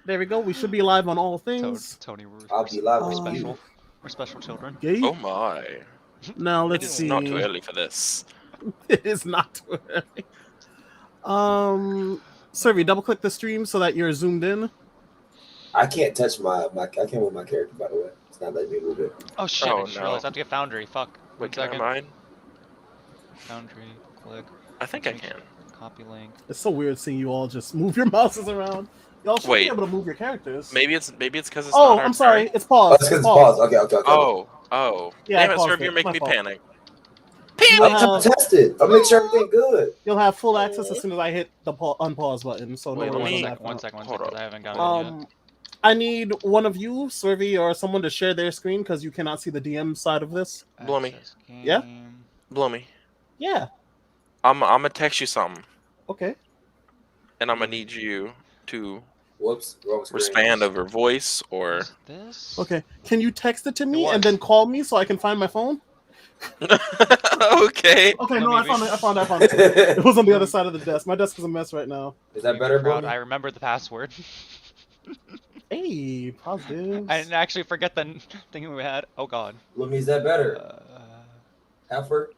There we go. We should be live on all things. Tony, I'll be live with special. you. We're special children. Okay. Oh my. Now let's It is see. not too early for this. It is not too early. Survey, double click the stream so that you're zoomed in. I can't touch my I can't move my character, by the way. It's not letting me move it. Oh shit! Oh, I just no. realized I have to get Foundry. Fuck. Wait, can I second. mine? Foundry. Click. I think I can. Copy link. It's so weird seeing you all just move your mouses around. Y'all should Wait. be able to move your characters. Maybe it's because it's Oh, not our I'm sorry. turn. It's Oh, paused. it's because it's paused. Okay. Oh. Yeah, I Damn it, paused Swerve, you're it. making My me fault. panic. You I'm have- trying to test it. I'll make sure everything good. You'll have full access as soon as I hit the unpause button. So Wait, no let worries me- on that. one second, Hold because up. I haven't gotten it yet. I need one of you, Swervy, or someone to share their screen because you cannot see the DM side of this. Blummy. Access Yeah? game. Blummy. Yeah. I'm gonna text you something, Okay. and I'm gonna need you to Whoops. Wrong screen. respond over voice or. Is this? Okay. Can you text it to me What? and then call me so I can find my phone? Okay. Okay, Let no, me I found it. It was on the other side of the desk. My desk is a mess right now. Is that better, Proud, bro? I remember the password. Hey, positive. I didn't actually forget the thing we had. Oh god. Let me. Is that better? Effort.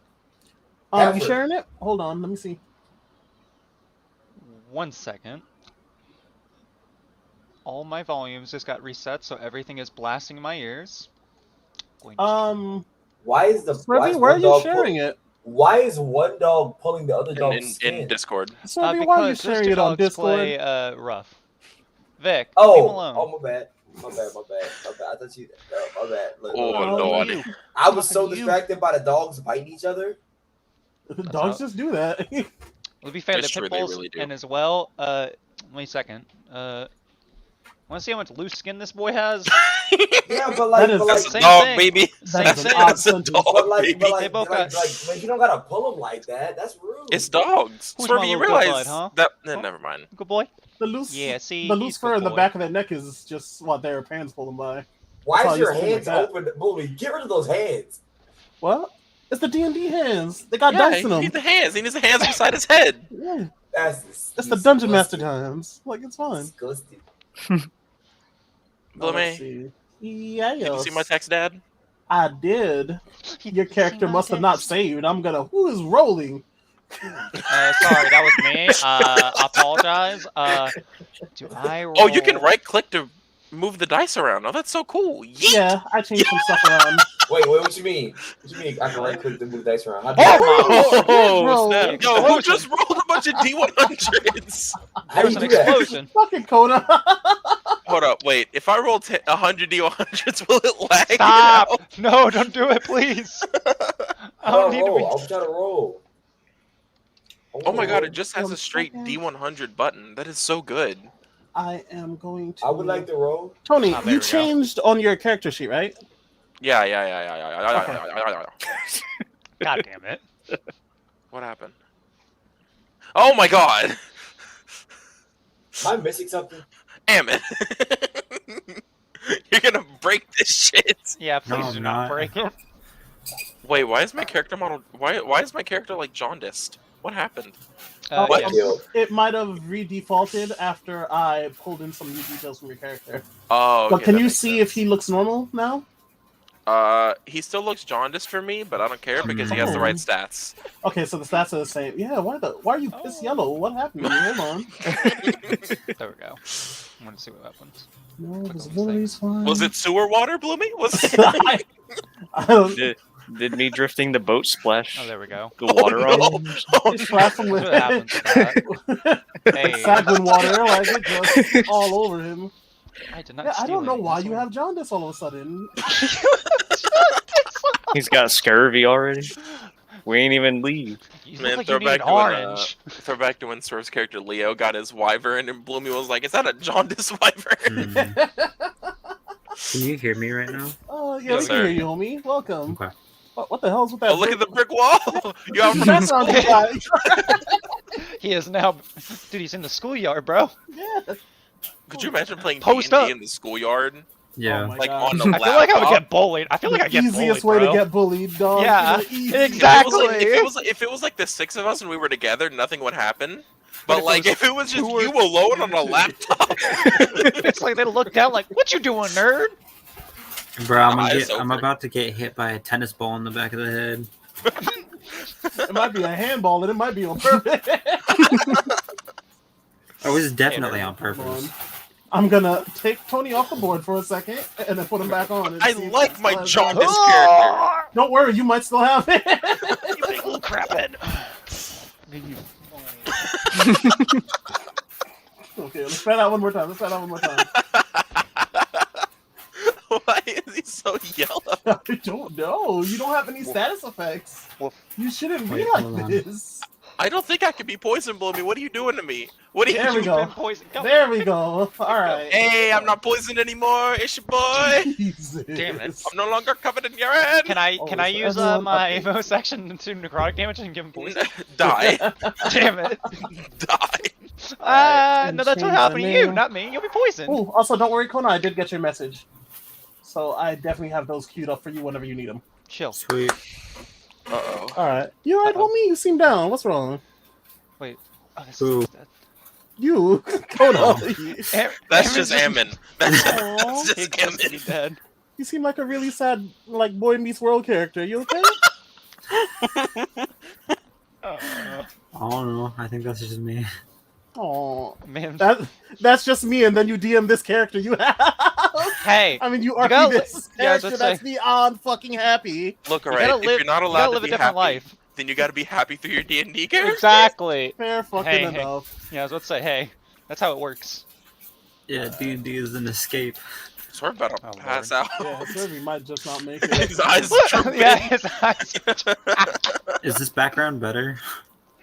You effort. sharing it? Hold on, let me see. 1 second. All my volumes just got reset, so everything is blasting in my ears. Going to- Why is the Swervy, where are you sharing it? Why is one dog pulling the other dog's skin? In Discord. Swervy, why are you because sharing Twister it on Dogs Discord? play rough. Vic, leave him alone. Oh, my bad. My bad. I thought you. My bad. Look, Oh, look. Lord. You. I was so Talking to you. distracted by the dogs biting each other. Dogs up. just do that. To be fair, It's the true, pit they bulls, really do. and as well, wait a second. Want to see how much loose skin this boy has? Yeah, but like, That is- but like, That's a Same dog, thing. baby. Same That is an thing. odd That's a sentence. dog, but like, baby. but like, They both like, got- man, you don't gotta pull them like that. That's rude. It's dogs. Who's my Swervy, you little good realize bud, huh? that? Huh? Never mind. Good boy. The loose, Yeah, see, the he's loose good fur in the boy. back of their neck is just what their pants pull them by. Why That's is your how you say it hands like open? Bully, get rid of those hands. What? It's the D&D hands. They got Yeah, dice he in them. needs the hands. He needs the hands beside his head. Yeah, That's it's the Dungeon Master hands. Like it's fine. Disgusting. Oh, let's Blummy, see. Yeah, did you see my text, Dad? I did. Your character my must have not text. saved. I'm gonna. Who is rolling? Sorry, that was me. I apologize. Do I roll? Oh, you can right click to move the dice around. Oh, that's so cool. Yeet! Yeah, I changed some stuff around. Wait, what you mean? What you mean? I can right click to move dice around. How do Oh, you, Bro, snap. Yo, who just rolled a bunch of D100s? how There do was you an do that? explosion. Fucking Coda. Hold up, wait. If I roll 100 D100s, will it lag? Stop! now? No, don't do it, please. I don't need to be. I'm trying to roll. Oh my god, it just has One a straight second. D100 button. That is so good. I am going to. I would like to roll. Tony, Ah, there you we go. changed on your character sheet, right? Yeah. God damn it. What happened? Oh my god! Am I missing something? Damn it! You're gonna break this shit. Yeah, please I'm do not not. break it. Wait, why is my character model? Why is my character like jaundiced? What happened? What? Yes. Yo. It might have re-defaulted after I pulled in some new details from your character. Oh, But okay, can that you makes see if sense. he looks normal now? He still looks jaundiced for me, but I don't care because he has the Oh. right stats. Okay, so the stats are the same. Yeah, why are you piss Oh. yellow? What happened to you? Hold on. There we go. I want to see what happens. No, Click on visibility's fine. Was it sewer water, Bloomy? Was it? I don't. Did me drifting the boat splash Oh, there we go. the water no. on him? Oh, It splashed from That's what happens with that. Hey. Saguin water, like it just all over him. I did not Yeah, I steal don't know any, why that's you why- have jaundice all of a sudden. He's got scurvy already. We ain't even leave. You Man, look like throw you need back to when, orange. throw back to when Swerve's character Leo got his wyvern, and Bloomy was like, "Is that a jaundice wyvern?" Can you hear me right now? Oh, yeah, Yes, we sir. can hear you, homie. Welcome. Okay. What the hell's with that? Oh, look at the brick wall! You out from That's school? on the guy. He is now. Dude, he's in the schoolyard, bro. Yeah. Could you imagine playing Post D&D up. in the schoolyard? Yeah. Oh my Like God. on the I feel like I would laptop? get bullied. I feel like I The get easiest bullied, way bro. to get bullied, dog. Yeah, You know, easy. exactly. If it was like the 6 of us and we were together, nothing would happen. But like, if it was just you alone on a laptop, It's like they look down like, what you doing, nerd? Bro, Eyes I'm open. about to get hit by a tennis ball in the back of the head. It might be a handball, and it might be on purpose. Oh, it was definitely on purpose. I'm gonna take Tony off the board for a second and then put him back on. And I see if like he my still has jaundice it. character. Don't worry, you might still have it. You big little craphead. Okay, let's try that one more time. Why is he so yellow? I don't know. You don't have any status effects. Woof. You shouldn't be Wait, like hold on. this. I don't think I could be poison bloomy. What are you doing to me? What are you There we doing? go. Been poisoned. Go. There we go. All right. Hey, I'm not poisoned anymore. It's your boy. Jesus. Damn it. I'm no longer covered in urine. Can I Oh, so use everyone my update. Evo section to necrotic damage and give him poison? Die. Damn it. Die. No, that's what change the happened to you, name. not me. You'll be poisoned. Oh, also, don't worry, Kona. I did get your message. So I definitely have those queued up for you whenever you need them. Chill. Sweet. Uh-oh. All right. You all right, Uh-oh. homie? You seem down. What's wrong? Oh, this Ooh. is You, Kona. That's just Ammon. That's Aw. just He just to be Ammon. dead. You seem like a really sad, like Boy Meets World character. You okay? I don't know. I think that's just me. Oh, Man. that's just me. And then you DM this character you have. Hey, I mean, you gotta RP li- this yeah, I was character about to that's beyond fucking happy. Look, you alright, gotta if live, you're not you allowed gotta to live a be different happy, life. then you gotta be happy through your D&D character. Exactly. Fair fucking Hey, enough. Yeah, I was about to say, hey, that's how it works. Yeah, D&D is an escape. So we're about to Oh, pass Lord. out. Yeah, Survey might just not make it. His eyes drooping. Yeah, his eyes. Is this background better?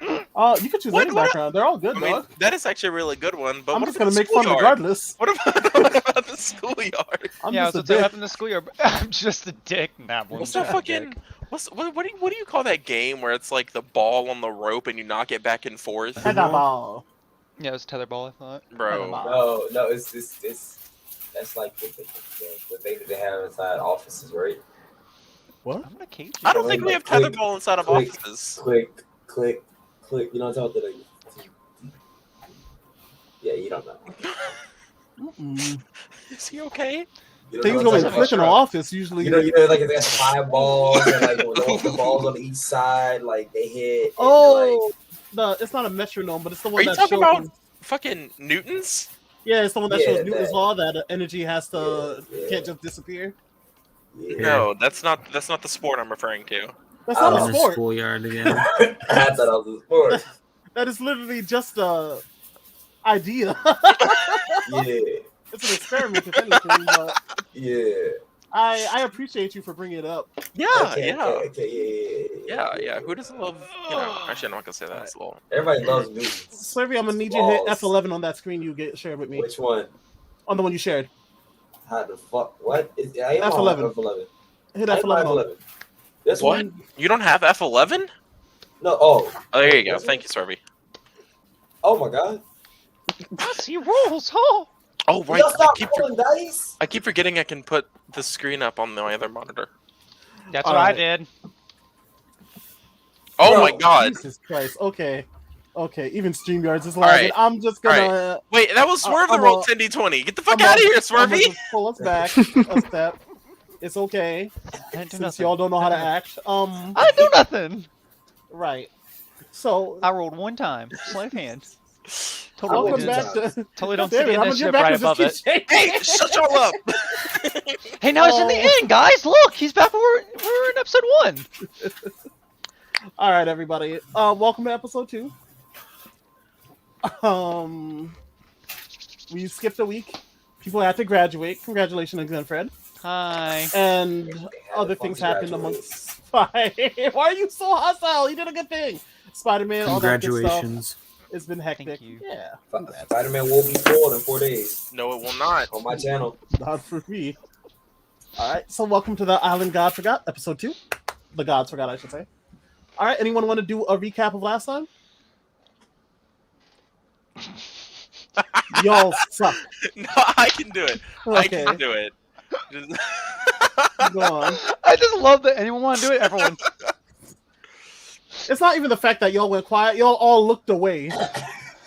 You can choose What- any what- background. They're all good, I mean, dog. that is actually a really good one, but I'm what just about gonna the make fun schoolyard? regardless. What about the schoolyard? I'm Yeah, just a what's up dick. in the schoolyard? I'm just a dick. Nah, What's that fucking... What do you call that game where it's like the ball on the rope and you knock it back and forth? Tetherball. Yeah, it was tetherball, I thought. Bro. No, it's that's like the thing that they have inside offices, right? I'm gonna cage you. I don't think we have Click, tetherball inside of click. offices. Click. You know what I'm talking about? Yeah, you don't know. Mm-mm. Is he okay? You don't Things know what going I'm click in talking the about. office usually. You know, like they have 5 balls and like the balls on each side, like they hit. and, Oh, it's not a metronome, but it's the one Are you that talking shows. about fucking Newtons? Yeah, it's the one that Yeah, shows Newton's that- law that energy has to Yeah. can't just disappear. yeah. No, that's not the sport I'm referring to. That's Oh. not In a the sport. schoolyard again. I thought I was a sport. That is literally just a idea. Yeah, It's an experiment, if anything. But yeah. I appreciate you for bringing it up. Yeah, Okay, yeah. okay, Yeah. Who doesn't love, actually, I'm not gonna say that. It's a little... Everybody loves Newtons. Survey, I'm gonna need you to hit Balls. F11 on that screen you shared with me. Which one? On the one you shared. How the fuck? What? I am F11. on F11. Hit I am on F11. on it. F11. This What? one? You don't have F11? No. Oh, there you go. Thank you, Sorby. Oh my god. He rolls, huh? Oh, right. Y'all stop rolling dice. I keep forgetting I can put the screen up on my other monitor. That's what I Alright. did. Oh Bro, my god. Jesus Christ. Okay. Even StreamYards is All lagging. right. I'm just gonna. Wait, that was Swerve that I'm rolled a- 10d20. Get the fuck I'm out of a- here, I'm gonna Swervy! just pull us back a step. It's okay. I didn't do Since nothing. y'all don't know how to act. I didn't do nothing. Right. So I rolled one time. Sleight of hand. Totally welcome did. back to. Totally don't Damn see it, the I'm gonna initiative get back right and above it. just keep Hey, shaking. shut y'all up! Hey, now it's in the Oh. end, guys. Look, he's back where we're in episode 1. All right, everybody. Welcome to episode 2. We skipped a week. People had to graduate. Congratulations again, Fred. Hi. And They had other to things fucking happened graduate. amongst. Why are you so hostile? You did a good thing. Spider-Man, all that good stuff. Congratulations. It's been hectic. Thank you. Yeah, Spider-Man will be spoiled in 4 days No, it will not. on my channel. not for me. All right, so welcome to the Island God Forgot, episode 2. The Gods Forgot, I should say. All right, anyone want to do a recap of last time? Y'all suck. No, I can do it. I Okay, can do it. Just- go on. I just love that anyone want to do it. Everyone. It's not even the fact that y'all went quiet. Y'all all looked away.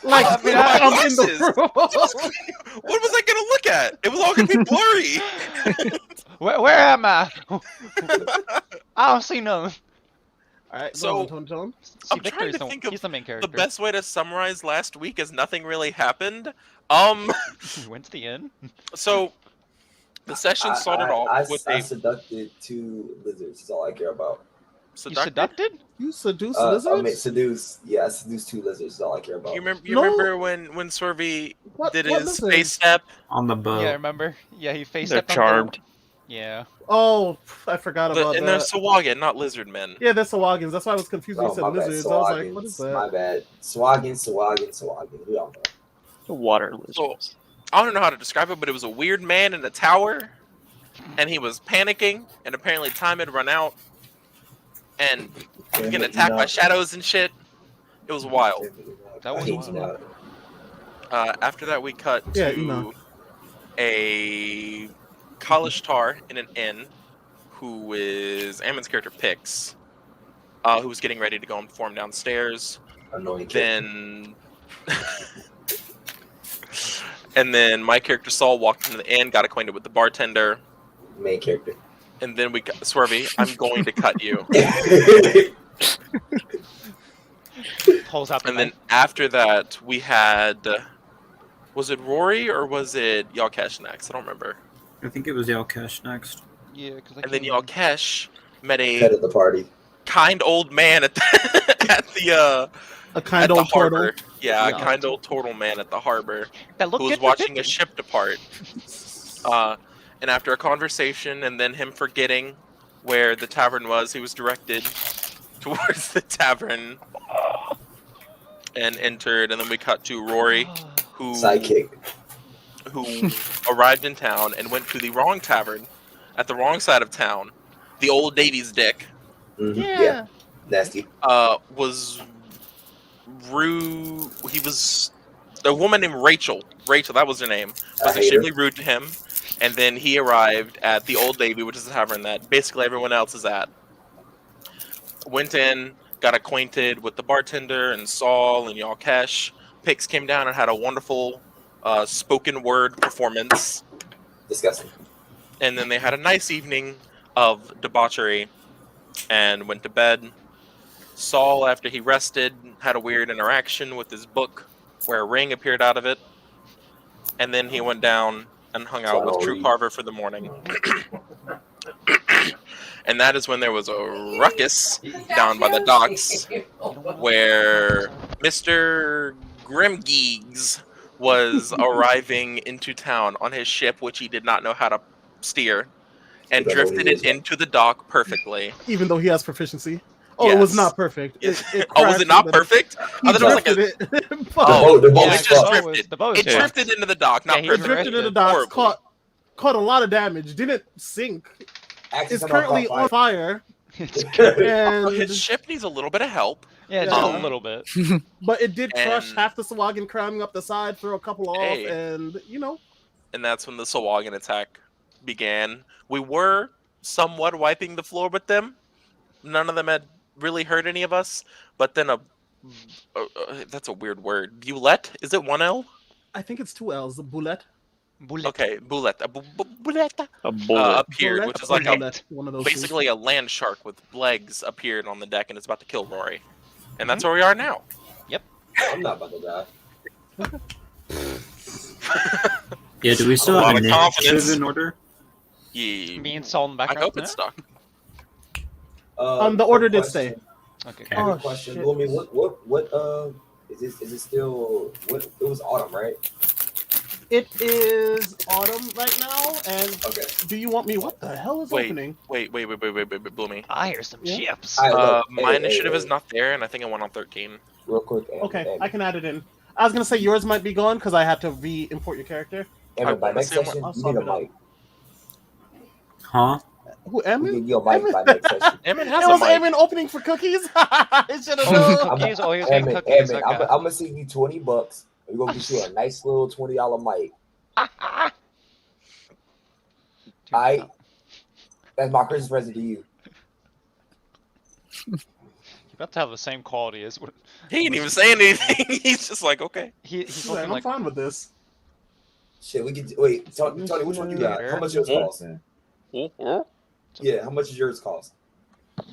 Like I mean, I I'm have in the room. What was I gonna look at? It was all gonna be blurry. Where am I? I don't see nothing. All right, So, go on, Tone. See, I'm trying Victor's to think of he's the main the character. best way to summarize last week is nothing really happened. We went to the inn. So the session started off with I a seducted 2 lizards. Is all I care about. You seducted. seducted? You seduce I lizards? mean, seduce. Yeah, I seduced 2 lizards. Is all I care about. You remember? No. When Sorvey What- did what his lizards? face step? On the boat. Yeah, I remember. Yeah, he faced They're up on the- charmed. Yeah. Oh, I forgot about And that. they're Sawagan, not lizard men. Yeah, they're Sawagans. That's why I was confused when you Oh, said my bad. lizards. I was like, what is Swagins. My that? bad. Swagin. We all know. The water lizards. I don't know how to describe it, but it was a weird man in a tower, and he was panicking, and apparently time had run out, and getting attacked by shadows and shit. It was wild. That was I hate wild. Enoch. After that, we cut Yeah, to Enoch. a Kalishtar in an inn, who is Ammon's character Pix, who was getting ready to go and perform downstairs. Annoying kid. Then, and then my character Saul walked into the inn, got acquainted with the bartender, Main character. and then we got Swervy. I'm going to cut you. Pulls out the And then knife. after that, we had. Was it Rory or was it Yalkesh next? I don't remember. I think it was Yalkesh next. Yeah, because And then Yalkesh met Head a of the party. kind old man at the A at kind the old turtle. harbor. Yeah, Yeah. a kind old turtle man at the harbor that looked who was good for watching a 50. ship depart. And after a conversation and then him forgetting where the tavern was, he was directed towards the tavern and entered. And then we cut to Rory, who Sidekick. who arrived in town and went to the wrong tavern at the wrong side of town. The old Davy's dick Mhm. Yeah. Nasty. was rude. He was a woman named Rachel. Rachel, that was her name. I Was hate her. extremely rude to him. And then he arrived at the Old Davy, which is a tavern that basically everyone else is at. Went in, got acquainted with the bartender and Saul and Yalkesh. Pix came down and had a wonderful spoken word performance. Disgusting. And then they had a nice evening of debauchery and went to bed. Saul, after he rested, had a weird interaction with his book where a ring appeared out of it. And then he went down and hung out with True Carver for the morning. And that is when there was a ruckus down by the docks where Mr. Grimgeegs was arriving into town on his ship, which he did not know how to steer, and drifted it into the dock perfectly. Even though he has proficiency. Oh, it was Yes. not perfect. Yes. It Oh, was crashed it not into the- perfect? He I thought it was like drifted a. it. Oh, the boat it was just fucked. drifted. The boat was It fucked. drifted into the dock, Yeah, not he It perfect. drifted into the drifted. docks, Horrible. caught a lot of damage, didn't sink. Actually, It's somehow currently caught on fire, It's and His ship needs a little bit of help. yeah, just Yeah. a little bit. but it did crush And- half the Sawagan climbing up the side, throw a couple off, Hey. and And that's when the Sawagan attack began. We were somewhat wiping the floor with them. None of them had really hurt any of us. But then that's a weird word. Bulette? Is it one L? I think it's 2 L's. The bullet. Bullet. Okay, Bulette. Bulette A bullet. appeared, Bullet, which is like a, bullet, one of those basically a land shark with legs appeared on the deck and is about to kill Rory. And that's where we are now. I'm not about to die. Yeah, do we still A lot have of confidence. initiative in order? Yeah. Me and Saul in the I background. hope it's stuck. The order quick did stay. question. Okay. Okay. I have Oh, a question. shit. Bloomy, what is it still what it was autumn, right? It is autumn right now, and Okay. do you want me? What the hell is Wait. opening? Wait, Bloomy. I hear some Yeah. chips. All right, look, My hey, initiative hey, is not there, and I think I went on 13. real quick. Okay, I can add it in. I was gonna say yours might be gone because I had to re-import your character. By wanna next say I'm- session, I'll you sum need a it up. mic. Huh? Who, You Emin? need your mic by next session. Emin It has a was mic. Emin opening for cookies. I should have Oh, known. cookies. Oh, he was getting Emin, cookies. Emin, I'm Okay. gonna send you $20. We're gonna get you a nice little $20 mic. That's my Christmas present to you. about to have the same quality as what He ain't even saying anything. He's just like, okay. he's He's looking I'm like. fine with this. Shit, we could wait. Tony, which one you got? How much yours cost? Yeah, how much is yours cost?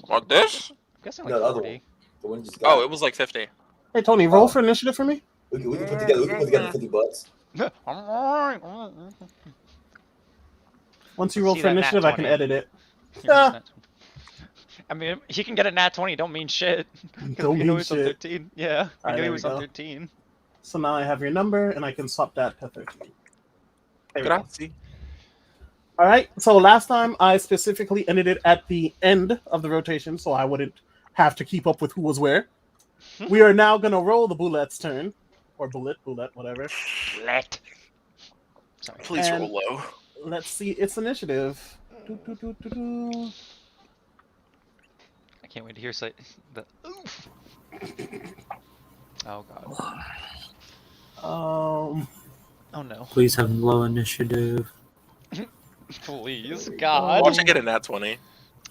What this? I'm guessing No, like the other 40. The one you just got. Oh, it was like 50. Hey Tony, roll for initiative for me. We can put together. We can put together $50. Once you roll See for that nat initiative, I can 20. edit it. Here, Ah. nat 20. I mean, he can get a nat 20. Don't mean shit. 'Cause Don't we knew mean he was on shit. 13. Yeah, we Alright, knew he there was we on go. 13. So now I have your number, and I can swap that to 13. There we go. Grazie. All right. So last time I specifically ended it at the end of the rotation, so I wouldn't have to keep up with who was where. We are now gonna roll the Boulette's turn, or Boulette, whatever. Let. Sorry. Please And- roll low. Let's see its initiative. Do. I can't wait to hear say the oof. Oh god. Um. Oh no. Please have low initiative. Please, God. Watch it get a nat 20.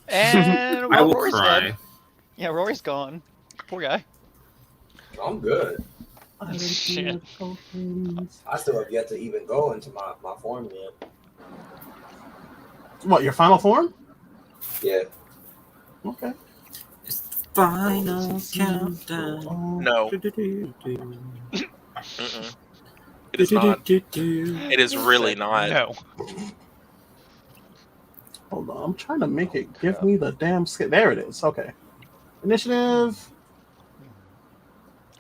And I will Rory's cry. dead. Yeah, Rory's gone. Poor guy. I'm good. I didn't see Shit. the tokens. I still have yet to even go into my form yet. What, your final form? Yeah. Okay. It's the final countdown. No. Mm-mm. It is not. It is really not. No. Hold on. I'm trying to make it give me the damn skip. There it is. Okay. Initiative.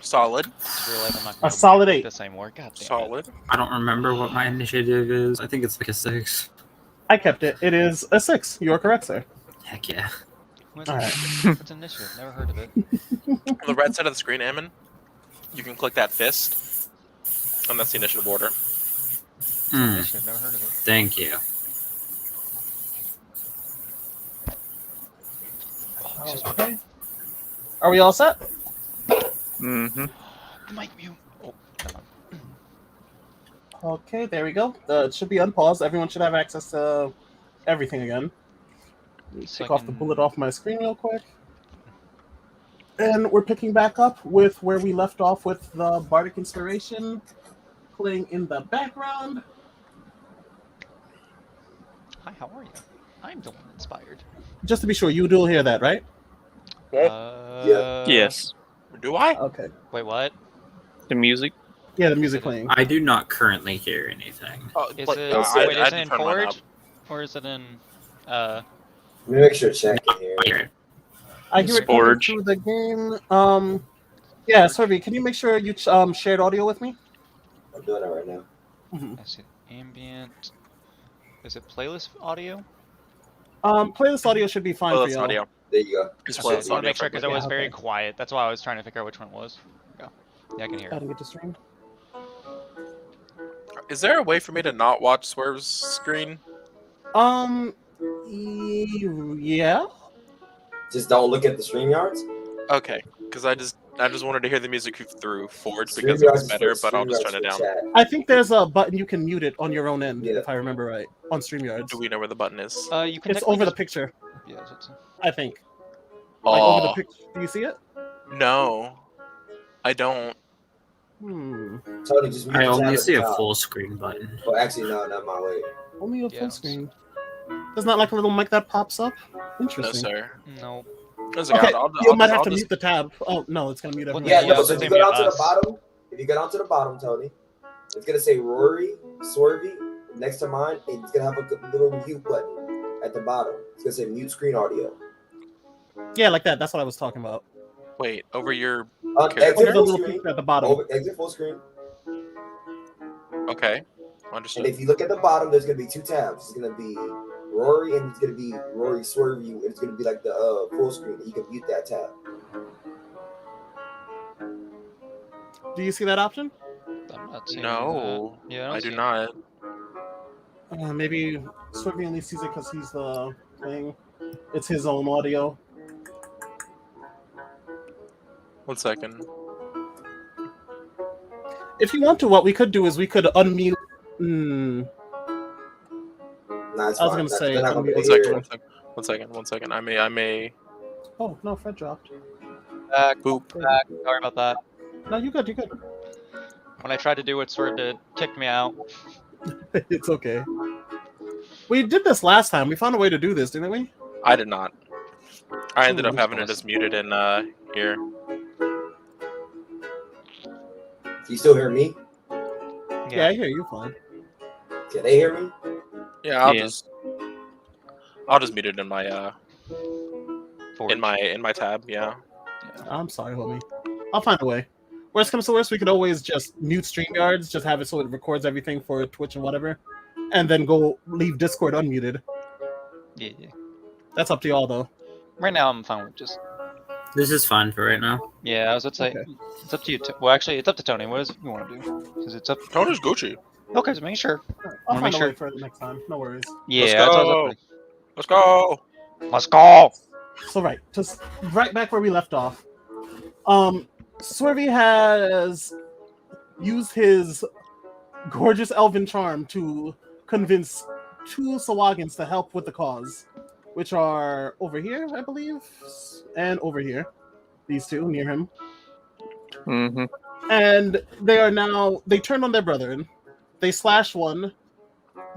Solid. Just realized I'm not A gonna solid make 8. this anymore. God damn it. Solid. I don't remember what my initiative is. I think it's like a 6. I kept it. It is a 6. You are correct, sir. Heck yeah. What's, All right. what's initiative? Never heard of it. On the right side of the screen, Ammon, you can click that fist, and that's the initiative order. Hmm. Initiative. Never heard of it. Thank you. Okay. Are we all set? Mm-hmm. Mic mute. Oh, come on. Okay, there we go. It should be unpaused. Everyone should have access to everything again. Let me So take I off the can- bullet off my screen real quick. And we're picking back up with where we left off with the Bardic Inspiration playing in the background. Hi, how are you? I'm the one inspired. Just to be sure, you do hear that, right? Yes. Do I? Okay. Wait, what? The music. Yeah, the music playing. I do not currently hear anything. Oh, Is but, it? I- Wait, I is had it to in turn mine up. Forge, or is it in? Let me make sure check in here. I hear it. I hear it coming Forge. through the game. Yeah, Survey, can you make sure you shared audio with me? I'm doing it right now. Mhm. I see. Ambient. Is it playlist audio? Playlist audio should be fine for Playlist you. audio. There you go. Just Okay, I playlist just want to audio. make sure because it Yeah, was very okay. quiet. That's why I was trying to figure out which one it was. Go. Yeah, I can hear I it. didn't get to stream. Is there a way for me to not watch Swerve's screen? Yeah. Just don't look at the StreamYards. Okay, because I just wanted to hear the music through Forge because it was better, but I'll just turn it down. I think there's a button you can mute it on your own end, Yeah. if I remember right, on StreamYards. Do we know where the button is? You can. It's technically over the just- picture, Yeah, it's- I think. Like over the Oh, picture. Do you see it? no. I don't. Tony, just mute I the tab only at see the a top. full screen button. Well, actually, no, not my way. Only a Yeah, full it's- screen. There's not like a little mic that pops up? No, Interesting. sir. No. There's a- Okay, I'll you might have I'll to just- mute the tab. Oh, no, it's going to mute What everyone. the- Yeah, Yeah, no. So it's if you gonna go be down to us. the bottom, Tony, it's gonna say Rory Swervy next to mine, and it's gonna have a little mute button at the bottom. It's gonna say mute screen audio. Yeah, like that. That's what I was talking about. Wait, over your. Exit Over the full little screen. picture at the bottom. Exit full screen. Okay, And understood. if you look at the bottom, there's gonna be two tabs. It's gonna be Rory, and it's gonna be Rory Swervy, and it's gonna be like the full screen. You can mute that tab. Do you see that option? I'm not seeing No, that. Yeah, I see do it. not. Maybe Swervy only sees it because he's the thing. It's his own audio. 1 second. If you want to, what we could do is we could unmute. Nah, it's I was fine. gonna say, They're not gonna be unmute able to it. hear One it. second. 1 second. 1 second. I may. Oh no, Fred dropped. Back. Boop. Back. Sorry about that. No, you good. You good. When I tried to do it, Swerve did kicked me out. It's okay. We did this last time. We found a way to do this, didn't we? I did not. I ended up Ooh, having it just muted in here. You still hear me? Yeah, I hear you fine. Can they hear me? Yeah, I'll Yeah. just mute it in my in my tab. Yeah. I'm sorry, homie. I'll find a way. Worst comes to worst, we could always just mute StreamYards, just have it so it records everything for Twitch and whatever, and then go leave Discord unmuted. Yeah. That's up to y'all, though. Right now, I'm fine with just. This is fine for right now. Yeah, I was about to say Okay. it's up to you. Well, actually, it's up to Tony. What is you want to do? Because it's up. Tony's Gucci. Okay, just make sure. I'll Wanna find make a way sure. for it next time. No worries. Yeah, Let's that's what I go. was Let's go. Let's go. So right, just right back where we left off. Swervy has used his gorgeous elven charm to convince 2 Sawagins to help with the cause, which are over here, I believe, and over here. These 2 near him. Mm-hmm. And they turned on their brethren. They slashed one.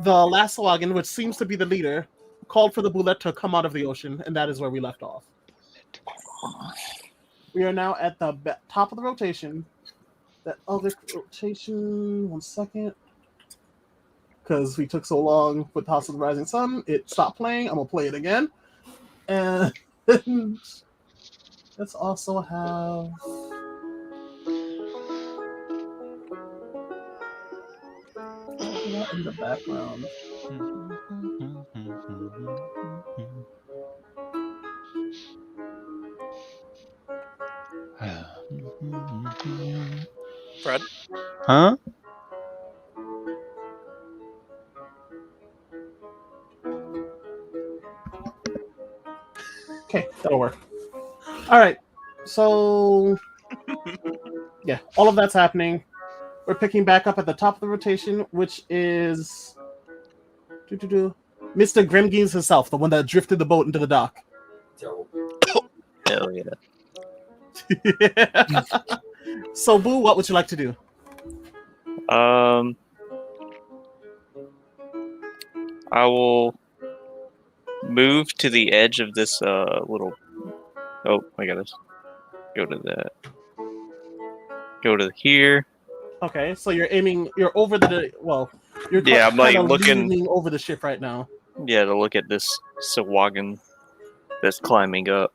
The last Sawagin, which seems to be the leader, called for the Bullet to come out of the ocean, and that is where we left off. We are now at the top of the rotation. That other rotation, 1 second. Because we took so long with House of the Rising Sun, it stopped playing. I'm going to play it again. And let's also have... in the background. Fred. Huh? Okay, that'll work. All right. So, yeah, all of that's happening. We're picking back up at the top of the rotation, which is Mr. Grimgees himself, the one that drifted the boat into the dock. Yo, Hell yeah. So, Boo, what would you like to do? I will move to the edge of this little. Oh, I got this. Go to that. Go to here. Okay, so you're aiming. You're over the. Well, you're Yeah, I'm, like, kinda looking- leaning over the ship right now. Yeah, to look at this Sawagin that's climbing up,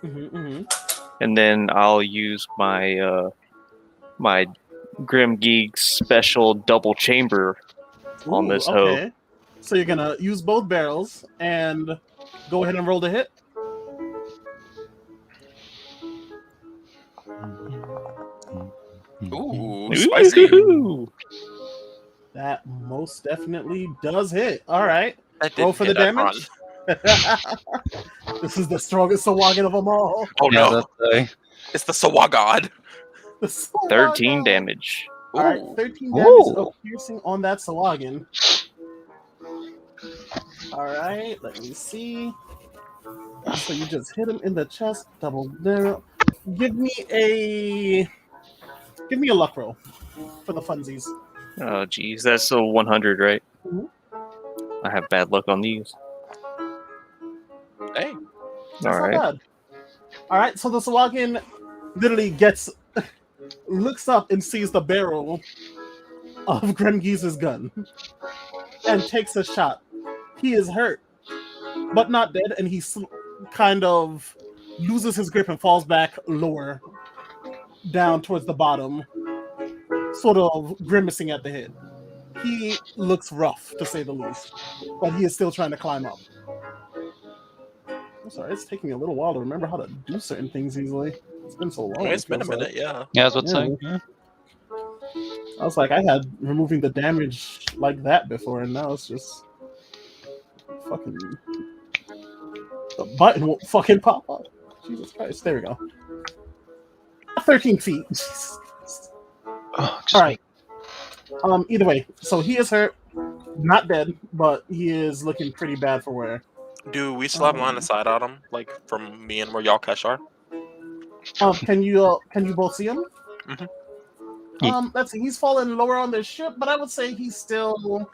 and then I'll use my my Grim Geek special double chamber on this hoe. So you're gonna use both barrels and go ahead and roll the hit. Ooh, spicy. Ooh. That most definitely does hit. All right. That Roll didn't for hit the that damage. This is the strongest Sawagin of them all. Oh Yeah, no, it's the Sawagod. The Sawagin. 13 damage. All right, Ooh. 13 damage Ooh. of piercing on that Sawagin. All right, let me see. So you just hit him in the chest, double barrel. Give me a luck roll for the funsies. Oh, geez, that's a 100, right? Mhm. I have bad luck on these. Hey, That's All not right. bad. All right, so the Sawagin literally looks up and sees the barrel of Grimgee's gun and takes a shot. He is hurt, but not dead, and he kind of loses his grip and falls back lower, down towards the bottom, sort of grimacing at the head. He looks rough, to say the least, but he is still trying to climb up. I'm sorry, it's taking me a little while to remember how to do certain things easily. It's been so long. it's been a feels like. minute. Yeah. Yeah, I was about to say. Yeah. I was like, I had removing the damage like that before, and now it's just fucking the button won't fucking pop up. Jesus Christ! There we go. 13 feet. Oh, All right. Either way, so he is hurt, not dead, but he is looking pretty bad for wear. Do we still have line of sight on him, like from me and where y'all Kesh are? Can you both see him? Mhm. Let's see. He's fallen lower on this ship, but I would say he's still.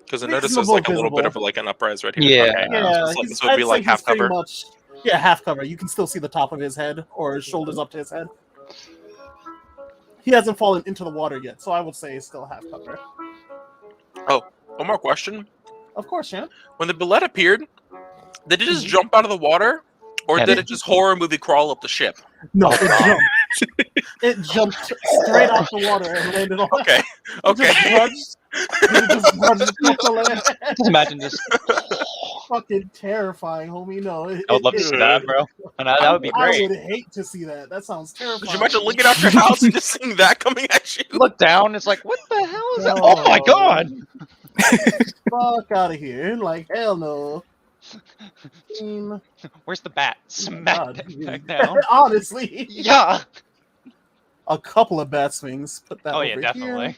Because I noticed there's like a little bit of like an uprise right here. Yeah. Okay. Yeah, So he's- this would be I'd like say half he's pretty cover. much. Yeah, half cover. You can still see the top of his head or his shoulders up to his head. He hasn't fallen into the water yet, so I would say he's still half cover. One more question. Of course, yeah. When the bullet appeared, did it just jump out of the water, or Yeah, did it- it just horror movie crawl up the ship? No, it jumped. It jumped straight off the water and landed on. Okay. It Okay. just grudged. It just grudged across the land. Just imagine this. Fucking terrifying, homie. No, I would love to see that, bro. And that would be I great. would hate to see that. That sounds terrifying. Could you imagine looking out your house and just seeing that coming at you? Look down. It's like, what the hell is that? No. Oh my god! Fuck out of here! Like hell no. I mean, Where's the bat? Smack God. that back down. Honestly, Yeah. a couple of bat swings. Put that. Oh over yeah, definitely. Here.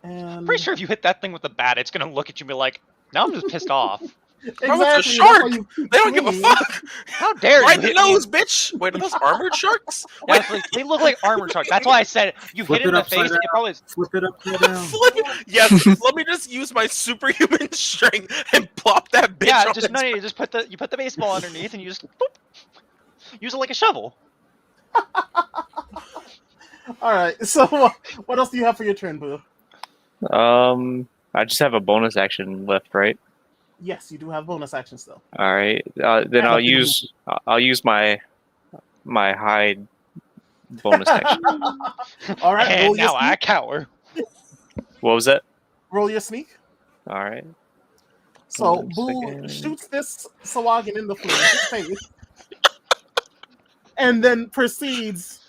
And Pretty sure if you hit that thing with the bat, it's gonna look at you and be like, "Now I'm just pissed off. exactly. Bro, it's a that's shark. why you keep They don't give a swinging. fuck. How dare Right you in the hit me?" nose, bitch. Wait, are those armored sharks? Yeah, it's like- they look like armored sharks. That's why I said you Flip hit it in it the upside face. It down. probably is. Flip it upside down. Flip it. Yes. Let me just use my superhuman strength and plop that bitch. Yeah, on just its- no, you just put the baseball underneath and you just boop, use it like a shovel. All right. So, what else do you have for your turn, Boo? I just have a bonus action left, right? Yes, you do have bonus action still. All right. Then I'll use my hide bonus action. All right. And Roll your, now I sneak. cower. What was that? Roll your sneak. All right. So One Boo second. shoots this Sawagin in the face, and then proceeds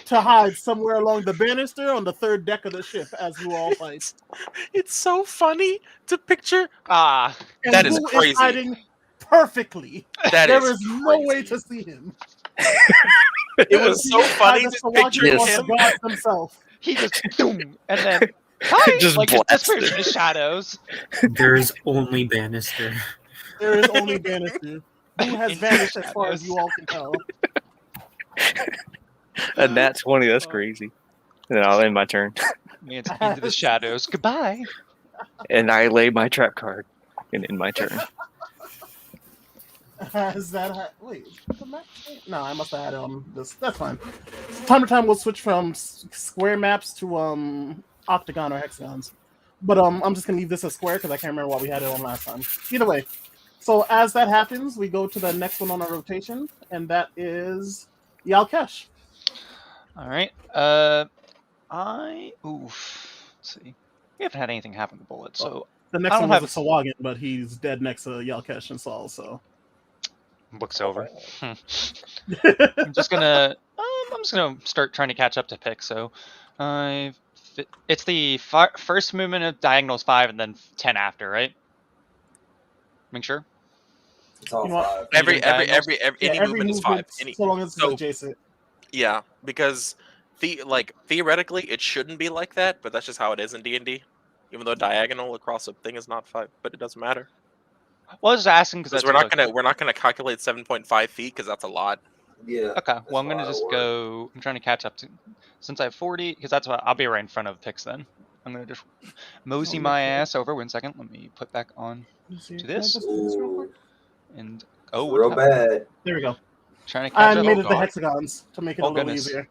to hide somewhere along the banister on the third deck of the ship as you all fight. It's so funny to picture. Ah, And That is Boo crazy. hiding perfectly. That There is is no way crazy. to see him. It was so funny Either to Sawagin picture or Yes. the him. gods himself. he just boom, and then hi, Just like just blasted. disappears in the shadows. There's only Bannister. There is only banister. Boo has In vanished as far as shadows. you all can tell. A nat 20. That's crazy. And then I'll end my turn. It's into the shadows. Goodbye. And I lay my trap card and end my turn. Has that wait? the map- No, I must have had it on this. That's fine. Time to time, we'll switch from square maps to octagon or hexagons. But I'm just gonna leave this as square because I can't remember what we had it on last time. Either way, so as that happens, we go to the next one on our rotation, and that is Yalkesh. All right. Oof. Let's see. We haven't had anything happen to Bullet, so The next I one don't was a Sawagin, but he's dead next to Yalkesh and Saul. So book's over. I'm just gonna start trying to catch up to pick. So, it's the first movement of diagonals 5 and then 10 after, right? Make sure. It's all You know what? five. Every Diagonals? any movement is 5. Any, so long as it's so- adjacent. yeah, because theoretically it shouldn't be like that, but that's just how it is in D&D. Even though diagonal across a thing is not 5, but it doesn't matter. Well, I was just asking because Because we're not gonna calculate 7.5 feet because that's a lot. Yeah. Okay, well, I'm That's gonna a lot just of work. go. I'm trying to catch up to, since I have 40, because that's what I'll be right in front of picks. Then I'm gonna just mosey my ass over. 1 second, let me put back on To this? and Real what's bad. There we go. trying to I catch up. made it the God. hexagons to make it Oh, a little goodness. easier.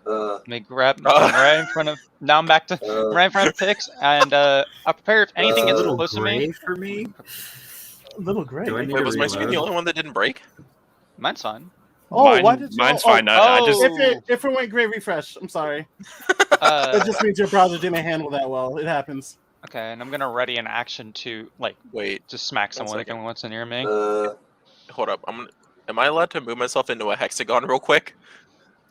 Let me grab right in front of. Now I'm back to right in front of picks, and I'll prepare if anything A gets little close to gray me. for me. A little gray. Do I need Wait, to was my screen the reload? only one that didn't break? Mine's fine. Oh, why did you? Mine's oh, fine. I oh. just If it went gray, refresh. I'm sorry. Uh, That just means your browser didn't handle that well. It happens. okay, and I'm gonna ready an action to Wait, just smack One someone second. again once near me. hold up. Am I allowed to move myself into a hexagon real quick?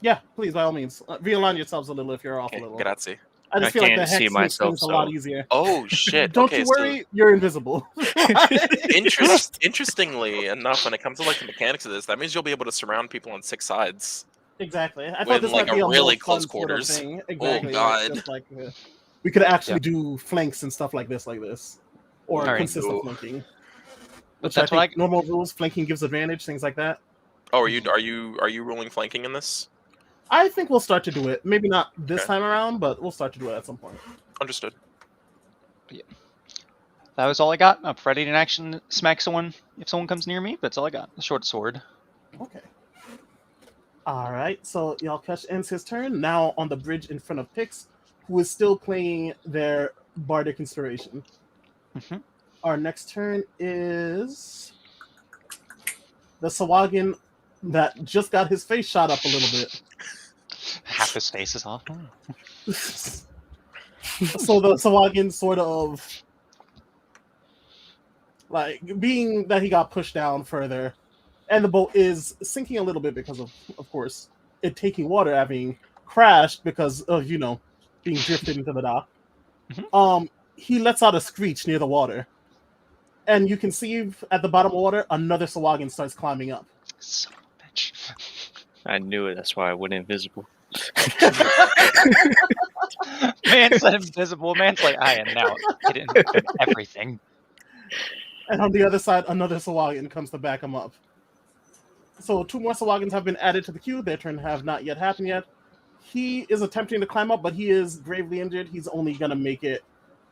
Yeah, please, by all means, realign yourselves a little if you're off Okay, a little. grazie. I just I feel like the can't hex see makes myself, things a lot so- easier. Oh shit. Don't okay, you worry, you're invisible. Interestingly enough, when it comes to like the mechanics of this, that means you'll be able to surround people on 6 sides. Exactly. I With, thought this like, might be a a really more close fun sort of quarters. thing. Oh, Exactly. God. Just like, we could actually do flanks and stuff like this, or Alright. consistent Ooh. flanking. But Which I that's what think normal rules, flanking gives advantage, things like that. Oh, are you rolling flanking in this? I think we'll start to do it. Maybe not this Okay. time around, but we'll start to do it at some point. Understood. That was all I got. I'm ready to action smack someone if someone comes near me. That's all I got. A short sword. Okay. All right. So Yalkesh ends his turn. Now on the bridge in front of Pix, who is still playing their Bardic Inspiration. Mhm. Our next turn is the Sawagin that just got his face shot up a little bit. Half his face is off. So the Sawagin sort of, like, being that he got pushed down further, and the boat is sinking a little bit because of course, it taking water, having crashed because of, being drifted into the dock. Mhm. He lets out a screech near the water, and you can see at the bottom of the water another Sawagin starts climbing up. Son of a bitch. I knew it. That's why I went invisible. Man said invisible. Man's like, I am now hidden from everything. And on the other side, another Sawagin comes to back him up. So 2 more Sawagins have been added to the queue. Their turn have not yet happened yet. He is attempting to climb up, but he is gravely injured. He's only going to make it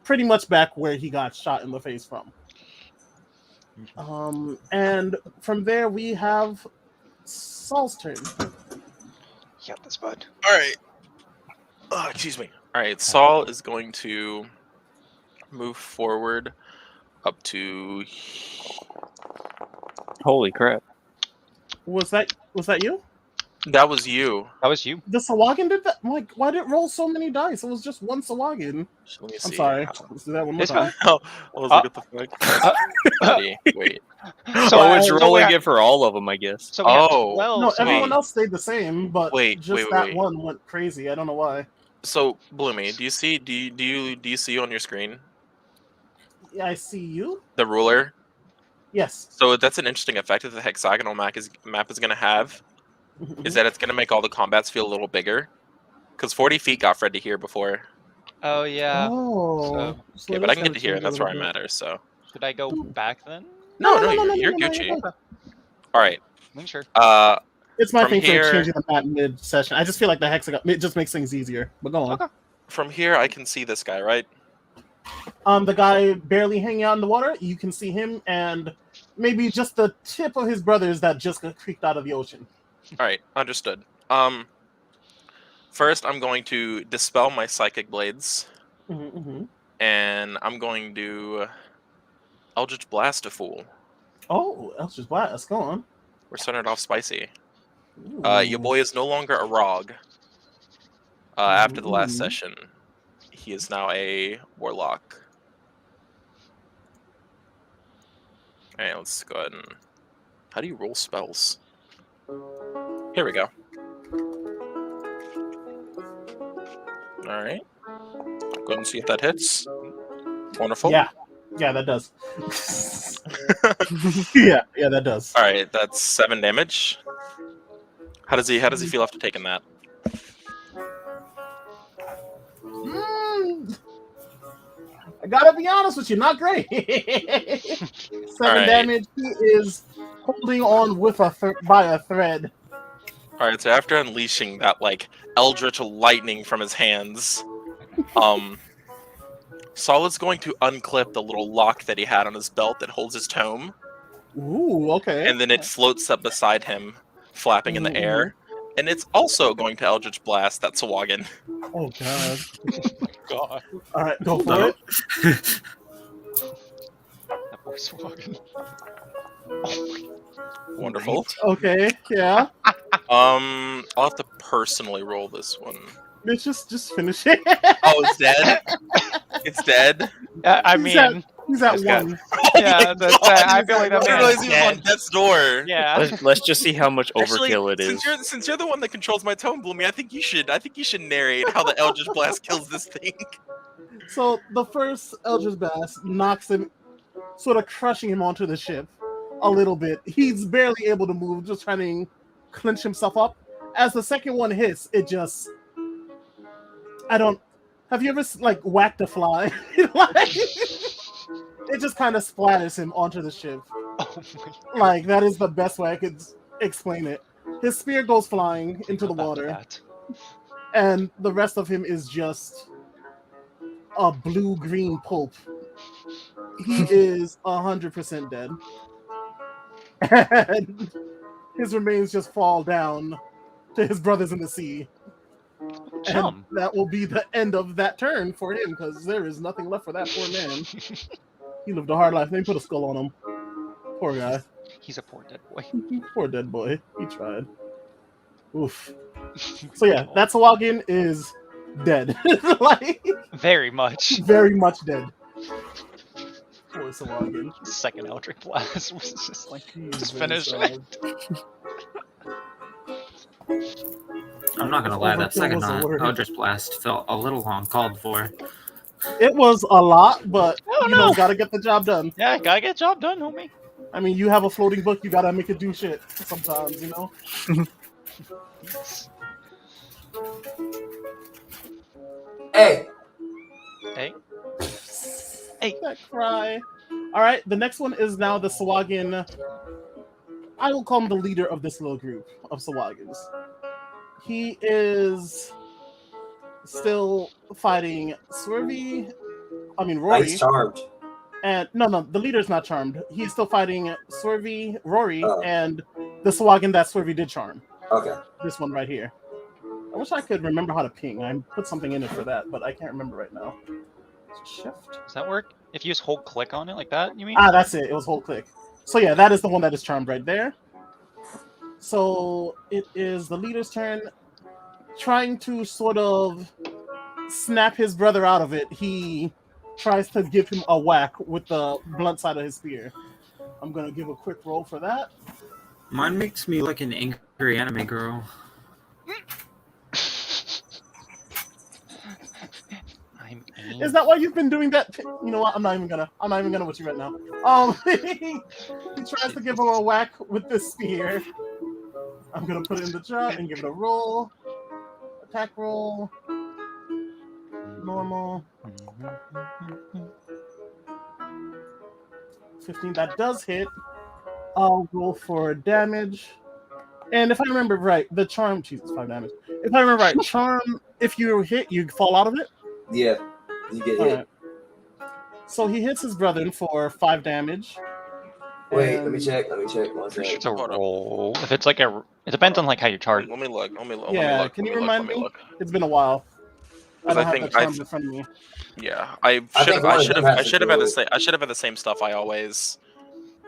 pretty much back where he got shot in the face from. And from there, we have Saul's turn. Yep, that's bud. All right. Oh, excuse me. All right. Saul is going to move forward up to. Holy crap! Was that you? That was you. That was you. The Sawagin did that? Like, why did it roll so many dice? It was just one Sawagin. Let me I'm see. sorry. Let's do that one more It's time. Oh, I was like, what the fuck? Buddy, wait. So, Oh, it's so rolling we it for all of them, I guess. So we have Oh. 12. No, so everyone wait. else stayed the same, but Wait, just wait, that wait. one went crazy. I don't know why. So, Bloomy, do you see on your screen Yeah, I see you. the ruler? Yes. So that's an interesting effect that the hexagonal map is going to have. Is that it's going to make all the combats feel a little bigger? Because 40 feet got Fred to here before. Oh yeah. Oh. Yeah, but I can get to here, and that's where I matter. So. Should I go back then? No, you're Gucci. All right. I'm sure. It's my From thing here- for changing the map mid-session. I just feel like the hexagon, it just makes things easier. But go on. Okay. From here, I can see this guy, right? The guy barely hanging out in the water, you can see him and maybe just the tip of his brothers that just got creaked out of the ocean. All right, understood. First, I'm going to dispel my psychic blades, and I'm going to Eldritch Blast a fool. Oh, Eldritch Blast, go on. We're starting it off spicy. Ooh. Your boy is no longer a Rog. After the last Ooh. session, he is now a Warlock. All right, let's go ahead and. How do you roll spells? Here we go. All right. Go ahead and see if that hits. Wonderful. Yeah, that does. yeah, that does. All right, that's 7 damage. How does he feel after taking that? I gotta be honest with you, not great. 7 Alright. damage. He is holding on with by a thread. All right, so after unleashing that like eldritch lightning from his hands, Saul is going to unclip the little lock that he had on his belt that holds his tome, Ooh, okay. and then it floats up beside him, flapping in the air. And it's also going to Eldritch Blast that Sawagin. Oh god. God. All right, go for No. it. That boy's walking. Oh Wonderful. Okay, yeah. I'll have to personally roll this one. Mitch, just finish it. Oh, it's dead. It's dead. my. I He's mean, He's at This guy- one. yeah, that's, I feel like I that didn't man's realize he was on dead. death's door. Yeah. Let's just see how much Actually, overkill it is. Since you're the one that controls my tone, Bloomy, I think you should narrate how the Eldritch Blast kills this thing. So the first Eldritch Blast knocks him, sort of crushing him onto the ship a little bit. He's barely able to move, just trying to clench himself up. As the second one hits, it just... Have you ever, like, whacked a fly? Like, it just kind of splatters him onto the ship. Oh my. Like, that is the best way I could explain it. His spear goes flying into the About water, that. and the rest of him is just a blue-green pulp. He is 100% dead. And his remains just fall down to his brothers in the sea. Chum. And that will be the end of that turn for him, because there is nothing left for that poor man. He lived a hard life. They put a skull on him. Poor guy. He's a poor dead boy. Poor dead boy. He tried. Oof. So yeah, that Sahuagin is dead. Like, Very much. very much dead. Poor Sahuagin. Second Eldritch Blast was just like, He is just very finish sad. I'm not gonna lie, that Overkill second was the word. Eldritch Blast felt a little uncalled for. It was a lot, but Oh, you know, no. gotta get the job done. Yeah, gotta get job done, homie. I mean, you have a floating book, you gotta make it do shit sometimes, you know? Hey, Hey, That cry. Alright, the next one is now the Sahuagin. I will call him the leader of this little group of Sahuagins. He is still fighting Rory. nice charmed. And no, the leader's not charmed. He's still fighting Rory, Oh. and the Sahuagin that Swervy did charm. Okay. This one right here. I wish I could remember how to ping. I put something in it for that, but I can't remember right now. Shift. does that work? If you just hold click on it like that, you mean? Ah, that's it. It was hold click. So yeah, that is the one that is charmed right there. So it is the leader's turn, trying to sort of snap his brother out of it. He tries to give him a whack with the blunt side of his spear. I'm gonna give a quick roll for that. Mine makes me like an angry anime girl. Is that why you've been doing that? You know what? I'm not even gonna with you right now. He tries to give him a whack with this spear. I'm gonna put it in the chat and give it a roll. Attack roll. Normal. 15. That does hit. I'll roll for damage. And if I remember right, the charm. Jesus, 5 damage. If I remember right, charm. If you hit, you fall out of it. Yeah, you get hit. Alright. So he hits his brother for 5 damage. Wait, And- let me check. One Pretty sure second. it's a Hold up. roll. If it's like a, it depends on like how you charge. Let me look. Yeah, Let can me you look, remind let me? look. It's been a while. I 'Cause don't I have think the charms in front of me. Yeah, I I should think have. I one of should them have. has I to should have had do- the same. I should have had the same stuff I always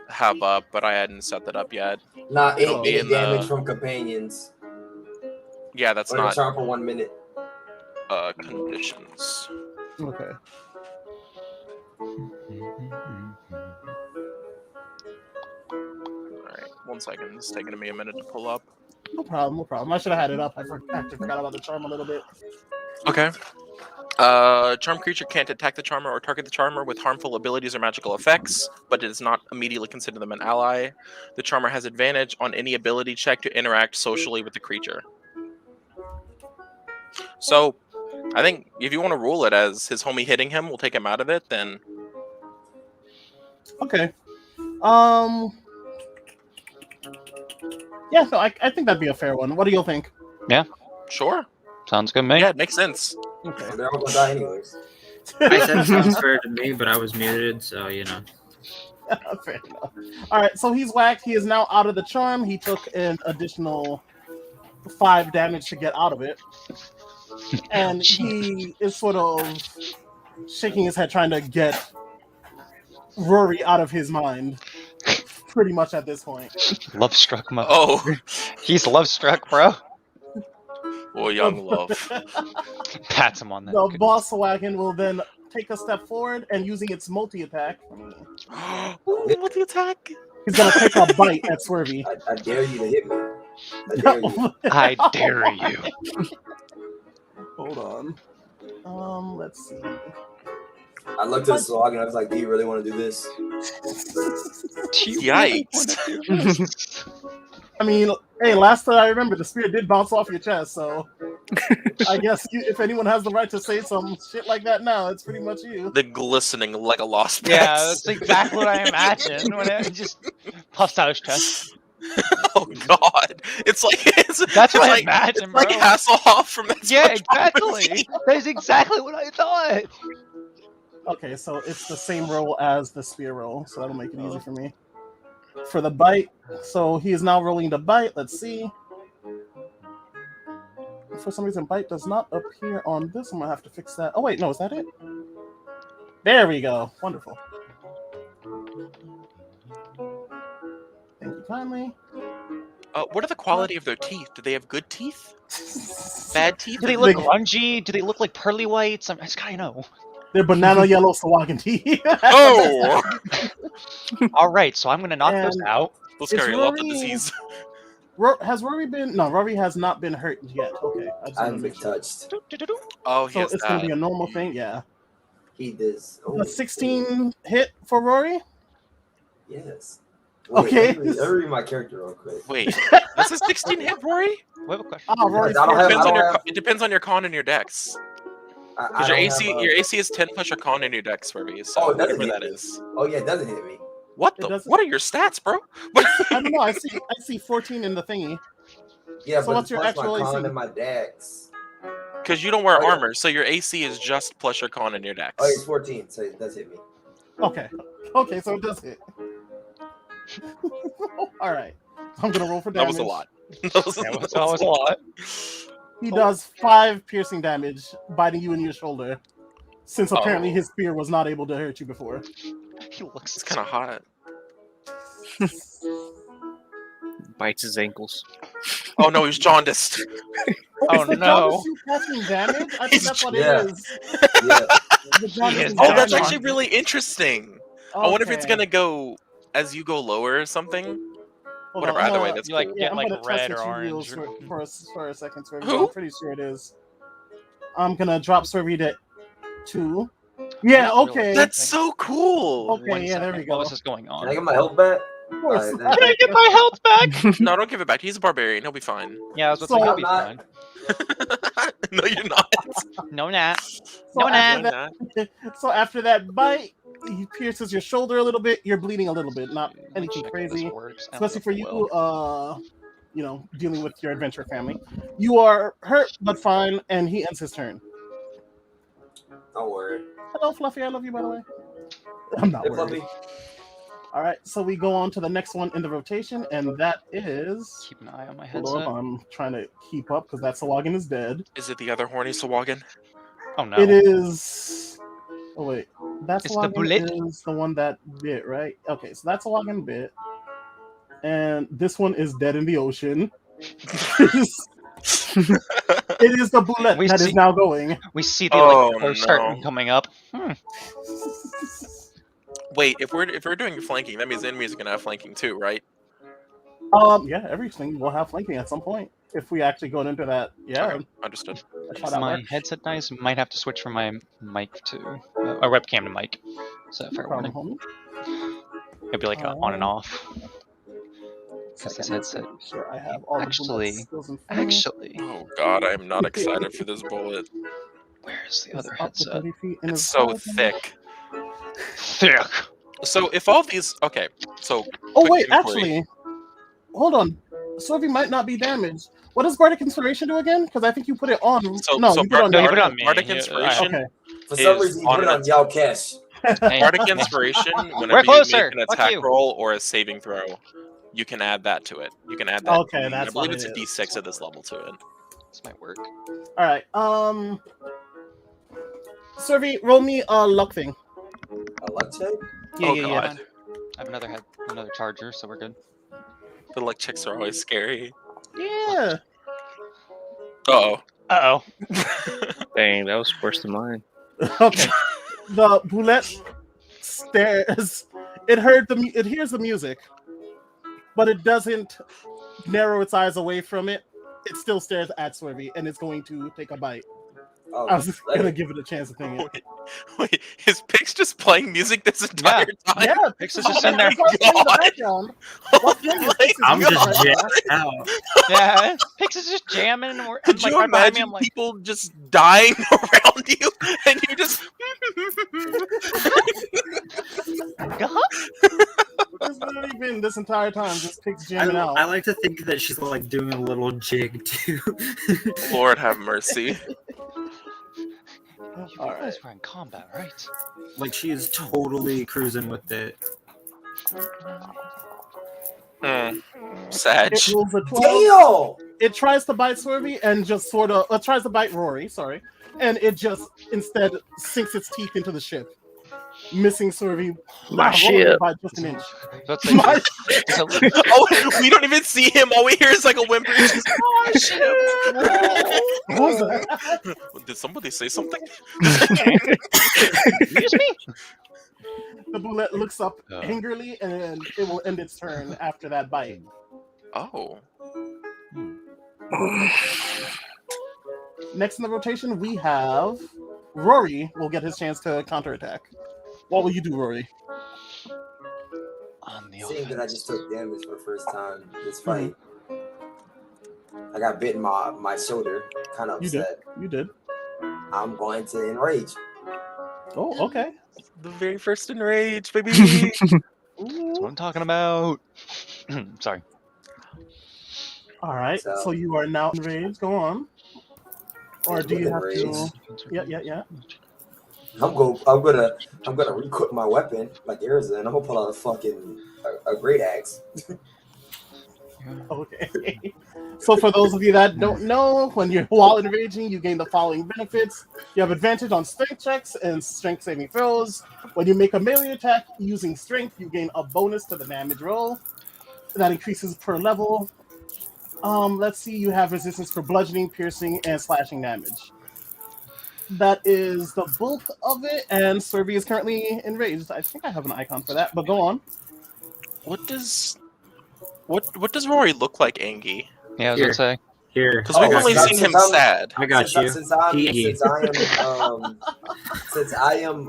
have up, but I hadn't set that up yet. Not It'll be any in the- damage from companions. Yeah, that's Or the not charm for 1 minute. conditions. Okay. All right, 1 second. It's taking me a minute to pull up. No problem. I should have had it up. I actually forgot about the charm a little bit. Okay. Charmed creature can't attack the charmer or target the charmer with harmful abilities or magical effects, but it does not immediately consider them an ally. The charmer has advantage on any ability check to interact socially with the creature. So, I think if you want to rule it as his homie hitting him will take him out of it, then Okay. Yeah, so I think that'd be a fair one. What do you think? sure. Sounds good, mate. Yeah, it makes sense. Okay. They're all gonna die anyways. I said it sounds fair to me, but I was muted, so you know. Fair enough. All right, so he's whacked. He is now out of the charm. He took an additional 5 damage to get out of it, and he is sort of shaking his head, trying to get Rory out of his mind. Pretty much at this point. Love struck, mother. Oh, He's love struck, bro. oh, young love. Pats him on the The boss wagon will then take a step forward and using its multi attack, Ooh, what the attack? he's gonna take a bite at Swervy. I dare you to hit me. I dare you. I dare you. Hold on. Let's see. I looked at the slog and I was like, do you really want to do this? Do you really wanna Yikes. do this? I mean, hey, last time I remember, the spear did bounce off your chest, so I guess if anyone has the right to say some shit like that now, it's pretty much you. The glistening like a lost Yeah, pets. that's exactly what I imagined when it just puffs out his chest. Oh God! It's like That's what I like, imagine, it's like bro. Hasselhoff from that. Yeah, SpongeBob movie. exactly. That's exactly what I thought. Okay, so it's the same roll as the spear roll, so that'll make it easy for me. For the bite, so he is now rolling the bite. Let's see. For some reason, bite does not appear on this. I'm gonna have to fix that. Oh wait, no, is that it? There we go. Wonderful. Thank you kindly. What are the quality of their teeth? Do they have good teeth? Bad teeth? Do they look grungy? Do they look like pearly whites? I just gotta know. They're banana yellow Sawagan teeth. Oh! All right, so I'm gonna knock those And- out. Those It's carry a lot of really- disease. Has Rory been? No, Rory has not been hurt yet. Okay, I just I want to haven't make been sure. touched. Oh, So yes, it's gonna be a normal thing, yeah. He does. Oh, A 16 hit for Rory. Yes. Okay. Let me read my character real quick. Wait, this is 16 hit, Rory? We have a question. Oh, Rory's I don't have- first. It depends on your con and your dex. I Because your don't AC, have a- your AC is 10 plus your con and your dex, Rory. So Oh, it doesn't whatever that hit me. is. Oh yeah, it doesn't hit me. What It the? doesn't- What are your stats, bro? I don't know. I see 14 in the thingy. Yeah, So but what's it's your plus actual my con AC? and my dex. Because you don't wear Oh, yeah. armor, so your AC is just plus your con and your dex. Oh, it's 14, so it does hit me. Okay. Okay, so it does hit. All right. I'm gonna roll for That damage. was a lot. That was That was a lot. He does 5 piercing damage, biting you in your shoulder. Since apparently Oh. his spear was not able to hurt you before. He looks It's kind of hot. Bites his ankles. Oh no, he's jaundiced. Oh, is the no. jaundice suit casting damage? I think He's- that's what yeah. it is. Yeah. The jaundice is is Oh, that's Yeah. actually really interesting. I wonder if it's Okay. gonna go as you go lower or something. Hold Whatever. on, I'm Either way, gonna- that's You like cool. get I'm like gonna test red the or two orange. wheels for a second, Swervy. Who? I'm pretty sure it is. I'm gonna drop Swervy to 2. Yeah, Really? okay. That's so cool. Okay, One yeah, there second. we go. What is going on? Can I get my health back? Of course. Alright, Can I get my health back? No, don't give it back. He's a barbarian. He'll be fine. Yeah, I was about to So- say he'll be I'm fine. No, you're not. No, nat. So No, after nah. that- So after that bite, he pierces your shoulder a little bit. You're bleeding a little bit, not Let me anything check if crazy. this works. I don't Especially for know if it will. you, dealing with your adventure family. You are hurt but fine, and he ends his turn. Don't worry. Hello, Fluffy. I love you, by the way. I'm not Hey, worried. Fluffy. All right, so we go on to the next one in the rotation, and that is. Keep an eye on my Hold headset. on, I'm trying to keep up because that Sawagan is dead. Is it the other horny Sawagan? Oh no. It is. Oh wait, that It's the Sawagan bullet. is the one that bit, right? Okay, so that Sawagan bit, and this one is dead in the ocean. It is the bullet We that is see- now going. We see the Oh, close no. curtain coming up. Wait, if we're doing flanking, that means the enemies are gonna have flanking too, right? Yeah, everything will have flanking at some point if we actually go into that. Yeah, Okay, understood. that's If how that my works. headset dies, might have to switch from my mic to a webcam to mic. So fair Problem, warning. homie. It'll be like a on and off. Second, This headset. make sure I have all Actually- the skills in front of me. Actually, Oh god, I am not excited for this bullet. where's the It's other up to headset? 30 feet in It's his so head. thick. Thick. So if all these, okay, so Oh quick wait, inquiry. actually, hold on. Swervy might not be damaged. What does Bardic Inspiration do again? Because I think you put it on. So- no, so you put it on. No, you your- put it on me. Bardic Yeah, Inspiration. Okay. For some Is reason, you on put it an on Yalkesh. Hey, Bardic hey. Inspiration, whenever We're you closer. make an Fuck attack you. roll or a saving throw, you can add that to it. You can add that. Okay, I that's believe what it's it a is. D6 at this level to it. This might work. All right. Swervy, roll me a luck thing. A luck check? Yeah, Oh, yeah, God. yeah. I have another charger, so we're good. The luck checks are always scary. Yeah. Uh Uh oh. Dang, that was worse than mine. Okay. The bullet stares. It hears the music, but it doesn't narrow its eyes away from it. It still stares at Swervy, and it's going to take a bite. Oh, I was just let gonna it- give it a chance to think it. Wait, his pig's just playing music this entire time? Yeah, Pix is just in there. It's playing in the God. background. Oh What's playing is my Pix's I'm music just right now. jacked out. Yeah, Pix is just jamming, and we're Could like you right behind me. imagine I'm like, people just dying around you and you just "Gah?" It's literally been this entire time, just picks I, jamming out. I like to think that she's like doing a little jig too. Lord have mercy. You All realize we're in combat, right? Like she is totally cruising with it. Sad. It rolls a 12. Damn! It tries to bite Swervy and just sort of tries to bite Rory, sorry, and it just instead sinks its teeth into the ship, missing Swervy. My Rory ship. by just an inch. Let's say, My Oh, we don't even see him. All we hear is like a whimper. It's just, oh, shit. What was that? Did somebody say something? excuse me? The bullet looks up Oh. angrily, and then it will end its turn after that bite. Oh. Next in the rotation, we have Rory will get his chance to counterattack. What will you do, Rory? On the Seeing that I just offense. took damage for the first time this fight, I got bit in my shoulder, kind of You did. upset. You did. I'm going to enrage. Oh, okay. The very first enrage, baby. That's Ooh. what I'm talking about. Sorry. All right. So- So you are now enraged. Go on. Or do you have to? Enraged. Yeah. I'm gonna re-equip my weapon like Erza, and I'm gonna pull out a great axe. Okay. So for those of you that don't know, while enraging, you gain the following benefits. You have advantage on strength checks and strength saving throws. When you make a melee attack using strength, you gain a bonus to the damage roll. That increases per level. Let's see, you have resistance for bludgeoning, piercing, and slashing damage. That is the bulk of it, and Swervy is currently enraged. I think I have an icon for that, but go on. What does Rory look like, Angie? Yeah, I was Here. gonna say. Here, Because I we've got only you. seen him sad. I got you. Since He- I am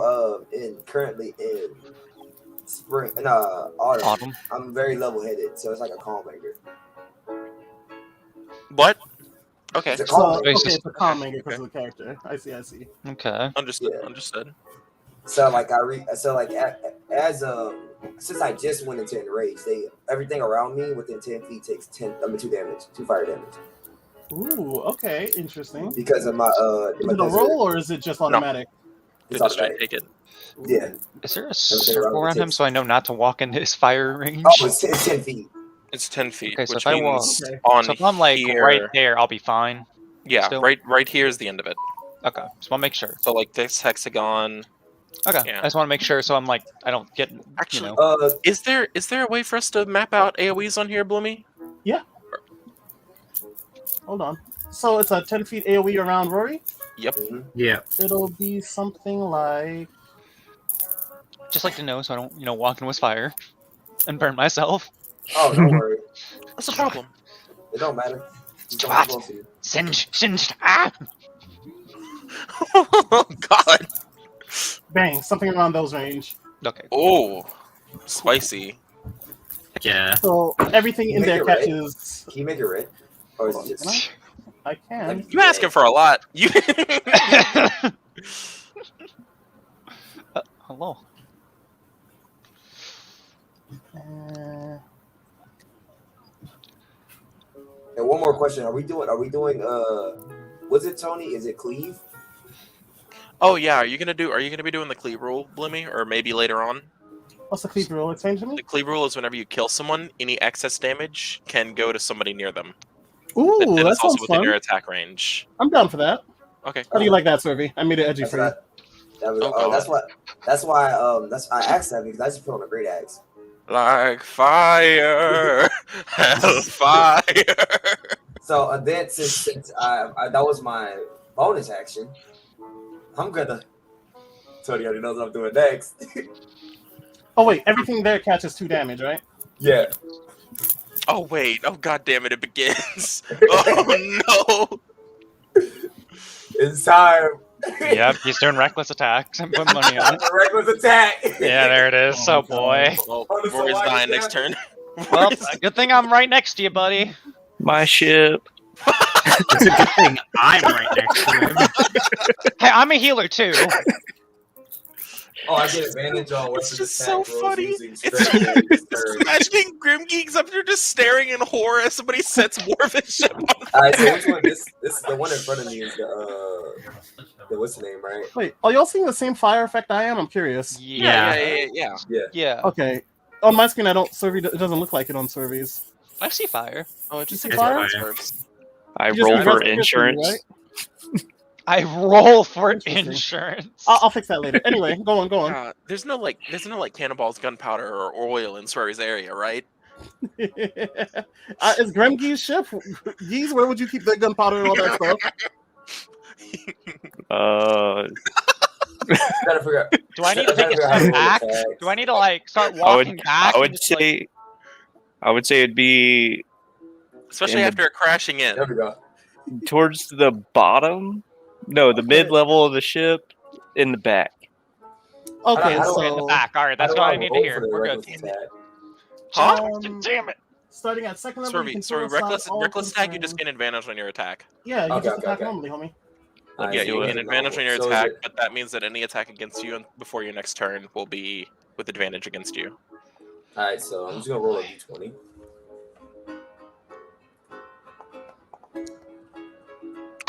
currently in spring, autumn. Autumn. I'm very level-headed, so it's like a calm anger. What? Okay. It's a So, calm okay, anger. it's a calming because of the character. I see. Okay. Understood. Yeah. Understood. So like since I just went into enrage, everything around me within 10 feet takes 2 damage, 2 fire damage Ooh, okay, interesting. because of my Is it a roll or is it just automatic? It's Just straight automatic. take it. Yeah. Is there a around circle around the him so I know not to walk into his fire range? Oh, it's 10 feet. It's 10 feet, Okay, so which if I walk- means Okay. on So if I'm like here, right there, I'll be fine. yeah, still. right here is the end of it. Okay, just want to make sure. So like this hexagon. Okay, Yeah. I just want to make sure so I'm like I don't get Actually, you know. Is there a way for us to map out AoEs on here, Bloomy? Hold on. So it's a 10 feet AoE around Rory. Mhm. Yeah. It'll be something like Just like to know so I don't walk into his fire and burn myself. Oh, don't worry. What's the problem? It don't matter. It's What? close to you. Singed. Ah! Oh God. bang, something around those range. Okay. Oh, spicy. Yeah. So everything in Make there it red. catches. Can you make it red? Or is it just Can I can. You asking for a lot. You. Hello. And one more question: Are we doing? Was it Tony? Is it Cleave? Oh yeah, are you gonna be doing the cleave rule, Bloomy, or maybe later on? What's the cleave roll? Explain to me. The cleave rule is whenever you kill someone, any excess damage can go to somebody near them. Ooh, And that it's also sounds within fun. your attack range. I'm down for that. Okay. How do you like that, Survey? I made it edgy That's for you. what that was, Oh, oh, God. that's why I asked that because I just put on a great axe. Like fire, hellfire. So then since I that was my bonus action, I'm gonna. Tony already knows what I'm doing next. Oh wait, everything there catches 2 damage, right? Yeah. Oh wait! Oh God damn it! It begins. Oh no! It's time. Yep, he's doing reckless attacks and putting money on it. A reckless attack. Yeah, there it is. Oh, Oh boy. Well, Oh, this is Rory's why dying he's next turn. Well, good thing I'm right next to you, buddy. My ship. It's a good thing I'm right next to him. Hey, I'm a healer too. Oh, I get advantage on It's weapons just attack so rolls funny. using It's strength just turn. imagining Grim Geeks up there just staring in horror as somebody sets Warvish ship on Alright, so which one? This is the one in front of me is the what's the name, right? Wait, are y'all seeing the same fire effect I am? I'm curious. Yeah. Yeah. Okay. On my screen, I don't. Survey it doesn't look like it on surveys. I see fire. Oh, it just You takes see fire? orbs. I You just roll need for rest of history, insurance. right? I roll for Interesting. insurance. I'll fix that later. Anyway, go on. There's no cannonballs, gunpowder, or oil in Swery's area, right? Is Grem Gee's ship? Geese, where would you keep the gunpowder and all that stuff? Gotta figure out. Do I need to take a Gotta figure step out how back? to roll attacks. Do I need to like start walking back? I and would just, like- say it'd be Especially In the- after it crashing in. There we go. towards the bottom. No, the mid level of the ship in the back. Okay, I don't- in the so back. All right, that's How what do I need to roll hear. for the We're good. reckless attack? Huh? Damn it! starting at second level, you can Sorry, throw aside reckless all attack, you just concern. gain advantage on your attack. Yeah, you Okay, just okay, attack okay. normally, homie. Alright, Yeah, so you what gain is it advantage on your normal? So is attack, it- but that means that any attack against you before your next turn will be with advantage against you. Alright, so I'm just gonna roll a d20.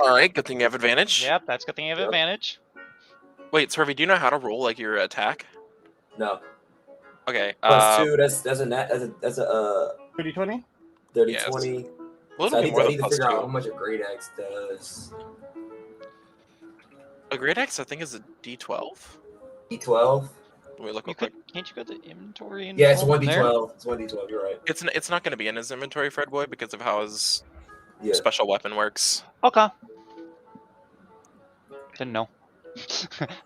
Alright, good thing you have advantage. Yep, that's a good thing you have Yep. advantage. Wait, Survey, do you know how to roll like your attack? No. Okay. +2, that's a 30-20? 30, Yeah, 20. Well, So I it'll be need, more I than need to plus figure out how two. much a great axe does. A great axe, I think, is a D12. D12? Let me look You real could, quick. can't you go to inventory and Yeah, it's roll one from there? d12. It's one d12. You're right. It's not going to be in his inventory, Fred Boy, because of how his Yeah. special weapon works. Okay. Didn't know.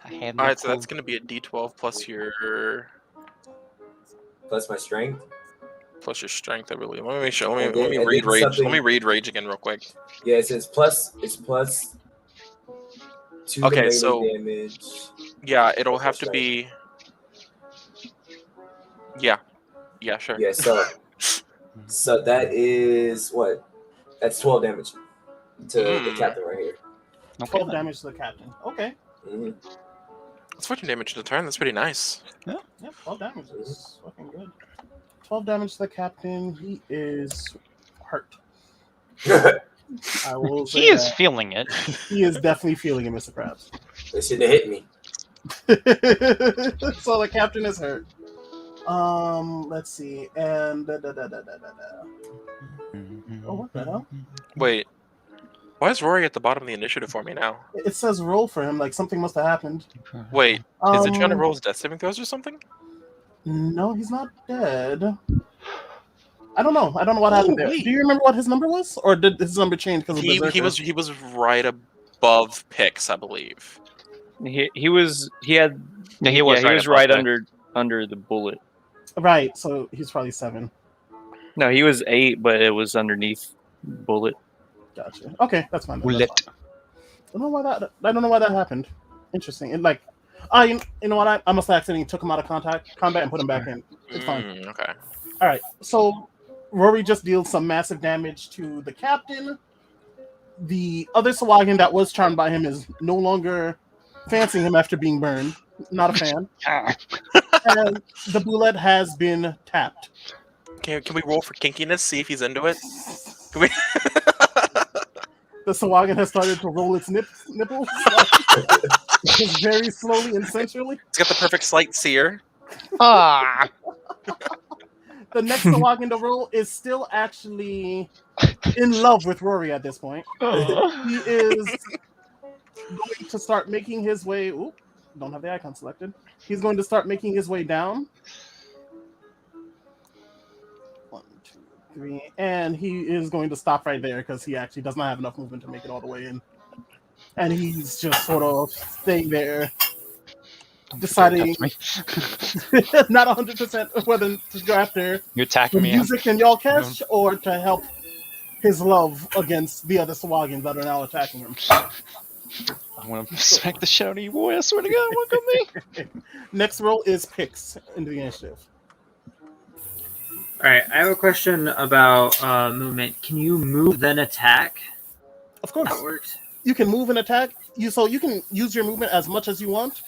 I had no Alright, so clue. that's going to be a D12 plus your Plus my strength. strength, I believe. Let me make sure. Let And me then read rage. something- Let me read rage again real quick. Yeah, it says plus. It's plus 2 Okay, melee so- damage. Yeah, it'll Plus have to strength. be. Yeah. Yeah, sure. Yeah, so that is what? That's 12 damage to the Mm. captain right here. Okay, 12 then. damage to the captain. Okay. Mhm. That's 14 damage to the turn. That's pretty nice. Yeah, 12 damage is fucking good. 12 damage to the captain. He is hurt. I will say He is that. feeling it. He is definitely feeling it, Mr. Krabs. They shouldn't have hit me. So the captain is hurt. Let's see. And oh, what the hell? Wait. Why is Rory at the bottom of the initiative for me now? It says roll for him, like something must have happened. Wait, is it trying to Um, roll his death saving throws or something? No, he's not dead. I don't know. I don't know what happened there. wait. Do you remember what his number was, or did his number change because of He Berserker? was right above Pix, I believe. He had Yeah, he was yeah, he was above right that. under the bullet. Right. So he's probably 7. No, he was 8, but it was underneath bullet. Gotcha. Okay, that's fine. That's Bullet. fine. I don't know why that happened. Interesting. And like, you know what? I must have accidentally took him out of combat and put him back in. It's fine. Okay. All right. So Rory just deals some massive damage to the captain. The other Sawagan that was charmed by him is no longer fancying him after being burned. Not a fan. Ah. And the bullet has been tapped. Can we roll for kinkiness? See if he's into it. Can we? The Sawagan has started to roll its nipples just very slowly and sensually. It's got the perfect slight sear. Ah. The next Sawagan to roll is still actually in love with Rory at this point. He is going to start making his way. Oop, don't have the icon selected. He's going to start making his way down. 1, 2, 3, and he is going to stop right there because he actually does not have enough movement to make it all the way in. And he's just sort of staying there, deciding Touch not 100% whether to go after You the attacking me. music in y'all catch or to help his love against the other Swagans that are now attacking him. I'm gonna smack the shit out of you, boy. I swear to God, look at me. Next roll is Pix into the initiative. All right, I have a question about movement. Can you move then attack? Of course, That works. you can move and attack. You can use your movement as much as you want.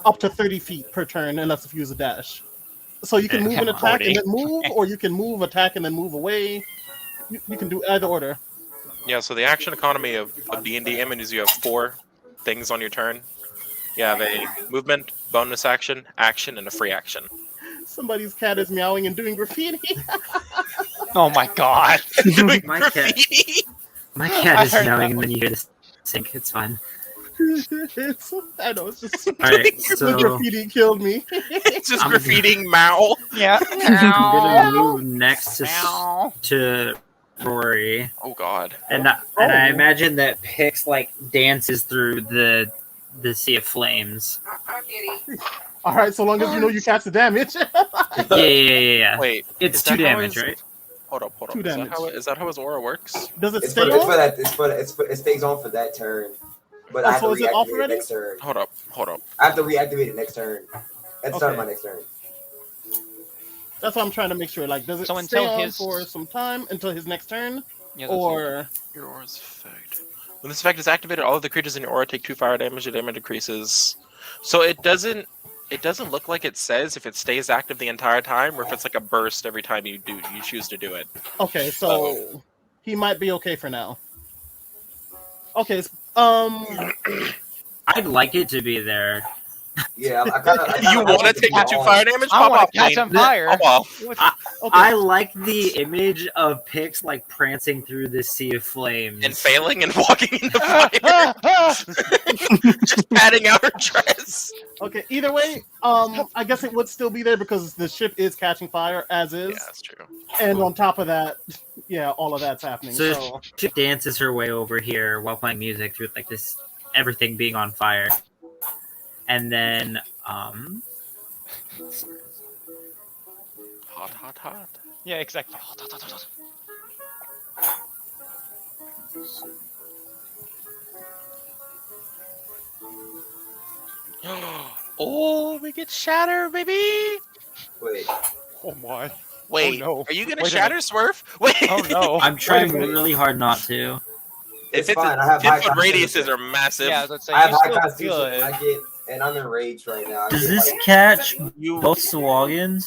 up to 30 feet per turn, unless if you use a dash. So you can move and attack and then move, or you can move, attack, and then move away. You can do either order. Yeah, so the action economy of D&D Image is you have 4 things on your turn. You have a movement, bonus action, action, and a free action. Somebody's cat is meowing and doing graffiti. Oh my god. My cat. My cat is meowing, and then you hear the sink. It's fine. I know, it's just All right, the so graffiti killed me. It's just I'm- graffitiing Mao. Yeah. I'm gonna move next to Rory, Oh god. and I imagine that Pix like dances through the sea of flames. All right, so long as you know you catch the damage. Yeah. Wait, It's is 2 that how damage, his- right? Hold up. Two damage. Is that how his aura works? Does it It's stay for, it's on? for that. It stays on for that turn. But Oh, I have so to is it off reactivate it already? next turn. Hold up. I have to reactivate it next turn. At the start of Okay. my next turn. That's what I'm trying to make sure. Like, does it So stay until on his- for some time until his next turn, Yeah, or Your aura's effect. When this effect is activated, all of the creatures in your aura take 2 fire damage. The damage decreases. So it doesn't look like it says if it stays active the entire time, or if it's like a burst every time you choose to do it. okay, so he might be okay for now. Okay, I'd like it to be there. Yeah, I kind of. You want to take the 2 fire damage? I Pop want off, to catch Blaine. on fire. Pop off. okay. I like the image of Pix like prancing through this sea of flames. And failing and walking in the fire. Just patting out her dress. Okay, either way, I guess it would still be there because the ship is catching fire as is, Yeah, that's true. and on top of that, yeah, all of that's happening. So So she dances her way over here while playing music through like this everything being on fire. And then Hot. Yeah, exactly. Oh, we get shatter, baby. Wait. Oh my. Wait, Oh, no. are you gonna Wait a shatter Smurf? Wait. Oh no. I'm trying Wait a minute. really hard not to. It's If it's fine. I have 10-foot high radiuses are massive. Yeah, let's say I have you high still constitution. good. I get, and I'm enraged right now. I Does get, this like, catch You both Sawagans?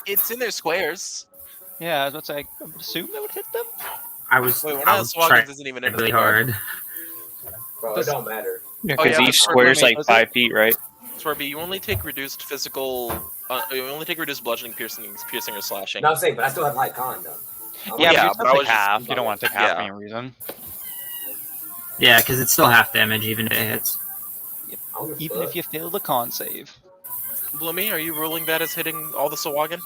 it's in their squares. Yeah, let's say I assume that would hit them. I was, Wait, one I of the was Swaggins trying isn't even in really the guard. hard. Bro, it don't matter. Yeah, Oh, because yeah, each but square is Squirmy, like does 5 feet, right? Swerby, you only take reduced physical. You only take reduced bludgeoning, piercing, or slashing. No, I'm saying, but I still have high con though. Yeah, Yeah, but but you I still was take just- half. You don't want to take half Yeah. for any reason. Yeah, because it's still half damage even if it hits. I don't give a Even fuck. if you fail the con save. Bloomy, are you ruling that as hitting all the Sawagin?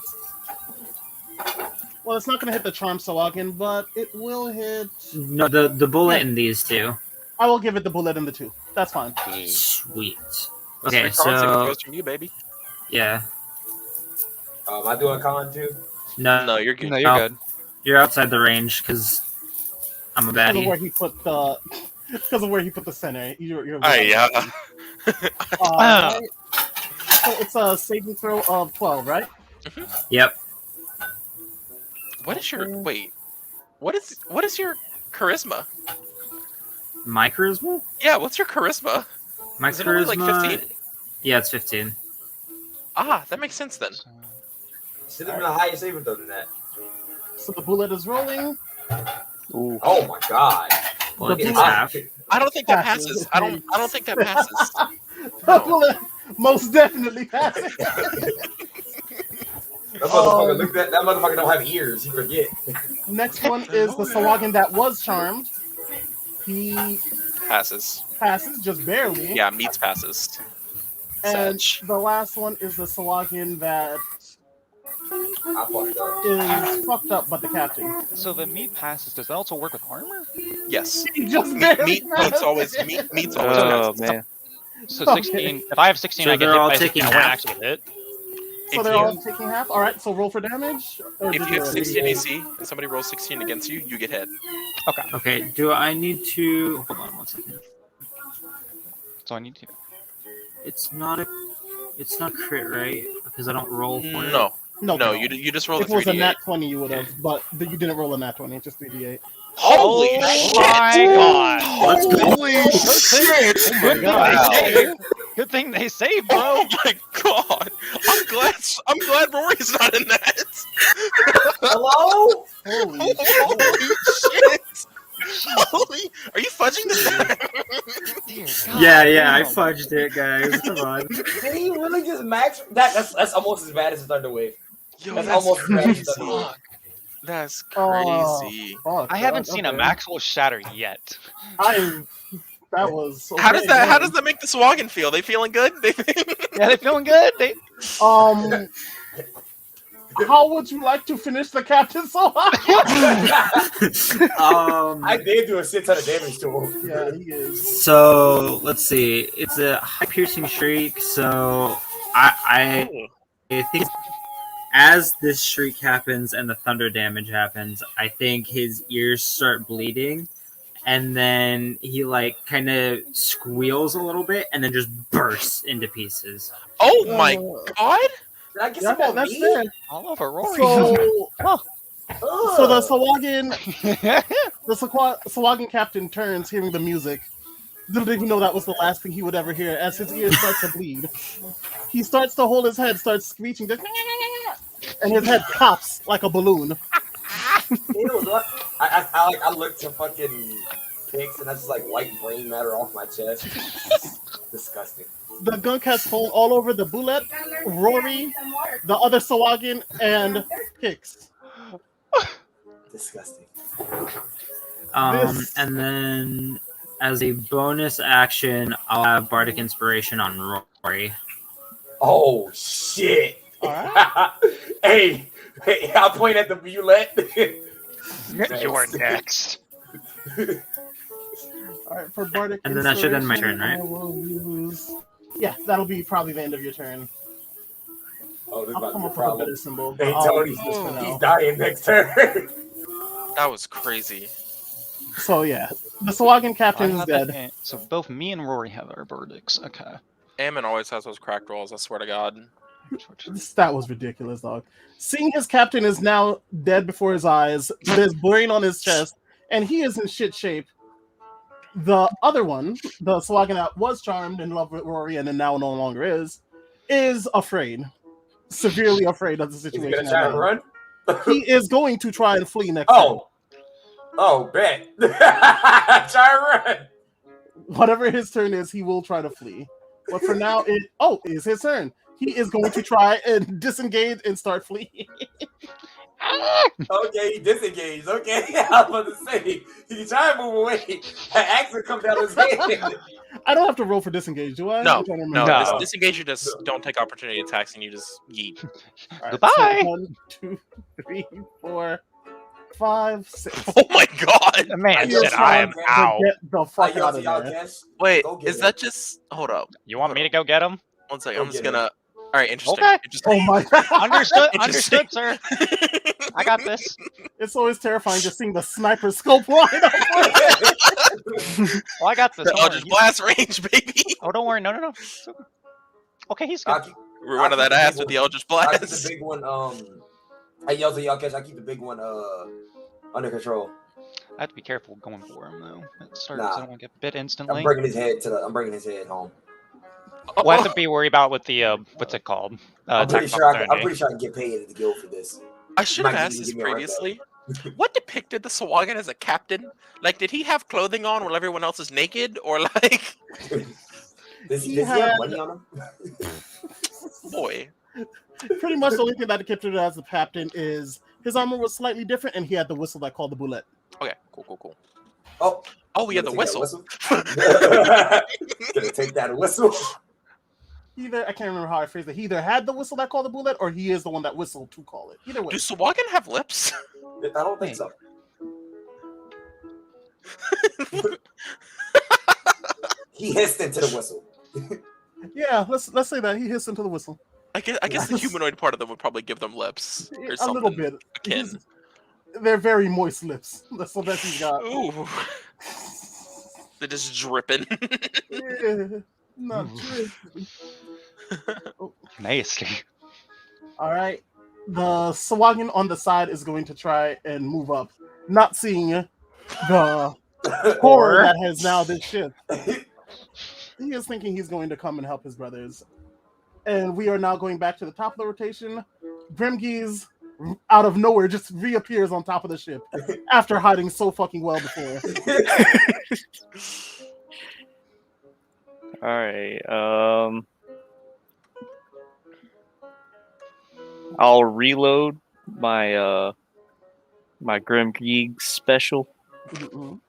well, it's not going to hit the charm Sawagin, but it will hit. No, the bullet in these two. I will give it the bullet in the 2. That's fine. Sweet. That's Okay, your con save, it so goes from you, baby. yeah, Am I doing con too? no, you're good. No, you're Oh. good. you're outside the range because I'm a Because of baddie. where he put the. Because of where he put the center. You're yeah. Right. So it's a saving throw of 12, right? Yep. What is your wait? What is your charisma? My charisma? Yeah, what's your charisma? My Is it only, charisma. like, 15? Yeah, it's 15. Ah, that makes sense then. Should have been a higher saving throw than that. So the bullet is rolling. Ooh. Oh my god. Well, The it's bullet- half. I don't think that Passes. passes. I don't think that passes. The bullet most definitely passes. That motherfucker, look that motherfucker don't have ears. He forget. Next one is the Sawagin that was charmed. He Passes. passes just barely. Yeah, meets passes. And Such. the last one is the Sawagin that I fucked up. is fucked up, but the captain. So the meat passes. Does that also work with armor? Yes. He just barely Meets always meets always Oh passes. man. So Okay. 16. If I have 16, So I get they're hit all by taking 16. I won't half? actually get hit. So If they're you- all taking half. All right. So roll for damage. Or If did you have already? 16 AC and somebody rolls 16 against you, you get hit. Okay, do I need to. Hold on one second. So I need to. It's not crit, right? Because I don't roll for it. No, No, no, you just roll If the it was a 3d8. nat 20, you would have, but you didn't roll a nat 20. Just 3d8. Holy Oh shit! my god! Let's go. Holy shit! Good thing Wow. they saved. Good thing they saved, bro. Oh my god! I'm glad Rory's not in that. Hello? Holy shit! Holy, are you fudging this? Dear God, Yeah, I damn. fudged it, guys. Come on. Did he really just max? That's almost as bad as the Thunderwave. Yo, That's that's almost crazy. as bad. That's Oh, crazy. fuck, I haven't seen a okay. Maxwell shatter yet. That was How does that? How okay, does that make the Swaggin feel? They feeling good? They Yeah, they feeling good. They How would you like to finish the captain so I did do a shit ton of damage to him. Yeah, he is. So let's see. It's a high piercing shriek. So I think as this shriek happens and the thunder damage happens, I think his ears start bleeding, and then he like kind of squeals a little bit, and then just bursts into pieces. Oh my god! Did I get Yeah, some on that's me? fair. all over Rory. So, Ugh. so the Sawagin captain turns, hearing the music. Didn't even know that was the last thing he would ever hear. As his ears start to bleed, he starts to hold his head, starts screeching, just, and his head pops like a balloon. Ew, look. I looked to fucking pics and that's just like white brain matter off my chest. Disgusting. The gunk has fallen all over the Bullet, Rory, the other Sawagin, and Hicks. Disgusting. This- And then as a bonus action, I'll have Bardic Inspiration on Rory. Oh shit. Alright. hey, I'll point at the Bullet. You're next. All right, for Bardic And then that should end my turn, Inspiration, right? I will use... Yeah, that'll be probably the end of your turn. Oh, this is I'll about come to up be with a a problem. better symbol. Hey, I'll Tony, use this for now. he's dying next turn. That was crazy. So yeah, the Sawagin captain is dead. So both me and Rory have our verdicts. Okay. Ammon always has those cracked rolls. I swear to God. That was ridiculous, dog. Seeing his captain is now dead before his eyes, there's brain on his chest, and he is in shit shape. The other one, the Sawagin that was charmed in love with Rory and then now no longer is afraid. Severely afraid of the Is he situation. gonna try at to hand. run? He is going to try and flee next turn. Oh, bet. Try to run. Whatever his turn is, he will try to flee. But for now, it's his turn. He is going to try and disengage and start fleeing. Okay, he disengaged. Okay, I was about to say he tried to move away. An axe would come down his head. I don't have to roll for disengage, do I? No, I'm trying to No, remember. No. disengage. You just don't take opportunity attacks, and you just yeet. All right, Goodbye. So 1, 2, 3, 4, 5, 6. Oh my God! The man You're said, "I am trying out." Get the fuck Yo, out of y'all there. catch? Wait, Go get is it. that just? Hold up. You want me to go get him? One second. Go I'm just get it. gonna. All right, interesting. Okay. Oh my god. Understood. Interesting. Understood, sir. I got this. It's always terrifying just seeing the sniper scope line up. Oh, I got this. The Don't Eldritch worry. Blast range, baby. Oh, don't worry. No. Okay, he's good. I'll keep, We're running that ass with the Eldritch I'll keep the Blast. big one. Hey, y'all catch? I keep the big one. Under control. I have to be careful going for him though. It starts. Nah. I don't want to get bit I'm instantly. bringing his head home. Well, I have to be worried about with the what's it called? I'm pretty Attack sure. of I'm pretty sure I can get paid at the guild for this. I should have Might asked even this give me a right previously. What depicted the Sawagin as a captain? Like, did he have clothing on while everyone else is naked, or like, Does He he have had- money on him? boy? Pretty much the only thing that kept it as the captain is his armor was slightly different and he had the whistle that called the bullet. Okay, cool. Oh, Oh, we had the gonna take whistle. that Gonna take that whistle. Either I can't remember how I phrased it. He either had the whistle that called the bullet or he is the one that whistled to call it. Either way. Do Sawagin have lips? I don't think so. He hissed into the whistle. Yeah, let's say that he hissed into the whistle. I guess the humanoid part of them would probably give them lips or A something. little bit. akin. He's- They're very moist lips. That's the best he's got. Ooh, they're just dripping. Yeah, not dripping. Nasty. All right. The Sawagin on the side is going to try and move up, not seeing the horror that has now this ship. He is thinking he's going to come and help his brothers. And we are now going back to the top of the rotation. Grimgees, out of nowhere, just reappears on top of the ship after hiding so fucking well before. All right. I'll reload my my Grim Geek special. Mm-mm.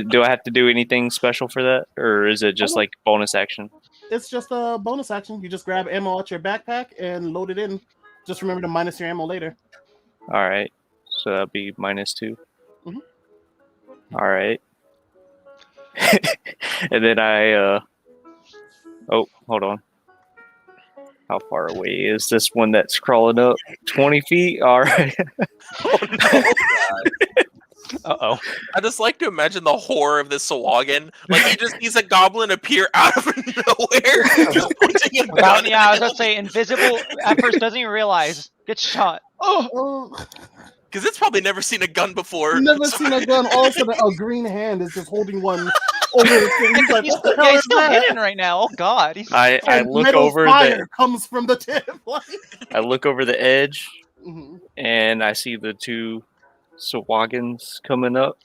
Do I have to do anything special for that, or is it just like bonus action? It's just a bonus action. You just grab ammo out your backpack and load it in. Just remember to minus your ammo later. All right. So that'll be -2. Mhm. All right. And then I oh, hold on. How far away is this one that's crawling up? 20 feet? All right. Oh no! Uh-oh. I just like to imagine the horror of this Sawagan. Like he just sees a goblin appear out of nowhere, just pointing a gun. Yeah, I was about to say, invisible at first doesn't even realize. Gets shot. Oh, Because it's probably never seen a gun before. never seen a gun. All of a sudden, a green hand is just holding one over his thing. He's like, what the hell Yeah, he's is still that? hidden right now. Oh God. He's... I And look metal over fire the comes from the tip. I look over the edge Mhm, and I see the two Sawagans coming up.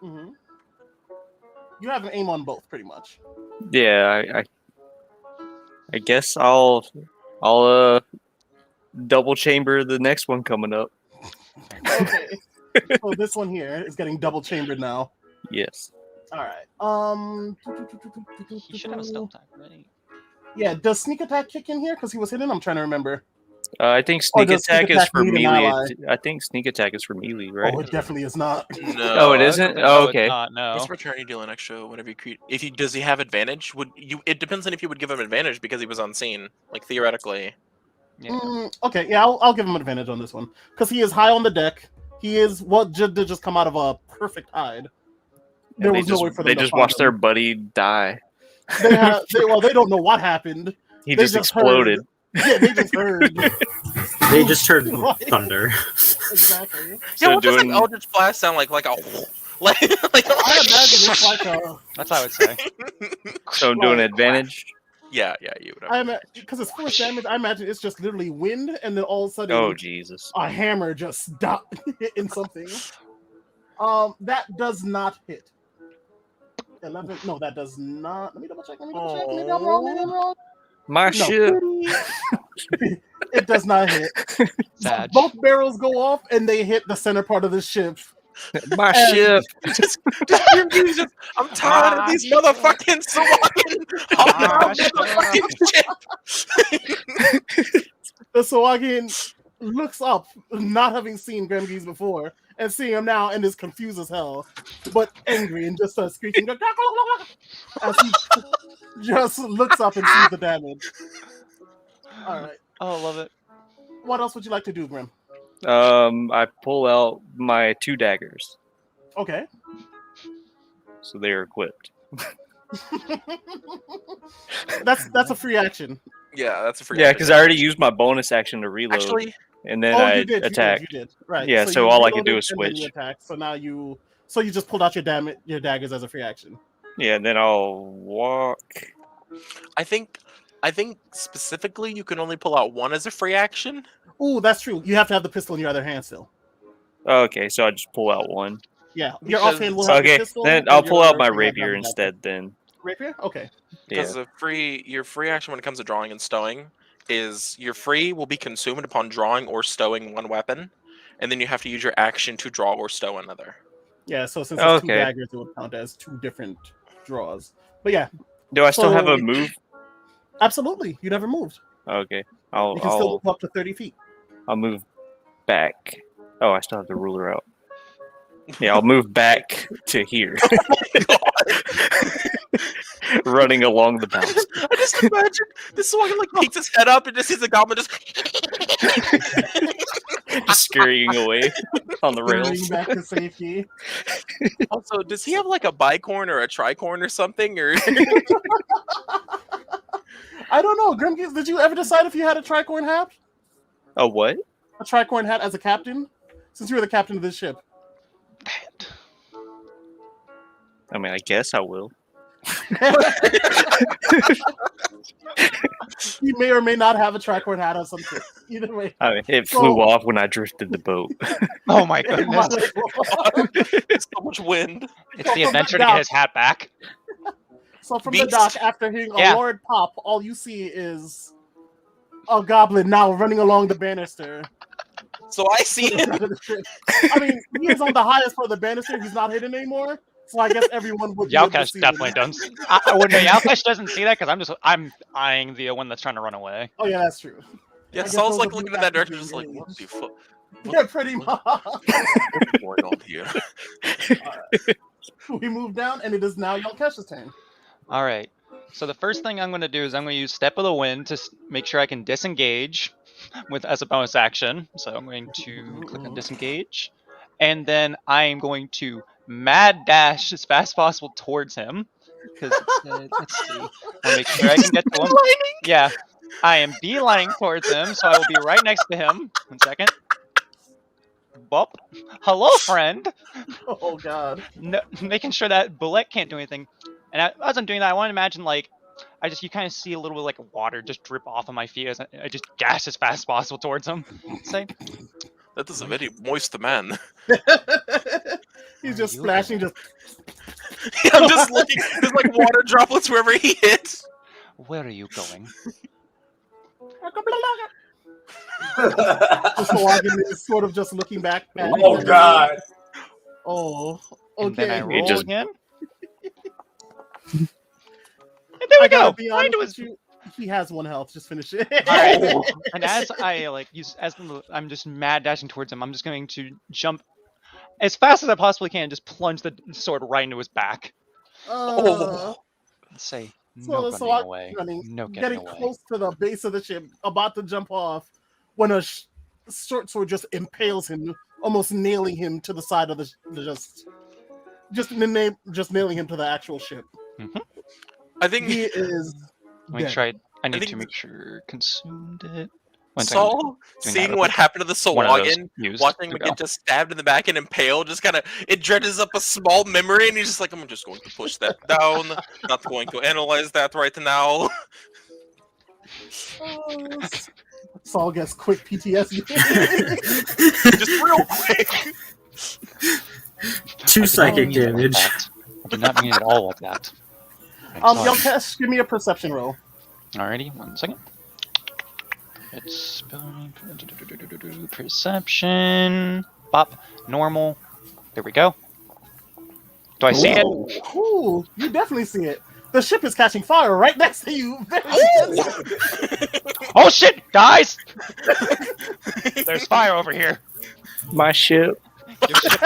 mhm. You have an aim on both, pretty much. Yeah, I guess I'll double chamber the next one coming up. Okay. So this one here is getting double chambered now. Yes. All right. You should have a stealth time ready. Yeah. Does sneak attack kick in here? Because he was hidden. I'm trying to remember. I think Or sneak does attack sneak is attack for need an melee. ally? I think sneak attack is for melee, right? Oh, it definitely is not. No. Oh, it I isn't? don't Oh, know, okay. It's not, no. What's returning deal an extra whenever you create? If he does, he have advantage? Would you? It depends on if you would give him advantage because he was unseen. Like theoretically. Yeah. Okay, yeah, I'll give him an advantage on this one because he is high on the deck. He is did just come out of a perfect hide. There And was no way for them they to just find watched their him. buddy die. They don't know what happened. He They just just exploded. Yeah, they just heard. They just heard Right. thunder. Exactly. So Yeah, what does doing- like Eldritch Blast sound like? Like a like I imagine it's like a. That's what I would say. So I'm doing Like, advantage. yeah, you would have. Because it's force damage. I imagine it's just literally wind, and then all of a sudden, Oh Jesus. a hammer just hit in something. That does not hit. 11. No, that does not. Let me double check. Maybe I'm wrong. My No. shit. It does not hit. Sad. Both barrels go off, and they hit the center part of the ship. My And- ship. just I'm tired of these motherfucking Sawagan hopping around the fucking ship. The Sawagan looks up, not having seen Grimgees before, and seeing him now, and is confused as hell, but angry, and just starts screeching as he just looks up and sees the damage. All right. Oh, love it. What else would you like to do, Grim? I pull out my 2 daggers, Okay. so they are equipped. That's a free action. Yeah, that's a free. Yeah, action. because I already used my bonus action to reload, Actually, and then Oh, I you did. attack. You did. Right. Yeah, so you all I can do reloaded is and then you switch. attack. So now you just pulled out your daggers as a free action. Yeah, and then I'll walk. I think specifically you can only pull out one as a free action. Ooh, that's true. You have to have the pistol in your other hand still. Okay, so I just pull out one. Yeah, your Because- offhand will have the Okay, pistol. then and I'll pull your out my free hand rapier has the instead. Then Rapier? Okay. yeah. Because your free action when it comes to drawing and stowing is your free will be consumed upon drawing or stowing one weapon, and then you have to use your action to draw or stow another. Yeah, so since it's 2 Okay. daggers, it would count as 2 different draws. But yeah, Do I still have a So- move? absolutely. You never moved. Okay, You can still I'll move up to 30 feet. I'll move back. Oh, I still have the ruler out. Yeah, I'll move back to here, running along the path. I just imagine this one like peeks his head up and just sees the goblin just. Just scurrying away on the Running rails. back to safety. Also, does he have like a bicorn or a tricorn or something? Or I don't know. Grimgees, did you ever decide if you had a tricorn hat? A what? A tricorn hat as a captain? Since you were the captain of this ship. I mean, I guess I will. He may or may not have a track record hat or something. Either way. I mean, it flew off when I drifted the boat. Oh my goodness! So much wind. It's the adventure to get his hat back. So from the Beast. dock, after hearing a Yeah. Lord pop, all you see is a goblin now running along the banister. So I see him. I mean, he is on the highest part of the banister. He's not hidden anymore. So I guess everyone would. be able to Yalkash see definitely him. does. Well, no, Yalkash doesn't see that because I'm eyeing the one that's trying to run away. Oh yeah, that's true. Yeah, guess Saul's those like are looking blue in that back direction, just like, what the fuck? Yeah, pretty much. What's going on here? We move down, and it is now Yalkash's turn. All right. So the first thing I'm going to do is I'm going to use Step of the Wind to make sure I can disengage with as a bonus action. So I'm going to click on disengage, and then I am going to mad dash as fast as possible towards him. Because let's see, I'll make sure I can get to him. Yeah, I am beelining towards him, so I will be right next to him. 1 second. Well, hello, friend. Oh god. No, making sure that bullet can't do anything. And as I'm doing that, I want to imagine like you kind of see a little bit like water just drip off of my feet as I just dash as fast as possible towards him. Say, That is a very moist man. He's just You- splashing, just. I'm just looking. There's like water droplets wherever he hits. where are you going? Just Swaggin is sort of just looking back. At Oh god. Oh. And then I Okay. roll just- again. And there we I gotta go. be Right honest to with his. you, he has 1 health. Just finish it. Alright. And as I I'm just mad dashing towards him, I'm just going to jump as fast as I possibly can, just plunge the sword right into his back. Uh, And say, So no the running SWAT away. running, No getting getting away. close to the base of the ship, about to jump off, when a short sword just impales him, almost nailing him to the side of the just nailing him to the actual ship. I think He is Let me dead. try. I need think to make sure consumed it. 1 second. Saul, Doing that seeing real what quick. happened to the One of those Sawagan, used. watching There him we get just stabbed in the back and impaled, just kind of it dredges up a small memory, and he's just like, I'm just going to push that down. Not going to analyze that right now. Saul gets quick PTSD. Just real quick. 2 psychic mean it like damage. that. I did not mean it at all like that. I'm sorry. Yalkash, give me a perception roll. Alrighty, 1 second. It's perception. Bop. Normal. There we go. Do I see it? Ooh, you definitely see it. The ship is catching fire right next to you. Oh shit! Guys! There's fire over here. My ship. Your ship-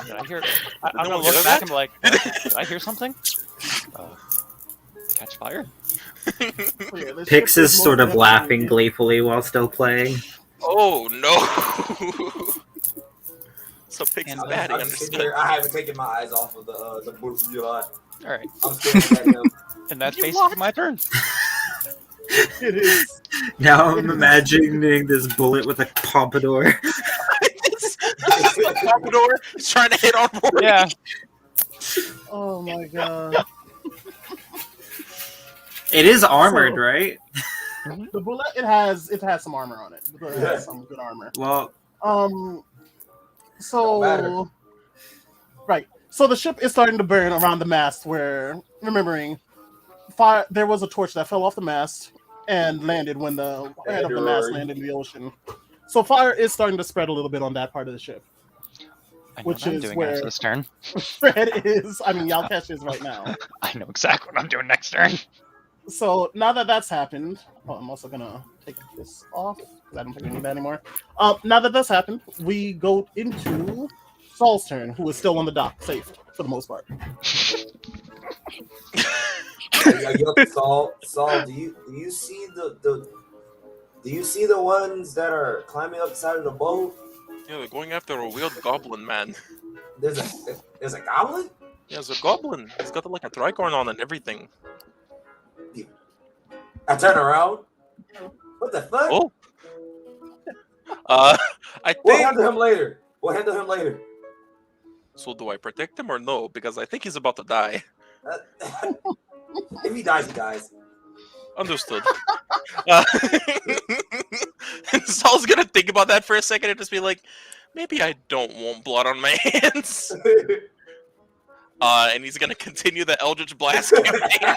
Did I hear? I'm gonna look back and be like, did I hear something? Catch fire? Pix is sort of laughing gleefully while still playing. Oh no. So Pix is And, bad, he I'm just sitting there, understood. I haven't taken my eyes off of the bullets you lot. Alright, I'm staring at him. and that's You basically what? my turn. It is. Now I'm imagining this bullet with a pompadour. The Pompadour is trying to hit on Rory. Yeah. Oh my god. It is armored, So- right? The bullet, it has some armor on it. It has some good armor. Well, Don't matter. So right. So the ship is starting to burn around the mast where, remembering, fire, there was a torch that fell off the mast and landed when the head of the mast landed in the ocean. So fire is starting to spread a little bit on that part of the ship. I know Which what I'm is doing where- after this turn. Fred is, Yalkash is right now. I know exactly what I'm doing next turn. So now that that's happened, I'm also gonna take this off because I don't think we need that anymore. Now that that's happened, we go into Saul's turn, who is still on the dock, safe for the most part. Saul, do you see the ones that are climbing up the side of the boat? Yeah, they're going after a weird goblin man. There's a goblin? Yeah, there's a goblin. He's got like a tricorn on and everything. I turn around. What the fuck? Oh. I We'll think handle him later. So do I protect him or no? Because I think he's about to die. If he dies, he dies. Understood. Saul's gonna think about that for a second and just be like, maybe I don't want blood on my hands. And he's gonna continue the Eldritch Blast campaign.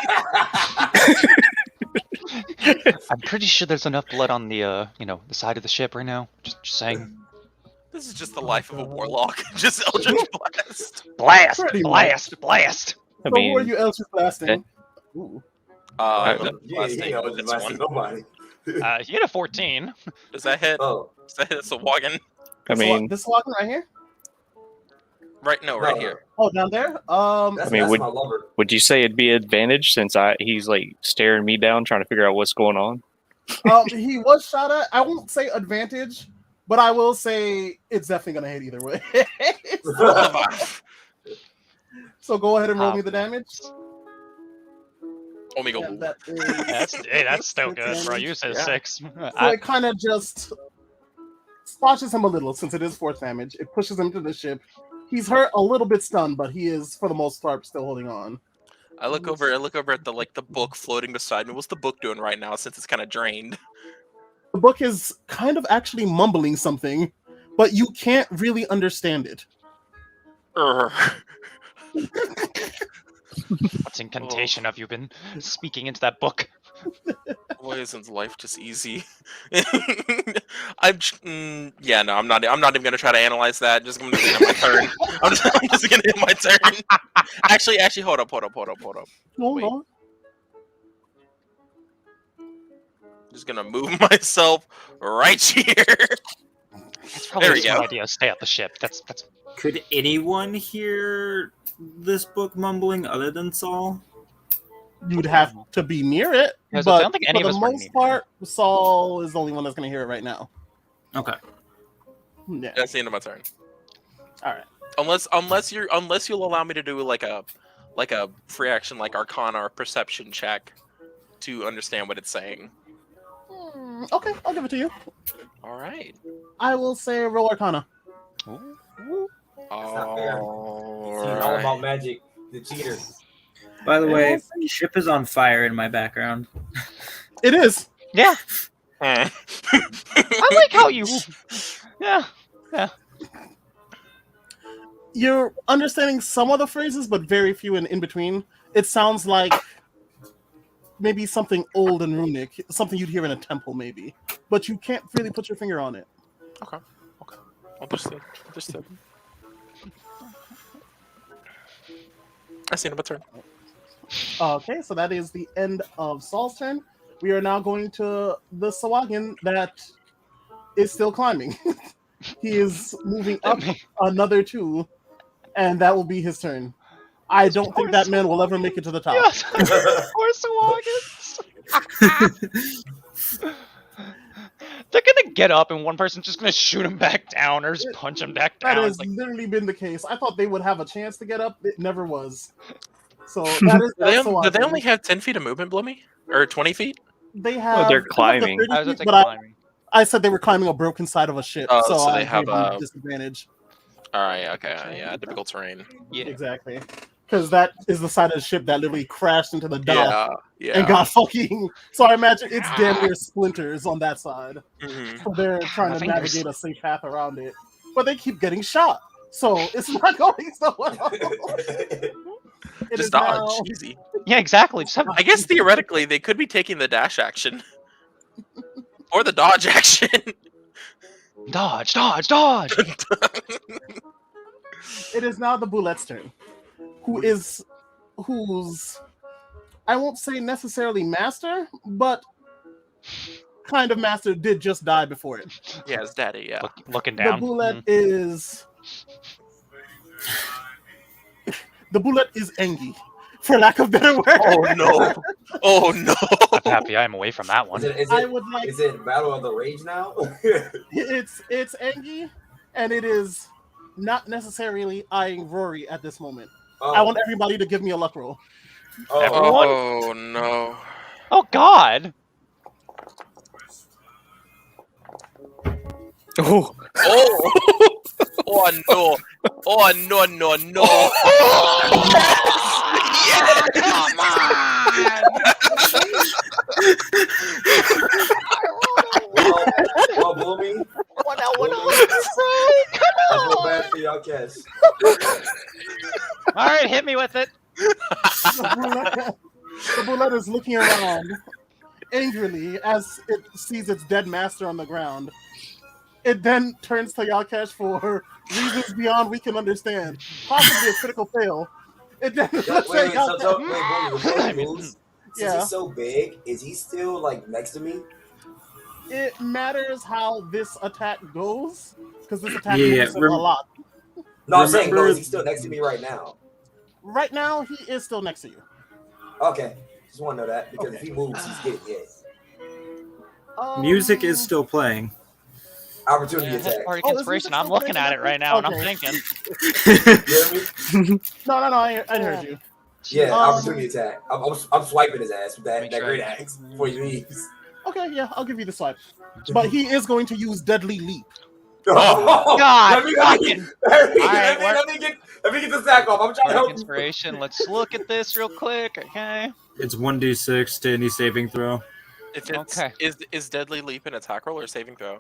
I'm pretty sure there's enough blood on the the side of the ship right now. Just saying. This is just the life of a warlock. Just Eldritch Blast. Blast! Pretty Blast! Blast! I So who are mean, you Eldritch blasting? Ooh. Yeah, he ain't always blasting nobody. He hit a 14. Does that hit? Oh, Does that hit Sawagan? I mean, this walking right here. Right here. Oh, down there. that's, I mean, that's would- my lover. would you say it'd be an advantage since he's like staring me down, trying to figure out what's going on? He was shot at. I won't say advantage, but I will say it's definitely gonna hit either way. So go ahead and roll me the damage. Omega. And that is That's still good, bro. You said Yeah. 6. So it kind of just squashes him a little since it is force damage. It pushes him to the ship. He's hurt, a little bit stunned, but he is for the most part still holding on. I look over at the book floating beside me. What's the book doing right now since it's kind of drained? The book is kind of actually mumbling something, but you can't really understand it. What incantation have you been speaking into that book? Why isn't life just easy? Yeah, no, I'm not even gonna try to analyze that. Just gonna hit my turn. I'm just gonna hit my turn. Actually, hold up. Hold Wait. on. Just gonna move myself right here. That's probably There a we smart go. idea. Stay at the ship. That's Could anyone hear this book mumbling other than Saul? You'd have to be near it, Yeah, so I but don't think any for of the us were most near it. part, Saul is the only one that's going to hear it right now. Okay. Yeah. That's the end of my turn. All right. Unless you'll allow me to do like a free action like Arcana or Perception check to understand what it's saying. Okay, I'll give it to you. All right. I will say roll Arcana. It's not fair. All He's all about magic. The cheater. By the way, Yes. the ship is on fire in my background. It is. yeah. right. I like how you. Yeah. You're understanding some of the phrases, but very few in between. It sounds like maybe something old and runic, something you'd hear in a temple, maybe. But you can't really put your finger on it. Understood. That's the end of my turn. Okay, so that is the end of Saul's turn. We are now going to the Sawagan that is still climbing. He is moving up another 2, and that will be his turn. I don't think that man will ever make it to the top. Yes. Poor Sawagans. They're gonna get up, and one person's just gonna shoot him back down, or just punch him back That down. has Like, literally been the case. I thought they would have a chance to get up. It never was. So that is that Do they Sawagan. only have 10 feet of movement, Bloomy? Or 20 feet? They have. they're they have the climbing. 30 I was feet, gonna say but climbing. I said they were climbing a broken side of a ship, Oh, so so I they have, gave them disadvantage. Alright, okay. Yeah, typical terrain. Yeah. Exactly. Because that is the side of the ship that literally crashed into the dock Yeah. and got fucking. So I imagine it's damn near splinters on that side. Mhm. So they're trying to fingers. navigate a safe path around it, but they keep getting shot. So it's not going so well. It is Just dodge. now- Easy. Yeah, exactly. Just have, I guess theoretically they could be taking the dash action. Or the dodge action. dodge. It is now the Boulette's turn, whose I won't say necessarily master, but kind of master did just die before it. Yeah, it's daddy, yeah. Looking The down. Boulette is Engi, for lack of better word. Oh no. Oh no. I'm happy I'm away from that one. I would like Is it Battle of the Rage now? it's Engi, and it is not necessarily eyeing Rory at this moment. Oh, I want everybody to give me a luck roll. oh, everyone. Oh no. Oh God. Oh, Oh. Oh no! Oh no! No! No! Yes! Come on! Well, Bloomy, One out, one Bloomy, out, bro! I feel Come bad on! for y'all, Cash. All right, hit me with it. The bullet is looking around angrily as it sees its dead master on the ground. It then turns to Yalkesh for reasons beyond we can understand, possibly a critical fail. It then looks at Wait, Yalkesh. so, wait, Bloomy, before I he mean, moves, since yeah. he's so big, is he still like next to me? It matters how this attack goes, because this attack Yeah, moves him a lot. No, I'm saying, no, Remember- is he still next to me right now? Right now, he is still next to you. Okay, just want to know that because if Okay. he moves, he's getting hit. Music is still playing. Opportunity Yeah, attack. Bardic Oh, is Inspiration. this I'm still looking playing at it right now, and I'm Okay. thinking. You hear me? No, I heard you. Yeah, Um, opportunity attack. I'm swiping his ass with that Make that sure great I- axe before he leaves. Okay, yeah, I'll give you the swipe. But he is going to use Deadly Leap. Oh, God, let me fucking- Alright, let me get the sack off. I'm trying to Bardic help you. Inspiration. Let's look at this real quick, okay? It's 1d6 to any saving throw. If it's Okay. is Deadly Leap an attack roll or saving throw?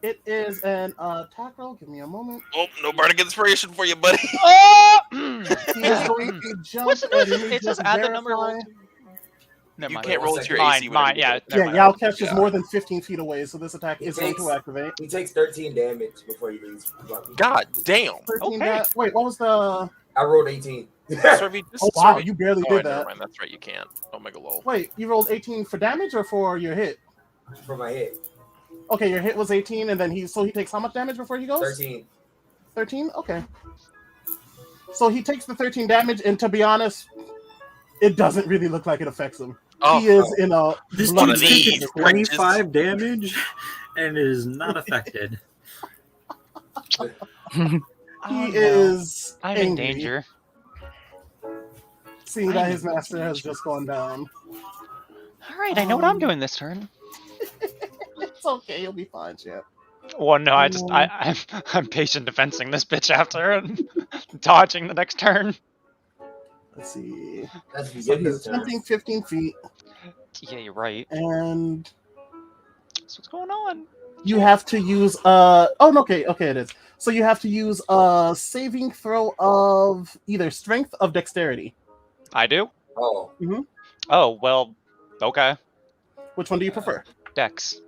It is an attack roll. Give me a moment. Oh, no Bardic Inspiration for you, buddy. Oh! He is going to jump. What's the and notice? let me It says just add the number verify. rolled. Never You mind. can't roll to your Mine, AC. whenever mine, you yeah. do it. never Yeah, mind. Yalkesh is Yeah. more than 15 feet away, so this attack He is going to takes- activate. He takes 13 damage before he leaves. God damn. 13 Okay. Wait, what was the... I rolled 18. Sorry, just, Oh, wow, sorry. you barely Oh, did never that. mind. That's right. You can't. Omega lol. Wait, you rolled 18 for damage or for your hit? For my head. Okay, your hit was 18, and then he takes how much damage before he goes? 13. 13? Okay. So he takes the 13 damage, and to be honest, it doesn't really look like it affects him. Oh, He is in a This One dude's of taking these 25 damage and is not affected. Oh, he no. is I'm in angry, danger. seeing I'm that in his master has danger. just gone down. All right, I know what I'm doing this turn. It's okay, you'll be fine, champ. Well, no, I'm patient defensing this bitch after and dodging the next turn. Let's see. That's if you So get this he's turn. jumping 15 feet, Yeah, you're right. and So what's going on? you have to use okay, it is. So you have to use a saving throw of either strength of dexterity. I do. Oh. Oh well. Okay. Which one do you prefer? Dex.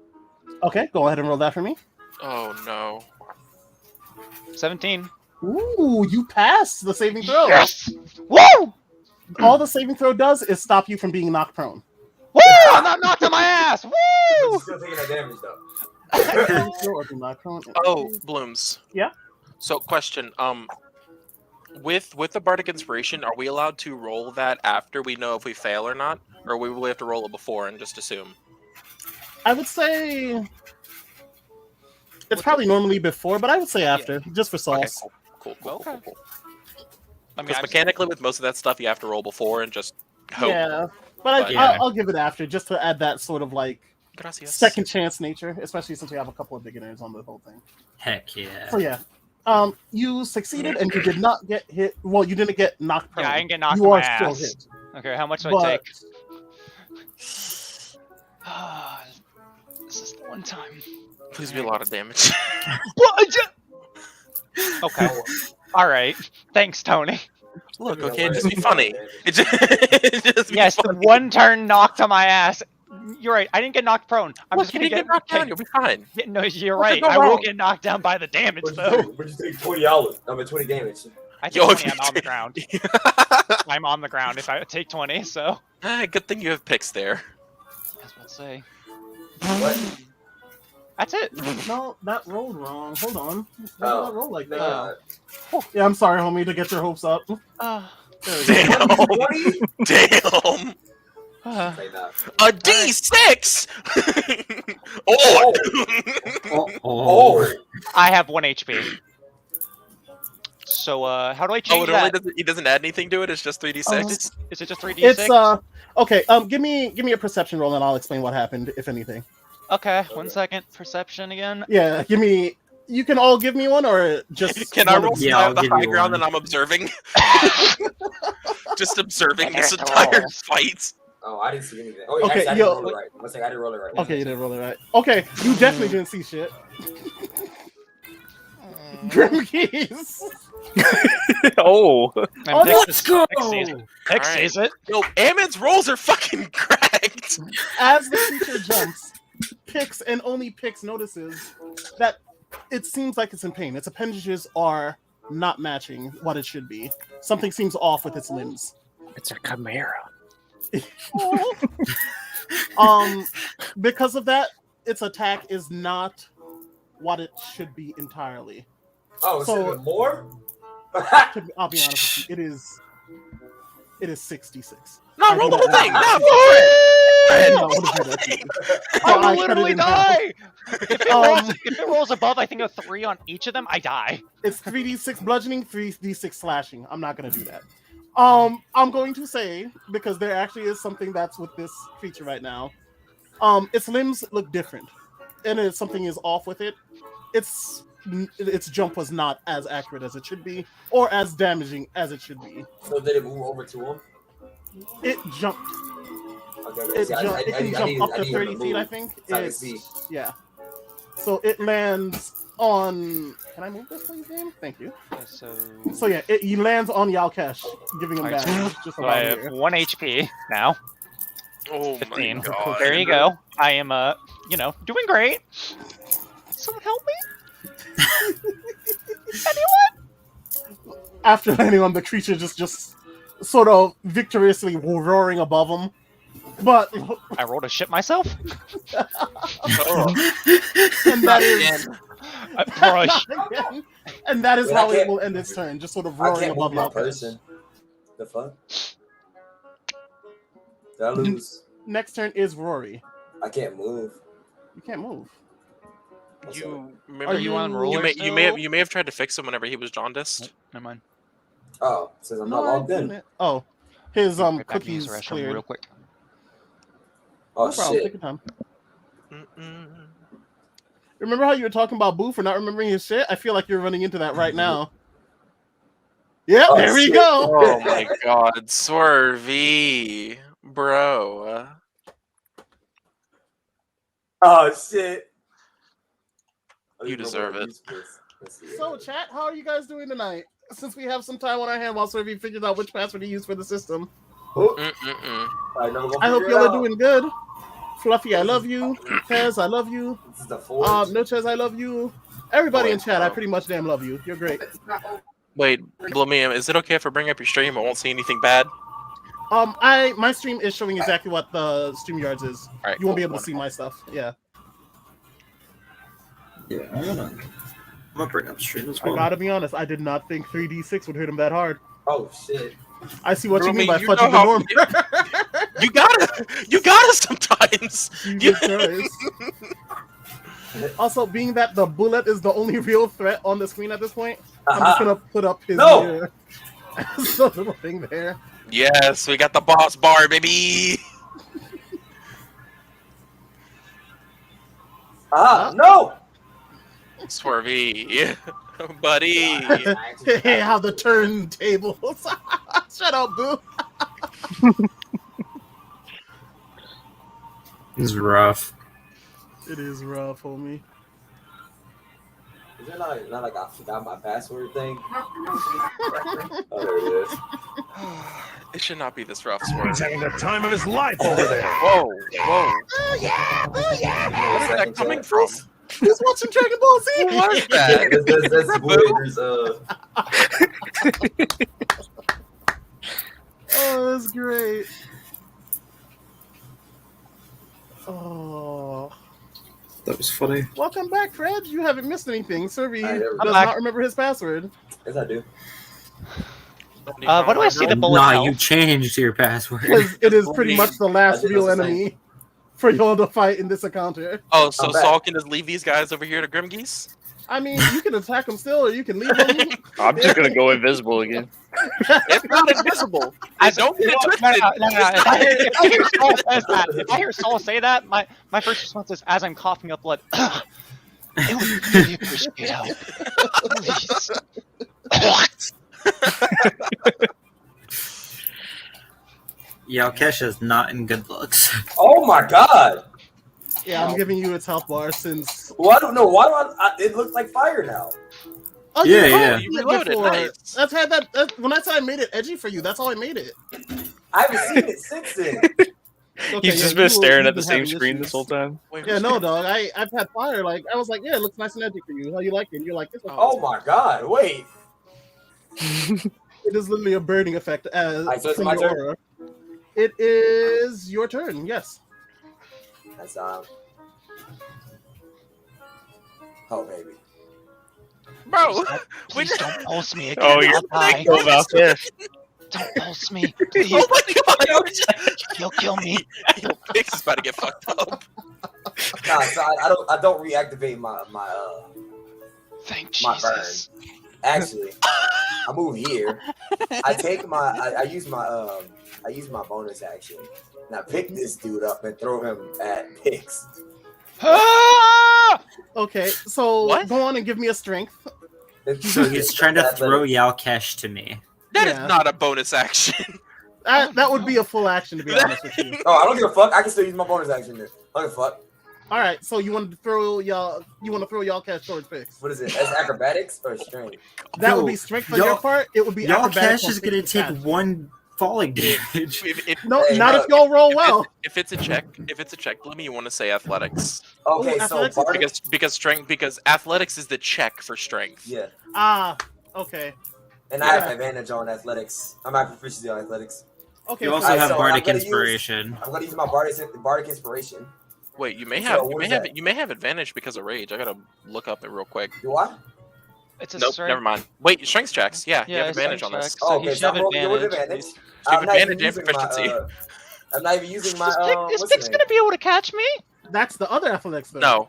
Okay, go ahead and roll that for me. Oh no. 17. Ooh, you passed the saving throw. Yes. Woo! All the saving throw does is stop you from being knocked prone. Woo! I'm not knocked on my ass. But Woo! you're still taking that damage though. Saving throw or be knocked prone. Oh, Blooms. Yeah? So, question. With the Bardic Inspiration, are we allowed to roll that after we know if we fail or not, or will we have to roll it before and just assume? I would say it's probably normally before, but I would say after, just for Okay, sauce. cool. Okay. I I mean, Because mechanically, with most of that stuff, you have to roll before and just hope. Yeah, but But- I'll give it after, just to add that sort of like Gracias. second chance nature, especially since we have a couple of beginners on the whole thing. Heck yeah. So yeah, you succeeded and you did not get hit. Well, you didn't get knocked prone. Yeah, I didn't get knocked You on my are still ass. hit. Okay, how much do I But take? This is the one time. Please be a lot of damage. Okay. All right. Thanks, Tony. Look, Yeah, okay, why just is be it funny. damage? It just be Yes, funny. one turn knocked on my ass. You're right. I didn't get knocked prone. I'm Look, just you gonna didn't get knocked down. okay, You'll be fine. yeah, no, you're What right. could go I will wrong? get knocked down by the damage, But though. you take 20 hours. I mean 20 damage. I take Yo, 20. if I'm you on the take- ground. I'm on the ground if I take 20. So Good thing you have picks there. I was about to say What? that's it. No, that rolled wrong. Hold on. Why did Oh. that roll like that? Uh, Yeah, I'm sorry, homie, to get your hopes up. Uh, There we go. Damn. 20? Damn. uh, Say that. A D6. Oh. Oh. I have 1 HP. So how do I Oh, change it only that? doesn't. He doesn't add anything to it. It's just 3d6. Is it just 3d6? It's okay. Give me a perception roll and I'll explain what happened, if anything. Okay, 1 second. Perception again. Yeah, give me You can all give me one, or just Can I one of roll you? Yeah, I'll the give high you ground one. and I'm observing? Just observing this Get the entire rolls. fight. Oh, I didn't see anything. Oh, yeah, Okay, actually, I yo- didn't roll it right. One second, I didn't roll it right. Okay, you didn't roll it right. Okay, you definitely didn't see shit. Grim Keys. Oh, And Oh, Pix let's go! sees it. Pix Alright. sees it. Yo, Ammon's rolls are fucking cracked. As the creature jumps, Pix and only Pix notices that it seems like it's in pain. Its appendages are not matching what it should be. Something seems off with its limbs. it's a chimera. Because of that, its attack is not what it should be entirely. Oh, So- so more? I'll be honest with you, it is 66. No, roll the whole thing. No, I did not want to do that to you. So I I will cut it literally in half. die. If it rolls above, I think a 3 on each of them, I die. It's 3d6 bludgeoning, 3d6 slashing. I'm not gonna do that. I'm going to say, because there actually is something that's with this creature right now. Its limbs look different, and if something is off with it. Its jump was not as accurate as it should be, or as damaging as it should be. So did it move over to him? It jumped. Okay, It, see, it can jump up to 30 feet, I move. think. So I can It's- see. Yeah. So it lands on. Can I move this, please, game? Thank you. So yeah, he lands on Yalkesh, giving him Alright, damage. Just So I about have here. 1 HP now. Oh 15. my god. There you go. I am, doing great. Someone help me? After landing on the creature, just sort of victoriously roaring above him. But I rolled a shit myself. Oh, and that is Brush. and that is Wait, how I it can't- will end its turn, just sort of I roaring can't move above my Yalkesh. person. The fuck? Did I lose? Next turn is Rory. I can't move. You can't move. you Are remember you- on you roller may have tried to fix him whenever he was jaundiced. Never mind. Oh, since I'm not No, I logged in. didn't. Oh, his Right back to cookies use the restroom cleared. real quick. Oh No problem. Take shit. your time. Mm-mm. Remember how you were talking about Boo for not remembering his shit? I feel like you're running into that right now. Yep, Oh, there we shit. go. Oh my god, Swervy, bro. Oh shit. I You don't even know deserve what it. use this. Let's see. So, chat, how are you guys doing tonight? Since we have some time on our hand while Swervy figures out which password to use for the system. Oh, Mm-mm-mm. I know we'll I hope figure it y'all are out. doing good. Fluffy, I love you. Tez, I love you. This is the fourth. No Tez, I love you. Everybody in Oh, chat, I wow. pretty much damn love you. You're great. Wait, Blamium, is it okay if I bring up your stream? I won't see anything bad. My stream is showing exactly what the StreamYards is. Alright, You won't be cool, able to see my stuff. Yeah, Yeah, I'm gonna bring up stream as I well. gotta be honest. I did not think 3d6 would hit him that hard. Oh shit. I see what you mean by You fudging know the how- norm. You gotta sometimes. Jesus Christ. Also, being that the bullet is the only real threat on the screen at this point, I'm just Aha. gonna put up his No! mirror as a little thing there. Yes, we got the boss bar, baby. No! Swervy, buddy. Hey, how the turntables. Shut up, Boo. This is rough. It is rough, homie. Is it not like I forgot my password thing? Oh, there it is. It should not be this rough, He's Swervy. having the time of his life over there. Whoa, whoa. Oh yeah! Oh yeah! Where is that Second coming chance. from? Who's watching Dragon Ball Z? Who was that? That's Voyager's, Oh, that's great. Oh. That was funny. Welcome back, Fred. You haven't missed anything. Survey I never- does back. not remember his password. Yes, I do. What do I see the bullet Nah, health? you changed your password. Because it is pretty much the last I did real the same. enemy for y'all to fight in this encounter. Oh, so I'm back. Saul can just leave these guys over here to Grimgeese? I mean, you can attack him still, or you can leave him. I'm just gonna go invisible again. It's not invisible. I don't get it twisted. No. If I hear Saul says that, if I hear Saul say that, my first response is, as I'm coughing up blood, It would really appreciate help. Please. Yalkesh is not in good looks. Oh my god! Yeah, I'm giving you its health bar since. Well, I don't know. Why do it looks like fire now? Oh, Yeah, you yeah. did You it reloaded, before. nice. That's had that. When I said I made it edgy for you, that's how I made it. I haven't seen it since then. Okay, He's yeah, just been staring at the been same having screen issues. this whole time. Wait, Yeah, who's no, that? dog. I've had fire. Like I was like, yeah, it looks nice and edgy for you. How you like it? And you're like, this. Oh my god! Wait. It is literally a burning effect as Alright, so it's from my your turn? aura. It is your turn. Yes. That's Oh baby. Bro, we Please just. don't pulse me again. Oh, you're I'll die. go about this. Don't pulse me. Please. Oh my god! You'll kill me. Yo, Pix is about to get fucked up. Nah, so I don't reactivate my Thank My Jesus. Actually, I move here. I take I use my bonus action, and I pick this dude up and throw him at Pix. Ah! Okay, so What? go on and give me a strength. So he's trying to throw Yalkesh to me. That is Yeah. not a bonus action. That would be a full action to be honest with you. Oh, I don't give a fuck. I can still use my bonus action. Then. I don't give a fuck. All right, so you want to throw y'all cash towards Pix. What is it? That's acrobatics or strength? That would No, be strength on y'all- your part. It would be acrobatics Yalkesh on is gonna Pix's take catch. 1 falling damage. No, Hey, not no. if y'all roll well. If it's a check, let me want to say athletics Okay, Ooh, so athletics is Bardic. because athletics is the check for strength. Yeah, Ah, okay, and I have Yeah. advantage on athletics. I'm at proficiency on athletics. okay. You also Alright, have so I'm Bardic gonna use- Inspiration. I'm gonna use my Bardic inspiration. Wait, you may So have what is that? you may have advantage because of rage. I gotta look up it real quick. Do I? It's a Nope, strength. never mind. Wait, strength checks. Yeah, you Yeah, have advantage on strength this. checks. So Oh, he okay, should so have I'm rolling with advantage. advantage. So you have I'm not even advantage and using my, proficiency. I'm not even using my. Is What's Pix the gonna be able to catch me? That's the other athletics though. No,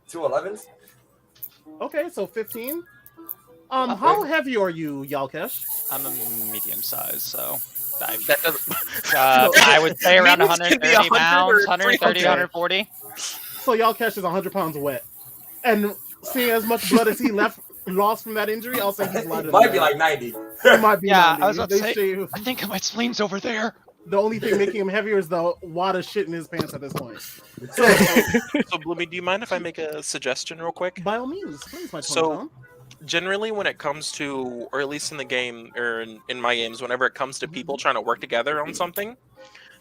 2 11s? Okay, so 15. How heavy are you, Yalkesh? I'm a medium size, so that doesn't. I would say around Mediums can be 130 100 pounds, or 130 300. 140. So Yalkesh is 100 pounds wet, and seeing as much blood as he lost from that injury, I'll say he's lighter. It might than be that. like 90. It might be. Yeah, 90. I was about to They say- shave- I think my spleen's over there. The only thing making him heavier is the wad of shit in his pants at this point. So, So, Bloomy, do you mind if I make a suggestion real quick? by all means, please, my So- Tone. Generally, when it comes to, or at least in the game, or in my games, whenever it comes to people trying to work together on something,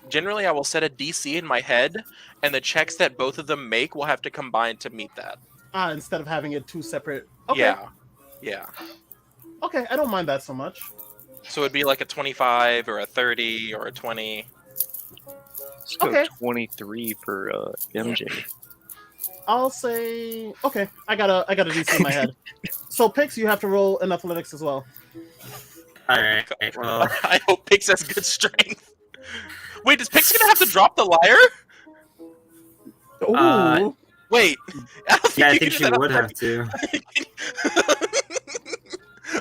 generally I will set a DC in my head, and the checks that both of them make will have to combine to meet that. Instead of having it two separate. Okay. Yeah. Okay, I don't mind that so much. So it'd be like a 25 or a 30 or a 20. Let's go Okay. 23 for MJ. I'll say okay. I got a DC in my head. So Pix, you have to roll an athletics as well. Alright, well, I hope Pix has good strength. Wait, is Pix gonna have to drop the lyre? Ooh. Wait. I don't yeah, I you think can she do that would on have to.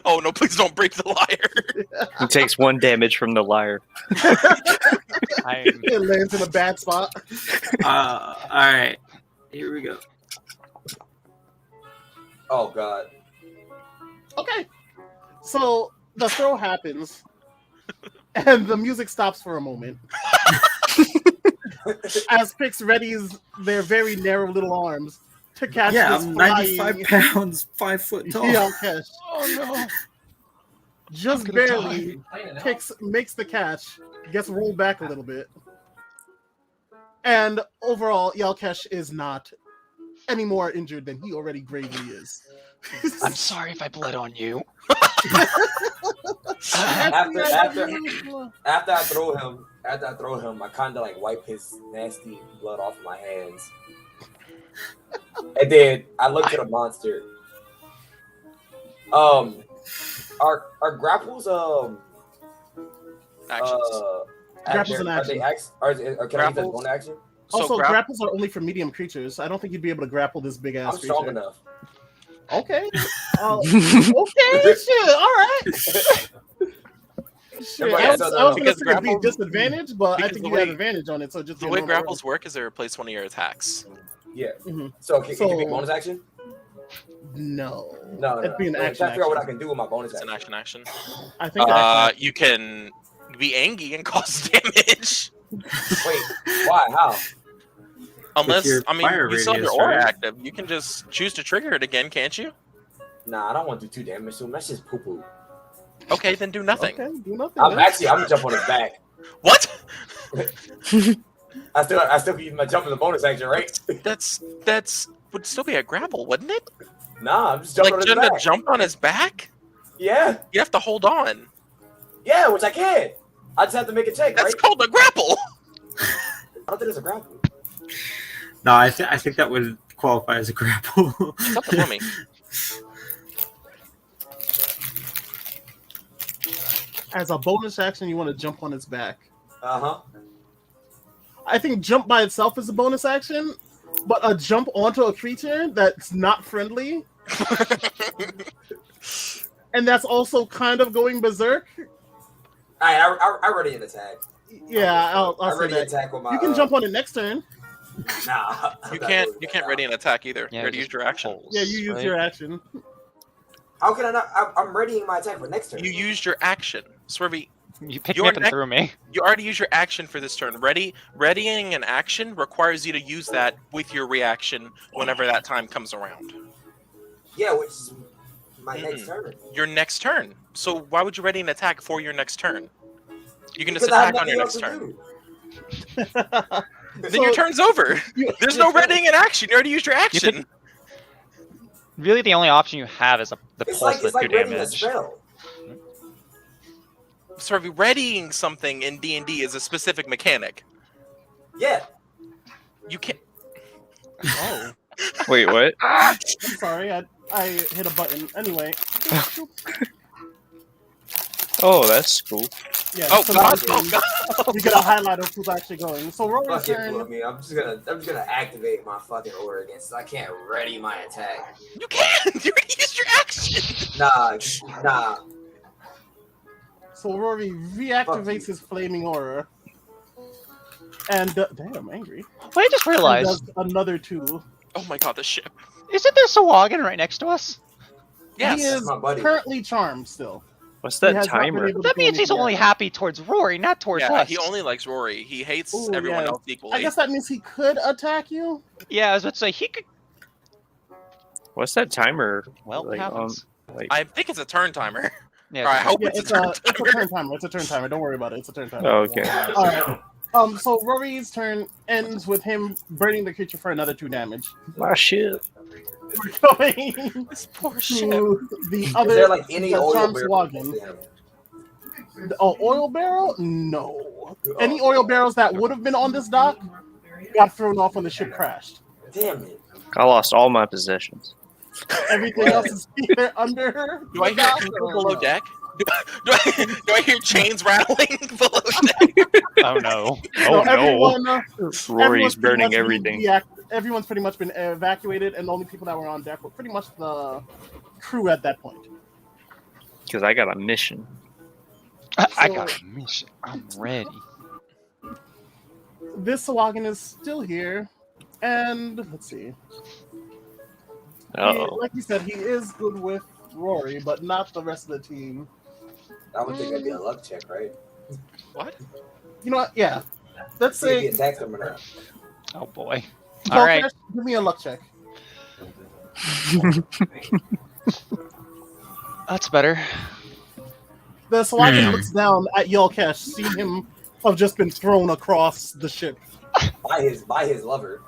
Oh no! Please don't break the lyre. He takes 1 damage from the lyre. It lands in a bad spot. Alright. Here we go. Oh, God. Okay. So the throw happens, and the music stops for a moment. As Pix readies their very narrow little arms to catch Yeah, this I'm flying 95 pounds, 5 foot tall. Yalkesh. Oh no! Just I'm gonna barely, Pix makes the catch, gets rolled back a little bit. And overall, Yalkesh is not any more injured than he already gravely is. I'm sorry if I bled on you. After I throw him, I kind of like wipe his nasty blood off my hands. And then I look at the monster. Are grapples Actions. Grapples an are they or can I use that Grapples? one action? So Also, grab- grapples are only for medium creatures. I don't think you'd be able to grapple this big ass I'm creature. strong enough. Okay. Okay, shit, alright. Shit, Okay, I was so gonna because say it'd be grapples- disadvantage, but I because think the you have way- advantage on it, so just The your way normal roll. grapples work is they replace one of your attacks. Yeah. Mhm. So can you make So- bonus action? No. No. It'd be an I'm action. trying to figure out what I action. can do with my bonus It's an action. action. I think. action. You can be angry and cause damage. Wait, why? How? Unless, your I mean, fire you still have your radius, aura right? active. You can just choose to trigger it again, can't you? Nah, I don't want to do 2 damage to him. That's just poo poo. Okay, then do nothing. Okay, do nothing. I'm then. gonna jump on his back. What? I still can use my jump in the bonus action, right? That's would still be a grapple, wouldn't it? Nah, I'm just jumping Like on his shouldn't have back. jumped on his back? Yeah, You have to hold on. yeah, which I can. I just have to make a check, That's right? called a grapple. I don't think it's a grapple. No, I think that would qualify as a grapple. It's up to me. As a bonus action, you want to jump on its back. Uh-huh. I think jump by itself is a bonus action, but a jump onto a creature that's not friendly, and that's also kind of going berserk. I ready an attack. Yeah, I'll I say ready that. attack with my. You can jump on it next turn. Nah, I'm You not can't doing that now. ready an attack either. Yeah, you already just used your action. pulls, Yeah, you use right? your action. How can I not? I'm readying my attack for next turn. You used your action. Swervy, You picked Your me up and neck- threw me. you already used your action for this turn. Readying an action requires you to use that with your reaction whenever that time comes around. Yeah, which is my next turn. Your next turn. So why would you ready an attack for your next turn? You can just Because I have attack on your nothing next else to turn. do. Then your turn's over. There's no readying an action. You already used your action. could- Really, the only option you have is the It's pulse like with 2 readying a damage. spell. Sorry, readying something in D&D is a specific mechanic. Yeah. You can't. Oh. Wait, what? I'm sorry, I hit a button. Anyway. Oh, that's cool. Yeah, Oh so god! now Oh god! you get a highlight of who's actually going. So Rory's Fuck it, turn. blow me. I'm just gonna activate my fucking aura again, so I can't ready my attack. You can't. You already used your action. Nah. So Rory Fuck reactivates you. his flaming aura. And damn, I'm angry. Wait, I just And realized. does another 2. Oh my god! The ship. Isn't there Sawagan right next to us? Yes. He is my buddy. currently charmed still. What's He that has not been timer? able to That do means he's anything only yet. happy towards Rory, not towards Yeah, us. he only likes Rory. He hates Ooh, everyone yeah. else equally. I guess that means he could attack you. Yeah, I was about to say he could. What's that timer? Well, Like, happens. Like, I think it's a turn timer. Yeah, Or I hope Yeah, it's, it's a turn a timer. turn timer. It's a turn timer. Don't worry about it. It's a turn timer. oh, okay. All right. So Rory's turn ends with him burning the creature for another 2 damage. My shit. We're going This poor ship. to the Is other. there like any the oil Charmed barrel? Swaggin. Oh, oil barrel? No. Oh. Any oil barrels that would have been on this dock got thrown off when the ship crashed. Damn it. I lost all my possessions. Everything else is either under her. Do I the hear dock people or below no. deck? Do I hear chains rattling below deck? Oh no. No, Oh no. everyone, Rory's everyone's pretty burning much been everything. everyone's pretty much been evacuated, and the only people that were on deck were pretty much the crew at that point. Because I got a mission. I So- got a mission. I'm ready. This Sawagan is still here, and let's see. Uh-oh. Like you said, he is good with Rory, but not the rest of the team. I would think that'd be a luck check, right? What? You know what? Yeah. Let's See if he say. attacks them or not. Oh boy. All right. Volcash, give me a luck check. That's better. The Sawagan looks down at Yolkesh, seeing him have just been thrown across the ship By his lover.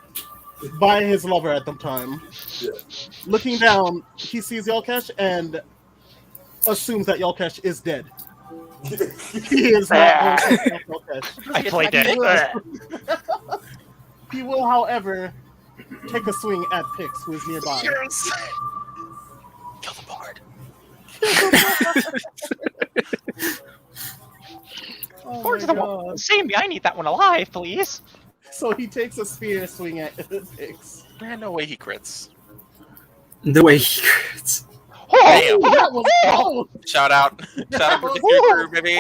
by his lover at the time. Yeah. Looking down, he sees Yolkesh and assumes that Yolkesh is dead. He is not going to attack Yolkesh. I played He dead. will- He will, however, take a swing at Pix, who is nearby. Yes. Kill the bard. Oh Towards my the wall. God. Save me. I need that one alive, please. So he takes a spear swing at Pix. Man, no way he crits. The way he crits. Oh, Oh, that was close! Shout out. Shout out to the crew, baby.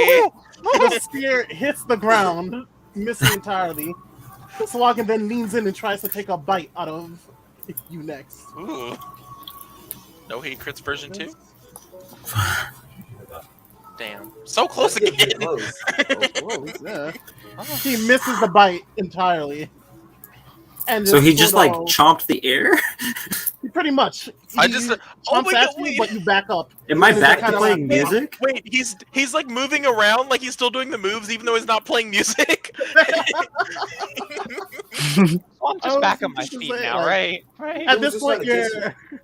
The spear hits the ground, missing entirely. Swaggin then leans in and tries to take a bite out of you next. Ooh. No hate crits version 2? Damn. So close again. Close. Close, yeah. He misses the bite entirely. And So he just like Fudo- chomped the air. pretty much. I He just. Oh jumps my at god, you, wait. but you back up. Am I Is it back kind to of playing like- music? Wait, he's like moving around like he's still doing the moves even though he's not playing music. Well, I'm I just was back on my just feet saying, now, like- right? Right. At He was this just point, trying to you're.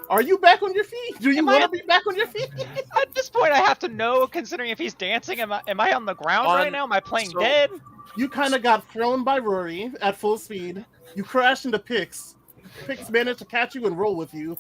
Are you back on your feet? Do you Am I- want to be back on your feet? At this point, I have to know, considering if he's dancing, am I on the ground On- right now? Am I playing so- dead? You kind of got thrown by Rory at full speed. You crash into Pix. Pix managed to catch you and roll with you.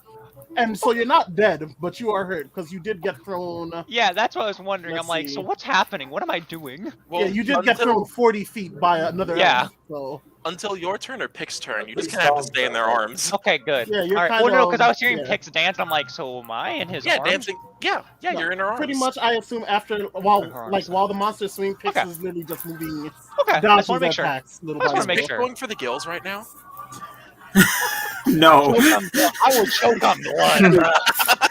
And so you're not dead, but you are hurt because you did get thrown. Yeah, that's what I was wondering. Let's I'm like, see. so what's happening? What am I doing? Well, Yeah, you did get thrown 40 feet by another. Yeah. elf, so until your turn or Pick's turn. You just Please kind of have to don't. stay in their arms. Okay, good. Yeah, you're All right. kind Well, no, of- because I was hearing yeah. Pix dance. I'm like, so am I in his Yeah, arms? dancing. Yeah, No, you're in her arms. pretty much, I assume after while Arms. while the monsters swing, Pix Okay. is literally just moving Okay, I just dodges want to make and sure. attacks little I just by wanna make little. sure. Going for the gills right now. No. I will choke on blood. Bro.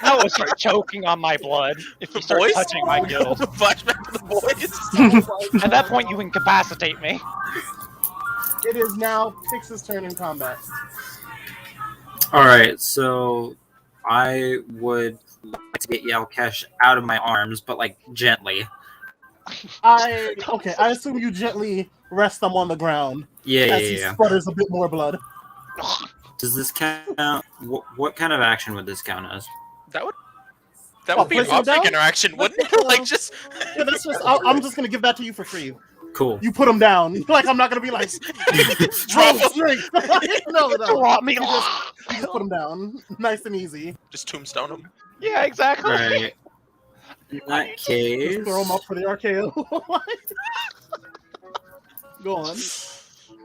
I will start choking on my blood if you start Boys? touching my gills. Flashback to the boys. At that point, you incapacitate me. It is now Pix's turn in combat. All right, so I would like to get Yalkesh out of my arms, but like gently. I assume you gently rest them on the ground Yeah, yeah, as he yeah. sputters a bit more blood. Does this count? What kind of action would this count as? That would Oh, be an place him object down? interaction, wouldn't it? Like just Yeah, that's just. I'm just gonna give that to you for free. Cool. You put him down. Like I'm not gonna be like drop roll him. strength. no. Drop me. You just put him down, nice and easy. Just tombstone him. Yeah, exactly. Right. In that case, Just throw him up for the RKO. Go on.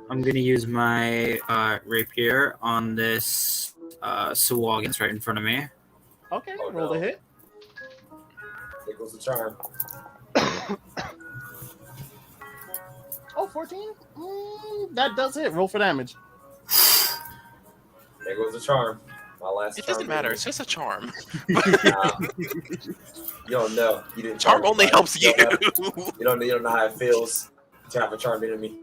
I'm gonna use my rapier on this Sawag that's right in front of me. Okay, Oh, roll no. the hit. There goes the charm. Oh, 14? That does hit. Roll for damage. There goes the charm. My last. It doesn't charm matter. baby. It's just a charm. Nah. You don't know. You didn't. Charm only anybody. helps you. You don't know how it feels to have a charm enemy.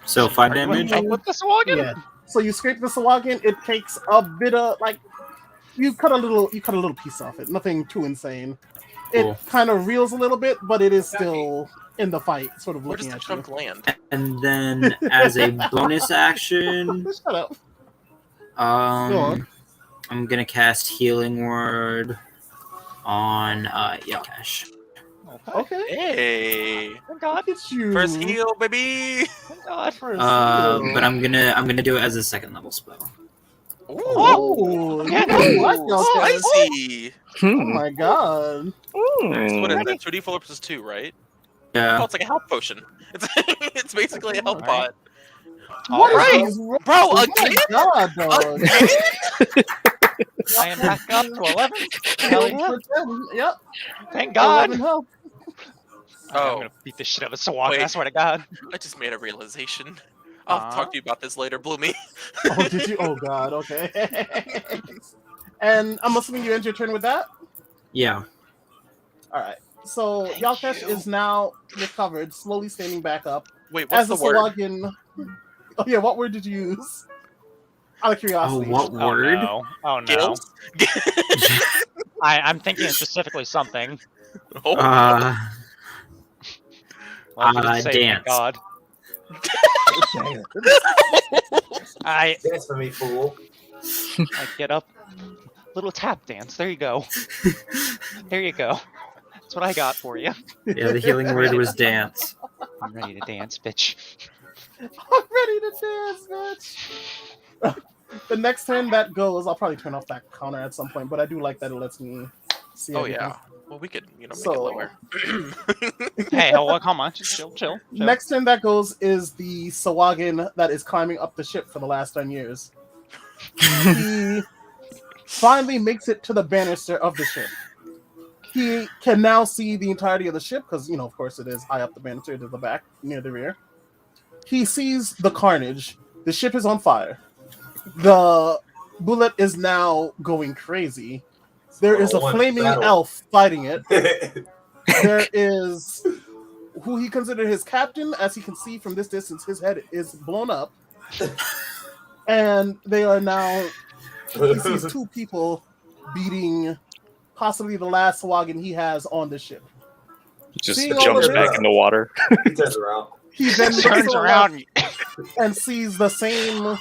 So 5 Are you damage. up with this wagon? Yeah. So you scrape the Sawagin. It takes a bit of like you cut a little piece off it. Nothing too insane. Cool. It kind of reels a little bit, but it is still in the fight, sort of Where does looking the at you. chunk land? And then as a bonus action, Shut up. Go on. I'm gonna cast Healing Word on Yalkesh. Okay. Hey, Thank God. Look at you. first heal, baby. Thank God. First But I'm gonna do it as a 2nd level spell. Ooh, Oh, Okay. you like those guys. spicy. Oh my god. What is that? 2d4 plus 2, right? Oh, Yeah. it's like a health potion. It's it's basically a health Alright. pot. What is Alright. these rolls? Bro, Oh my again? god, dog. I am back up to 11. Hell yeah. For 10. Yep. Thank God. 11 health. I'm Oh. gonna beat the shit out of Sawag. Wait. I swear to God. I just made a realization. I'll talk to you about this later, Bloomy. Oh, did you? Oh god. Okay. And I'm assuming you end your turn with that. Yeah. All right. So Yalkesh is now recovered, slowly standing back up. Wait, what's As the word? Sawagin. Oh yeah, what word did you use? Out of Oh, curiosity. what word? Oh no. Oh no. Gills? I'm thinking specifically something. Oh, Well, you didn't say thank dance. God. I Dance for me, fool. get up. Little tap dance. There you go. There you go. That's what I got for you. Yeah, the healing word was dance. I'm ready to dance, bitch. I'm ready to dance, bitch. The next turn that goes, I'll probably turn off that counter at some point, but I do like that it lets me see. oh everything. yeah. Well, we could, make it So- lower. Hey, oh, come on. Just chill. Next turn that goes is the Sawagin that is climbing up the ship for the last 10 years. He finally makes it to the banister of the ship. He can now see the entirety of the ship because, of course, it is high up the banister to the back, near the rear. He sees the carnage. The ship is on fire. The bullet is now going crazy. There is a flaming elf fighting it. There is who he considered his captain. As he can see from this distance, his head is blown up. And they are now... He sees two people beating possibly the last Sahuagin he has on the ship. Just Seeing all jumps of back this- in the water. He turns around. He then Turns around. and sees the same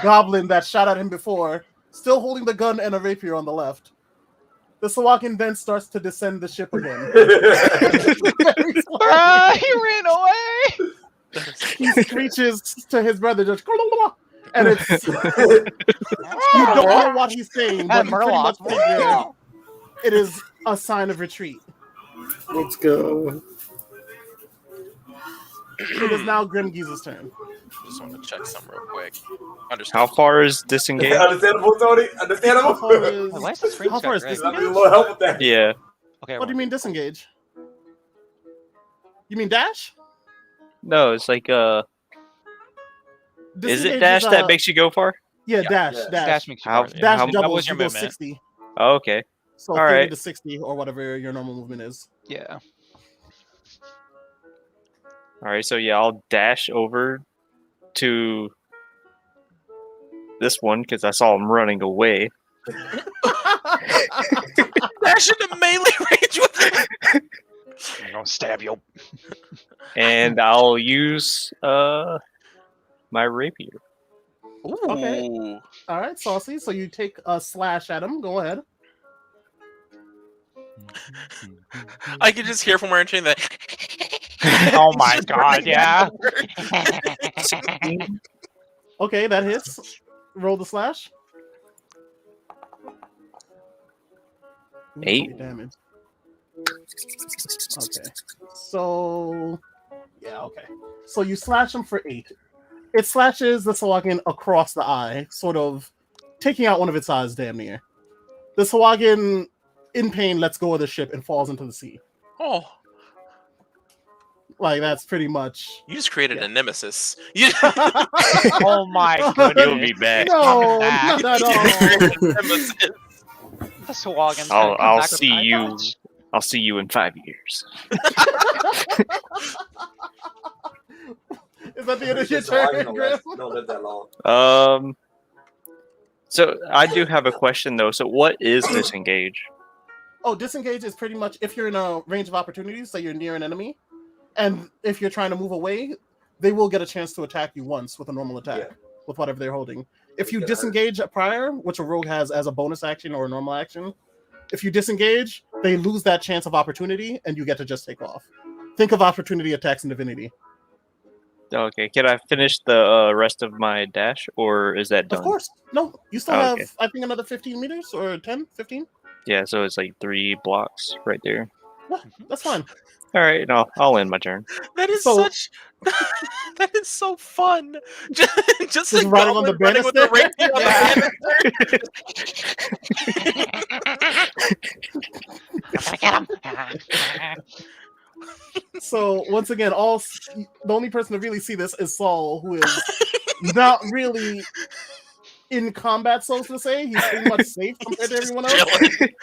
goblin that shot at him before, still holding the gun and a rapier on the left. The Sahuagin then starts to descend the ship again. Very slowly. He ran away. He screeches to his brother, just and it's you don't know what he's saying, but you pretty much figure it is a sign of retreat. Let's go. It is now Grimgeez's turn. Just want to check some real quick. How Understand. far is disengaged? Understandable, Tony. How Understandable. far is, Why is the screen how far is stuck, right? I need a disengage? little help with that. Yeah. Okay. What do you mean disengage? You mean dash? No, it's like is Disengage it dash that uh, makes you go far? Yeah, dash, Yeah. dash. Dash makes you How- farther. Dash How- doubles. That was your you go movement. 60. Oh, okay. So All 30 right. to 60 or whatever your normal movement is. Yeah. All right. So yeah, I'll dash over to this one because I saw him running away. Dash into melee range with it. I'm gonna stab you. And I'll use my rapier. Ooh. Okay. All right, Saucy. So you take a slash at him. Go ahead. I can just hear from where I'm saying that. Oh my god, yeah. Okay, that hits. Roll the slash. 8. Damage. Okay. So yeah, okay. So you slash him for 8. It slashes the Sahuagin across the eye, sort of taking out one of its eyes damn near. The Sahuagin, in pain, lets go of the ship and falls into the sea. Oh, Like, that's pretty much... you just created Yeah. a nemesis. You Oh my You'll goodness. be back. No, back. not at all. created a nemesis. The Sahuagins I'll- gonna come I'll back with see eye you. patch. I'll see you in 5 years. Is that the end of your Just so I turn, know, Griff? don't live that long. So I do have a question though. So what is disengage? Oh, disengage is pretty much if you're in a range of opportunities, say you're near an enemy, and if you're trying to move away, they will get a chance to attack you once with a normal attack, Yeah. with whatever they're holding. If you Get hurt. disengage prior, which a rogue has as a bonus action or a normal action, if you disengage, they lose that chance of opportunity, and you get to just take off. Think of opportunity attacks in Divinity. Okay, can I finish the rest of my dash, or is that done? Of course. No, you still Oh, have, okay. I think, another 15 meters or 10, 15? Yeah, so it's like 3 blocks right there. Yeah, that's fine. All right, no, I'll end my turn. That is So- such. That is so fun. Just a riding on the goblin running with the banister? rapier on the I'm gonna get him. So once again, the only person to really see this is Saul, who is not really in combat, so to say. He's pretty much safe compared to everyone else,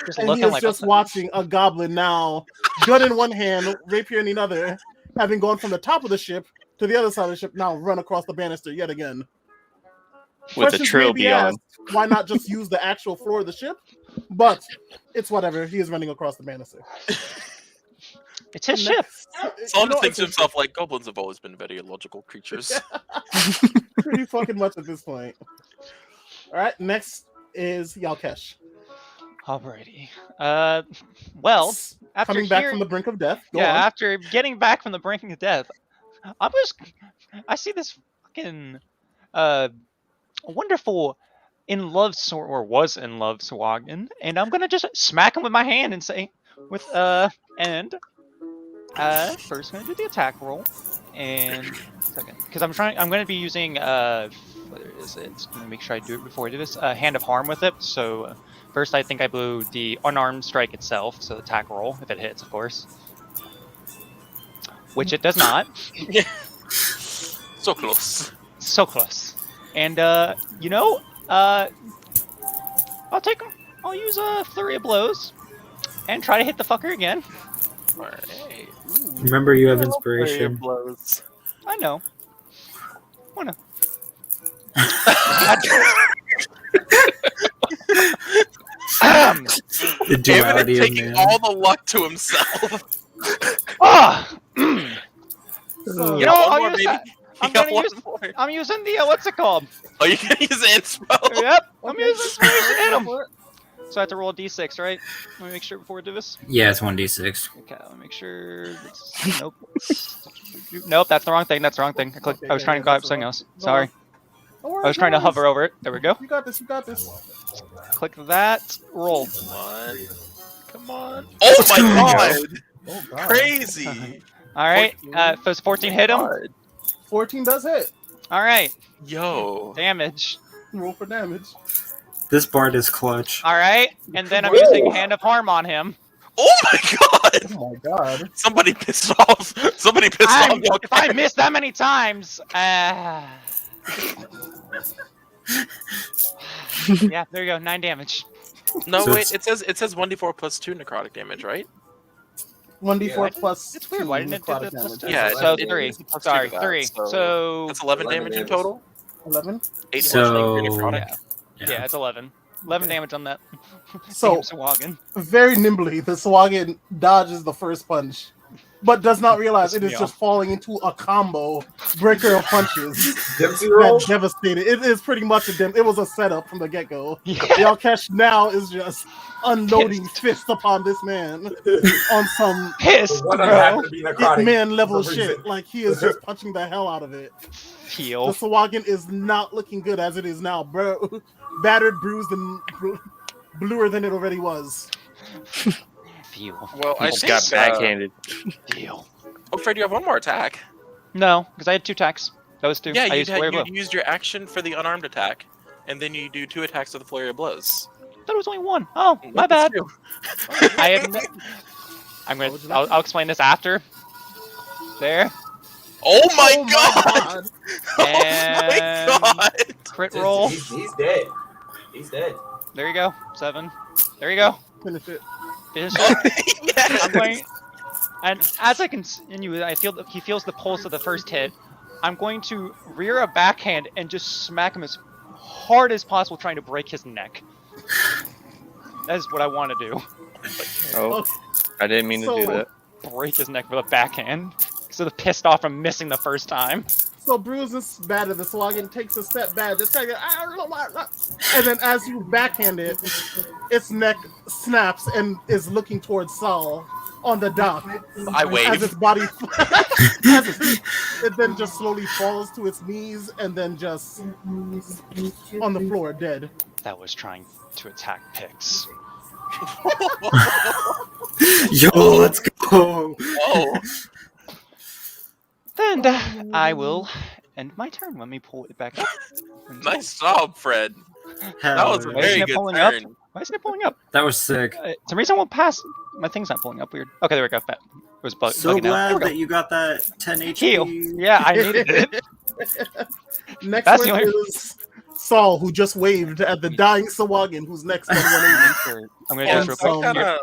Just and he looking is like just watching a goblin now, gun in one hand, rapier in the other, having gone from the top of the ship to the other side of the ship, now run across the banister yet again. With a Questions trail may be beyond. asked, why not just use the actual floor of the ship? But it's whatever. He is running across the banister. It's his ship. Solomon No, thinks to it's himself like goblins have always been very illogical creatures. pretty fucking much at this point. All right, next is Yalkesh. Alrighty. Well, after Coming back hearing- from the brink of death. Go yeah, on. after getting back from the brink of death, I see this fucking wonderful in love was in love Sahuagin, and I'm gonna just smack him with my hand and say first gonna do the attack roll, and second because I'm gonna be using whether is it? Let me make sure I do it before I do this. Hand of Harm with it. So first, I think I blew the unarmed strike itself, so the attack roll if it hits, of course, which it does not. So close. So close. And you know, I'll take him. I'll use a flurry of blows and try to hit the fucker again. Alright. Remember, you have Flurry of inspiration. blows. I know. Wanna. The duality David of taking man. all the luck to himself. Ah! Oh. You know, One I'll more, use baby. that. You got one more. I'm using the what's it called? Oh, you can use inspo. Yep, I'm Okay. using inspiration to hit him. For it. So I have to roll a d6, right? Let me make sure before we do this. Yeah, it's 1d6. Okay, let me make sure. Nope. Nope, that's the wrong thing. That's the wrong thing. I clicked. I was trying to go up something else. Sorry. Don't worry, I was trying to no worries. hover over it. There we go. You got this. You got this. Click that. Roll. Come on. Come on. Oh my god! Oh god. Crazy! All right. If those 14 hit him. 14 does hit. All right. Yo. Damage. Roll for damage. This bard is clutch. All right. And then I'm Woo! using Hand of Harm on him. Oh my god! Oh my god. Somebody pissed off. Somebody pissed off. If I miss that many times, yeah, there you go. 9 damage. No, So wait. It says 1d4 plus 2 necrotic damage, right? 1d4 Yeah. plus. It's weird. 2 Why didn't it do necrotic the plus damage. 2? Yeah, So it 3. is plus Sorry, 2 to that, 3. so- So That's 11 11 damage in damage. total. 11. 8 So- more necrotic. yeah, it's 11. 11 damage on that. So- Damn Sawagan. Very nimbly, the Swagan dodges the first punch, but does not realize it is Yeah. just falling into a combo breaker of punches Dempsey roll. that devastated. It is pretty much a it was a setup from the get go. Yeah. Yalkesh now is just unloading fist upon this man on some Pissed, One of them happened bro. to be necrotic. hitman level for some reason. shit. Like he is just punching the hell out of it. The Heal. Sawagan is not looking good as it is now, bro. Battered, bruised, and bluer than it already was. Heal. Well, I I just think, got backhanded. Heal. Oh, Fred, you have one more attack. No, because I had 2 attacks. Those 2. Yeah, I you, used flurry of blow. you used your action for the unarmed attack, and then you do 2 attacks with the flurry of blows. I thought it was only 1. Oh, my bad. I have. I'm gonna. I'll explain this after. There. Oh my Oh my god! Oh And- my god! Crit roll. He's dead. He's dead. There you go. 7. There you go. Finish it. Finish it. Yes! I'm going. And as I continue, I feel he feels the pulse of the first hit. I'm going to rear a backhand and just smack him as hard as possible, trying to break his neck. That is what I want to do. Oh, I didn't mean to do So- that. Break his neck with a backhand. So they're pissed off from missing the first time. So Bruce is bad at the Swagan takes a step back, just kind of, and then as you backhand it, its neck snaps and is looking towards Saul on the dock. I As wave. its body, it then just slowly falls to its knees and then just on the floor, dead. That was trying to attack Pix. Yo, let's go. Oh, Then I will end my turn. Let me pull it back up. nice job, Fred. That was a Hell Why very isn't it good pulling up? turn. Why isn't it pulling up? That was sick. Some reason it won't pass. My thing's not pulling up. Weird. Okay, there we go. That was So bugging out. There glad we go. that you got that 10 HP. Heal. Yeah, I needed it. Next That's the one only- is Saul, who just waved at the dying Sawagan, who's next on 180. I'm gonna And do this so- real quick. Kinda,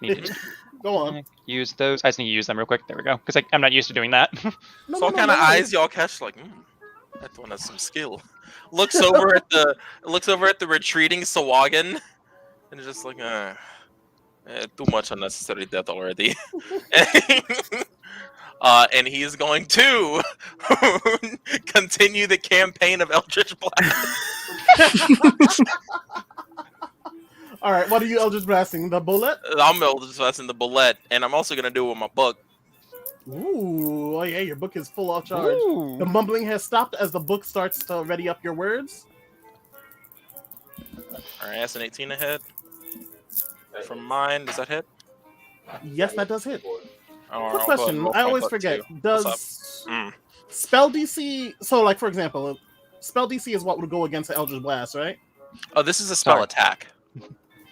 Need to Go on. use those. I just need to use them real quick. There we go. Because I'm not used to doing that. No, so what kind of eyes y'all catch? Like, that one has some skill. Looks over at the retreating Sawagan, and is just like, too much unnecessary death already. And he is going to continue the campaign of Eldritch Blast. All right, what are you Eldritch Blasting? The bullet? I'm Eldritch Blasting the bullet, and I'm also gonna do it with my book. Ooh, oh yeah, your book is full off charge. Ooh. The mumbling has stopped as the book starts to ready up your words. Alright, that's an 18 ahead. From mine, does that hit? Yes, that does hit. Oh, Quick I'll go ahead question. and roll I my always book, forget. too. Does What's up? spell DC? So, like for example, spell DC is what would go against the Eldritch Blast, right? Oh, this is a spell Sorry. attack.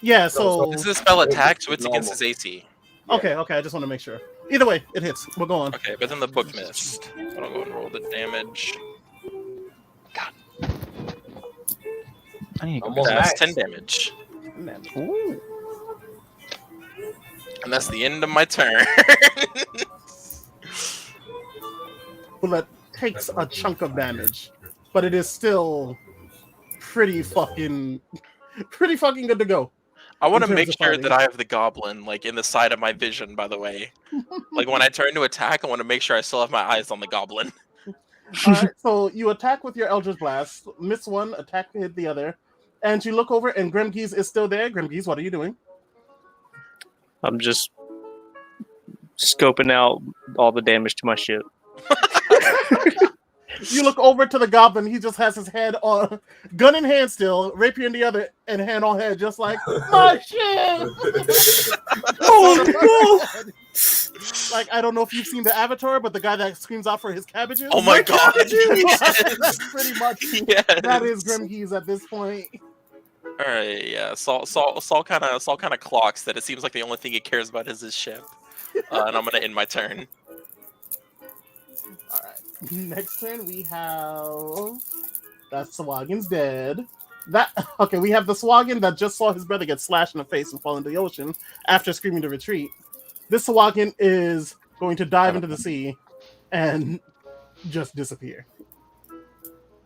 Yeah. So This is a spell attack, so it's Normal. against his AC. okay. I just want to make sure. Either way, it hits. We're going. Okay, but then the book missed. So I'll go and roll the damage. I need to go Almost back. That's max. 10 damage. Ooh. And that's the end of my turn. Bullet takes a chunk of damage, but it is still pretty fucking good to go. I want In to terms make of sure fighting. that I have the goblin like in the side of my vision. By the way, like when I turn to attack, I want to make sure I still have my eyes on the goblin. All right, so you attack with your Eldritch Blast, miss one, attack hit the other, and you look over, and Grimgeese is still there. Grimgeese, what are you doing? I'm just scoping out all the damage to my ship. You look over to the goblin. He just has his head on, gun in hand still, rapier in the other, and hand on head, just like my shit. Oh Like, I don't know if you've seen the Avatar, but the guy that screams out for his cabbages. Oh my god! That's pretty much Yes. that is Grimgeese at this point. All right, yeah. Saul kind of clocks that it seems like the only thing he cares about is his ship, and I'm gonna end my turn. All right. Next turn we have that Swagin's dead. We have the Swagin that just saw his brother get slashed in the face and fall into the ocean after screaming to retreat. This Swagin is going to dive into the sea and just disappear.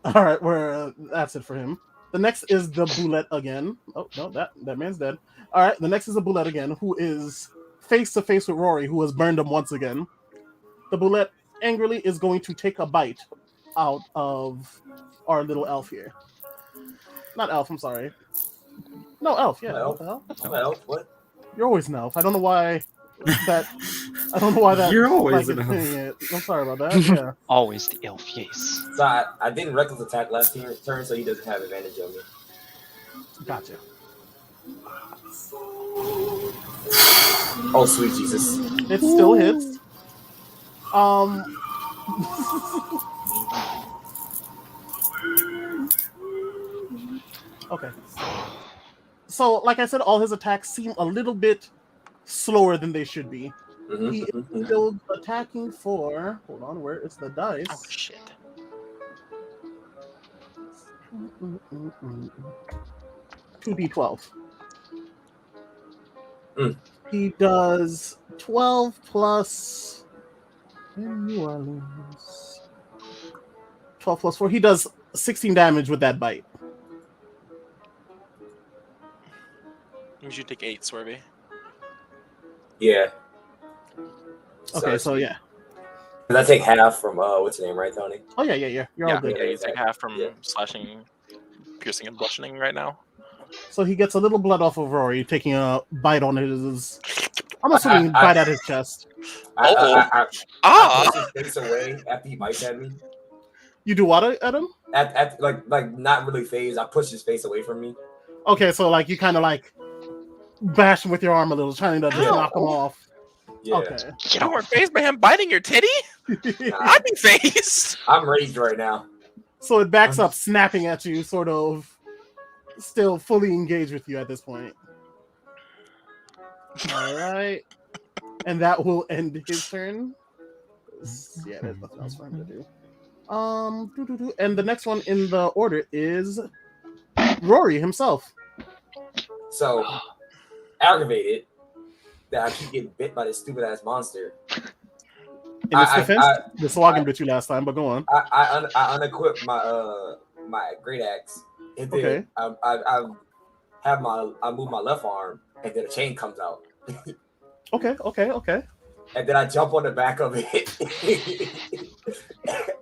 All right, that's it for him. The next is the Boulette again. Oh no, that man's dead. All right, the next is the Boulette again, who is face to face with Rory, who has burned him once again. The Boulette angrily is going to take a bite out of our little elf here. Not elf, I'm sorry. No, elf, yeah. Elf? What the hell? I'm an elf. What? You're always an elf. I don't know why that You're always like, an elf. saying it. I'm sorry about that. Yeah. Always the elf, yes. So I didn't reckless attack last turn, so he doesn't have advantage on me. Gotcha. Oh sweet Jesus! It still hits. Okay. So, like I said, all his attacks seem a little bit slower than they should be. Mhm, He is mhm, mhm. still attacking for. Hold on, where is the dice? Oh shit! 2d12. Mm. He does 12 plus. In New Orleans. 12 plus 4. He does 16 damage with that bite. You should take 8, Swervy. Yeah. Okay, so yeah. Does that take half from what's your name, right, Tony? Oh yeah. You're all Yeah, good. yeah, you take half from Yeah. slashing, piercing, and bludgeoning right now. So he gets a little blood off of Rory, taking a bite on his. I'm assuming bite at his chest. I Ah! push his face away after he bites at me. You do what at him? At like not really phased. I push his face away from me. Okay, so like you kind of like bash him with your arm a little, trying to just Ow. knock him off. Yeah. Okay. You weren't phased by him biting your titty? I'd be phased. I'm raged right now. So it backs up, snapping at you, sort of still fully engaged with you at this point. All right. And that will end his turn. Yeah, there's nothing else for him to do. And the next one in the order is Rory himself. So aggravated that I keep getting bit by this stupid ass monster. In his defense, the Swaggin bit you last time, but go on. I unequipped my my great axe, and then Okay. I move my left arm, and then a chain comes out, Okay. and then I jump on the back of it,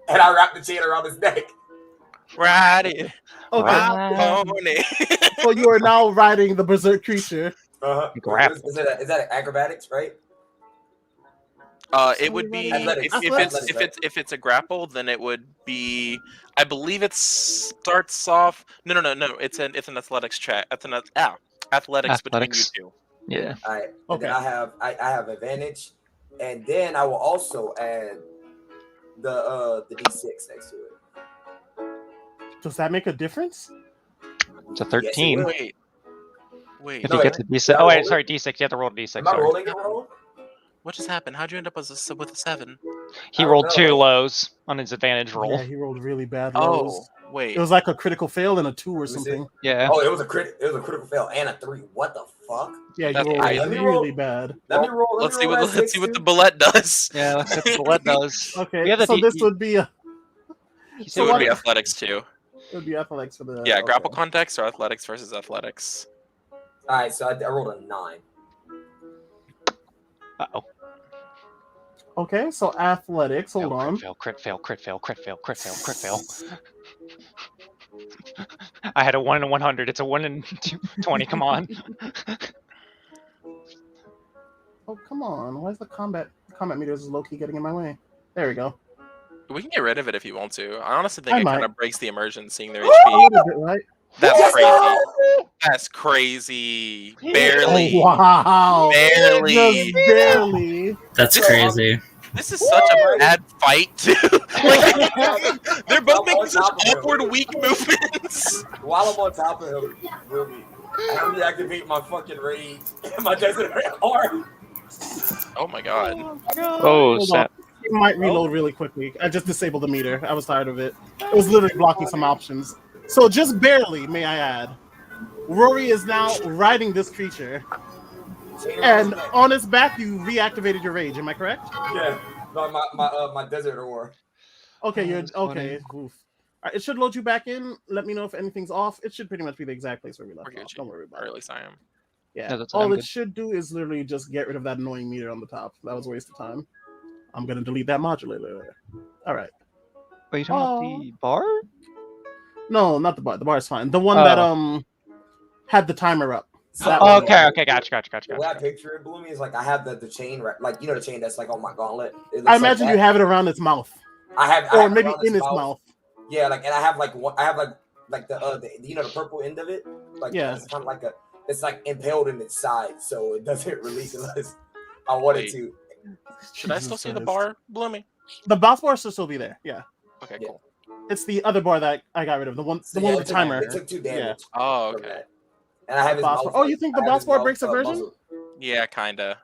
and I wrap the chain around his neck. Ride it. Okay. Ride pony. So you are now riding the berserk creature. Grapple. Is that acrobatics, right? It would be Athletics. if it's a grapple, then it would be. I believe it starts off. No. It's an athletics check. It's an athletics between you Athletics. two. Yeah. All right. Okay. Then I have advantage, and then I will also add the D6 next to it. Does that make a difference? It's a 13. will. Wait. If No, you get to D6. not Oh, wait, rolling. sorry, D6. You have to roll a D6. Am I Sorry. rolling a roll? What just happened? How'd you end up with a 7? He I don't rolled know. 2 lows on his advantage roll. Yeah, he rolled really bad Oh. rolls. Wait. It was like a critical fail and a 2 or me see. something. Yeah. Oh, it was a critical fail and a 3. What the fuck? Yeah, you That's rolled crazy. really bad. Let me roll. Let's me see roll what that let's see 6, what the dude. bullet does. Yeah, let's see what the bullet does. Okay, We have the so this DE. would be a. He So It would what- be athletics too. It would be athletics for the. Yeah, okay. grapple context or athletics versus athletics. All right, so I rolled a 9. Uh-oh. Okay, so athletics. Hold on. Crit fail. I had a 1 in 100. It's a 1 in 20. Come on. Oh, come on. Why is the combat meters low key getting in my way? There we go. We can get rid of it if you want to. I honestly think I it might. kind of breaks the immersion seeing their A HP. little bit, right? That's crazy. That's crazy. Barely. Oh, wow. Barely. Just barely. That's This- crazy. This is such a bad fight, too. Like, they're both I'm making on such top of him. awkward, weak movements. While I'm on top of him, really, I reactivate my fucking rage and my desert arm. Oh my god. Oh, Hold snap. on. It might reload really quickly. I just disabled the meter. I was tired of it. It was literally blocking some options. So just barely, may I add. Rory is now riding this creature, and on its back, you reactivated your rage. Am I correct? Yeah, no, my desert ore. Okay, you're that's funny. okay. Oof. All right, it should load you back in. Let me know if anything's off. It should pretty much be the exact place where we left We're off. Gucci. Don't worry about Or it. at least I am. Yeah, No, that's what all I'm it good. should do is literally just get rid of that annoying meter on the top. That was a waste of time. I'm gonna delete that modulator. All right. Wait, you talking about the bar? No, not the bar. The bar is fine. The one that had the timer up. That Oh, one. okay, gotcha. The way I picture it, Bloomy, is like I have the chain, like the chain that's like on my gauntlet. It looks I like imagine that. you have it around its mouth, I have or it maybe around in its mouth. Yeah, like, and I have like one. I have like the the purple end of it. Like Yeah. it's kind of like it's like impaled in its side, so it doesn't release unless I want it Wait. to. Should I still Jesus see the Christ. bar, Bloomy? The boss bar should still be there. Yeah, Okay, Yeah. cool. it's the other bar that I got rid of. The one So, with yeah, the timer. It took 2 damage. Oh, from okay. that. And I have his Boss mouth, bar. Oh, you think the I have boss his bar mouth, breaks aversion? muzzle. Yeah, kinda.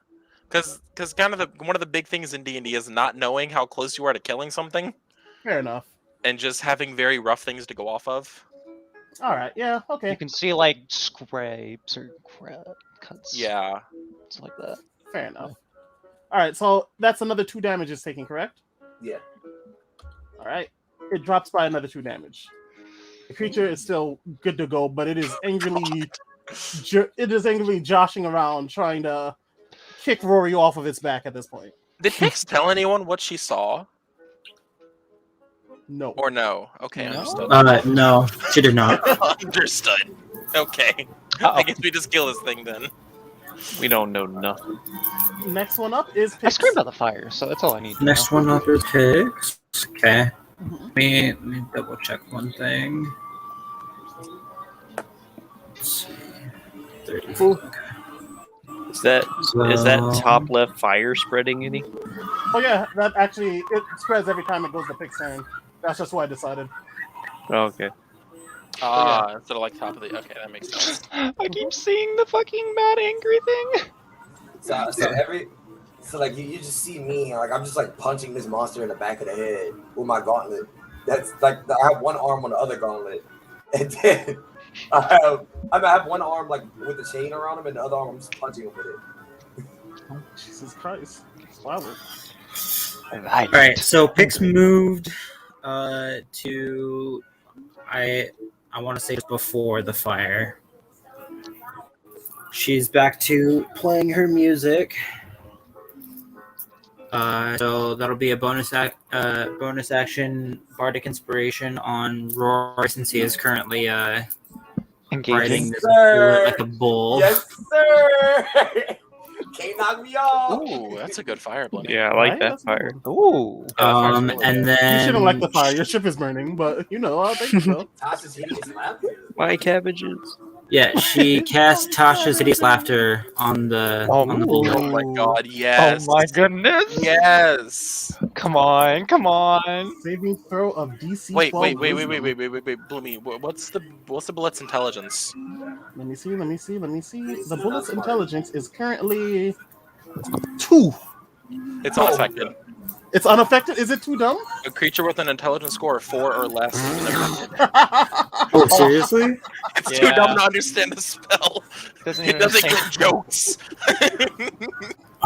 Because kind of one of the big things in D&D is not knowing how close you are to killing something Fair enough. and just having very rough things to go off of. All right. Yeah. Okay. You can see like scrapes or cuts. Yeah. It's like that. Fair enough. All right. So that's another 2 damages taken, correct? Yeah. All right. It drops by another 2 damage. The creature is still good to go, but it is angrily, joshing around, trying to kick Rory off of its back at this point. Did Pix tell anyone what she saw? No. Or no? Okay, No? understood. No, she did not. Understood. Okay. Uh-oh. I guess we just kill this thing then. We don't know nothing. Next one up is I Pix. screamed about the fire, so that's all I need. To Next know. one up is Pigs. Okay. Mhm. Let me double check one thing. Let's see. 30. Is that top left fire spreading any? Oh yeah, that actually it spreads every time it goes to Pix turn. That's just why I decided. Oh, okay. Instead of like top of the. Okay, that makes sense. I keep seeing the fucking mad angry thing. So like you just see me, like I'm just like punching this monster in the back of the head with my gauntlet. That's like I have one arm on the other gauntlet, and then I have one arm like with the chain around him, and the other arm I'm just punching him with it. Oh, Jesus Christ! Wow. All right, so Pix moved to I want to say just before the fire. She's back to playing her music. So that'll be a bonus action bardic inspiration on Rory since he is currently riding Engaging. this Sir. bullet like a bull. Yes, sir. Can't knock me off. Ooh, that's a good fire blade. Yeah, I like Right? that That's fire. Ooh. And You then shouldn't like the fire. Your ship is burning, but you know, I'll take so. Tasha's hideous laughter. My cabbages. yeah, she cast Tasha's hideous laughter on the Oh, bullet. Oh my god, yes. Oh my goodness. Yes. Come on. Saving throw of DC. Wait, 12 wait, wisdom. Bloomy, what's the bullet's intelligence? Let me see. The bullet's intelligence is currently 2. It's unaffected. It's unaffected. Is it too dumb? A creature with an intelligence score of 4 or less is unaffected. Oh, seriously? It's Yeah. too dumb to understand the spell. Doesn't It even doesn't say- get jokes.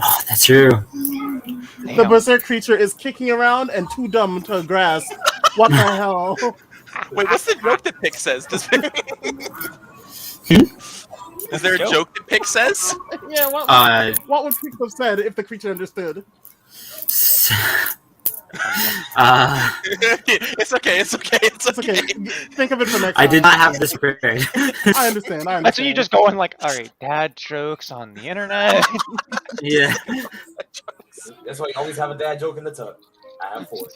Oh, that's true. The Damn. berserk creature is kicking around and too dumb to grasp. What the hell? Wait, what's the joke that Pick says? Is there a joke that Pick says? Yeah, what would Pick have said if the creature understood? It's okay. It's okay. It's It's okay. okay. Think of it for next I time. did not have this prepared. I understand. That's when you just go in like, all right, dad jokes on the internet. Yeah. That's why you always have a dad joke in the tub. I have 4.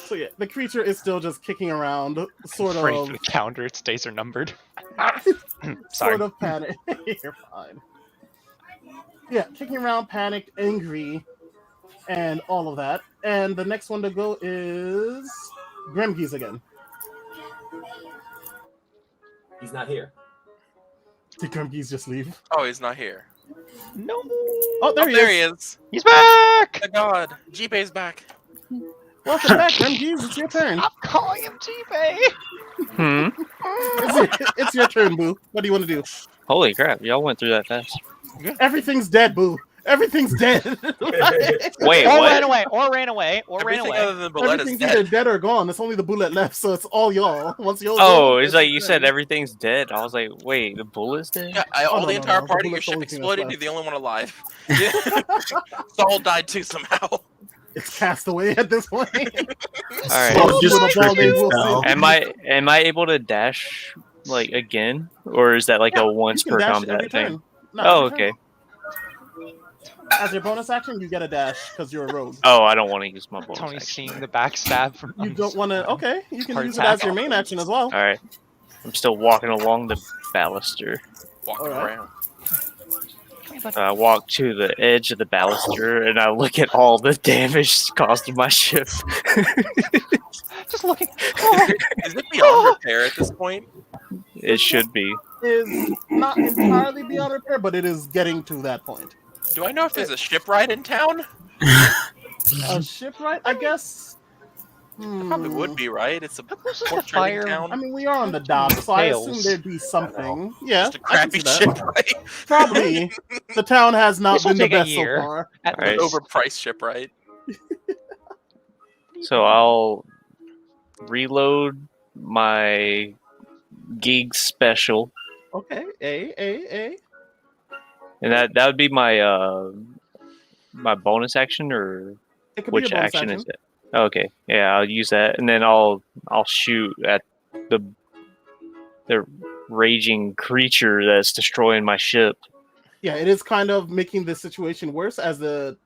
So yeah, the creature is still just kicking around, sort Ready of, for the counter. Its days are numbered. Sorry. sort of panic. You're fine. Yeah, kicking around, panicked, angry, and all of that. And the next one to go is Grimgees again. He's not here. Did Grimgees just leave? Oh, he's not here. No. Oh, there he There is. he is. He's back. My God, G-Bay's back. Welcome back, Grimgees. It's your turn. I'm calling him G-Bay. It's your turn, Boo. What do you want to do? Holy crap! Y'all went through that fast. Everything's dead, Boo. Everything's dead. Wait, Or what? ran away. Or ran away. Or ran Everything away. other than Bullet is Everything's dead. either dead or gone. It's only the bullet left, so it's all y'all. Once y'all. Oh, it's like you said everything's dead. I was like, wait, the bullet's dead? Yeah, Oh, all no, the no, entire no. party, The your bullet's the ship only thing that's exploded. left. You're the only one alive. Saul died too somehow. It's cast away at this point. All right. Oh, just With a ball, they freaking will fell. see. Am I able to dash like again, or is that like Yeah, a once you can per dash combat every thing? turn. No, Oh, every turn. okay. As your bonus action, you get a dash because you're a rogue. Oh, I don't want to use my bonus Tony's action. seeing the backstab from. You don't want to. Okay, you can Heart use it attack. as your main action as well. All right. I'm still walking along the baluster. Walking Alright. around. I walk to the edge of the baluster and I look at all the damage caused to my ship. Just looking. Is it beyond repair at this point? It should be. Is not entirely beyond repair, but it is getting to that point. Do I know if there's a shipwright in town? A shipwright, I guess. Probably would be, right? It's a This is the port trading fire. town. I mean, we are on the dock, so I assume Tails. there'd be something. Yeah, Just a I can crappy see that. shipwright. Probably. The town has not This'll been the take a best so year. far. At Alright. An overpriced shipwright. So I'll reload my Geek special, Okay, A. and that would be my my bonus action, or It could which be a bonus action is it? Okay, yeah, I'll use that, and then I'll shoot at the raging creature that's destroying my ship. Yeah, it is kind of making the situation worse as the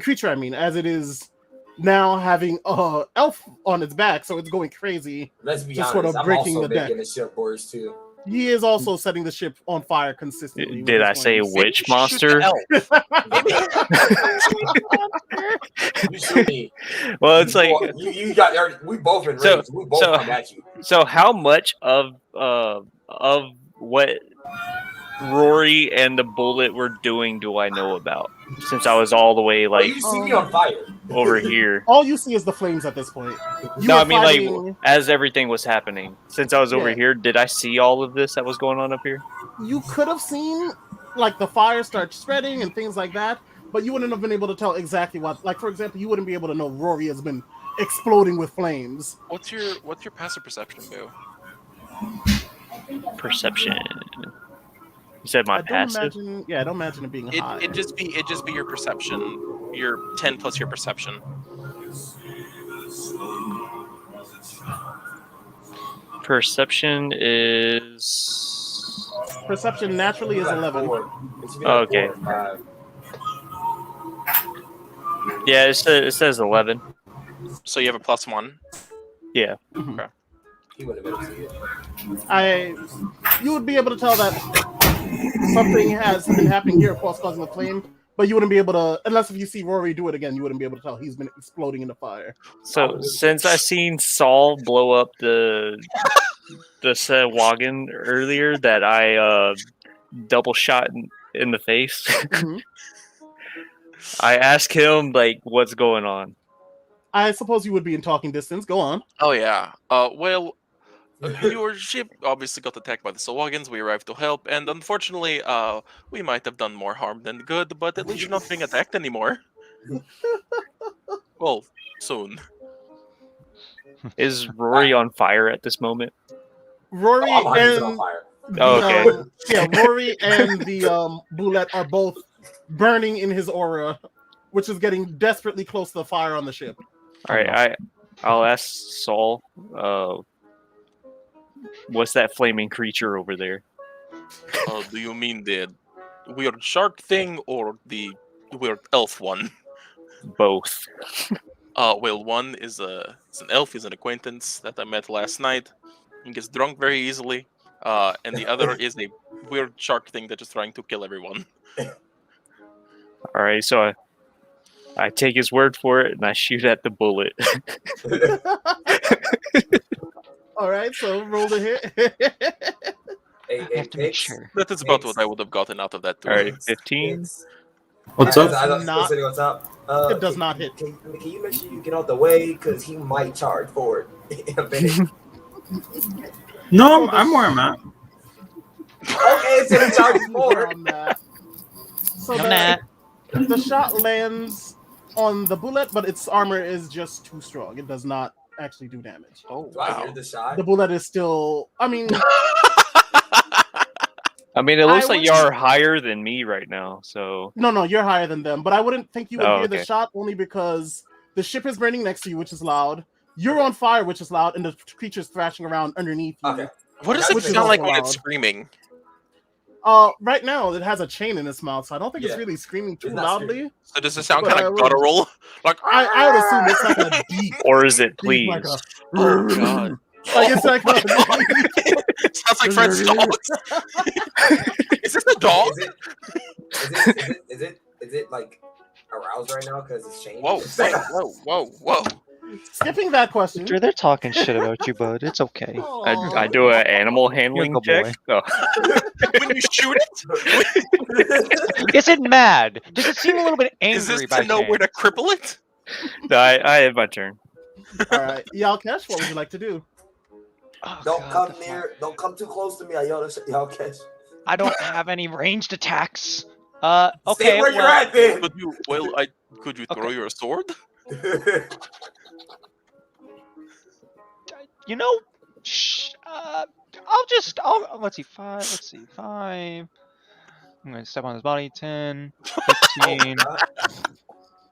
creature. I mean, as it is now having elf on its back, so it's going crazy. Let's be Just honest. sort of I'm breaking also the deck. making the ship worse too. He is also setting the ship on fire consistently. with Did his I say flames. witch Shoot monster? the elf. You shoot me. Well, it's like, you got. We both been So- raised. We both so- come at you. so how much of what Rory and the bullet were doing do I know about? Since I was all the way like you see me on fire. over here. All you see is the flames at this point. You No, are I mean like fighting- as everything was happening. Since I was over Yeah. here, did I see all of this that was going on up here? you could have seen like the fire start spreading and things like that, but you wouldn't have been able to tell exactly what. Like for example, you wouldn't be able to know Rory has been exploding with flames. What's your passive perception, Boo? Perception. You said my I don't passive. imagine. Yeah, I don't imagine it being high. It just be your perception. Your 10 plus your perception. Perception is. Perception naturally is 11. Oh, okay. Yeah, it says 11. So you have a +1. Yeah. He would have been able to see it. You would be able to tell that something has been happening here, of course, causing the flame. But you wouldn't be able to, unless if you see Rory do it again, you wouldn't be able to tell he's been exploding in the fire. So since I seen Saul blow up the wagon earlier, that I double shot in the face. Mhm. I ask him like, what's going on? I suppose you would be in talking distance. Go on. Oh yeah. Well, your ship obviously got attacked by the Sawagans. We arrived to help, and unfortunately, we might have done more harm than good. But at least you're not being attacked anymore. Well, soon. Is Rory on fire at this moment? Rory Oh, I'm 100% on and fire. Oh, okay. yeah, Rory and the Bullet are both burning in his aura, which is getting desperately close to the fire on the ship. All right, I'll ask Saul. What's that flaming creature over there? Do you mean the weird shark thing or the weird elf one? Both. Well, one is it's an elf. He's an acquaintance that I met last night. He gets drunk very easily. And the other is a weird shark thing that's just trying to kill everyone. All right, so I take his word for it and I shoot at the bullet. All right, so roll the hit. Hey, I have to make Pix, sure. That is about what I would have gotten out of that too. All right, 15. Pix. What's I up? thought Not- sitting on top. It does not hit. Can you make sure you get out the way? Because he might charge forward in a minute. No, I'm where I'm at. Okay, so he charges forward. On that. So I'm not. the shot lands on the bullet, but its armor is just too strong. It does not actually do damage. Oh, Do I wow. hear the shot? The bullet is still. I mean, I mean, it looks I like would- you're higher than me right now. So no, you're higher than them. But I wouldn't think you would Oh, hear the okay. shot only because the ship is burning next to you, which is loud. You're on fire, which is loud, and the creature's thrashing around underneath you. Okay. What does it Which is sound like also when it's loud. screaming? Right now it has a chain in its mouth, so I don't think it's Yeah. really screaming too It's not loudly. So does it sound But kind I of would- guttural? Like I would assume it's like a deep, or is it deep, please? like a. Oh, God. Like it's like a, Sounds like Fred's dogs. Is this a dog? Is it like aroused right now because it's changed? Whoa. skipping that question. Drew, they're talking shit about you, bud. It's okay. I do an animal handling good check. boy. Oh. When you shoot it? Is it mad? Does it seem a little bit angry Is this by to know where to chance? cripple it? No, I have my turn. All right, Yalkesh, what would you like to do? Oh, Don't God, come the fuck. near. Don't come too close to me. I yell at y'all catch. I don't have any ranged attacks. Okay. Stay where you're well, at, then. Could you Okay. throw your sword? You know, let's see, 5. Let's see, 5. I'm gonna step on his body. 10, 15,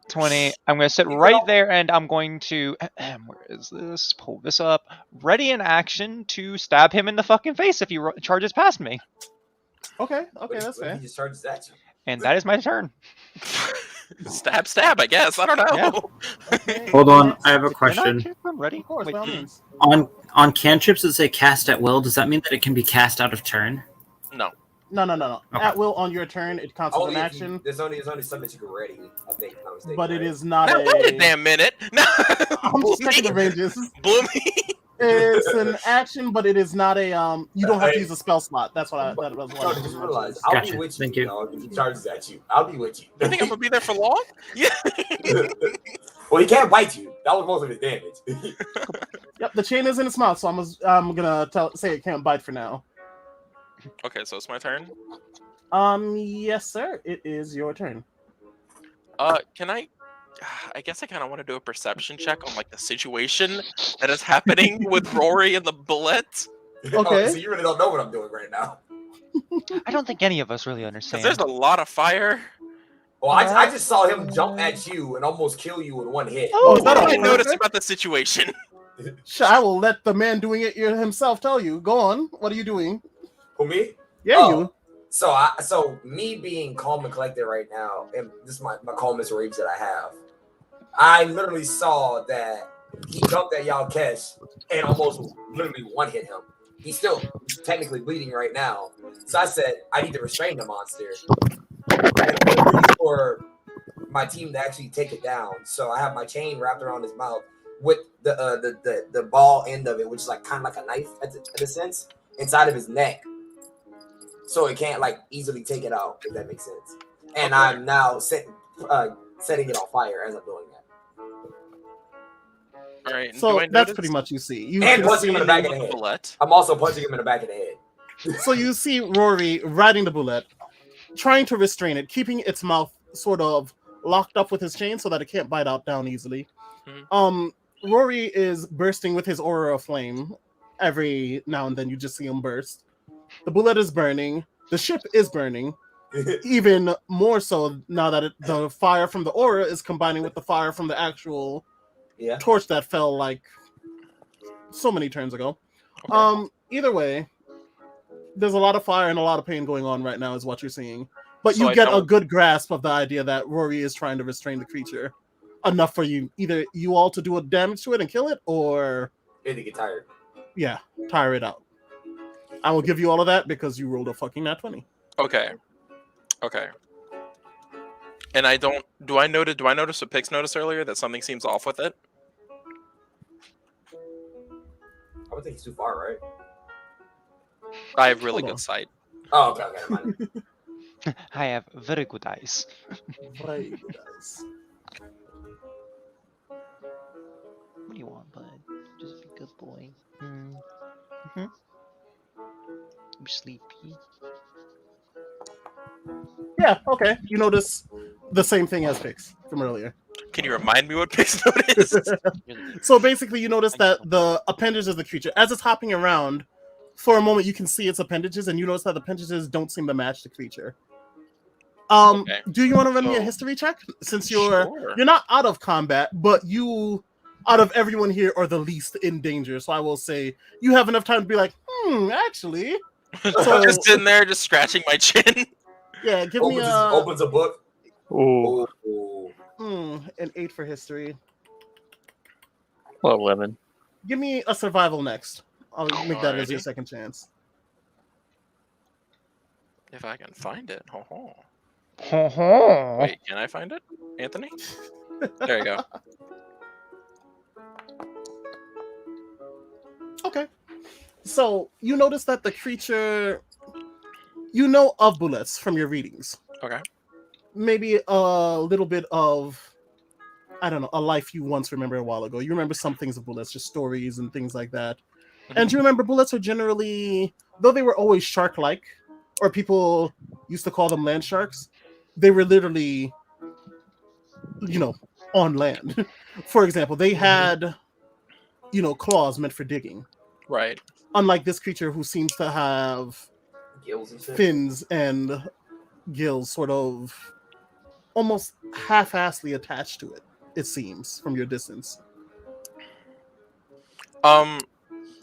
20. I'm gonna sit right there, and I'm going to. Where is this? Pull this up. Ready in action to stab him in the fucking face if he charges past me. Okay, that's He fair. just charges at you. And that is my turn. Stab, I guess. I don't know. Okay. Hold on, I have a Can I question. shoot him? Ready? Of course, Wait, by all means. On cantrips that say cast at will, does that mean that it can be cast out of turn? No. No. Okay. At will on your turn, it counts as an Only if action, you, there's only some that you can ready. I think. If I'm not mistaken, but it right? is not Now, wait a a. damn minute. No. I'm just checking the ranges. Bloomy. It's an action, but it is not a. You don't have to use a spell slot. That's what I. That was what So I just was realize, I'll Gotcha. be with you. Thank you. Dog, if he charges at you, I'll be with you. You think I'm gonna be there for long? Yeah. Well, he can't bite you. That was most of his damage. Yep, the chain is in its mouth, so I'm gonna say it can't bite for now. Okay, so it's my turn. Yes, sir. It is your turn. Can I? I guess I kind of want to do a perception check on like the situation that is happening with Rory and the bullet. Okay. So you really don't know what I'm doing right now. I don't think any of us really Because understand. there's a lot of fire. Well, I just saw him jump at you and almost kill you in one hit. Oh, is What that do I all? notice about the situation? Sure, I will let the man doing it himself tell you. Go on. What are you doing? For me? Yeah, Oh. you. So me being calm and collected right now, and this is my calmest rage that I have. I literally saw that he jumped at Yalkesh and almost literally one hit him. He's still technically bleeding right now. So I said, I need to restrain the monster. And for my team to actually take it down. So I have my chain wrapped around his mouth with the ball end of it, which is like kind of like a knife in a sense, inside of his neck. So it can't like easily take it out, if that makes sense. And Okay. I'm now setting it on fire as I'm doing that. All right. So do I that's notice pretty much you see. You And can punching him in the back of the the head. bullet? I'm also punching him in the back of the head. So you see Rory riding the bullet, trying to restrain it, keeping its mouth sort of locked up with his chain so that it can't bite out down easily. Mhm. Rory is bursting with his aura of flame. Every now and then you just see him burst. The bullet is burning. The ship is burning. Even more so now that the fire from the aura is combining with the fire from the actual Yeah. torch that fell like so many turns ago. Okay. Either way, there's a lot of fire and a lot of pain going on right now is what you're seeing. But So you I get a don't- good grasp of the idea that Rory is trying to restrain the creature enough for either you all to do a damage to it and kill it, or And to get tired. yeah, tire it out. I will give you all of that because you rolled a fucking nat 20. Okay. Okay. And I don't. Do I notice what Pix noticed earlier that something seems off with it? I would think it's too far, right? I have really Hold on. good sight. Oh, okay, never mind. I have very good eyes. Right, guys. What do you want, bud? Just be a good boy. I'm sleepy. Yeah, okay. You notice the same thing as Pix from earlier. Can you remind me what Pix noticed? So basically, you notice that the appendages of the creature, as it's hopping around, for a moment you can see its appendages, and you notice that the appendages don't seem to match the creature. Okay. Do you want to run me a So- history check? Since you're Sure. not out of combat, but you, out of everyone here, are the least in danger. So I will say you have enough time to be like, actually, So- Just sitting there, just scratching my chin. yeah, give me Opens a book. Ooh, Ooh. an 8 for history. well, 11. Give me a survival next. I'll make that as your Alrighty. second chance. If I can find it. Ho-ho. Oh. Wait, can I find it, Anthony? There you go. Okay. So you notice that the creature, you know of bullets from your readings. Okay. Maybe a little bit of, I don't know, a life you once remembered a while ago. You remember some things of bullets, just stories and things like that. And you remember bullets are generally, though they were always shark-like, or people used to call them land sharks, they were literally, on land. For example, they had, claws meant for digging. Right. Unlike this creature who seems to have Gills and shit. fins and gills sort of almost half-assedly attached to it, it seems, from your distance.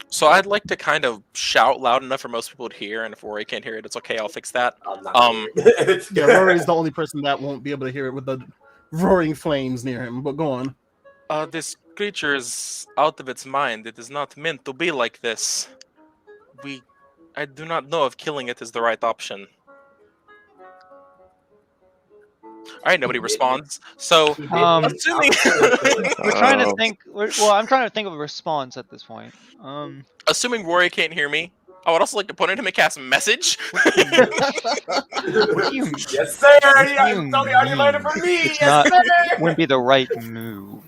So I'd like to kind of shout loud enough for most people to hear, and if Rory can't hear it, it's okay. I'll fix that. I'm not gonna hear it. Yeah, Rory's the only person that won't be able to hear it with the roaring flames near him, but go on. This creature is out of its mind. It is not meant to be like this. I do not know if killing it is the right option. All right, nobody responds. So, assuming We're trying to Oh. think. Well, I'm trying to think of a response at this point. assuming Rory can't hear me, I would also like to point at him and cast message. What do you Yes, sir. you Tony already learned it from me. It's Yes, not- sir. wouldn't be the right move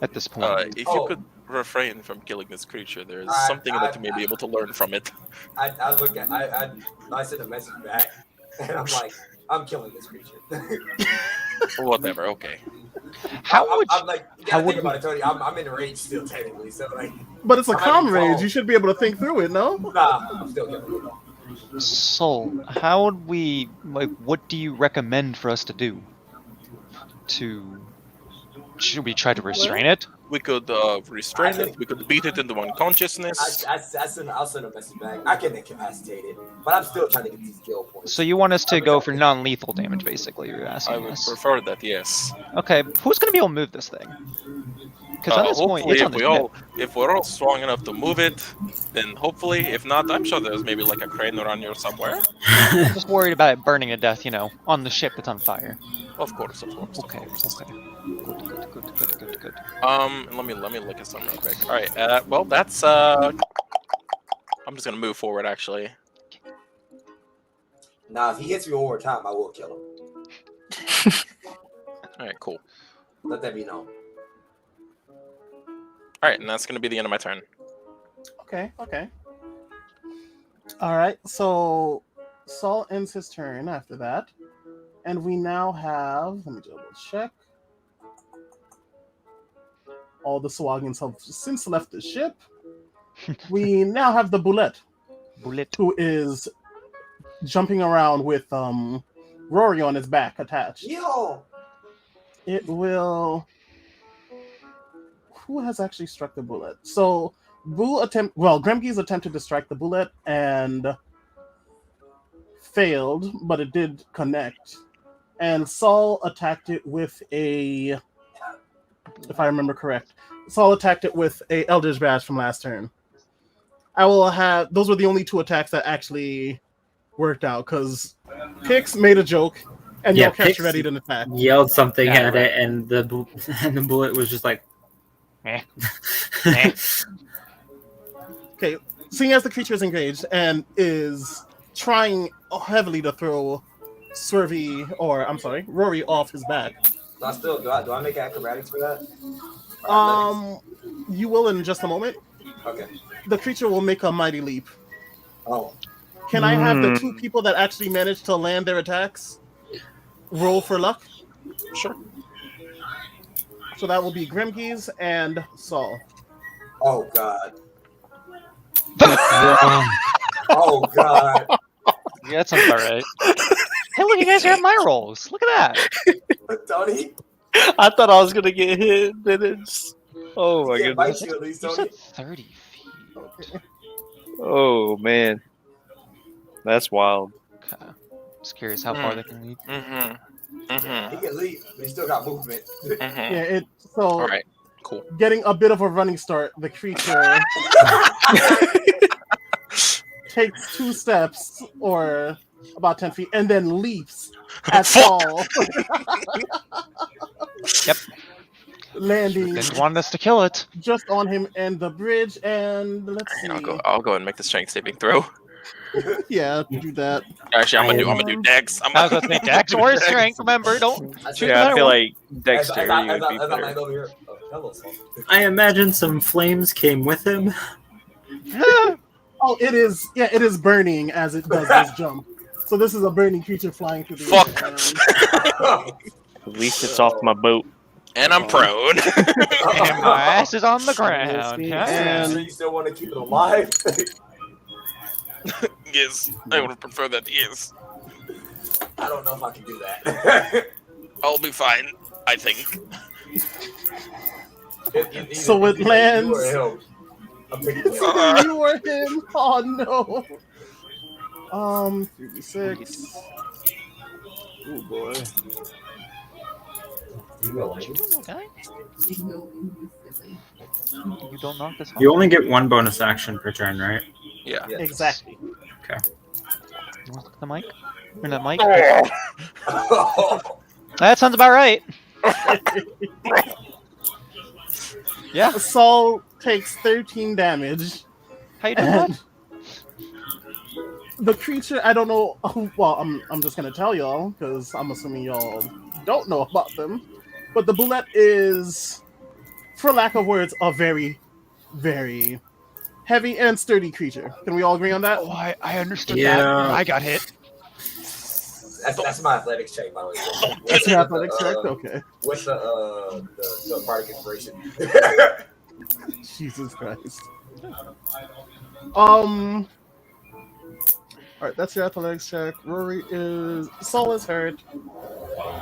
at this point? If Oh. you could refrain from killing this creature, there is I- something that you may be able to learn from it. I look at I send a message back, and I'm like, I'm killing this creature. Whatever. Okay. How would I'm like, you how gotta think would about it, Tony. I'm in rage still, technically. So like, But it's a I'm calm having rage. fun. You should be able to think through it, no? nah, I'm still killing it. So, how would we, what do you recommend for us to do? Should we try to restrain it? We could restrain it. We could beat it into unconsciousness. I'll send a message back. I can incapacitate it, but I'm still trying to get these skill points. So you want us to go for non-lethal damage, basically, you're I asking would us. prefer that. Yes. Okay, who's gonna be able to move this thing? Because at this point, Hopefully, it's on the if we're all strong enough to move it, then hopefully, if not, I'm sure there's maybe like a crane around here somewhere. I'm just worried about it burning to death, on the ship that's on fire. Of course, of course. Okay, okay. Good. Let me look at something real quick. All right. Well, that's I'm just gonna move forward. Actually, Now, if he hits me one more time, I will kill him. All right, cool. Let that be known. All right, and that's gonna be the end of my turn. Okay. All right. So Saul ends his turn after that, and we now have. Let me double check. All the Sawagins have since left the ship. We now have the Bullet, who is jumping around with Rory on his back attached. Yo! It will. Who has actually struck the bullet? So Gremgees attempted to strike the bullet and failed, but it did connect. And Saul attacked it with a, if I remember correct, Saul attacked it with a Eldritch Bash from last turn. I will have, those were the only 2 attacks that actually worked out, because Pix made a joke, and Yeah, y'all kept Pix ready to attack. Yelled something Yeah, at it, and the bullet was just like. Eh. Okay, seeing as the creature is engaged and is trying heavily to throw Rory off his back. Do I make acrobatics for that? You will in just a moment. Okay. The creature will make a mighty leap. Oh. Can I have the 2 people that actually managed to land their attacks roll for luck? Sure. So that will be Gremgees and Saul. Oh god. Oh god. Yeah, that sounds about right. Hey, look, you guys are at my rolls. Look at that. Tony? I thought I was gonna get hit, and it's. Oh my Can't bite goodness. you at least, You Tony. said 30 feet. Oh man, that's wild. Okay. Just curious how far they can lead. Mm-hmm. He Mm-hmm. can leave, but he still got movement. Mm-hmm. All right, cool. Getting a bit of a running start, the creature takes 2 steps, or about 10 feet, and then leaps at Saul. Yep. Landing Didn't want us to kill it. just on him and the bridge, and let's see. I'll go ahead and make the strength saving throw. Yeah, do that. Actually, I'm gonna do Dex. I was going to say Dex or Strength. Remember, don't shoot Yeah, I the feel one. like dexterity would be as I better. land over here. Oh, hello, Saul. I imagine some flames came with him. Oh, it is. Yeah, it is burning as it does this jump. So this is a burning creature flying through the Fuck. air. At least it's off my boat. And I'm prone. And my ass is on the ground. see. Huh? And- So you still want to keep it alive? Yes, I would prefer that. Yes, I don't know if I can do that. I'll be fine. I think. So it lands. You or him. I'm picking you. You or him? Oh no. 3d6. Oh boy. What you doing, guy? You don't knock this off? You only get 1 bonus action per turn, right? Yeah. Yes. Exactly. You want to look at the mic? Or that mic? Oh. That sounds about right. Yeah. Saul takes 13 damage. How you doing, bud? And the creature, I don't know. Well, I'm just gonna tell y'all because I'm assuming y'all don't know about them. But the Bullet is, for lack of words, a very, very heavy and sturdy creature. Can we all agree on that? Oh, I understood Yeah. that. I got hit. That's my athletics check, by the way. That's your athletics check. Okay. With the bardic inspiration. Jesus Christ. All right, that's your athletics check. Saul is hurt.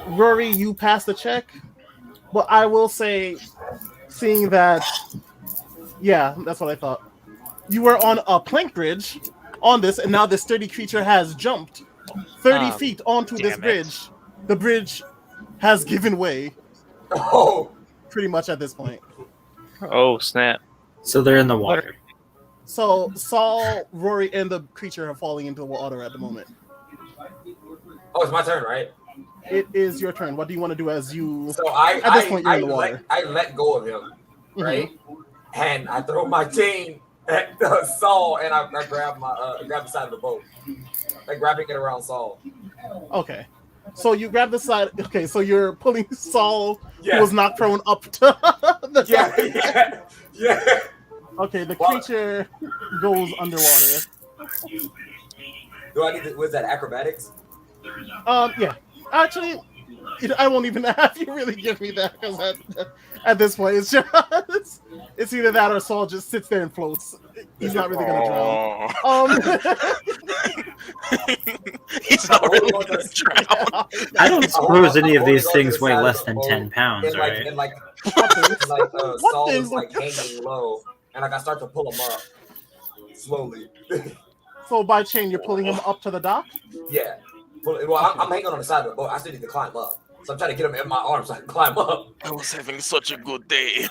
Rory, you passed the check, but I will say, seeing that, yeah, that's what I thought. You were on a plank bridge on this, and now this sturdy creature has jumped 30 feet onto this damn it. bridge. The bridge has given way Oh. pretty much at this point. Oh snap! So they're in the water. So Saul, Rory, and the creature are falling into the water at the moment. Oh, it's my turn, right? It is your turn. What do you want to do as you? So I At this point, you're in the water. I let go of him, right? And I throw my chain at Saul, and I grab the side of the boat, like wrapping it around Saul. Okay. So you grab the side. Okay, so you're pulling Saul, Yeah. who was knocked prone, up to the Yeah, dock. yeah. Okay, the Wow. creature goes underwater. Do I need to? Was that acrobatics? Yeah. Actually, I won't even have you really give me that because at this point it's just it's either that or Saul just sits there and floats. He's not really gonna drown. He's not really gonna drown. I don't suppose any of these things weigh less than 10 pounds, And like, right? and like, What Saul things? is like hanging low, and like I start to pull him up slowly. So by chain, you're pulling him up to the dock. Yeah. Well, I'm hanging on the side of the boat. I still need to climb up, so I'm trying to get him in my arms so I can climb up. I was having such a good day.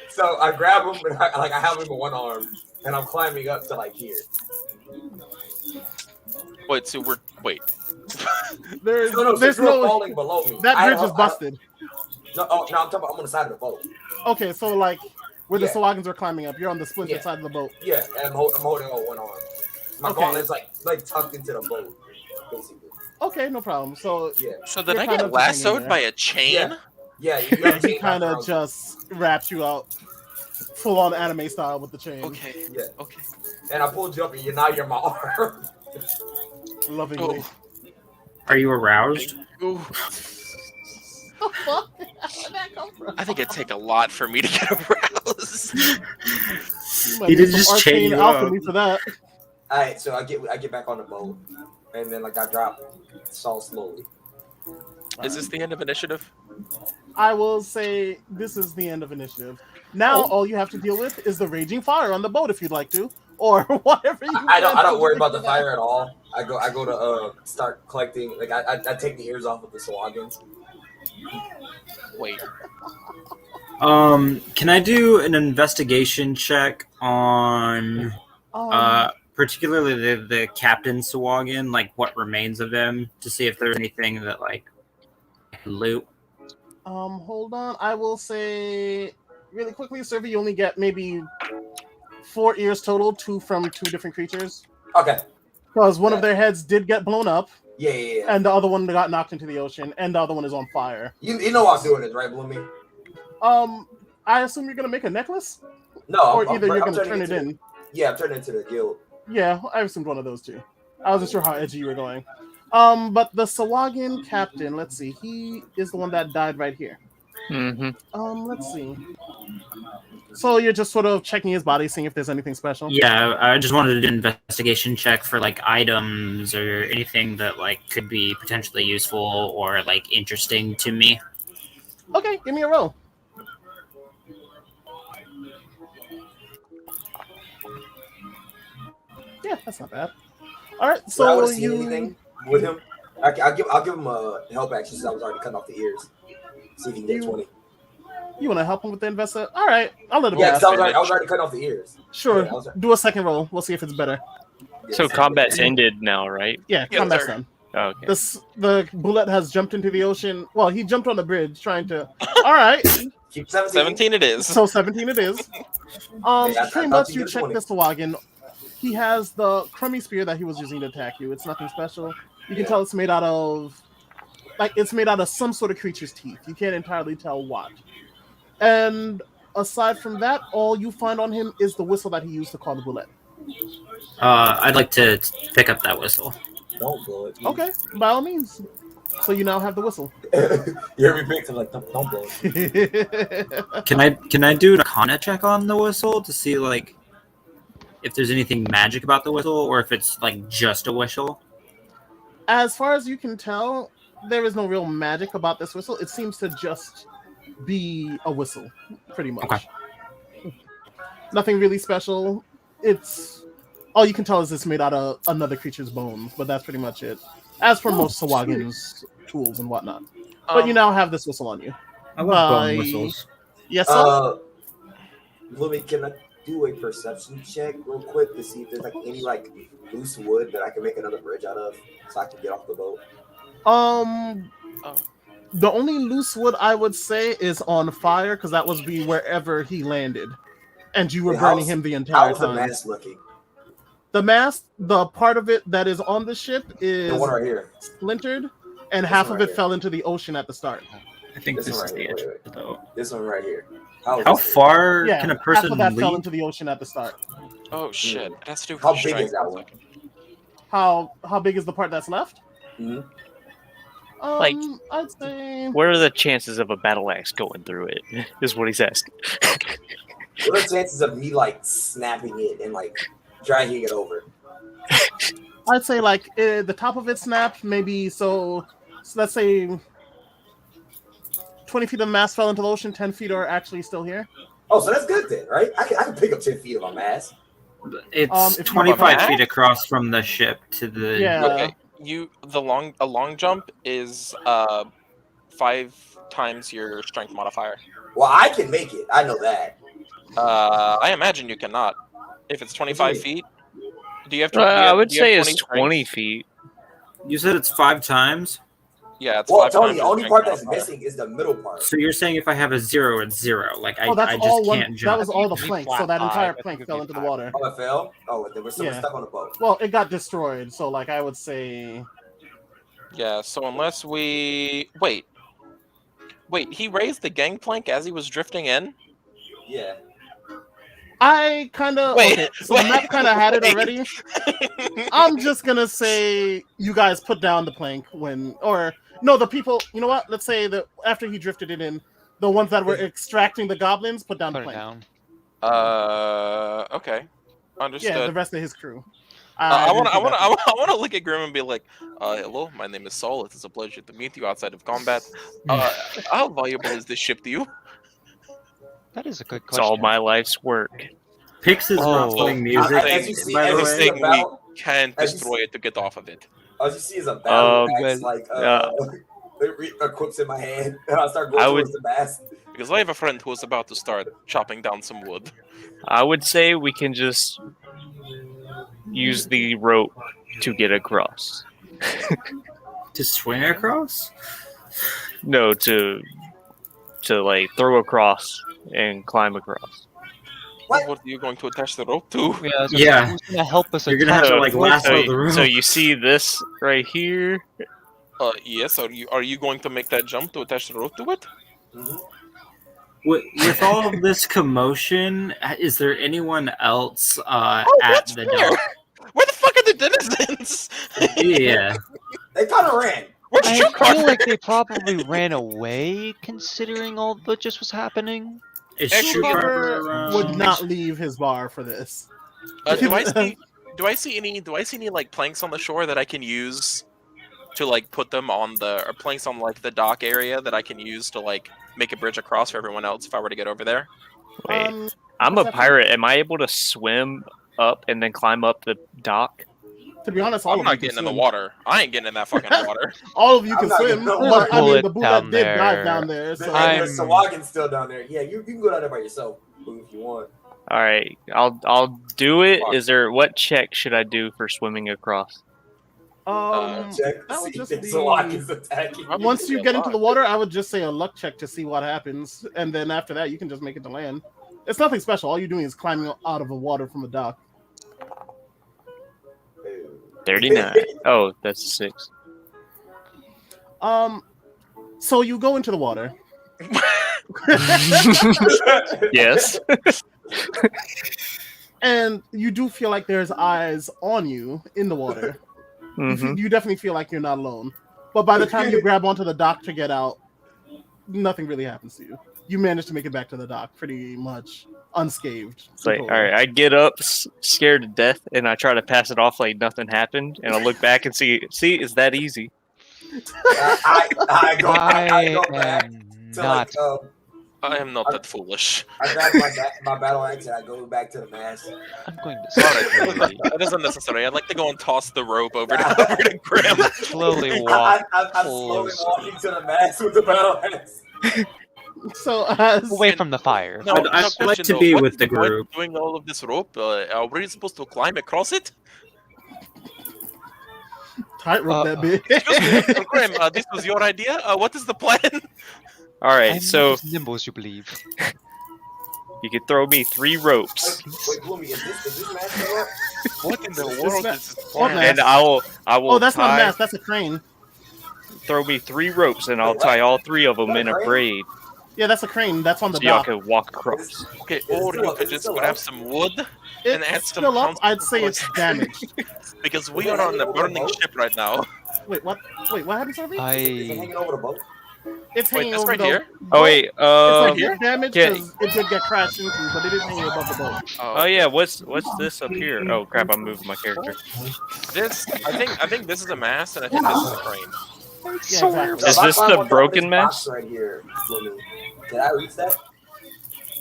So I grab him and I have him in one arm, and I'm climbing up to like here. Wait, so wait. There's No, there's so you're no falling below me. that bridge is busted. No, I'm talking about I'm on the side of the boat. Okay, so like where the Yeah. Sawagons are climbing up, you're on the splinter Yeah. side of the boat. Yeah, and I'm holding on one arm. My Okay. gauntlet's like tucked into the boat, basically. Okay, no problem. So Yeah. So did You're I kind get of just hanging lassoed there. by a chain? Yeah. Yeah, you got he kind of just wraps you out, full on anime style with the chain. Okay. Yeah. Okay. And I pulled you up, and now you're my arm. Lovingly. Oh. Are you aroused? Ooh. The fuck? Where did that come from? I think it'd take a lot for me to get aroused. You might He need did some just chain arcane you alchemy for that. All right, so I get back on the boat, and then like I drop Saul slowly. Is this the end of initiative? I will say this is the end of initiative. Now all you have to deal with is the raging fire on the boat if you'd like to, or whatever you. I plan to don't worry do about the for fire at all. I go to start collecting. Like I take the ears off of the Sawagons. Wait. Can I do an investigation check on particularly the Captain Sawagan, like what remains of him, to see if there's anything that like loot? Hold on. I will say really quickly, Survey, you only get maybe 4 ears total, 2 from 2 different creatures. Okay. Because one of their heads did get blown up, Yeah. and the other one got knocked into the ocean, and the other one is on fire. You know I'm doing this, right, Bloomy? I assume you're gonna make a necklace, No. or either you're I'm gonna turning turn it in. Yeah, I'm turning into the guild. Yeah, I assumed one of those two. I wasn't sure how edgy you were going. But the Sawagan captain, let's see, he is the one that died right here. Mm-hmm. Let's see. So you're just sort of checking his body, seeing if there's anything special? Yeah, I just wanted to do an investigation check for like items or anything that like could be potentially useful or like interesting to me. Okay, give me a roll. Yeah, that's not bad. All right, So I so would see anything with him. I'll give him a help action since I was already cutting off the ears. See if he can get 20. You want to help him with the investor? All right, I'll let him Yeah, pass. because I was already cutting off the ears. Sure, Yeah, I was- do a second roll. We'll see if it's better. So combat's ended now, right? Yeah, Yeah, combat's sir. done. Oh, okay. The bullet has jumped into the ocean. Well, he jumped on the bridge trying to. All right, Keep 17. 17 it is. so 17 it is. I Pretty thought much you you did check 20. this Sawagan. He has the crummy spear that he was using to attack you. It's nothing special. You can tell it's made out of, like, it's made out of some sort of creature's teeth. You can't entirely tell what. And aside from that, all you find on him is the whistle that he used to call the bullet. I'd like to pick up that whistle. Don't blow it. Okay, by all means. So you now have the whistle. You hear me big to like, don't blow it. Can I do an Arcana check on the whistle to see like if there's anything magic about the whistle or if it's like just a whistle? As far as you can tell, there is no real magic about this whistle. It seems to just be a whistle, pretty much. Okay. Nothing really special. It's all you can tell is it's made out of another creature's bones, but that's pretty much it. As for most Sawagan's tools and whatnot. But you now have this whistle on you. I love bone whistles. Yes, sir. Bloomy, can I do a perception check real quick to see if there's like any like loose wood that I can make another bridge out of so I can get off the boat? The only loose wood I would say is on fire because that was wherever he landed, and you were Wait, burning how's- him the entire How's the time. mask looking? The mast, the part of it that is on the ship is The one right here. splintered, and This half one of right it here. fell into the ocean at the start. I think This this one is right the here, edge, wait, wait. though. This one right here. How far Yeah, can a half person of that fell leap? into the ocean at the start. Oh shit! It has to do with How the big is strength. that One one? second. How big is the part that's left? Mhm. Like- I'd say What are the chances of a battle axe going through it? Is what he's asking. What are the chances of me like snapping it and like dragging it over? I'd say like the top of it snapped, maybe so let's say 20 feet of mass fell into the ocean, 10 feet are actually still here. Oh, so that's good then, right? I can pick up 10 feet of my mass. It's if you- 25 feet across from the ship to the. Yeah. Okay, a long jump is 5 times your strength modifier. Well, I can make it. I know that. I imagine you cannot. If it's 25 What do feet, do you have to? I would do you have say it's 20 20 strength? feet. You said it's 5 times? Yeah, it's Well, 5 Tony, times the your only strength part that's modifier. missing is the middle part. So you're saying if I have a 0, it's 0. Like, Oh, that's I all just one. can't That jump. was all the It'd be plank, flat so that entire five. I plank think fell it'd into be the water. Oh, it fell? Oh, there was someone Yeah. stuck on the boat. Well, it got destroyed, so like I would say Yeah, so unless we wait, he raised the gangplank as he was drifting in. Yeah. I kind of Wait, okay. So the map kind of had it wait. already. I'm just gonna say you guys put down the plank when, or no, the people. You know what? Let's say that after he drifted it in, the ones that were extracting the goblins put down Put the it plank. down. Okay, understood. Yeah, the rest of his crew. I want didn't think that to look at Grim and be like, hello, my name is Saul. It is a pleasure to meet you outside of combat. How valuable is this ship to you? That is a good It's question. all my life's work. Pix is not Oh. playing music, As you see, by the as you way. see Anything we about, can as you destroy it to get off of it. all you see is a battle Um, axe, like equips in my hand, and I start going I towards would- the mast. Because I have a friend who is about to start chopping down some wood. I would say we can just use the rope to get across. To swing across? No, to like throw across and climb across. What? What are you going to attach the rope to? Yeah, I was gonna Yeah. say, who's gonna help us? You're gonna have attach to, the like, rope? lasso the rope. So you see this right here? Yes. Are you going to make that jump to attach the rope to it? Mhm. With all of this commotion, is there anyone else at that's the fair. dock? Where the fuck are the denizens? Yeah. They kind of ran. Where's I your car? feel like they probably ran away, considering all that just was happening. Is Actually, Shoekeeper Shoekeeper around? would not leave his bar for this. Do I see any like planks on the shore that I can use to like put them on or planks on like the dock area that I can use to like make a bridge across for everyone else if I were to get over there? Wait, Um, I'm a what's that pirate. Am I able to swim up and then climb up the dock? to be honest, all I'm of not you can getting in the swim. water. I ain't getting in that fucking water. All of you I'm can not swim, gonna- but I mean, Bullet the Bullet down did there. dive down there. So I'm- There's Sawagan's still down there. Yeah, you can go down there by yourself if you want. All right, I'll do it. Fuck. Is there what check should I do for swimming across? Check that to would see just if be- Sawagan's attacking. Probably once just you be get into the alive. water, I would just say a luck check to see what happens, and then after that, you can just make it to land. It's nothing special. All you're doing is climbing out of the water from the dock. 39. Oh, that's a 6. So you go into the water. Yes. And you do feel like there's eyes on you in the water. hmm You definitely feel like you're not alone. But by the time you grab onto the dock to get out, nothing really happens to you. You manage to make it back to the dock pretty much unscathed. It's like, all right, I get up scared to death, and I try to pass it off like nothing happened, and I look back and see, it's that easy. I go back am to not. like I am not that foolish. I grab my battle axe and I go back to the mast. I'm going to Alright, that is unnecessary. I'd like to go and toss the rope over to Grim. slowly walk. I'm slowly closer. walking to the mast with the battle axe. So as away from the fire. No, I'd no like question, to though. be What with is the point of group. doing all of this rope, are we supposed to climb across it? tightrope that bit. Excuse me, Grim, this was your idea? What is the plan? All right, I'm so not as nimble as you believe. you can throw me 3 ropes, Wait, Gloomy, is this mast still up? What in the This world ma- is this what plan? mast? and I will Oh, that's not tie, a mast. That's a crane. throw me 3 ropes, and I'll tie all 3 of them in a braid, Yeah, that's a crane. That's on the so y'all dock. can walk across. Okay, it or still you up? could Is it just still grab up? some wood It's and add some still up. I'd constant say it's force. damaged. Because we are on a burning ship right now. Wait, what? Wait, what happened, Sophie? Is it hanging over the boat? It's Wait, hanging this over right the here? Oh wait, It's like here? damaged Yeah. because it did get crashed into, but it is hanging above the boat. oh yeah, what's this up here? Oh crap, I'm moving my character. This, I think this is a mast, and I think this is a crane. Yeah, exactly. Is So if I this climb the on top of broken this box mast? right here? Flumy, did I reach that?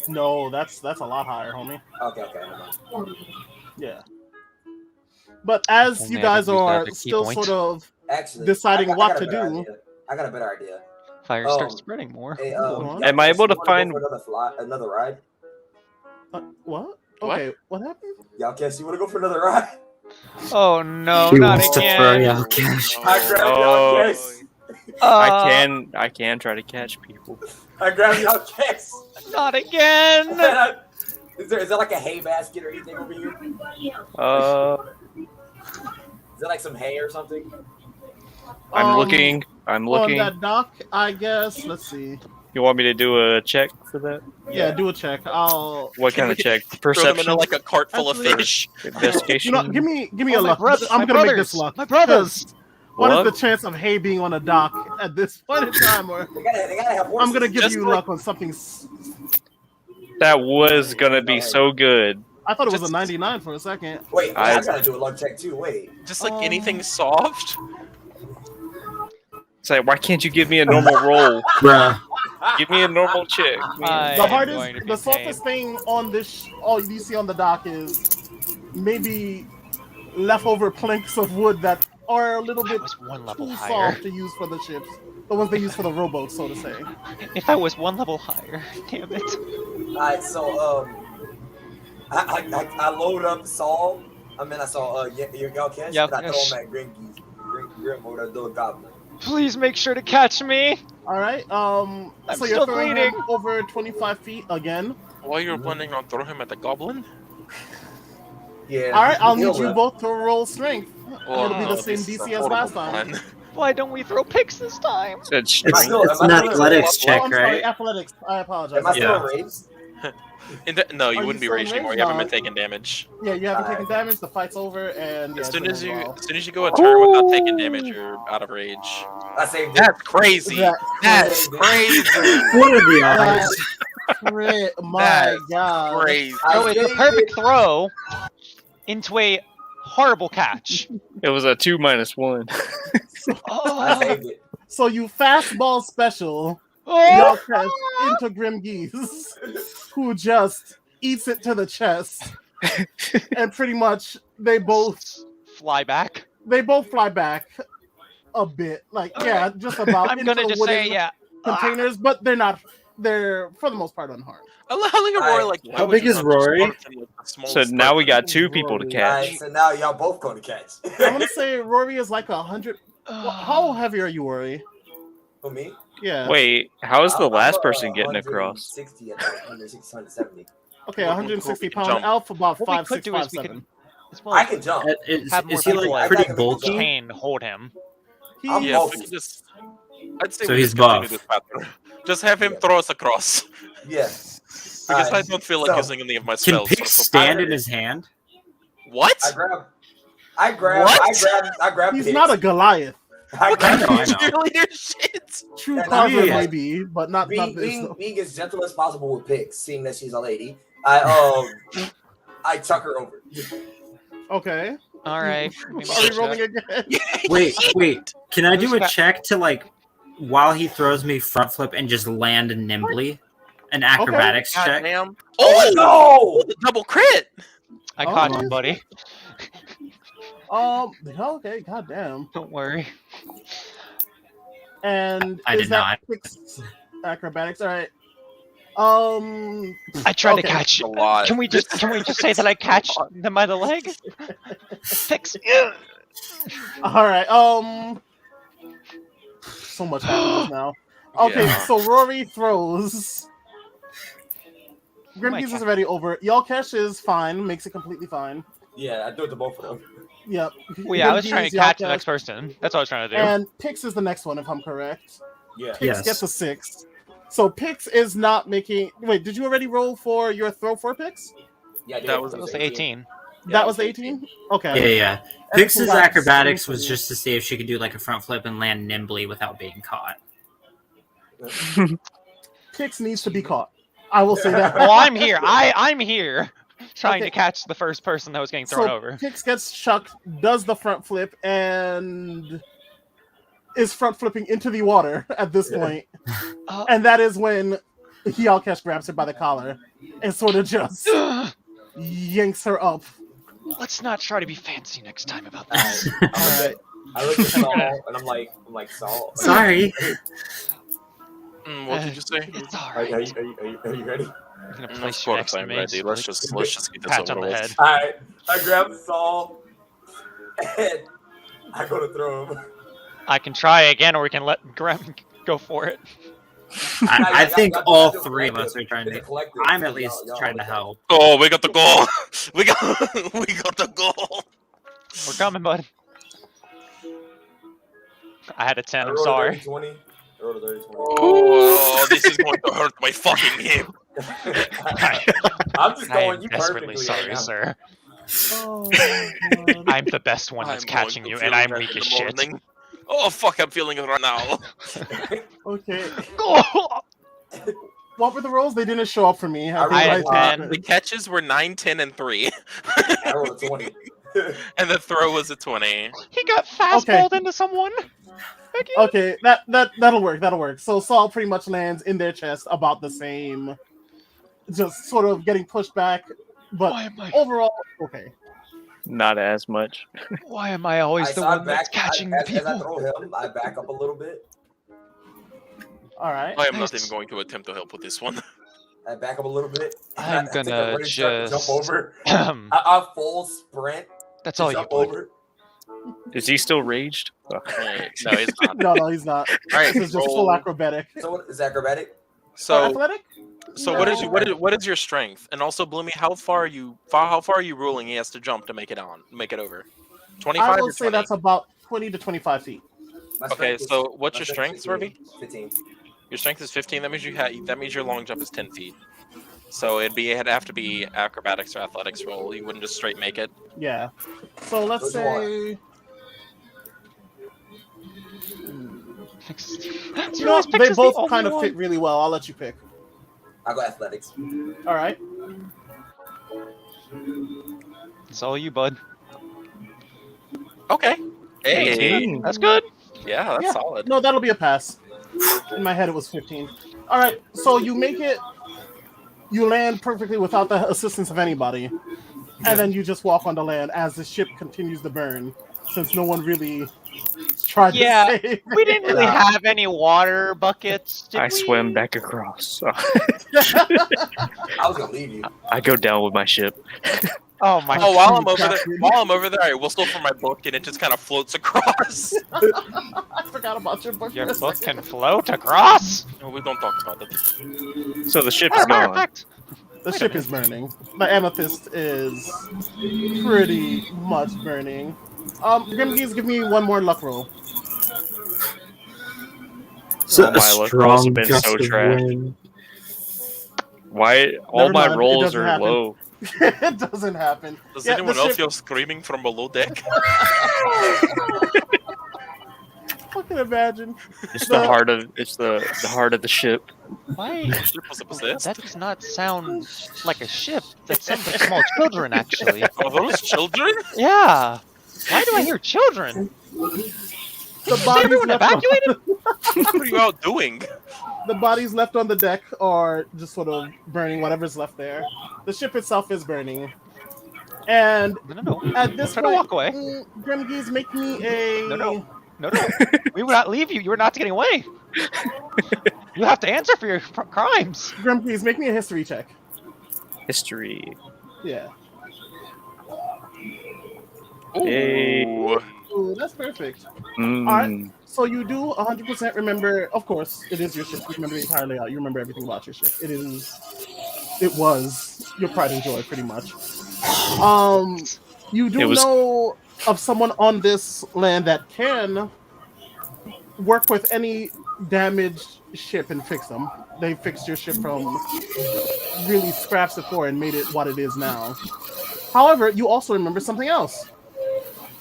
No, that's a lot higher, homie. Okay, never mind. Yeah. But as Only you I guys could use that are as a key still point. sort of Actually, deciding I what got a to better do. idea. I got a better idea. Fire starts spreading more. Hey, on. Am I able to you wanna go find- for another ride? What? What? Okay, what happened? Y'all guess you want to go for another ride? Oh no, He not wants to throw again. y'all cash. I grabbed y'all Oh. guess. I can try to catch people. I grabbed y'all guess. Not again. Is there like a hay basket or anything over here? Is there like some hay or something? I'm looking. I'm On looking. that dock, I guess. Let's see. You want me to do a check for that? Yeah, do a check. I'll. What kind of check? Throw them Perception? into like a cart full of Actually- fish. Investigation? You know, give me Oh, a my luck. brothers, I'm my gonna make brothers, this luck. My brothers. What is What? the chance of hay being on a dock at this point in time? Or They gotta have horses. I'm gonna give Just you like- luck on something. That was gonna be so good. I thought it was Just- a 99 for a second. Wait, I- I gotta do a luck check too. Wait. Just like anything soft. It's like, why can't you give me a normal roll? Bruh. Give me a normal check. I The am hardest, going to be the softest thing on this, all you see on the dock is maybe leftover planks of wood that are a little If I bit was one level too higher. soft to use for the ships. The ones they use for the rowboats, so to say. If I was one level higher, damn it. Alright, so I load up Saul. I mean, I saw y'all catch, Yep, and I throw yes. him at Grim or the little goblin. Please make sure to catch me. All right. I'm So still you're throwing him bleeding. over 25 feet again. While you're planning on throwing him at the goblin? Yeah. All right. I'll need he'll you rip. both to roll strength. It'll be the no, same this is a DC as horrible last time. plan. Why don't we throw picks this time? Said It's, strength. it's an athletics check, I'm sorry, right? athletics. I apologize. Am I still Yeah. raised? No, you Are you wouldn't be still raging anymore. raged? You haven't No. been taking damage. Yeah, you haven't Alright. taken damage. The fight's over, and yeah, As it's soon been as a you go a turn without taking damage, you're out of rage. I saved it. That's crazy. That's crazy. What are the odds? My That's God. Crazy. Oh, it's a saved perfect it. throw into a horrible catch. It was a 2-1. I Oh, saved it. So you fastball special oh. y'all cast into Grim Geese, who just eats it to the chest, and pretty much they both Fly back. fly back a bit, like yeah, just about. I'm into gonna the just say, wooden yeah. containers, but they're not. They're for the most part unharmed. I love how Rory Alright. like. why How would big you is not just Rory? want him with the small So now spread? we got 2 people to catch. Alright, so now y'all both going to catch. I'm gonna say Rory is like 100. Well, how heavy are you, Rory? For me? Yeah. Wait, how is the I'm last person getting across? 160 at the 170. Okay, 160 pound Jump. elf, about What we 5'6", could do is we 5'7". As well I can jump. Is have more he people like I pretty can bulky? Kane hold him. I'm He's- Yeah, if we bulky. could just. I'd say So we he's just continue buff. this pattern. Just have him Yeah. throw us across. Yeah. Because Alright, I don't feel like so- using any of my Can spells. Pix so- stand in his hand? What? I grab He's Pix. not a Goliath. I I grab know, I know. Cheerleader shit. True And Carver yeah. maybe, but not this. being as gentle as possible with Pix, seeing that she's a lady. I chuck her over. All Okay. right. Are we rolling again? Wait. Can I do Who's a that? check to like while he throws me front flip and just land nimbly? An acrobatics check. Goddamn. Oh Oh, the double crit. I Oh. caught you, buddy. Okay, goddamn. Don't worry. And I is did that 6 acrobatics? All right. I tried to Okay. catch. A lot. Can we just say that I catch them by the leg? Fix. All right. So much happens now. Okay, Yeah. so Rory throws. Grim My Geese is cat. already over. Y'all catch is fine, makes it completely fine. Yeah, I do it to both of them. Yep. Well, yeah, I was trying to catch the Yalkash, next person. That's what I was trying to do. And Pix is the next one, if I'm correct. Yeah. Pix Yes. gets a 6. So Pix is not making. Wait, did you already roll for your throw for Pix? Yeah, I did That it was That for was the 18. Yeah, That was the 18? Okay. Yeah. Pix's That's acrobatics was something. just to see if she could do like a front flip and land nimbly without being caught. Pix needs to be caught. I will say that. Well, I'm here. I'm here, trying Okay. to catch the first person that was getting thrown So over. Pix gets chucked, does the front flip, and is front flipping into the water at this point. Uh, And that is when Yalkash grabs her by the collar and sort of just yanks her up. Let's not try to be fancy next time about this. Alright. I look at Saul and I'm like Saul. Sorry. What did you say? It's Are you, alright. are you ready? I'm gonna Of place you course next to I'm me. ready. so Let's we just get this patch on over the with. head. Alright. I grab Saul and I go to throw him. I can try again, or we can let Graham go for it. I think Y'all all do a 3 of us collective. are trying It's a to. collective. I'm at Y'all- least y'all trying to like that. help. Oh, we got the goal. We got the goal. We're coming, bud. I had a 10. I I'm rolled a sorry. 30, 20. I rolled a 30, 20. Oh, this is going to hurt my fucking hip. I'm just I going am you desperately perfectly sorry, right now. sir. Oh, my God. I'm the best one that's I'm catching going you, to and feel I'm that weak in as the shit. morning. Oh fuck, I'm feeling it right now. Okay. Oh, What were the rolls? They didn't show up for me. I I had rolled, 10. The catches were 9, 10, and 3, I rolled a 20. and the throw was a 20. He got fastballed into someone. Okay, that'll work. That'll work. So Saul pretty much lands in their chest about the same, just sort of getting pushed back, but Why am I? overall okay. Not as much. Why am I always the So I one that's catching as I people? throw him, I back up a little bit. All right. I am not Nice. even going to attempt to help with this one. I back up a little bit. I'm I take a gonna running start to jump just- over. I full sprint. That's to all you jump put. over. Is he still raged? Oh. Alright, no, he's not. No, he's not. Alright, This is just full roll. acrobatic. So what is acrobatic? So, athletic? so No. what is your strength? And also, Bloomy, how far are you ruling he has to jump to make it over? 25 I or will say 20? that's about 20 to 25 feet. My Okay, strength is- so what's my your strength, is Swervy? 15. Your strength is 15. That means your long jump is 10 feet. So it'd have to be acrobatics or athletics roll. You wouldn't just straight make it. Yeah. So let's Which say That's you know what, they both kind of fit really well. I'll let you pick. I go athletics. All right. It's all you, bud. Okay. Hey, 18. That's good. yeah, that's Yeah. solid. No, that'll be a pass. In my head, it was 15. All right. So you make it. You land perfectly without the assistance of anybody, and then you just walk on the land as the ship continues to burn, since no one really tried Yeah, to save. We didn't really have any water buckets. Did I we? swim back across. I was gonna leave you. I go down with my ship. Oh my! Oh, while I'm over there, Captain. I whistle for my book, and it just kind of floats across. I forgot about your book. Your for a book second. can float across. No, we don't talk about it. So the ship is gone. Perfect. The ship is burning. The amethyst is pretty much burning. Grimgees, give me one more luck roll. So my luck rolls have been so trash. Why all Never my mind, it rolls doesn't are happen. low? It doesn't happen. Does Yeah, anyone the else ship- feel screaming from below deck? Fucking imagine. It's the heart of the ship. Why? Ship was possessed? That does not sound like a ship. That sounds like small children, actually. Are those children? Yeah. Why do I hear children? The Is bodies, everyone left on, evacuated? What are you out doing? the bodies left on the deck are just sort of burning whatever's left there. The ship itself is burning. And No. at this Try to point, walk away. Grimgees, make me a... No. We would not leave you. You were not getting away. You have to answer for your crimes. Grimgees, make me a history check. History. Yeah. Yay. Ooh. Ooh, that's perfect. Mm. Alright. So you do 100% remember, of course, it is your ship. You remember the entire layout. You remember everything about your ship. It was your pride and joy, pretty much. You do It was- know of someone on this land that can work with any damaged ship and fix them. They fixed your ship from really scraps before and made it what it is now. However, you also remember something else.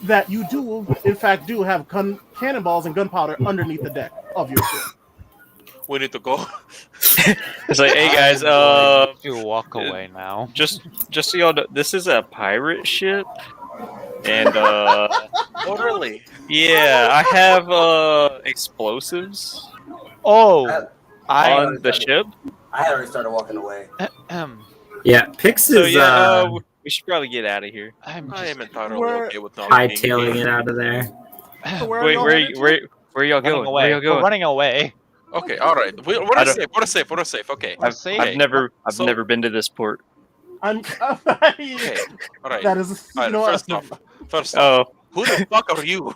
That you do, in fact, do have cannonballs and gunpowder underneath the deck of your ship. We need to go. It's like, hey guys, You walk away now. just so y'all know, this is a pirate ship, and Oh, really? yeah, I have explosives Oh, on the ship. I had already started walking away. Yeah, Pix So is yeah, we should probably get out of here. I'm I just am entirely We're okay with not being hightailing here. it out of there. So where are Wait, y'all where headed to? where y'all running going? Where away. y'all We're going? running away. Okay, all right. We're I don't- safe. We're safe. We're safe. Okay. We're safe. I've never So- never been to this port. I'm. Okay. All right. That is. All You know right. what? First off, Oh, who the fuck are you?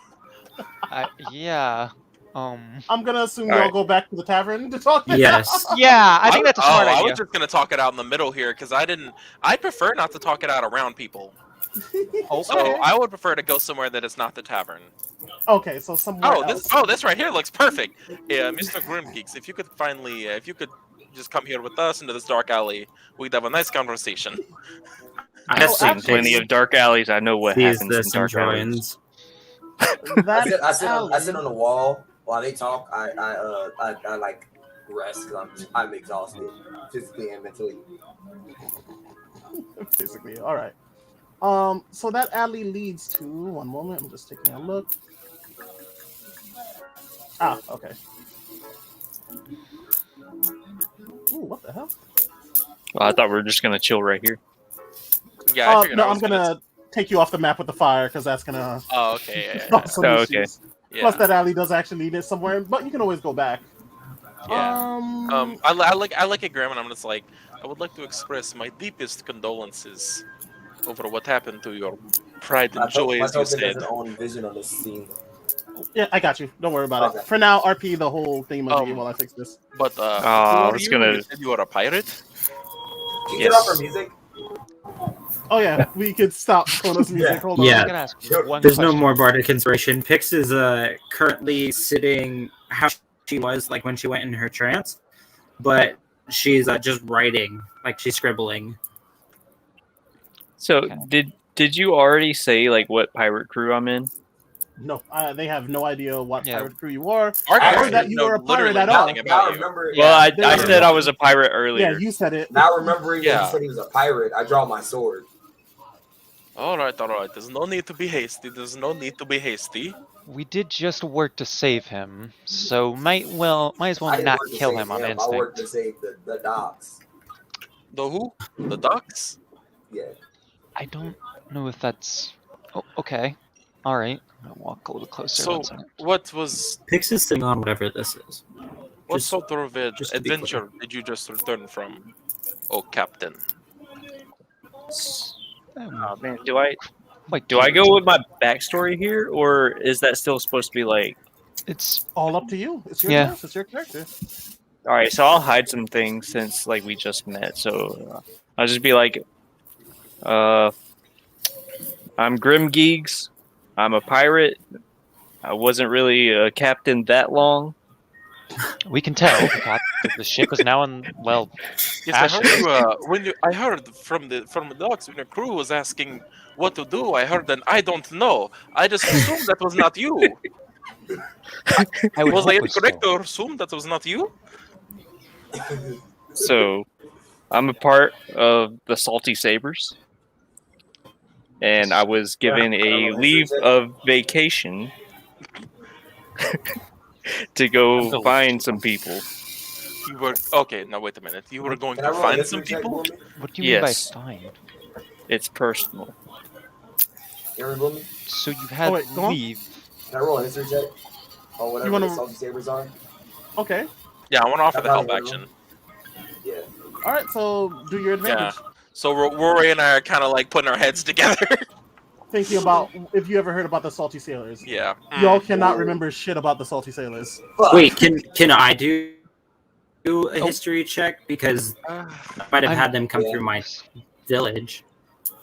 Yeah. I'm gonna assume All y'all right. go back to the tavern to talk. Yes. Yeah, I think that's a smart I idea. was just gonna talk it out in the middle here because I prefer not to talk it out around people. Okay. So I would prefer to go somewhere that is not the tavern. Okay, so somewhere else. This right here looks perfect. Yeah, Mr. Grimgeeks, if you could finally, if you could just come here with us into this dark alley, we'd have a nice conversation. I've Oh, seen actually- plenty of dark alleys. I know what sees happens in this and dark alleys. joins. That I sit alley- on the wall while they talk. I like rest because I'm exhausted physically and mentally. Basically, all right. So that alley leads to. One moment, I'm just taking a look. Ah, okay. Ooh, what the hell? Well, I thought we were just gonna chill right here. Yeah, I figured No, I I'm was gonna take you off the map with the fire because that's gonna Oh, okay. Yeah, cause some Oh, okay. issues. yeah. Plus, that alley does actually lead it somewhere, but you can always go back. Yeah. I like it, Graham, and I'm just like, I would like to express my deepest condolences over what happened to your pride and joy, My as you token said. has its own vision on this scene. Yeah, I got you. Don't worry about Okay. it. For now, RP the whole theme of the game while I fix this. But who I are was you? gonna- You said you are a pirate. Can you Yes. turn off our music? Oh yeah, we could stop Kono's music. Yeah. Hold on. Yeah. I'm gonna ask one There's question. no more bardic inspiration. Pix is currently sitting how she was like when she went in her trance, but she's just writing, like she's scribbling. So Okay. did you already say like what pirate crew I'm in? No, they have no idea what Yeah. pirate crew you are. Our I guys heard that didn't you know were a pirate literally at all. nothing Now about you. remember. Well, I there you said go. I was a pirate earlier. Yeah, you said it. Now remembering that Yeah. he said he was a pirate, I draw my sword. All right. There's no need to be hasty. We did just work to save him, so might as well I didn't not work to kill save him on I worked to instinct. save the docks. The who? The ducks? Yeah. I don't know if that's. Oh, okay. All right. I'm gonna walk a little closer. So, one second. what was Pix is sitting on whatever this is. what Just- sort of just to be adventure did you just return from, oh Captain? Oh man, do I Wait, go with my backstory here, or is that still supposed to be like? It's All up to you. It's your Yeah. choice. It's your character. All right, so I'll hide some things since like we just met. So I'll just be like, I'm Grim Geeks. I'm a pirate. I wasn't really a captain that long. we can tell. The ship is now in Yes, I heard ashes. you. I heard from the ducks when your crew was asking what to do. I heard that I don't know. I just assumed that was not you. I would Was hope I it was incorrect so. to assume that was not you? So I'm a part of the Salty Sabers, and I was given a leave of vacation to go find some people. You were okay. Now wait a minute. You were going Can I to roll a find history some check people. for me? What do you mean by Yes. find? It's personal. Can I roll me? So you had wait, go on. leave. Can I roll a history check? Or whatever You wanna- the salty sabers are? Okay. Yeah, I want to offer That's the help not a action. Yeah. All right. So do your advantage. So Rory and I are kind of like putting our heads together. Thinking about if you ever heard about the salty sailors. Yeah. Y'all cannot Ooh. remember shit about the salty sailors. Fuck. Wait, can I do a history check because I might have I'm- had them come Yeah. through my village?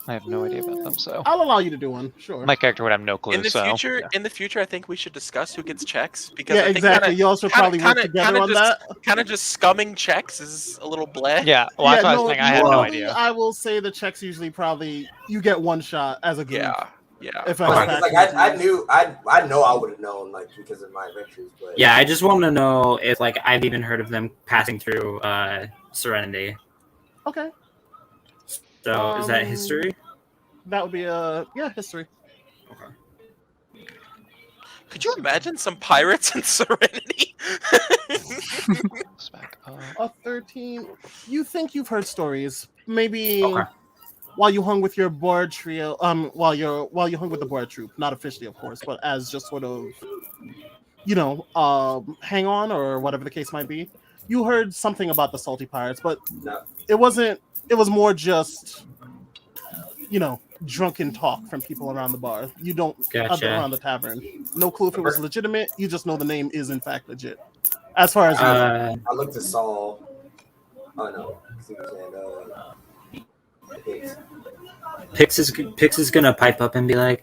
I have no idea about them, so I'll allow you to do one. Sure. my character would have no clue. In the so future, yeah. I think we should discuss who gets checks because Yeah, I think exactly. You also probably work together on that. Kind of just scumming checks is a little bleh. Yeah, well, that's what I was saying. I had no normally idea. I will say the checks usually probably you get one shot as a group. Yeah. If I know I would have known like because of my adventures, but Yeah, I just want to know if like I've even heard of them passing through Serenity. Okay. So is that history? That would be history. Okay. Could you imagine some pirates in Serenity? A 13. You think you've heard stories? Maybe Okay. while you hung with your board trio. While you hung with the board troop, not officially, of course, but as just sort of, hang on or whatever the case might be. You heard something about the salty pirates, but no. it wasn't. It was more just, drunken talk from people around the bar. You don't around the tavern. No clue if it was legitimate. You just know the name is in fact legit. As far as I looked at Saul. Oh no. Pix is gonna pipe up and be like,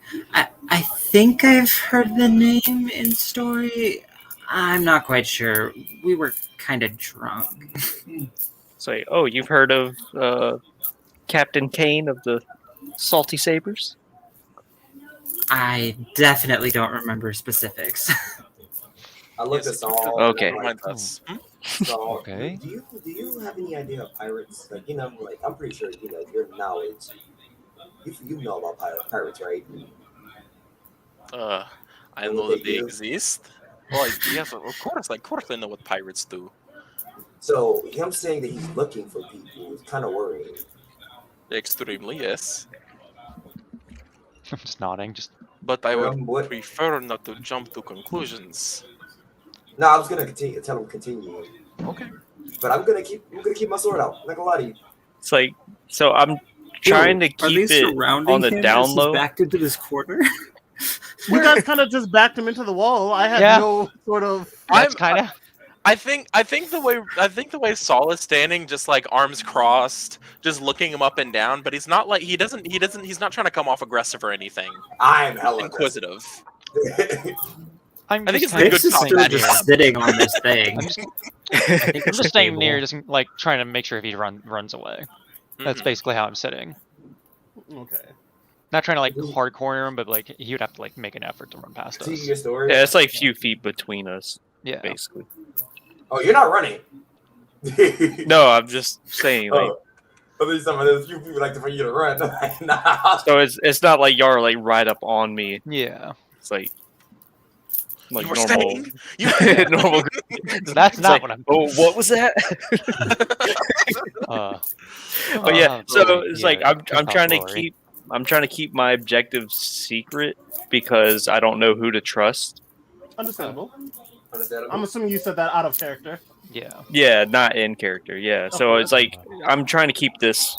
I think I've heard the name in story. I'm not quite sure. We were kind of drunk. Say, oh, you've heard of Captain Kane of the Salty Sabers? I definitely don't remember specifics. I looked at Saul. Okay. Saul, Okay. Do you have any idea of pirates? Like I'm pretty sure your knowledge. You know about pirates, right? I know that they exist. Well, yes, of course I know what pirates do. So him saying that he's looking for people is kind of worrying. Extremely, yes. I'm just nodding. But I would prefer not to jump to conclusions. No, I was gonna tell him continue. Okay. But I'm gonna keep my sword out. I'm not gonna lie to you. It's like, so I'm trying to keep it on the down low. Backed into this corner. you guys kind of just backed him into the wall. I had no sort of. That's kind of. I think the way Saul is standing, just like arms crossed, just looking him up and down, but he's not like he's not trying to come off aggressive or anything. I'm hella inquisitive. I think it's the good still just sitting on this thing. I'm just staying near, just like trying to make sure if he runs away. That's basically how I'm sitting. Okay. Not trying to like hard corner him, but like he would have to like make an effort to run past us. Your story? Yeah, it's like a few feet between us. Yeah. Basically. Oh, you're not running. No, I'm just saying. Like, at least some of those few people like for you to run. Nah. So it's not like y'all are like right up on me. Yeah. It's like you were normal. Normal. That's not like, what I'm. Oh, what was that? But yeah, so it's like I'm trying to keep my objective secret because I don't know who to trust. Understandable. I'm assuming you said that out of character. Yeah. Yeah, not in character. Yeah, so it's like I'm trying to keep this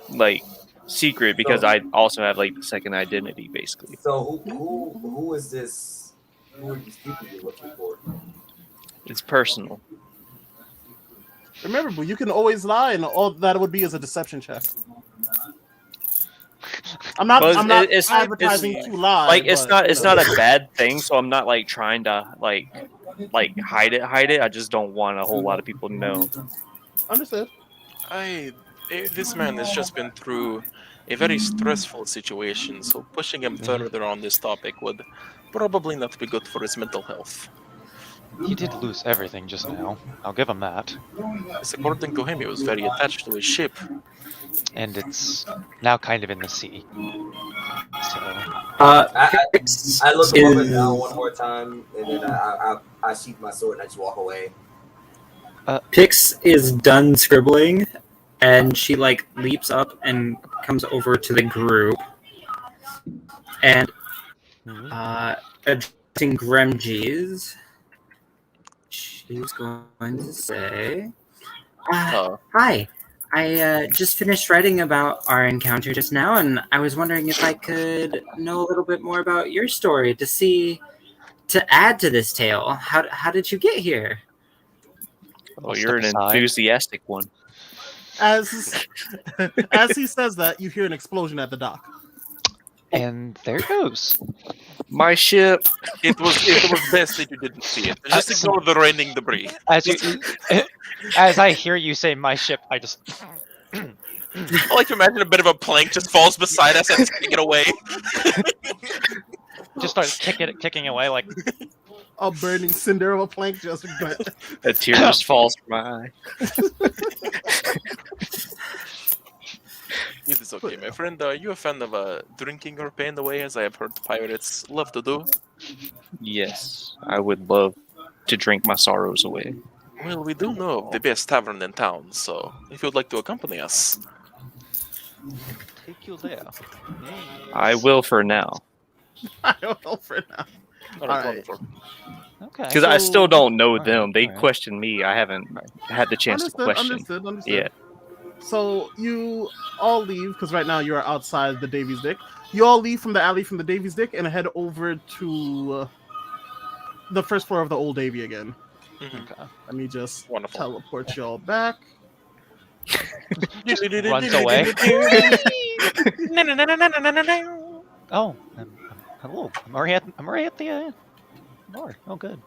like secret because I also have like the second identity basically. So who is this? Who are these people you're looking for? It's personal. Remember, but you can always lie, and all that would be is a deception check. I'm not advertising to lie. Like it's not a bad thing, so I'm not like trying to like hide it. I just don't want a whole lot of people to know. Understood. This man has just been through a very stressful situation, so pushing him further on this topic would probably not be good for his mental health. He did lose everything just now. I'll give him that. Yes, according to him, he was very attached to his ship. And it's now kind of in the sea. So. I look up and down one more time, and then I sheath my sword and I just walk away. Pix is done scribbling, and she like leaps up and comes over to the group, and addressing Gremgees, she's going to say, "Hi. I just finished writing about our encounter just now, and I was wondering if I could know a little bit more about your story to add to this tale. How did you get here?" Oh, you're an enthusiastic one. As he says that, you hear an explosion at the dock. And there it goes. My ship. It was best that you didn't see it. Just ignore the raining debris. As I hear you say "my ship," I just I like to imagine a bit of a plank just falls beside us and it's taken away. start kicking away like. A burning cinder of a plank just. A tear just falls from my eye. It is okay, my friend. Are you a fan of drinking your pain away, as I have heard pirates love to do? Yes, I would love to drink my sorrows away. Well, we do know of the best tavern in town, so if you'd like to accompany us. Take you there. I will for now. I don't know for now. Alright, Alright. wonderful. Okay. Because I still don't know Alright, them. They alright. question me. I haven't had the chance to question. Understood. Yeah. So you all leave because right now you are outside the Davies Dick. You all leave from the alley from the Davies Dick and head over to the first floor of the Old Davy again. Mhm. Okay. Let me just Wonderful. teleport y'all back. Runs away. Oh, hello. I'm already at the bar. Oh, good.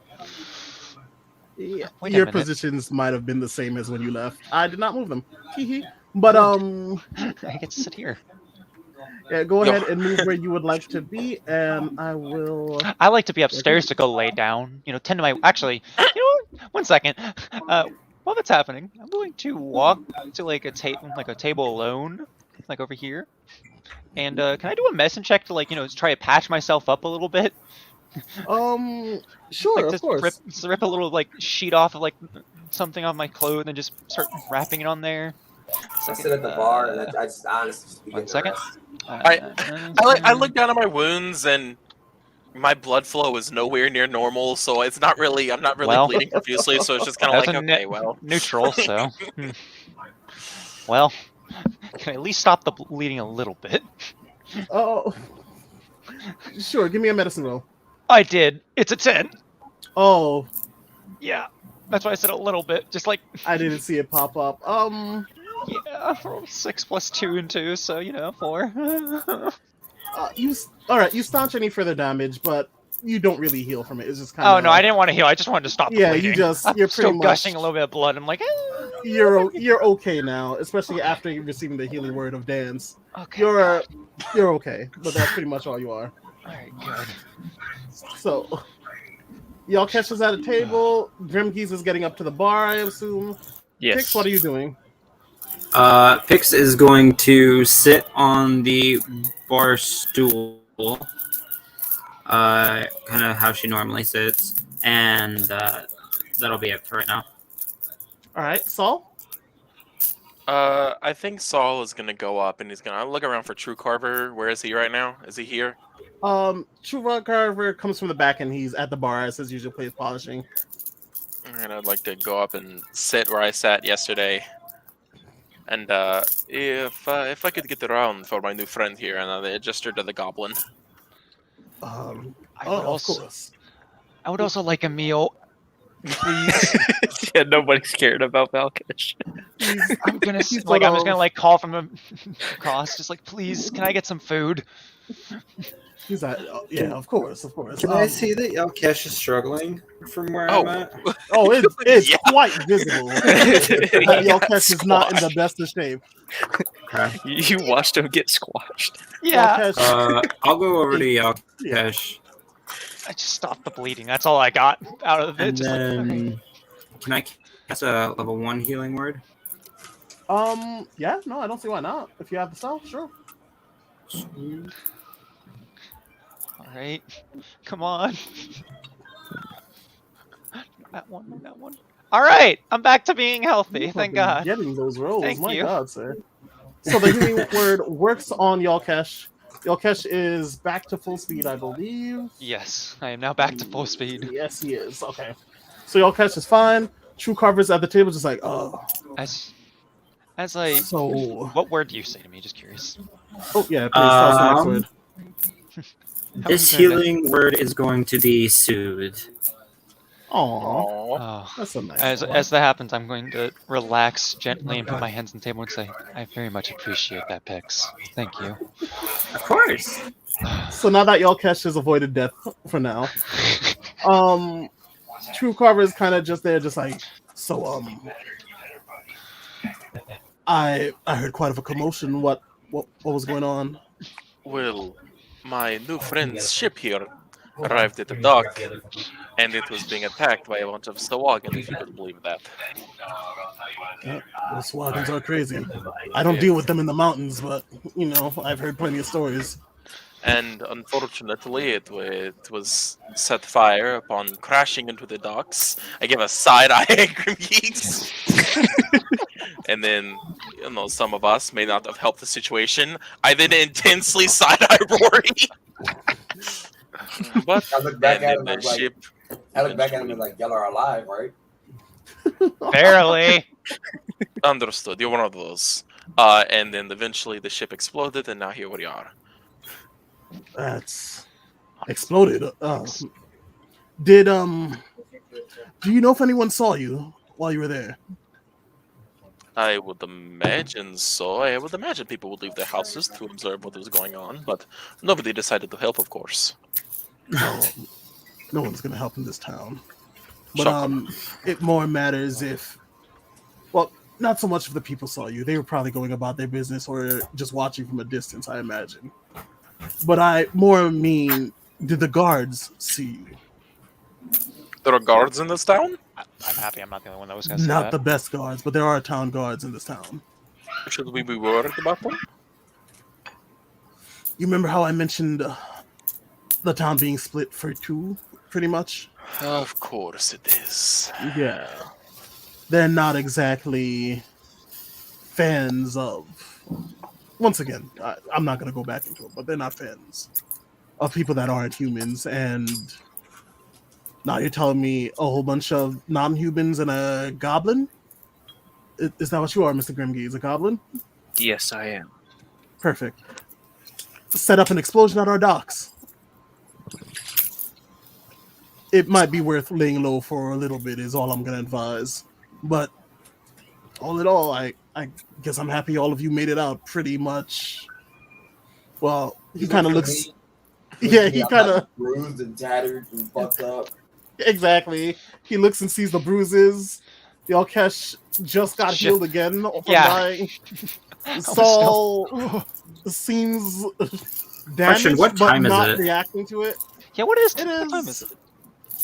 Yeah, Wait a your minute. positions might have been the same as when you left. I did not move them. Hee-hee. But I get to sit here. yeah, go ahead and move where you would like to be, and I will. I like to be upstairs to go lay down. You know, tend to my. Actually, you know what? 1 second. While that's happening, I'm going to walk to like a table alone, like over here. And can I do a medicine check to try to patch myself up a little bit? Sure, Like of just course. rip a little sheet off of something off my clothes and just start wrapping it on there. I sit at the bar and I just honestly just begin 1 to second. rest. I look down at my wounds and my blood flow is nowhere near normal, so it's not really. I'm not really Well, bleeding profusely, so it's just kind of that's like, a okay, net- well. neutral. So, well, can I at least stop the bleeding a little bit? Oh, sure. Give me a medicine roll. I did. It's a 10. Oh, Yeah, that's why I said a little bit. Just I didn't see it pop up. yeah, 6 plus 2 and 2, so 4. All right. You staunch any further damage, but you don't really heal from it. It's just kind Oh of. no, I didn't want to heal. I just wanted to stop the Yeah, bleeding. you're I'm still pretty much gushing a little bit of blood. I'm like, You're okay now, especially after receiving the healing word of dance. okay. You're okay, but that's pretty much all you are. All right, good. So, y'all catch us at a table. Grimgeese is getting up to the bar, I assume. Yes. Pix, what are you doing? Pix is going to sit on the bar stool, kind of how she normally sits, and that'll be it for right now. All right, Saul. I think Saul is gonna go up and he's gonna look around for True Carver. Where is he right now? Is he here? True Rock Carver comes from the back and he's at the bar as his usual place polishing. And I'd like to go up and sit where I sat yesterday. And if I could get around for my new friend here, and I gesture to the goblin. I would Of also, course. I would also like a meal, please. Yeah, nobody's cared about Valkish. I'm gonna He's I'm just one gonna call from across, just please, can I get some food? He's like, yeah, of course. Can I see that Yalkesh is struggling from where Oh. I'm at? Oh, it's Yeah. quite visible. That Yalkesh is not in the best of shape. You watched him get squashed. Yeah, Yalkesh, I'll go over to Yalkesh, I just stopped the bleeding. That's all I got out of it. and Just then can I cast a level 1 healing word? yeah, no, I don't see why not. If you have the stuff, sure. all right, come on. That one. All right, I'm back to being healthy. You have Thank been God. Getting those rolls, Thank my you. God, sir. So the healing word works on Yalkesh. Yalkesh is back to full speed, I believe. Yes, I am now back to full speed. Yes, he is. Okay. So Yalkesh is fine. True Carver's at the table, just like, oh. As I, So, what word do you say to me? Just curious. oh yeah, please tell us the next word. This healing word is going to be soothe. Aw, Oh. that's a nice As one. as that happens, I'm going to relax gently and put my hands on the table and say, "I very much appreciate that, Pix. Thank you." Of course. So now that Yalkesh has avoided death for now, True Carver is kind of just there, just like, so I heard quite of a commotion. What was going on? Well, my new friend's ship here arrived at the dock, and it was being attacked by a bunch of Sawagan, if you could believe that. Those Swagans are crazy. I don't deal with them in the mountains, but I've heard plenty of stories. And unfortunately, it was set fire upon crashing into the docks. I gave a side eye at Grim Geeks. And then, some of us may not have helped the situation. I then intensely side eye Rory. But I look back at him the and like, ship. y'all are alive, right? Barely. Understood. You're one of those. And then eventually the ship exploded, and now here we are. That's exploded. Do you know if anyone saw you while you were there? I would imagine so. I would imagine people would leave their houses to observe what was going on, but nobody decided to help, of course. No one's gonna help in this town. But Shocker. it more matters if, well, not so much if the people saw you. They were probably going about their business or just watching from a distance, I imagine. But I more mean, did the guards see you? There are guards in this town? I'm happy I'm not the only one that was going to say Not that. the best guards, but there are town guards in this town. Should we be worried about them? You remember how I mentioned the town being split for two, pretty much? Of course it is. Yeah. They're not exactly fans of... Once again, I'm not going to go back into it, but they're not fans of people that aren't humans. And now you're telling me a whole bunch of non-humans and a goblin? Is that what you are, Mr. Grimgees? A goblin? Yes, I am. Perfect. Set up an explosion at our docks. It might be worth laying low for a little bit, is all I'm going to advise. But all in all, I guess I'm happy all of you made it out pretty much. Well, he kind of looks... Yeah, he kind of... bruised and tattered and fucked up. Exactly. He looks and sees the bruises. Yalkesh just got healed again from dying. Saul seems damaged, Question, what time but is not it? reacting to it. Yeah, what It time is is. it?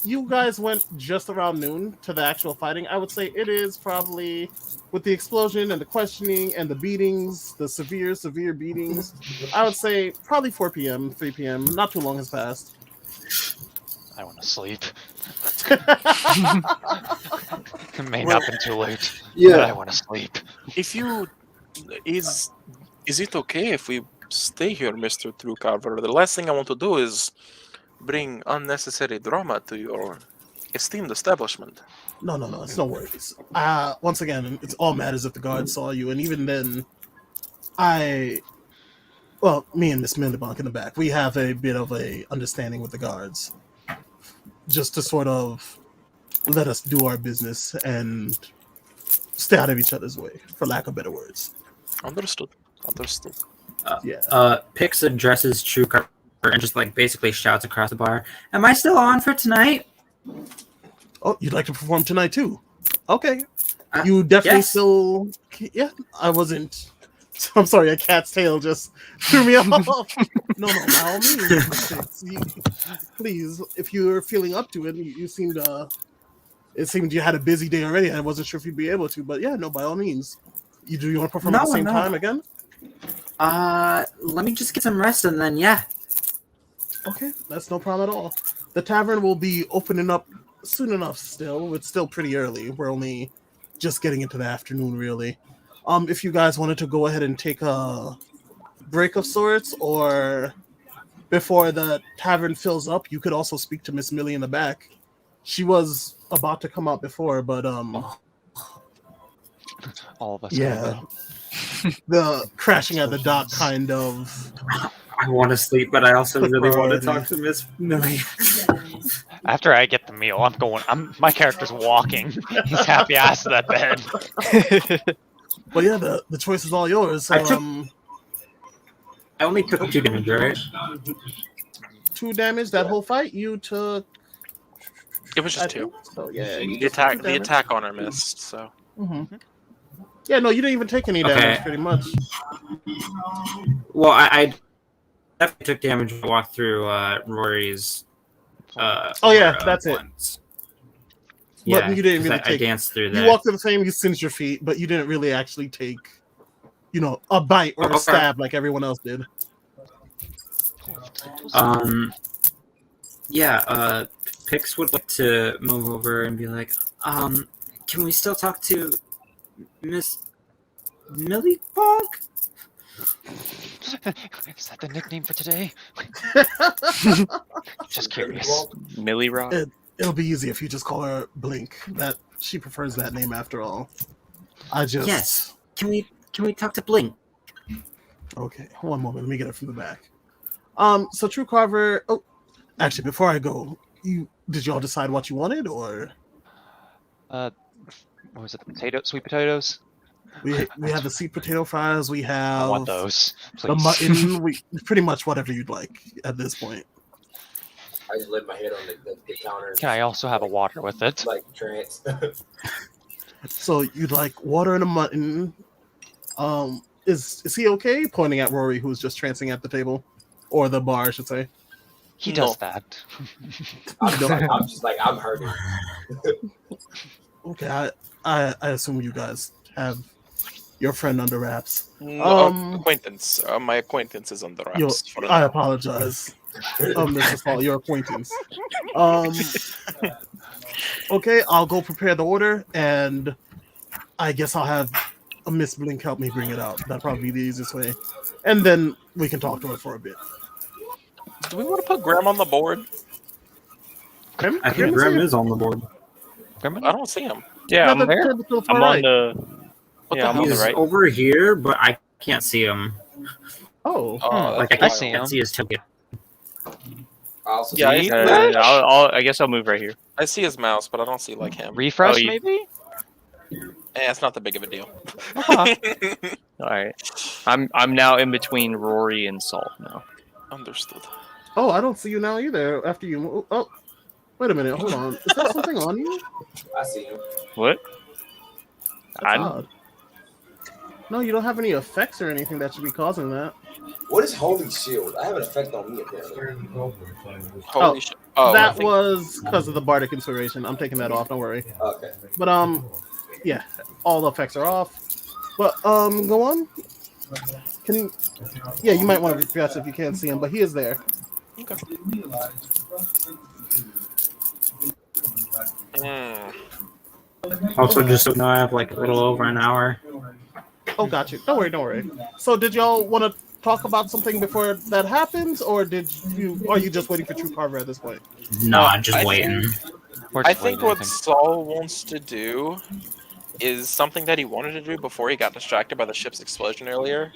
You guys went just around noon to the actual fighting. I would say it is probably, with the explosion and the questioning and the beatings, the severe beatings, I would say probably 4 p.m., 3 p.m. Not too long has passed. I want to sleep. It may not be too late, but I want to sleep. If you... Is it okay if we stay here, Mr. True Carver? The last thing I want to do is bring unnecessary drama to your esteemed establishment. No, it's no worries. Once again, it's all matters if the guards saw you, and even then, me and Miss Mildebank in the back, we have a bit of a understanding with the guards, just to sort of let us do our business and stay out of each other's way, for lack of better words. Understood. Yeah. Pix addresses True Carver and just basically shouts across the bar, "Am I still on for tonight?" Oh, you'd like to perform tonight too? Okay. You definitely yes. still... Yeah, I wasn't... I'm sorry, a cat's tail just threw me off. No, by all means. Please, if you're feeling up to it, you seemed... it seemed you had a busy day already. I wasn't sure if you'd be able to, but yeah, no, by all means. You want to perform at the same time again? Let me just get some rest and then, yeah. Okay, that's no problem at all. The tavern will be opening up soon enough still. It's still pretty early. We're only just getting into the afternoon, really. If you guys wanted to go ahead and take a break of sorts, or before the tavern fills up, you could also speak to Miss Millie in the back. She was about to come out before, but All of us. yeah. The crashing at the dock kind of... I want to sleep, but I also really want to talk to Miss Millie. After I get the meal, my character's walking. He's happy ass to that bed. But yeah, the choice is all yours. So, I only took 2 damage, right? 2 damage that whole fight. You took. It was just 2. So yeah, you The just took 2 the damage. attack on her missed. So Yeah, no, you didn't even take any damage. Okay. Pretty much. Well, I definitely took damage when I walked through Rory's. Oh, yeah, that's it. ones. But Yeah, you didn't 'cause really I take. danced through that. You walked to the frame. You singed your feet, but you didn't really actually take, a bite or a Okay. stab like everyone else did. Yeah, Pix would like to move over and be like, can we still talk to Miss Millipog? Is that the nickname for today? Just curious. Millie Rock. It'll be easy if you just call her Blink. That she prefers that name after all. Yes. Can we talk to Blink? Okay, one moment. Let me get it from the back. So True Carver. Oh, actually, before I go, did y'all decide what you wanted, or What was it? Sweet potatoes? we have the sweet potato fries. We have I want those. the Please. mutton. We pretty much whatever you'd like at this point. I just laid my head on the counter. Can I also have a water with it? Like trance. So you'd like water and a mutton. Is he okay? Pointing at Rory, who's just trancing at the table, or the bar, I should say. He does that. I'm just like, I'm hurting. Okay, I assume you guys have your friend under wraps. no, acquaintance. My acquaintance is on the Yo, wraps. For I now. apologize. Mrs. Paul, your acquaintance. Okay, I'll go prepare the order, and I guess I'll have a Miss Blink help me bring it out. That'll probably be the easiest way. And then we can talk to her for a bit. Do we want to put Graham on the board? Grim? I think Grim is on the board. I don't see him. Yeah, I'm the there. table to the far I'm on right. the. What Yeah, the I'm hell? on the He's right. over here, but I can't see him. Oh, Oh, Like that's I I can't see him. see his token. I also Yeah, see- I guess I'll move right here. I see his mouse, but I don't see like him. Refresh, Oh, you- maybe? It's not that big of a deal. All right. I'm now in between Rory and Salt now. Understood. oh, I don't see you now either. After you move. Oh, wait a minute. Hold on. Is there something on you? I see him. What? That's I odd. No, you don't have any effects or anything that should be causing that. What is Holy Shield? I have an effect on me apparently. Holy shit. Oh, I that think- was because of the bardic inspiration. I'm taking that off. Don't worry. Okay. But yeah, all the effects are off. But go on. Yeah, you might want to refresh if you can't see him, but he is there. Mm. Also, just so you know, I have like a little over an hour. Oh, got you. Don't worry. So, did y'all want to talk about something before that happens, or are you just waiting for True Carver at this point? No, I'm just I waiting. We're I just think waiting, what Saul wants to do is something that he wanted to do before he got distracted by the ship's explosion earlier.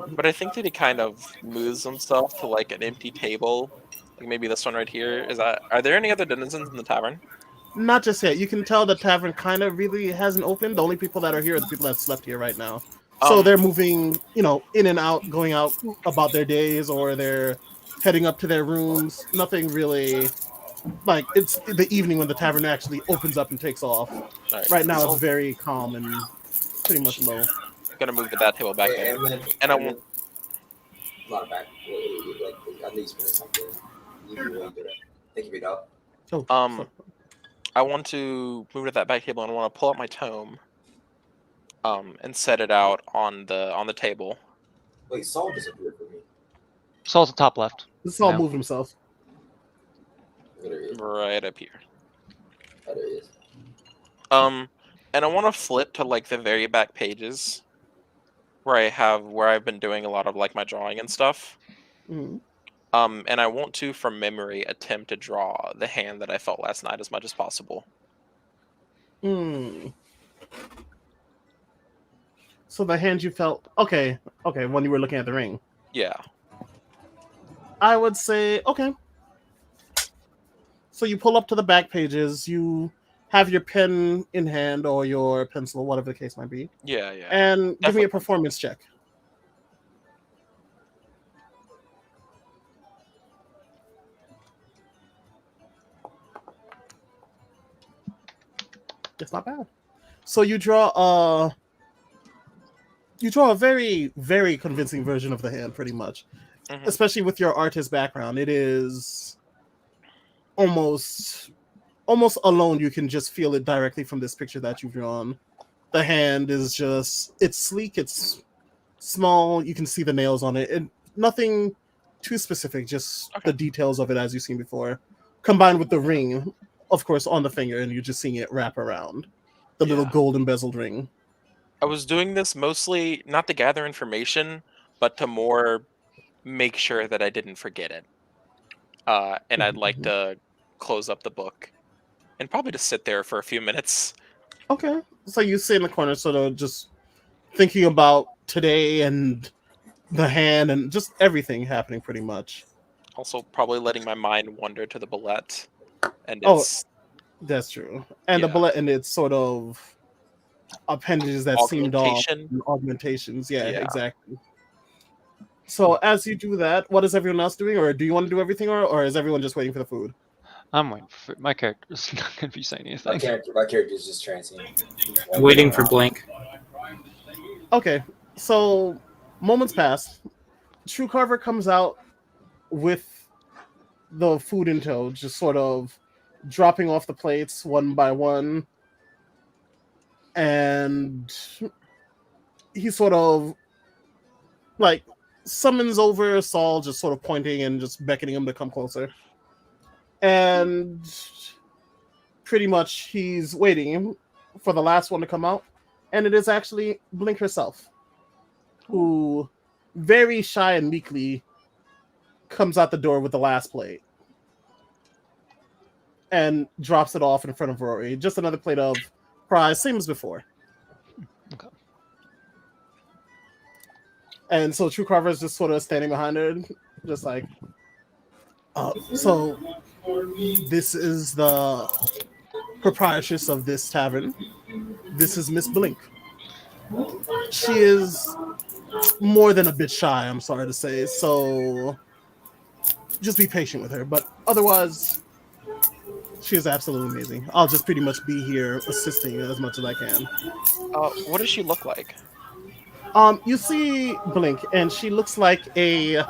But I think that he kind of moves himself to like an empty table, like maybe this one right here. Are there any other denizens in the tavern? Not just yet. You can tell the tavern kind of really hasn't opened. The only people that are here are the people that slept here right now. So they're moving, in and out, going out about their days, or they're heading up to their rooms. Nothing really, like, it's the evening when the tavern actually opens up and takes off. Right now it's very calm and pretty much low. Gonna move the bat table back there. And I won't. Not back. Like, at least something. You do that. Thank you, big dog. Oh, I want to move to that back table and I want to pull out my tome. And set it out on the table. Wait, Saul disappeared for me. Saul's the top left. this all Yeah. moved himself. There he is. Right up here. Oh, there he is. And I want to flip to like the very back pages where I've been doing a lot of like my drawing and stuff. Mhm. And I want to, from memory, attempt to draw the hand that I felt last night as much as possible. So the hand you felt, okay, when you were looking at the ring. Yeah. I would say, okay. So you pull up to the back pages. You have your pen in hand or your pencil, whatever the case might be, Yeah, yeah. and give me Definitely. a performance check. It's not bad. So you draw a very, very convincing version of the hand, pretty much. Mhm. Especially with your artist background, it is almost alone. You can just feel it directly from this picture that you've drawn. The hand is just, it's sleek, it's small. You can see the nails on it. Nothing too specific, just the details of it as you've seen before, combined with the ring, of course, on the finger, and you're just seeing it wrap around the little gold embezzled ring. I was doing this mostly not to gather information, but to more make sure that I didn't forget it. And I'd like to close up the book and probably just sit there for a few minutes. Okay. So you sit in the corner, sort of just thinking about today and the hand and just everything happening pretty much. Also, probably letting my mind wander to the bullet. And Oh, it's that's true. And the Yeah. bullet and its sort of appendages that seemed off, augmentation. and augmentations. Yeah, Yeah. exactly. So as you do that, what is everyone else doing? Or do you want to do everything, or is everyone just waiting for the food? I'm waiting for my character's not gonna be saying My anything. character's just transient. Waiting for Blink. Okay, so moments pass. True Carver comes out with the food in tow, just sort of dropping off the plates one by one. And he sort of like summons over Saul, just sort of pointing and just beckoning him to come closer. And pretty much he's waiting for the last one to come out. And it is actually Blink herself, who very shy and meekly comes out the door with the last plate and drops it off in front of Rory. Just another plate of prize, same as before. Okay. And so True Carver is just sort of standing behind her, just like, so this is the proprietress of this tavern. This is Miss Blink. She is more than a bit shy, I'm sorry to say, so just be patient with her. But otherwise, she is absolutely amazing. I'll just pretty much be here assisting as much as I can. What does she look like? You see Blink, and she looks like a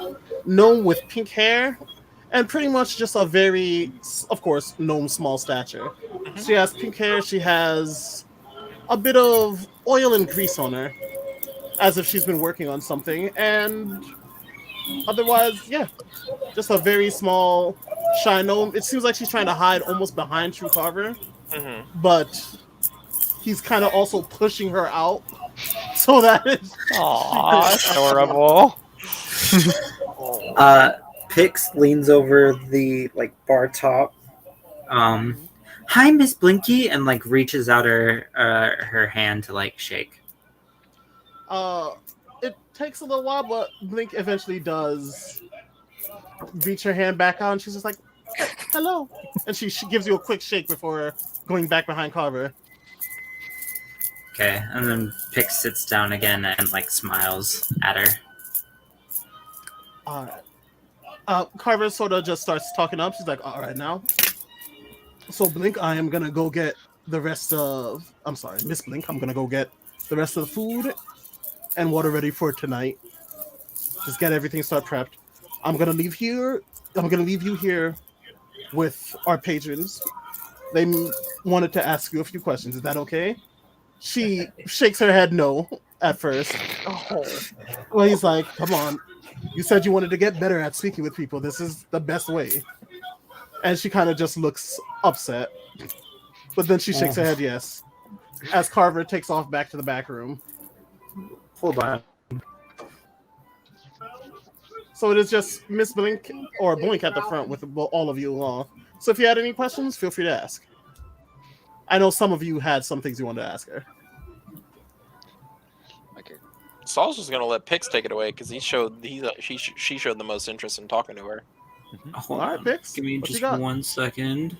gnome with pink hair, and pretty much just a very, of course, gnome small stature. She has pink hair. She has a bit of oil and grease on her, as if she's been working on something. And otherwise, yeah, just a very small, shy gnome. It seems like she's trying to hide almost behind True Carver, but he's kind of also pushing her out. So that is Aw, that's adorable. Pix leans over the bar top. Hi, Miss Blinky, and reaches out her hand to shake. it takes a little while, but Blink eventually does reach her hand back out, and she's just like, hello. And she gives you a quick shake before going back behind Carver. Okay, and then Pix sits down again and smiles at her. Carver sort of just starts talking up. She's like, all right, now. So Blink, I am gonna go get the rest of, I'm sorry, Miss Blink, I'm gonna go get the rest of the food and water ready for tonight. Just get everything start prepped. I'm gonna leave you here with our patrons. They wanted to ask you a few questions. Is that okay? She shakes her head no at first. Well, he's like, come on. You said you wanted to get better at speaking with people. This is the best way. And she kind of just looks upset. But then she shakes her head yes. As Carver takes off back to the back room. Hold on. So it is just Miss Blink or Blink at the front with all of you along. So if you had any questions, feel free to ask. I know some of you had some things you wanted to ask her. Saul's just gonna let Pix take it away because she showed the most interest in talking to her. Hold All right, on. Pix. Give me What you just got? 1 second.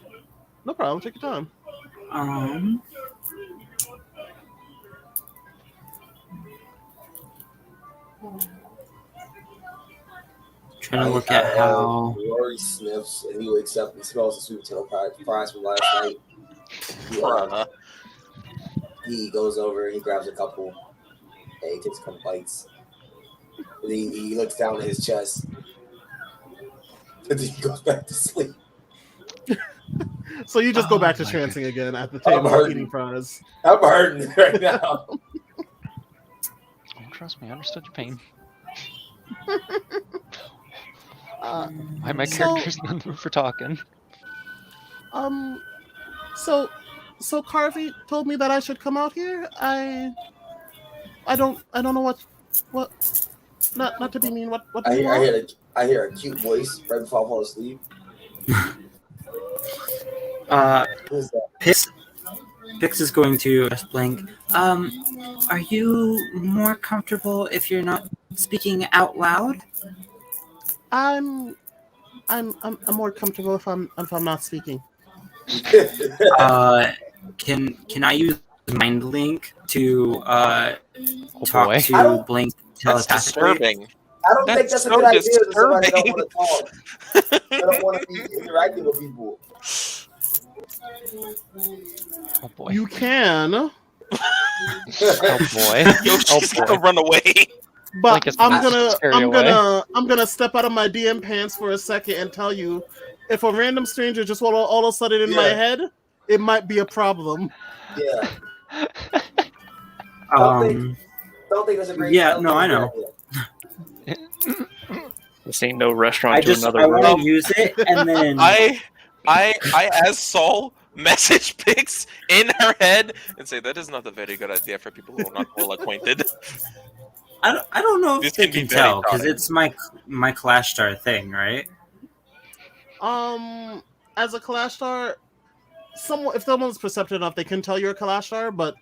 No problem. Take your time. Trying to look at how. Rory sniffs and he wakes up and smells the sweet potato fries from last night. He goes over, he grabs a couple, and he takes a couple bites. And he looks down at his chest, and then he goes back to sleep. So you just go Oh back to my trancing again at the I'm table hurting. eating fries. I'm hurting right now. Oh, trust me, I understood your pain. Why my So- character's in the mood for talking? So Carvey told me that I should come out here. I don't know what not to be mean. What do you want? I hear a cute voice right before I fall asleep. Who's that? Pix is going to ask Blank. Are you more comfortable if you're not speaking out loud? I'm more comfortable if I'm not speaking. Can I use Mind Link to Oh talk boy. to Blank That's telepathically? disturbing. I don't think That's that's a so good idea to somebody that don't disturbing. want to talk. They don't want to be interacting with people. Oh boy. You can, Oh boy. Yoshi's Oh, boy. gonna run away. but Blink is gonna scare you away. I'm gonna step out of my DM pants for a second and tell you, if a random stranger just all of a sudden in my Yeah. head, it might be a problem. Yeah. Um, Don't think that's a great Yeah, don't no, think I it's a know. great idea. This ain't no restaurant I to another want room. to use it, and then I as Saul message Pix in her head and say that is not a very good idea for people who are not well acquainted. I don't know This if they can be can very tell because daunting. it's my Clash Star thing, right? As a Clash Star, if someone's perceptive enough, they can tell you're a Clash Star, but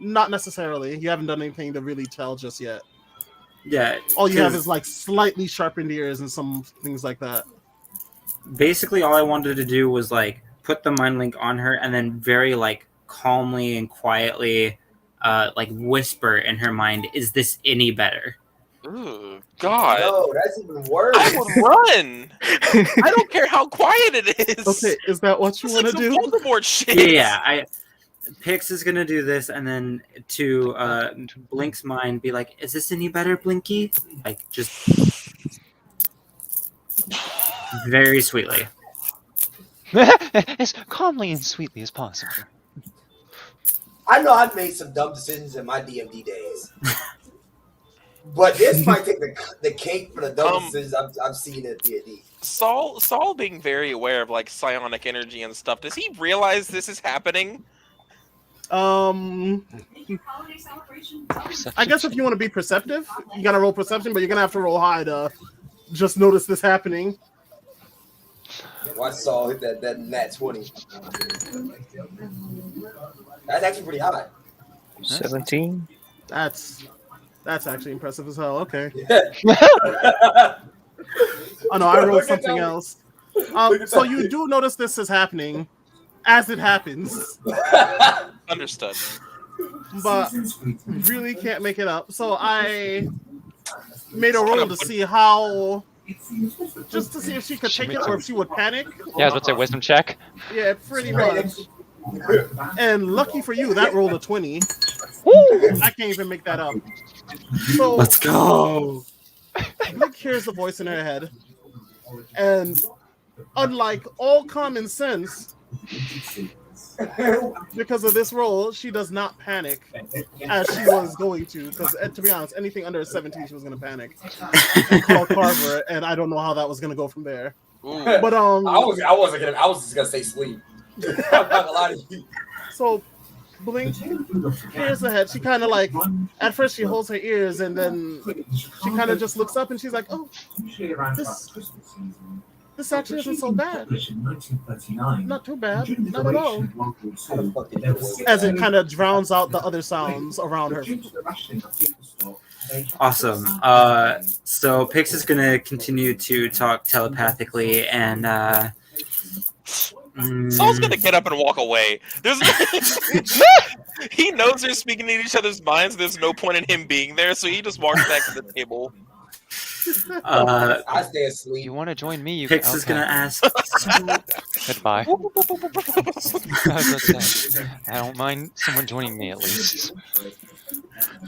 not necessarily. You haven't done anything to really tell just yet. Yeah. All you have 'cause is like slightly sharpened ears and some things like that. basically all I wanted to do was like put the Mind Link on her and then very like calmly and quietly like whisper in her mind, "Is this any better?" Ooh, God. No, that's even worse. I would run. I don't care how quiet it is. Okay, is that what you It's want like to some do? Voldemort shit. Yeah. Pix is gonna do this, and then to Blink's mind, be like, "Is this any better, Blinky?" Like just very sweetly. As calmly and sweetly as possible. I know I've made some dumb decisions in my DMD days. But this might take the cake for the dumb decisions I've seen at D&D. Saul being very aware of like psionic energy and stuff. Does he realize this is happening? I guess if you want to be perceptive, you gotta roll perception, but you're gonna have to roll high to just notice this happening. Watch Saul hit that nat 20. That's actually pretty high. 17. That's actually impressive as hell. Okay. Yeah. Oh no, I rolled Look at something that. else. at So that. you do notice this is happening as it happens, Understood. but really can't make it up. So I made a roll to see how, just to see if she could take it or if she would panic. Yeah, I was about to say wisdom check. Yeah, pretty much. And lucky for you, that rolled a 20. I can't even make that up. So Let's go. Blink hears the voice in her head, and unlike all common sense, because of this roll, she does not panic as she was going to. Because to be honest, anything under a 17, she was going to panic and call Carver, and I don't know how that was going to go from there. Ooh. But I wasn't gonna. I was just gonna say sleep. I'm not gonna lie to you. so Blink hears the head. She kind of like, at first she holds her ears, and then she kind of just looks up, and she's like, "Oh, this actually isn't so bad. Not too bad. Not at all." How the fuck did you do it? As it kind of drowns out the other sounds around her. Awesome. So Pix is gonna continue to talk telepathically, and Saul's gonna get up and walk away. There's he knows they're speaking in each other's minds. There's no point in him being there, so he just walks back to the table. I stay If asleep. you want to join me, you Pix can. is gonna ask. Goodbye. I was about to say, I don't mind someone joining me at least.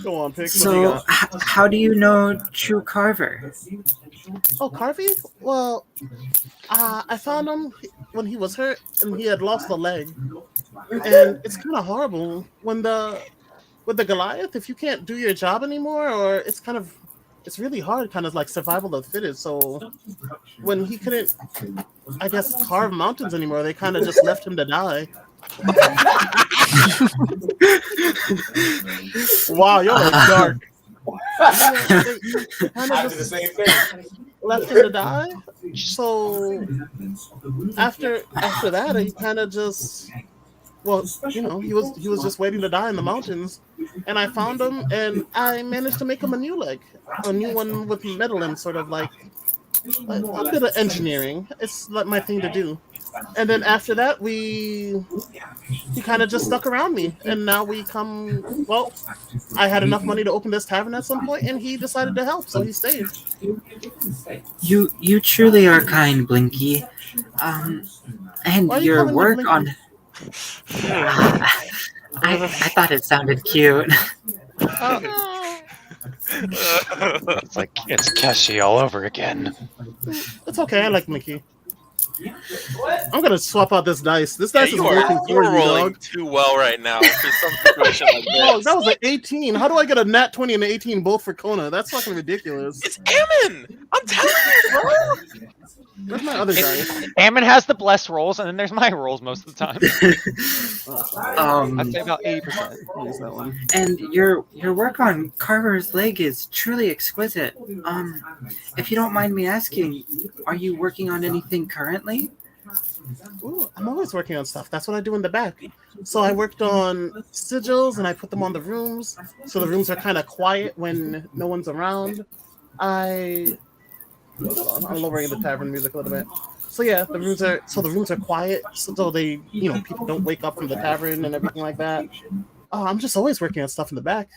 Go on, Pix. What do you So, got? how do you know True Carver? Oh, Carvey? Well, I found him when he was hurt and he had lost a leg. And it's kind of horrible when with the Goliath, if you can't do your job anymore, or it's really hard, kind of like survival of the fittest. So when he couldn't, I guess, carve mountains anymore, they kind of just left him to die. Wow, y'all are dark. They kind I of did the just same thing. left him to die. So after that, he kind of just, well, you know, he was just waiting to die in the mountains, and I found him, and I managed to make him a new leg, a new one with metal and sort of like a bit of engineering. It's like my thing to do. And then after that, he kind of just stuck around me, and now we come. Well, I had enough money to open this tavern at some point, and he decided to help, so he stayed. You truly are kind, Blinky. And Why are you your calling me work Blinky? on. I thought it sounded cute. It's like it's Keshi all over again. It's okay. I like Mickey. I'm gonna swap out this dice. This dice is working you for are you, rolling dog. too well right now for some situation like Oh, this. that was an 18. How do I get a nat 20 and an 18 both for Kona? That's fucking ridiculous. It's Ammon! I'm telling you, bro! Where's my other dice? Ammon has the blessed rolls, and then there's my rolls most of the time. I'd say about 80%. Use that one. And your work on Carver's leg is truly exquisite. If you don't mind me asking, are you working on anything currently? Ooh, I'm always working on stuff. That's what I do in the back. So I worked on sigils and I put them on the rooms. So the rooms are kind of quiet when no one's around. Hold on, I'm lowering the tavern music a little bit. So yeah, the rooms are quiet, so they, you know, people don't wake up from the tavern and everything like that. Oh, I'm just always working on stuff in the back.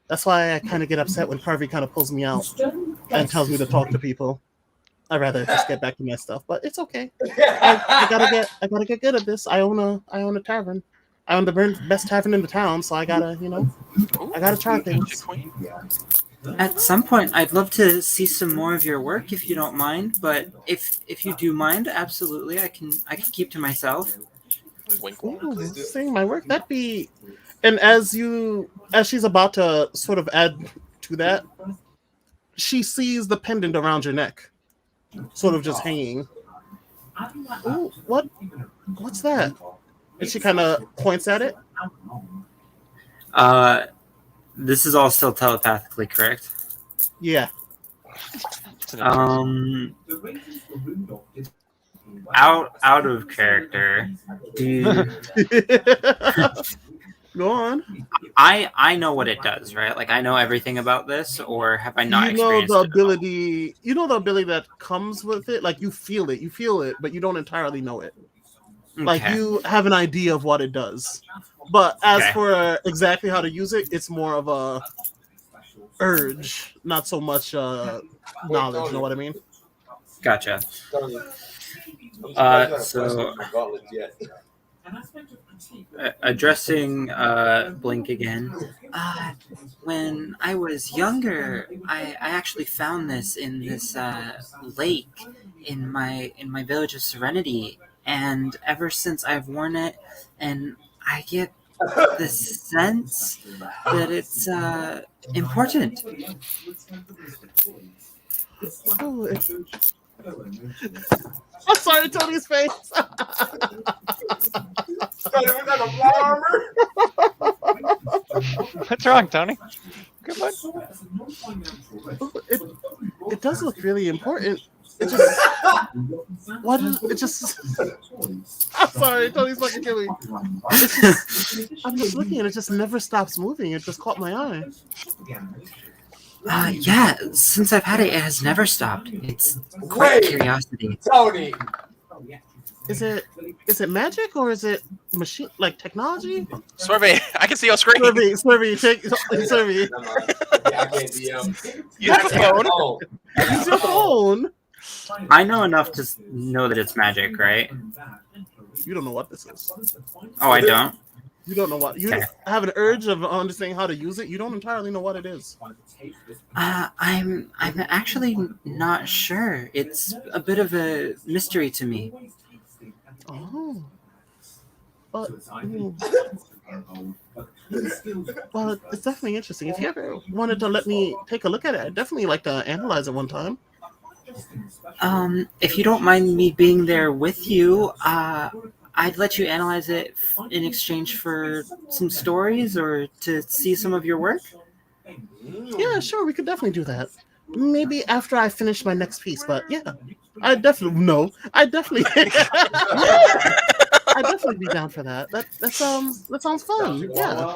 That's why I kind of get upset when Carvey kind of pulls me out and tells me to talk to people. I'd rather just get back to my stuff, but it's okay. I gotta get good at this. I own a tavern. I own the best tavern in the town, so I gotta try things. At some point, I'd love to see some more of your work if you don't mind. But if you do mind, absolutely, I can keep to myself. Wink, Ooh, seeing my work, that'd be. And as she's about to sort of add to that, she sees the pendant around your neck, sort of just hanging. Ooh, what's that? And she kind of points at it. This is all still telepathically correct. Yeah. Out of character. Go on. I know what it does, right? Like I know everything about this, or have I not experienced the it at all? ability. You know the ability that comes with it. Like you feel it, but you don't entirely know it. Like Okay. you have an idea of what it does, but as Okay. for exactly how to use it, it's more of a urge, not so much knowledge. You know what I mean? Gotcha. So addressing Blink again. When I was younger, I actually found this in this lake in my village of Serenity, and ever since I've worn it, and I get the sense that it's important. Oh, I'm sorry, Tony's face. What's wrong, Tony? Good one. It does look really important. It just what is it just I'm sorry, Tony's fucking killing me. It's just, I'm just looking and it just never stops moving. It just caught my eye. Yeah, since I've had it, it has never stopped. It's quite a curiosity. Tony. Is it magic or is it machine like technology? Survey, I can see your screen. Survey, check survey. Yeah, I can't DM. You have a phone. Oh, Use your phone. I know enough to know that it's magic, right? You don't know what this is. Oh, I don't? You don't know what you Okay. have an urge of understanding how to use it. You don't entirely know what it is. I'm actually not sure. It's a bit of a mystery to me. Oh, but well, it's definitely interesting. If you ever wanted to let me take a look at it, I'd definitely like to analyze it one time. If you don't mind me being there with you, I'd let you analyze it in exchange for some stories or to see some of your work. Yeah, sure, we could definitely do that. Maybe after I finish my next piece, but yeah, I definitely I'd definitely be down for that. That sounds fun. Yeah.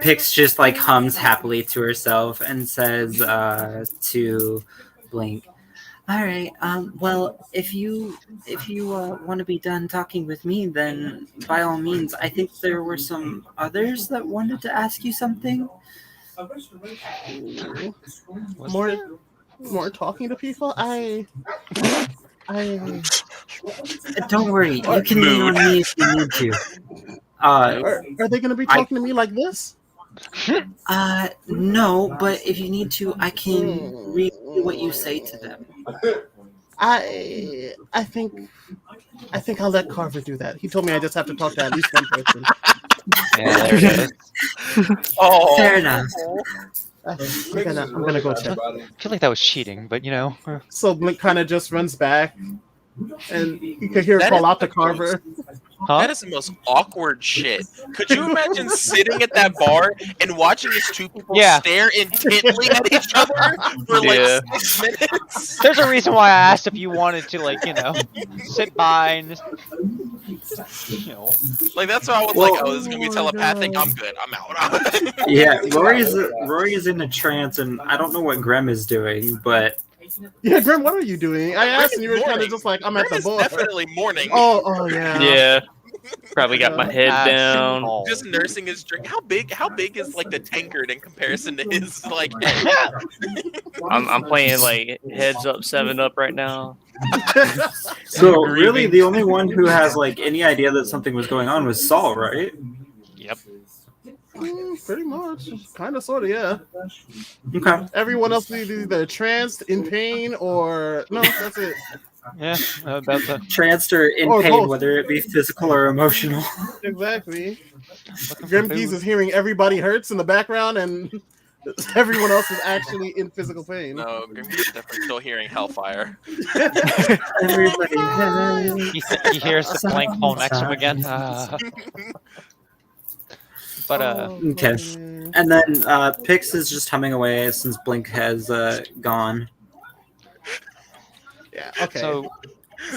Pix just like hums happily to herself and says to Blink, "All right. Well, if you want to be done talking with me, then by all means. I think there were some others that wanted to ask you something." More talking to people. I Don't worry, you can lean on me if you need to. are they going to be talking to me like this? No, but if you need to, I can read what you say to them. I think I'll let Carver do that. He told me I just have to talk to at least one person. Yeah, there it is. Oh, Fair enough. I'm gonna go check. I feel like that was cheating, but you know. So Blink kind of just runs back, and you can hear her That call is out to Carver. Huh? that is the most awkward shit. Could you imagine sitting at that bar and watching these two people Yeah. stare intently at each other for like Yeah. 6 minutes? There's a reason why I asked if you wanted to, like, you know, sit by and just, you know. Like that's why I was Well- like, oh, this is gonna be telepathic. I'm good. I'm out. Yeah, Rory is in a trance, and I don't know what Grem is doing, but Yeah, Grim, what are you doing? I asked, and you were kind of Morning. just like, I'm at Grim the is bar. definitely mourning. Oh yeah. Yeah. Probably got my head That's down. all. Just nursing his drink. How big is like the tankard in comparison to his like head? I'm playing like heads up, 7-Up right now. so really the only one who has like any idea that something was going on was Saul, right? Yep. Pretty much, kind of, sort of, yeah. Okay. Everyone else is either tranced, in pain, or no. That's it. Yeah, about the Tranced or in Or pain, both. whether it be physical or emotional. Exactly. looking for Grim Keys food. is hearing everybody hurts in the background, and everyone else is actually in physical pain. No, Grimby's definitely still hearing Hellfire. Everybody He hears the blank phone next to him again. But Okay. buddy. And then Pix is just humming away since Blink has gone. Yeah. Okay. so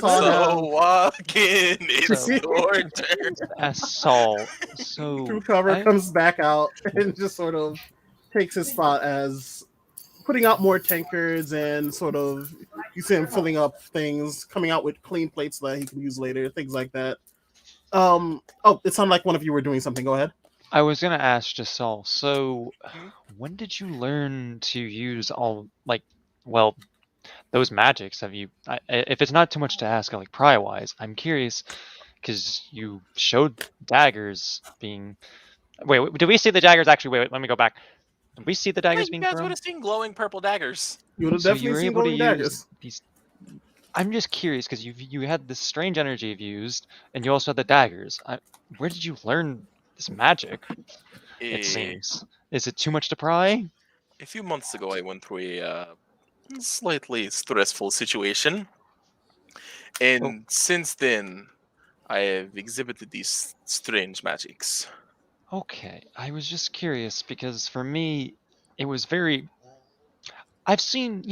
So walking, it's So- your turn. Saul. So True Cover I- comes back out and just sort of takes his spot as putting out more tankards and sort of you see him filling up things, coming out with clean plates that he can use later, things like that. Oh, it sounded like one of you were doing something. Go ahead. I was gonna ask just Saul. So when did you learn to use all those magics? Have you? If it's not too much to ask, like pry wise, I'm curious because you showed daggers being. Wait, did we see the daggers actually? Wait, let me go back. Did we see the Yeah, daggers you being guys thrown? would have seen glowing purple daggers. You would have So you definitely were seen able to glowing use daggers. these. I'm just curious because you had this strange energy you've used, and you also had the daggers. Where did you learn this magic? It seems. Is it too much to pry? A few months ago, I went through a slightly stressful situation, and since then, I have exhibited these strange magics. Okay, I was just curious because for me, it was very. I've seen,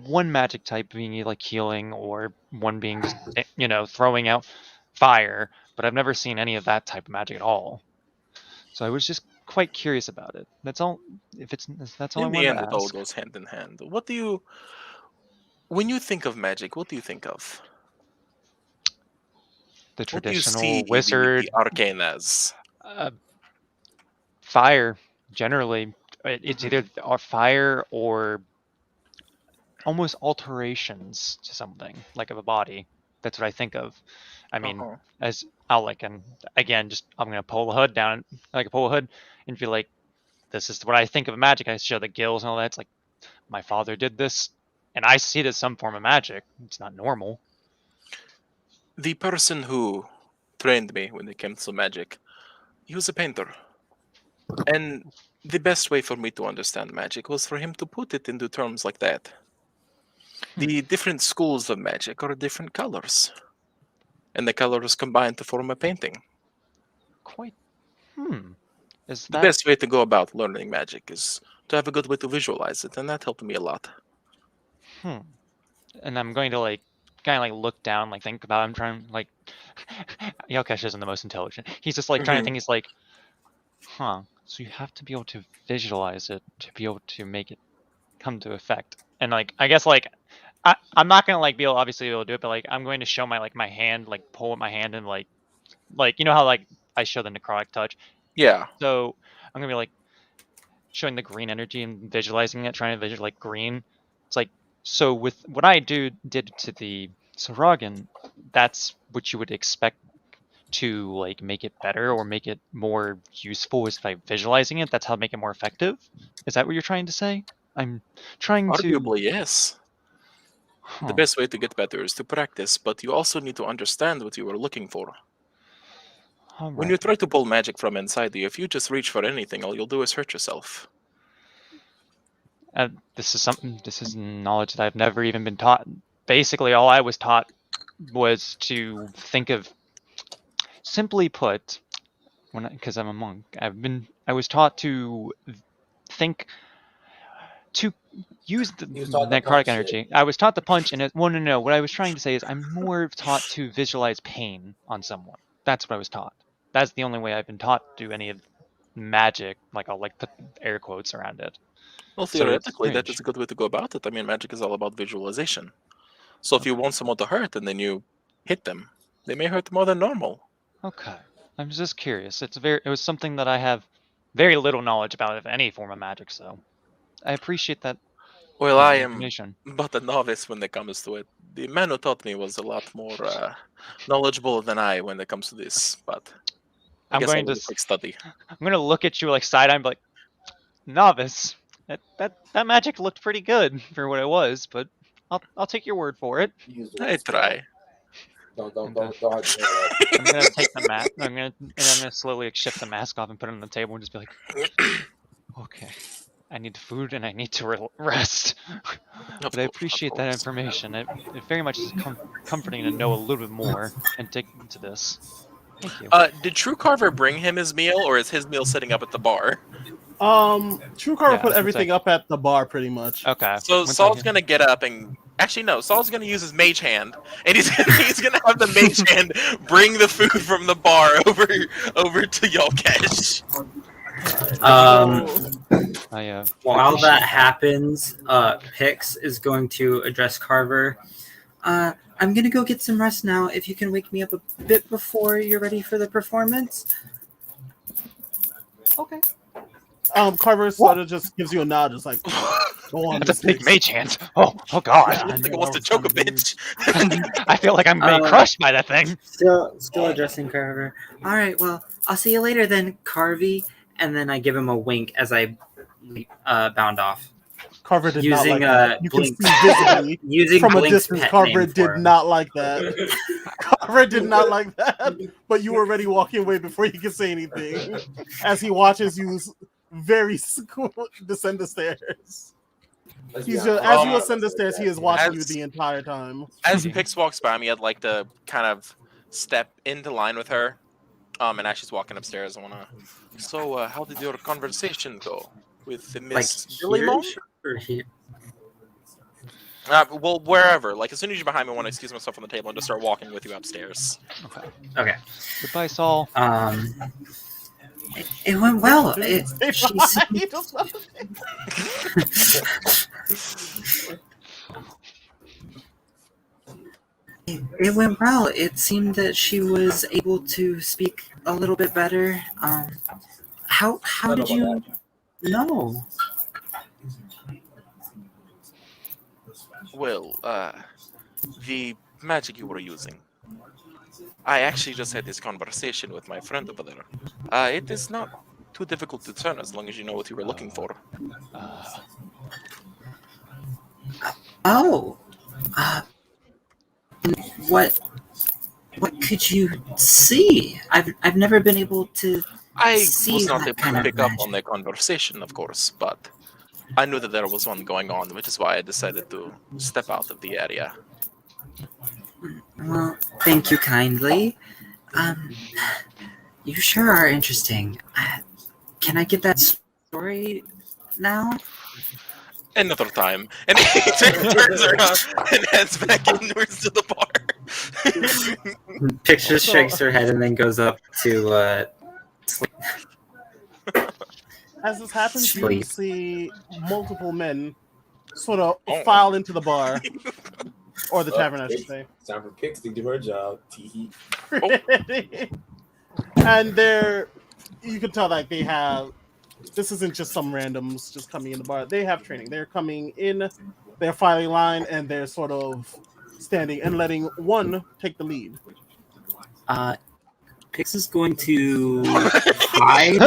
one magic type being like healing or one being, just, throwing out fire, but I've never seen any of that type of magic at all. So I was just quite curious about it. That's all. That's all In I the wanted end, to it all ask. goes hand in hand. When you think of magic, what do you think of? The What do you see traditional wizard, the arcane as? fire. Generally, it's either fire or almost alterations to something like of a body. That's what I think of. I mean, Uh-huh. as I'll like, and again, just I'm gonna pull the hood down, like pull a hood, and feel like this is what I think of magic. I show the gills and all that. It's like my father did this, and I see it as some form of magic. It's not normal. The person who trained me when it came to magic, he was a painter. And the best way for me to understand magic was for him to put it into terms like that. The different schools of magic are different colors. And the colors combine to form a painting. Quite. Is The that best way to go about learning magic is to have a good way to visualize it, and that helped me a lot. And I'm going to like kind of like look down, like think about. I'm trying like Yelkesh isn't the most intelligent. He's just like trying to think. He's like, so you have to be able to visualize it to be able to make it come to effect. And like I guess like I'm not gonna like be able obviously be able to do it, but like I'm going to show my like my hand, like pull with my hand and like you know how like I show the necrotic touch. Yeah. So I'm gonna be like showing the green energy and visualizing it, trying to visualize like green. It's like so with what I did to the Saragan, that's what you would expect to like make it better or make it more useful is by visualizing it. That's how to make it more effective. Is that what you're trying to say? I'm trying to. Arguably, yes. The best way to get better is to practice, but you also need to understand what you are looking for. When you try to pull magic from inside you, if you just reach for anything, all you'll do is hurt yourself. This is knowledge that I've never even been taught. Basically, all I was taught was to think of, simply put, because I'm a monk, I was taught to think, to use the necrotic energy. I was taught to punch, and no. What I was trying to say is I'm more taught to visualize pain on someone. That's what I was taught. That's the only way I've been taught to do any of magic. Like I'll like put air quotes around it. Well, theoretically, that is a good way to go about it. I mean, magic is all about visualization. So if you want someone to hurt and then you hit them, they may hurt more than normal. Okay. I'm just curious. It was something that I have very little knowledge about of any form of magic, so I appreciate that. Well, I am but a novice when it comes to it. The man who taught me was a lot more knowledgeable than I when it comes to this, but I guess I will study. I'm going to look at you like side-eye and be like, novice. That magic looked pretty good for what it was, but I'll take your word for it. I try. Don't. I'm gonna take the mask. I'm gonna slowly shift the mask off and put it on the table and just be like, okay, I need food and I need to rest. But I appreciate that information. It very much is comforting to know a little bit more and dig into this. Thank you. Did True Carver bring him his meal, or is his meal sitting up at the bar? True Carver put everything up at the bar, pretty much. Okay. So Saul's gonna get up and actually no, Saul's gonna use his mage hand, and he's gonna have the mage hand bring the food from the bar over to Yelkesh. While that happens, Pix is going to address Carver. I'm gonna go get some rest now. If you can wake me up a bit before you're ready for the performance. Okay. Carver sort of just gives you a nod, just like, go on. That's a big mage hand. Oh God! I think it wants to choke a bitch. I feel like I'm being crushed by that thing. Still addressing Carver. All right, well, I'll see you later then, Carvey. And then I give him a wink as I bound off. Carver did not like that. You can see visibly using from a Blink's distance, pet Carver name did for him. not like that. Carver did not like that. But you were already walking away before you could say anything. As he watches you very descend the stairs. He's just, as you ascend the stairs, he is watching you the entire time. As Pix walks by me, I'd like to kind of step into line with her. And as she's walking upstairs, I want to... So, how did your conversation go with the Miss Dillimon? Well, wherever. Like, as soon as you're behind me, I want to excuse myself from the table and just start walking with you upstairs. Okay. Goodbye, Saul. It went well. Didn't say She bye, seemed- just let it- it went well. It seemed that she was able to speak a little bit better. How I don't did know you about know? Well, the magic you were using. I actually just had this conversation with my friend over there. It is not too difficult to discern as long as you know what you were looking for. Oh, and what could you see? I've never been able to. I See was not that able kind to of pick up magic. on the conversation, of course, but I knew that there was one going on, which is why I decided to step out of the area. Well, thank you kindly. You sure are interesting. Can I get that story now? Another time. And he turns around and heads back inwards to the bar. Picture shakes her head and then goes up to sleep. As this happens, you Sleep. see multiple men sort of Oh. file into the bar. Or the tavern, I should say. It's time for Pix to do her job. Tee And you can tell like they have, this isn't just some randoms just coming in the bar. They have training. They're coming in, they're filing line, and they're sort of standing and letting one take the lead. Pix is going to hide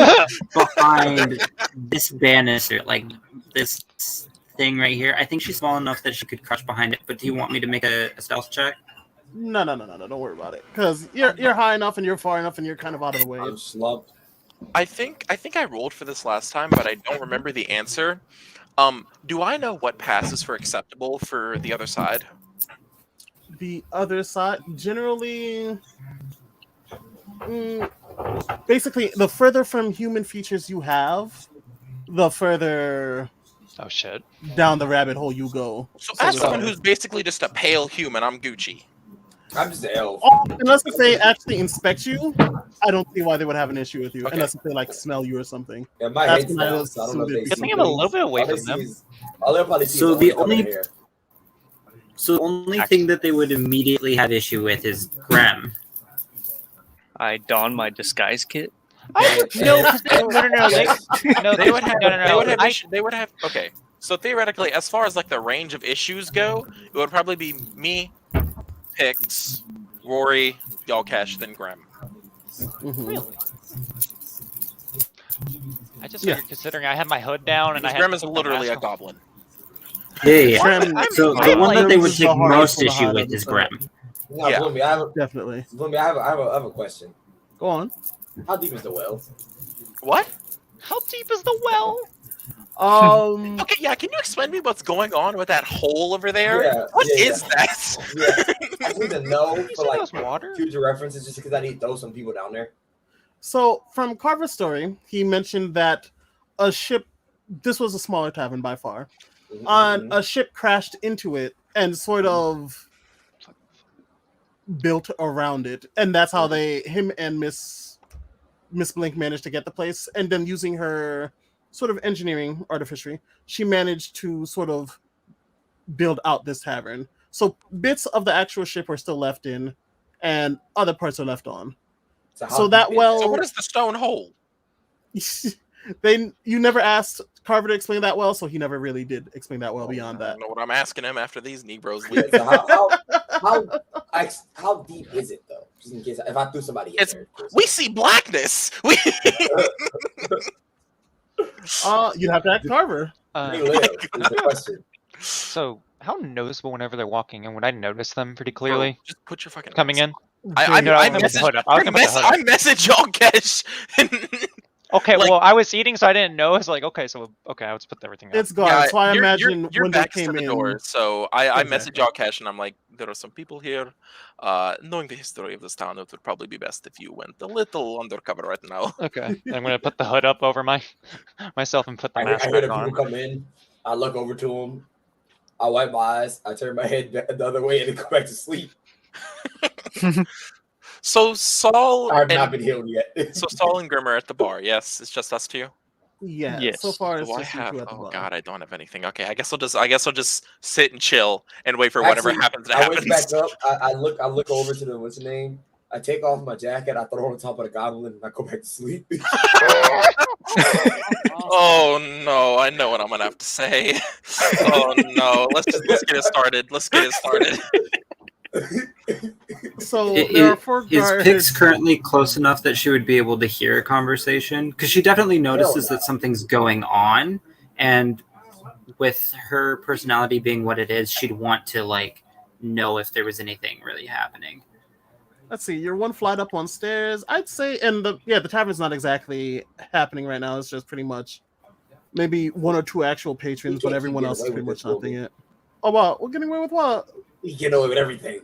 behind this banister, like this thing right here. I think she's small enough that she could crouch behind it. But do you want me to make a stealth check? No, don't worry about it. Because you're high enough and you're far enough and you're kind of out of the way. I'm slumped. I think I rolled for this last time, but I don't remember the answer. Do I know what passes for acceptable for the other side? The other side, generally, basically, the further from human features you have, the further Oh shit. down the rabbit hole you go. So So as to someone say. who's basically just a pale human, I'm Gucci. I'm just an elf. Unless if they actually inspect you, I don't see why they would have an issue with you. Okay. Unless if they like smell you or something. Yeah, my That's head's when I down, was so I don't know if they suited. Good see thing I'm a things. little bit away All they from see them. is- all they'll probably see So is the color only- hair. So the only thing that they would immediately have issue with is Grem. I don my disguise kit. No, no. They would have. No. They would have. I- They would have. Okay. So theoretically, as far as like the range of issues go, it would probably be me, Pix, Rory, Yalkash, then Grem. Mhm. I just Yeah. figured considering I had my hood down and I Because had Grem is the literally a mask on. goblin. Yeah. Grem- So I'm the one that they would Grem's the take hardest most one to issue hide with on is the Grem. No, Yeah. Bloomy, Definitely. I have a question. Go on. How deep is the well? What? How deep is the well? Okay, yeah. Can you explain to me what's going on with that hole over there? Yeah, What yeah, is that? Yeah, I just need to know You for said like that was water? future references, just because I need to throw some people down there. So from Carver's story, he mentioned that a ship. This was a smaller tavern by far. Mhm. A ship crashed into it and sort of built around it, and that's how him and Miss Blink managed to get the place. And then using her sort of engineering artificery, she managed to sort of build out this tavern. So bits of the actual ship are still left in, and other parts are left on. how So deep that is it? well, So what is the stone hole? you never asked Carver to explain that well, so he never really did explain that well beyond I that. don't know what I'm asking him after these Negroes Yeah, leave. so how deep is it though? Just in case if I threw somebody in It's- there. We see blackness. We You'd have to ask Carver. Where you live is the question. So how noticeable whenever they're walking in? Would I notice them pretty clearly Bro, just put your fucking coming in? I No, I'll come with the message. hood up. I'll come with the hood up. I message Yalkash. Okay, like- well, I was eating, so I didn't know. It's like, okay, let's put everything up. It's gone. so I imagine your when they back's came to the in. door. So I Exactly. message Yalkash and I'm like, there are some people here. Knowing the history of this town, it would probably be best if you went a little undercover right now. Okay, I'm gonna put the hood up over myself and put the I mask hear the back people on. come in. I look over to them. I wipe my eyes. I turn my head the other way and then go back to sleep. So Saul I have not and been healed yet. so Saul and Grim are at the bar. Yes, it's just us two. Yeah. Yes. So far, it's Do I just you have? two at the Oh bar. God, I don't have anything. Okay, I guess I'll just sit and chill and wait for whatever Actually, happens to I wake happen. back up. I look over to the what's the name. I take off my jacket. I throw it on top of the goblin, and I go back to sleep. Oh no, I know what I'm gonna have to say. Oh no, let's get it started. Let's get it started. So there are four Is guards. Pix currently close enough that she would be able to hear a conversation? Because she definitely notices that something's going on, and with her personality being what it is, she'd want to like know if there was anything really happening. Let's see, you're one flight up on stairs. I'd say, and the tavern's not exactly happening right now. It's just pretty much maybe one or two actual patrons, but everyone else is pretty much nothing yet. Oh wow, we're getting away with what? You get away with everything.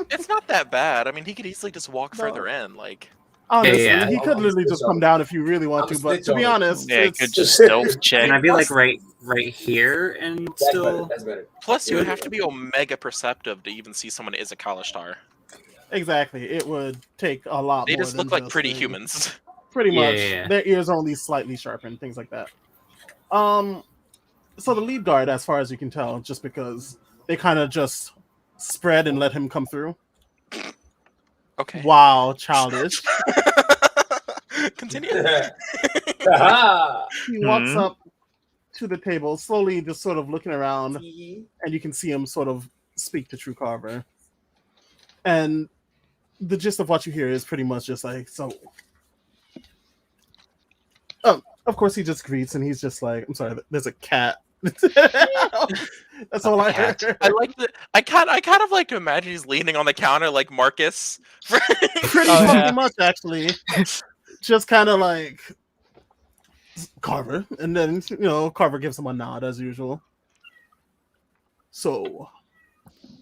It's not that bad. I mean, he could easily just walk further in. Like, Honestly, Yeah. he could I'm literally snitch just on come him. down if you really want I'm to. a But snitch to be on him. honest, Yeah, it it's could just stealth check. Can I be like right here and That's still? better. That's better. plus you would have to be omega perceptive to even see someone is a Kalashtar. exactly. It would take a lot. They more just than look like just pretty a- humans. Pretty Yeah, much. yeah. Their ears are only slightly sharpened, things like that. So the lead guard, as far as you can tell, just because they kind of just spread and let him come through. Okay. Wow, childish. Continue. Aha! He walks Mhm. up to the table, slowly just sort of looking around, and you can see him sort of speak to True Carver. And the gist of what you hear is pretty much just like, so. Of course, he just greets and he's just like, I'm sorry, there's a cat. That's all I heard. I kind of like to imagine he's leaning on the counter like Marcus. Pretty Oh, fucking yeah. much, actually. Just kind of like Carver. And then, Carver gives him a nod as usual. So,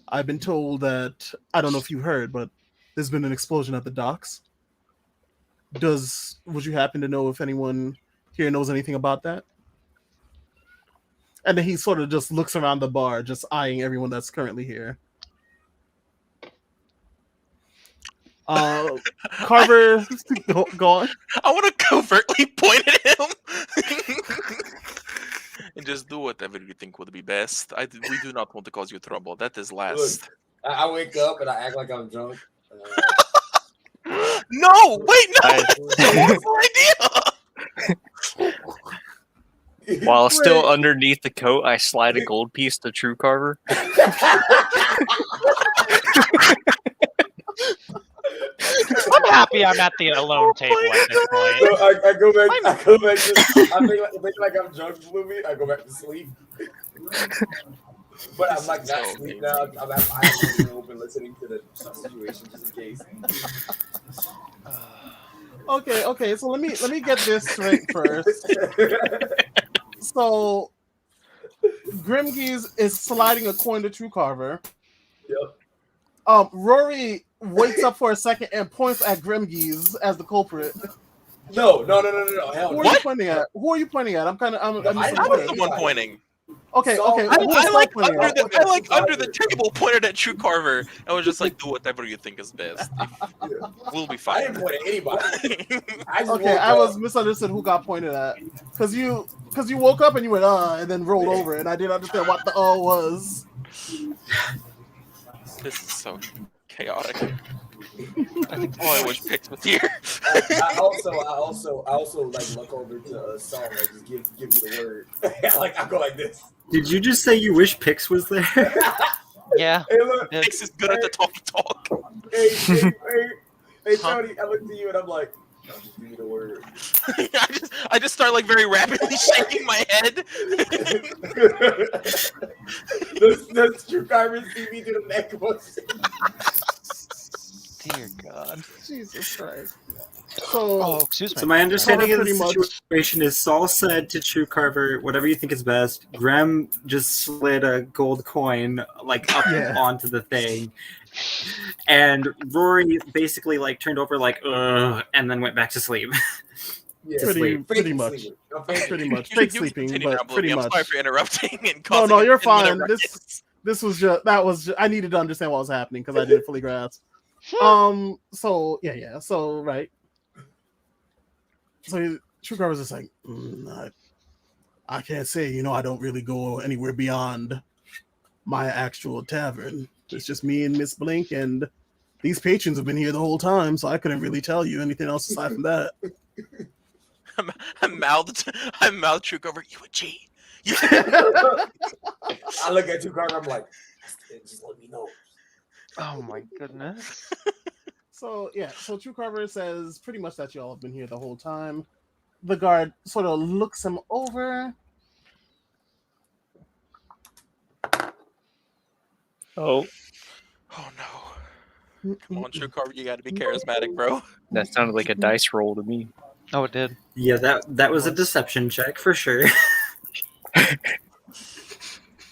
I've been told that, I don't know if you heard, but there's been an explosion at the docks. Would you happen to know if anyone here knows anything about that? And then he sort of just looks around the bar, just eyeing everyone that's currently here. Carver, go on. I want to covertly point at him and just do whatever you think would be best. We do not want to cause you trouble. That is last. I wake up and I act like I'm drunk. No, wait, no. That's a horrible idea. While still Wait. underneath the coat, I slide a gold piece to True Carver. I'm happy I'm at the alone table at this point. So I go back. I go back. I think like I'm drunk in the movie. I go back to sleep. But I'm like not So asleep now. I'm have open listening to the situation just in case. Okay. So let me get this straight first. So, Grimgees is sliding a coin to True Carver. Yep. Rory wakes up for a second and points at Grimgees as the culprit. No. Hell Who no. are you pointing at? Who are you pointing at? I'm I was misunderstood. the one pointing. Okay. So, Who I was like pointing at? under the table pointed at True Carver and was just like, do whatever you think is best. We'll be I fine. didn't point at anybody. I just Okay, woke I was up. misunderstood who got pointed at. Because you woke up and you went, and then rolled over, and I didn't understand what the was. This is so chaotic. I wish Pix was here. I also like look over to Saul and just give me the word. Like I go like this. Did you just say you wish Pix was there? Yeah. Hey, look. Pix is good at the talk. Hey, Tony, I look to you and I'm like, just give me the word. I just start like very rapidly shaking my head. Does True Carver see me to the neck? Dear God. Jesus Christ. So, Oh, excuse me. So my understanding of the Pretty much. situation is Saul said to True Carver, whatever you think is best. Graham just slid a gold coin like up Yeah. onto the thing. And Rory basically like turned over like, ugh, and then went back to sleep. Yeah. pretty much. Sleeping. Pretty much. You Fake can sleeping, continue now, but Bloomy. pretty I'm much. sorry for interrupting and No, causing. no, you're a 10-minute fine. ruckus. This was just, I needed to understand what was happening because I didn't fully grasp. So yeah. So right. So True Carver's just like, I can't say. I don't really go anywhere beyond my actual tavern. It's just me and Miss Blink, and these patrons have been here the whole time, so I couldn't really tell you anything else aside from that. I'm mouthed True Carver. You a G. I look at True Carver. I'm like, just let me know. Oh my goodness. So True Carver says pretty much that y'all have been here the whole time. The guard sort of looks him over. Oh, no. Come on, True Carver, you gotta be charismatic, bro. that sounded like a dice roll to me. Oh, it did. Yeah, that was a deception check for sure.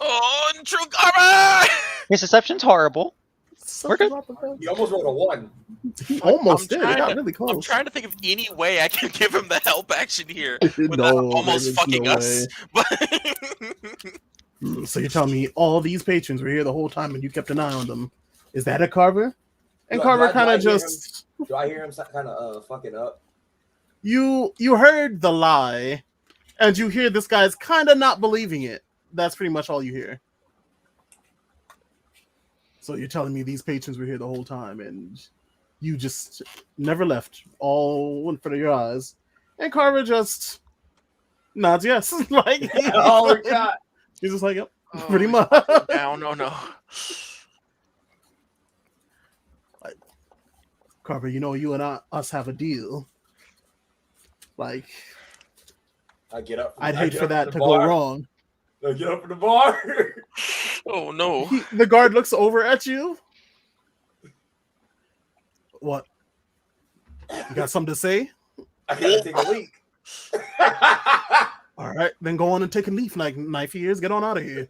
Oh, True Carver! His deception's horrible. We're good. You almost rolled a 1. He almost did. It trying got to- really close. I'm trying to think of any way I can give him the help action here without No, almost there's fucking no us. But So you're telling me all these patrons were here the whole time and you kept an eye on them? Is that a Carver? And Do Carver I kind of hear just Do I hear him kind of fucking up? you heard the lie, and you hear this guy's kind of not believing it. That's pretty much all you hear. So you're telling me these patrons were here the whole time and you just never left, all in front of your eyes. And Carver just nods yes. Like, Oh god! he's just like, yep, Oh, pretty much. no. Carver, you and us have a deal. Like, I get up. I'd I hate get for up that from to the go bar. wrong. I get up from the bar. Oh no. The guard looks over at you. What? You got something to say? I gotta take a leak. All right, then go on and take a leaf, knife ears. Get on out of here.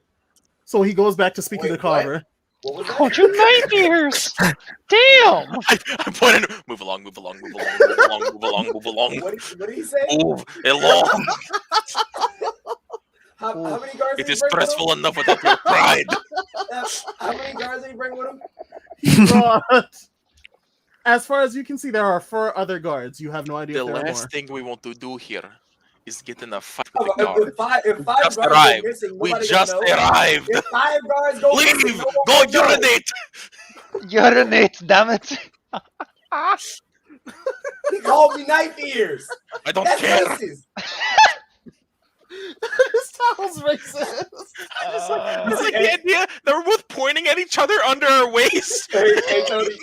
So he goes back to speaking Wait, to Carver. What was that? Oh, you nightmares! Damn! I pointed. Move along. Move along. What did he say? Move along. How many guards It did is he bring with stressful enough without your pride. him? How many guards did he bring with him? He brought. As far as you can see, there are 4 other guards. You have no idea The if there are more. last thing we want to do here is get in a fight Oh, with the guard. if five Just guards arrived. go missing, We nobody just gonna know. arrived. If 5 guards go missing, Leave. no one Go will know. urinate. Urinate, damn it! He called me knife ears. I don't That's care. racist. This sounds racist. It's like the idea that we're both pointing at each other under our waist. Hey, Tony,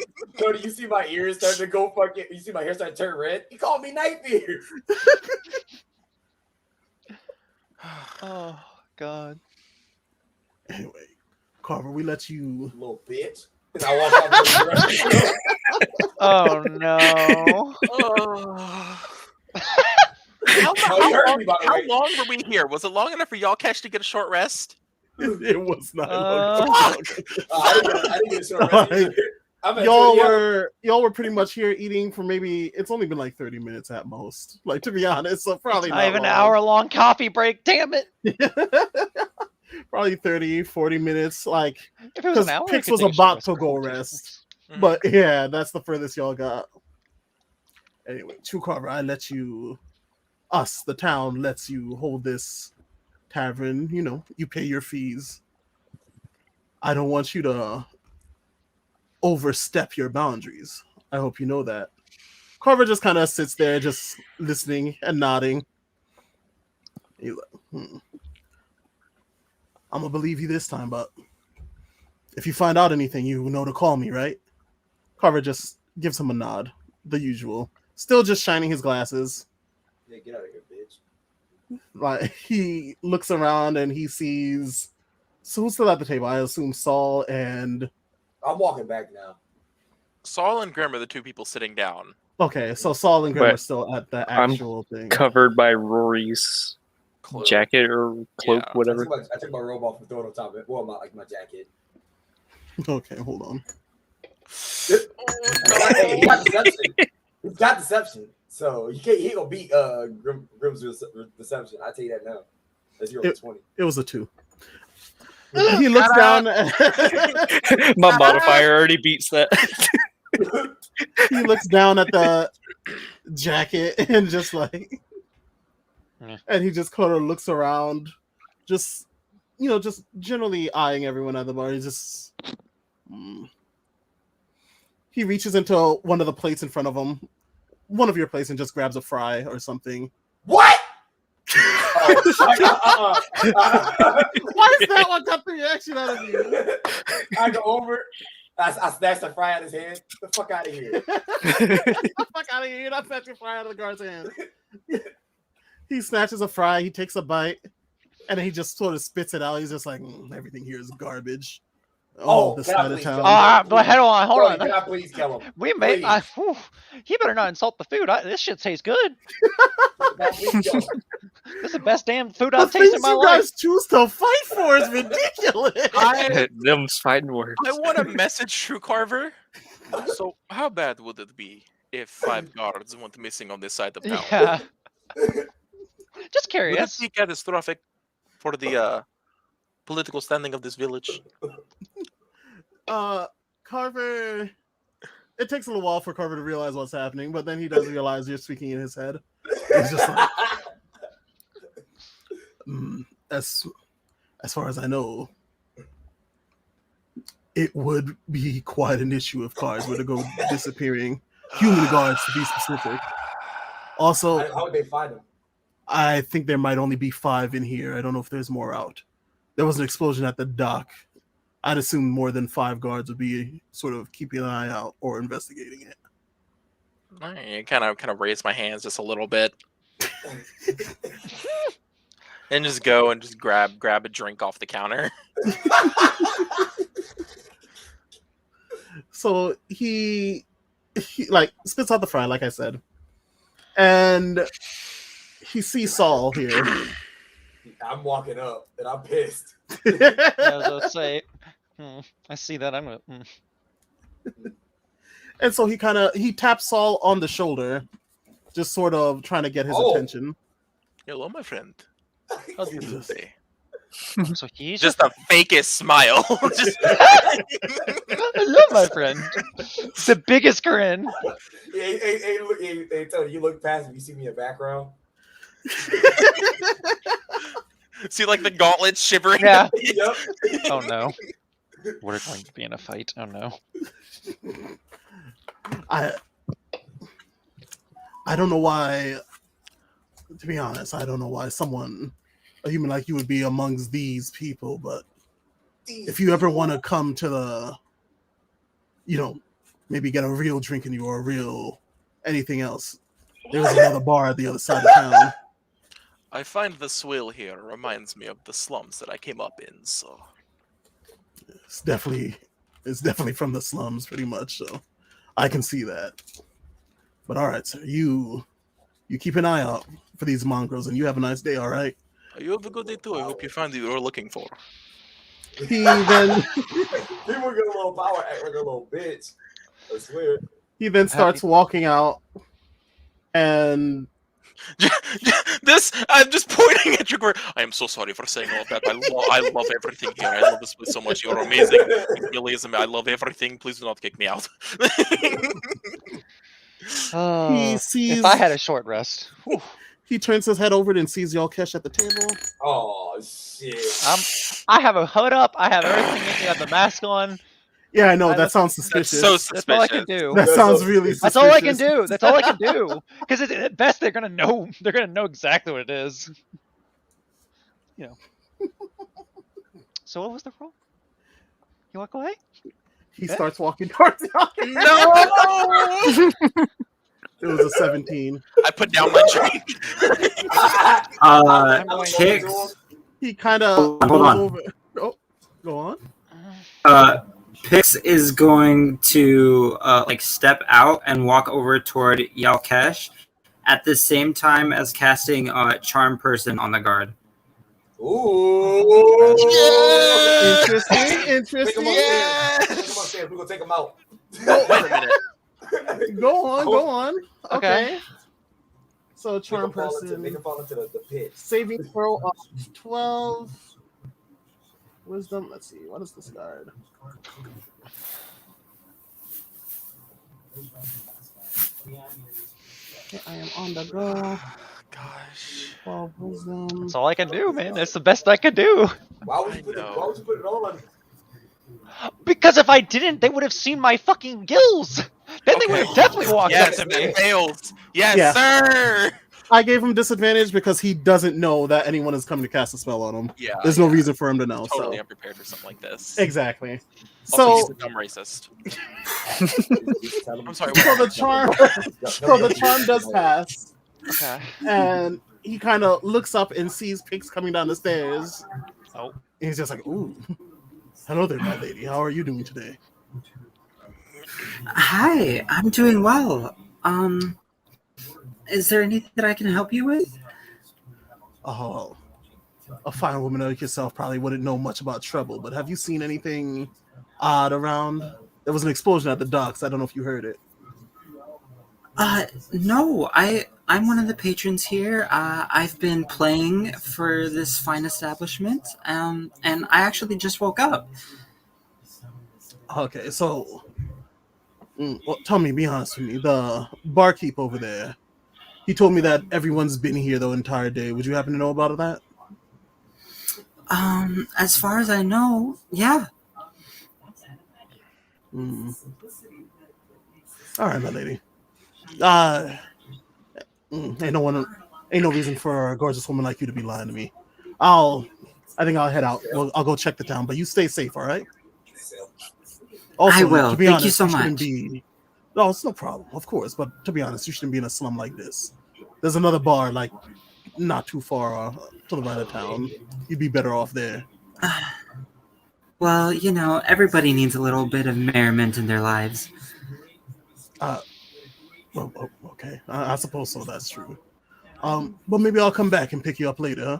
you see my ears starting to go fucking. You see my hair starting to turn red. He called me knife ears. Oh God. Anyway, Carver, we let you. Little bitch. And I walk out the restaurant. Oh no. How long were we here? Was it long enough for y'all catch to get a short rest? It was not. I didn't get a short rest either. I'm at y'all 30 were pretty much here eating for maybe it's only been like 30 minutes at most, like, to be honest, so probably Not not even an long. hour-long coffee break. Damn it! Probably 30-40 minutes, like, If it was because an hour, I Pix could was take a about short to go break. rest, Mhm. but yeah, that's the furthest y'all got. Anyway, True Carver, the town lets you hold this tavern. You pay your fees. I don't want you to overstep your boundaries. I hope you know that. Carver just kind of sits there, just listening and nodding. He's like, I'm gonna believe you this time, but if you find out anything, you know to call me, right? Carver just gives him a nod, the usual. Still just shining his glasses. Yeah, get out of here, bitch. Like, he looks around and he sees. So who's still at the table? I assume Saul and. I'm walking back now. Saul and Grim are the 2 people sitting down. Okay, so Saul and Grim But are still at the I'm actual thing. Covered by Rory's Close. jacket or cloak, Yeah. whatever. I took my robe off and threw it on top of it. Well, my jacket. Okay, hold on. Hey, he got deception. He's got deception. So he ain't gonna beat Grim's deception. I tell you that now. That's 0-20. It was a 2. He looks down. My modifier already beats that. He looks down at the jacket and just like, Yeah. and he just kind of looks around, just just generally eyeing everyone at the bar. He's just, he reaches into one of the plates in front of him, one of your plates, and just grabs a fry or something. What? Why is that one got the reaction out of you? I go over. I snatch the fry out of his hand. Get the fuck out of here. Get the fuck out of here! You're not snatching fry out of the guard's hand. He snatches a fry. He takes a bite, and then he just sort of spits it out. He's just like, everything here is garbage. Oh, this can I side of please town. go? But hold on, hold Bro, on. can I please kill him? We may. Please. He better not insult the food. This shit tastes good. Can I please kill him? This is the best damn food The I've tasted things in my you life. guys choose to fight for is ridiculous. Them's fighting words. I want to message True Carver. So, how bad would it be if 5 guards went missing on this side of town? Yeah. Just Would it curious. be catastrophic for the political standing of this village? Carver. It takes a little while for Carver to realize what's happening, but then he does realize you're speaking in his head. He's just like, as far as I know, it would be quite an issue if cars were to go disappearing. Human guards, to be specific. Also, How would they find him? I think there might only be 5 in here. I don't know if there's more out. There was an explosion at the dock. I'd assume more than 5 guards would be sort of keeping an eye out or investigating it. I kind of raise my hands just a little bit, and just go and just grab a drink off the counter. So he like spits out the fry, like I said, and he sees Saul here. I'm walking up and I'm pissed. I was about to say. I see that. I'm gonna. And so he taps Saul on the shoulder, just sort of trying to get his attention. Hello, my friend. How do you do today? So he's Just the fakest smile. Just Hello, my friend. The biggest grin. Hey, Tony, you look past me, you see me in the background. see like the gauntlets shivering. Yeah. Yep. Oh no. We're going to be in a fight. Oh no. I don't know why. To be honest, I don't know why a human like you would be amongst these people. But if you ever want to come to the, maybe get a real drink in you or a real anything else, there's another bar at the other side of town. I find the swill here reminds me of the slums that I came up in. So It's definitely from the slums, pretty much. So I can see that. But all right, sir, you keep an eye out for these mongrels, and you have a nice day. All right. you have a good day too. I hope you find what you're looking for. He then People get a little power, act like a little bitch. I swear. he then starts walking out, and This I'm just pointing at you. I am so sorry for saying all that. I love everything here. I love this place so much. You're amazing. It really is. I love everything. Please do not kick me out. he sees. If I had a short rest. Whew. He turns his head over and sees Yalkesh at the table. Oh shit. I have a hood up. I have everything in me. I have the mask on. Yeah, I know that sounds suspicious. That's so That's all I suspicious. can do. That sounds really suspicious. That's all I can do. That's all I can do. Because at best they're gonna know. They're gonna know exactly what it is. So what was the roll? You walk away? He starts walking towards Yalkesh. No! It was a 17. I put down my drink. Pix. He kind of Hold on. over. Oh, go on. Pix is going to step out and walk over toward Yalkesh at the same time as casting Charm Person on the guard. Ooh. Interesting. Take him Interesting. upstairs. Take him upstairs. We're gonna take him out. Wait a minute. Go on. Go on. Okay. So Charm Person. Make him fall into the pit. Saving throw of 12. Wisdom. Let's see. What is this guard? Okay, I am on the go. Gosh. 12 wisdom. That's all I can do, man. That's the best I could do. Why would you put it on? Because if I didn't, they would have seen my fucking gills. Then they would have definitely walked Yes, up if to me. it fails. Yes, Yeah. sir. I gave him disadvantage because he doesn't know that anyone is coming to cast a spell on him. Yeah. There's no reason for him to know. Totally So unprepared for something like this. exactly. Also, he's So a dumb racist. I'm sorry, so the charm so the charm does pass, Okay. and he kind of looks up and sees Pix coming down the stairs. Oh. And he's just like, "Ooh, hello there, my lady. How are you doing today?" Hi, I'm doing well. Is there anything that I can help you with? Oh, a fine woman like yourself probably wouldn't know much about trouble, but have you seen anything odd around? There was an explosion at the docks. I don't know if you heard it. No, I'm one of the patrons here. I've been playing for this fine establishment, and I actually just woke up. Okay, so well, tell me, be honest with me. The barkeep over there, he told me that everyone's been here the entire day. Would you happen to know about that? As far as I know, yeah. All right, my lady. Ain't no reason for a gorgeous woman like you to be lying to me. I think I'll head out. Well, I'll go check the town, but you stay safe, all right? Also, I will. to be Thank honest, you so shouldn't much. No, it's no problem, of course. But to be honest, you shouldn't be in a slum like this. There's another bar, like, not too far to the right of town. You'd be better off there. Well, you know, everybody needs a little bit of merriment in their lives. Well, okay. I suppose so. That's true. But maybe I'll come back and pick you up later, huh?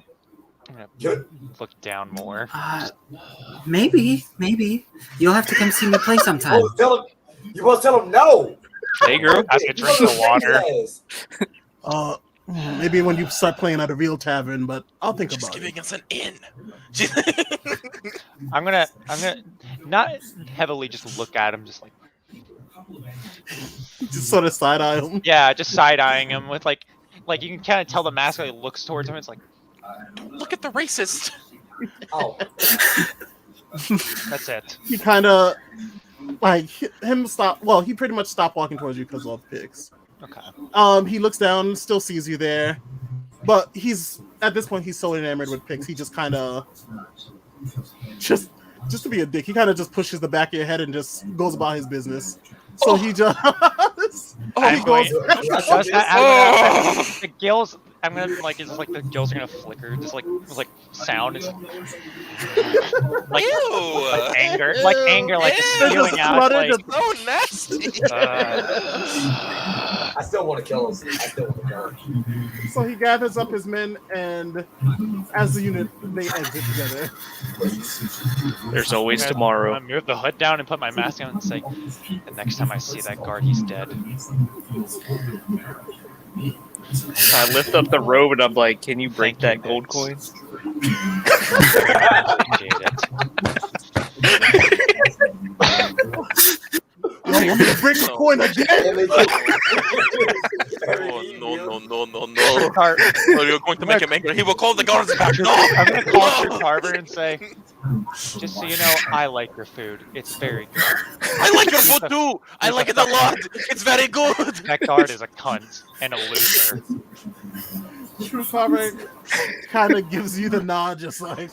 I'm gonna look down more. Maybe. You'll have to come see me play sometime. You must tell him no. Hey, girl. I could drink the water. Maybe when you start playing at a real tavern, but I'll think She's about it. giving us an in. I'm gonna not heavily just look at him, just like Just sort of side eye him. yeah, just side eyeing him with like you can kind of tell the mask like looks towards him. It's like Look at the racist. Oh, that's it. He kind of like him stop. Well, he pretty much stopped walking towards you because of Pix. Okay. He looks down, still sees you there, but he's at this point he's so enamored with Pix, he just kind of just to be a dick. He kind of just pushes the back of your head and just goes about his business. So he just he goes. The gills. I'm gonna like it's like the gills are gonna flicker, just like sound. It's like anger, like just They're spewing just out. flooded Like, So nasty. I still want to kill him. So he gathers up his men, and as the unit, they exit together. There's always I'm tomorrow. gonna move the hood down and put my mask on and say, the next time I see that guard, he's dead. I lift up the robe and I'm like, can you break Thank that you, gold Vince. coin? Appreciate it. You want me to break the coin again? No. Car- Oh, you're going to make him angry. He will call the guards back. No. I'm gonna call Sir Carver and say, just so you know, I like your food. It's very good. I like your food too. I like it a lot. It's very good. That guard is a cunt and a loser. True Carver kind of gives you the nod, just like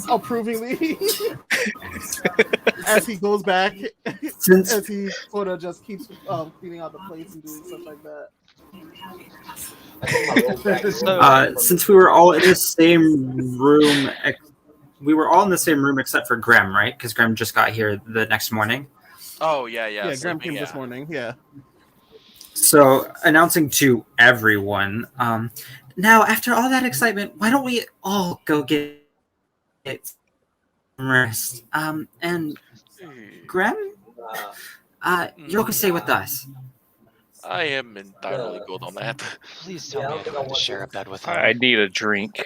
approvingly, as he goes back, as he sort of just keeps cleaning out the plates and doing stuff like that. Since we were all in the same room, except for Grem, right? Because Grem just got here the next morning. Oh yeah. Yeah, Graham came this morning. Yeah. So, announcing to everyone, now after all that excitement, why don't we all go get some rest? And Grem, you're going to stay with us. I am entirely good on that. Please tell me I don't have to share a bed with him. I need a drink.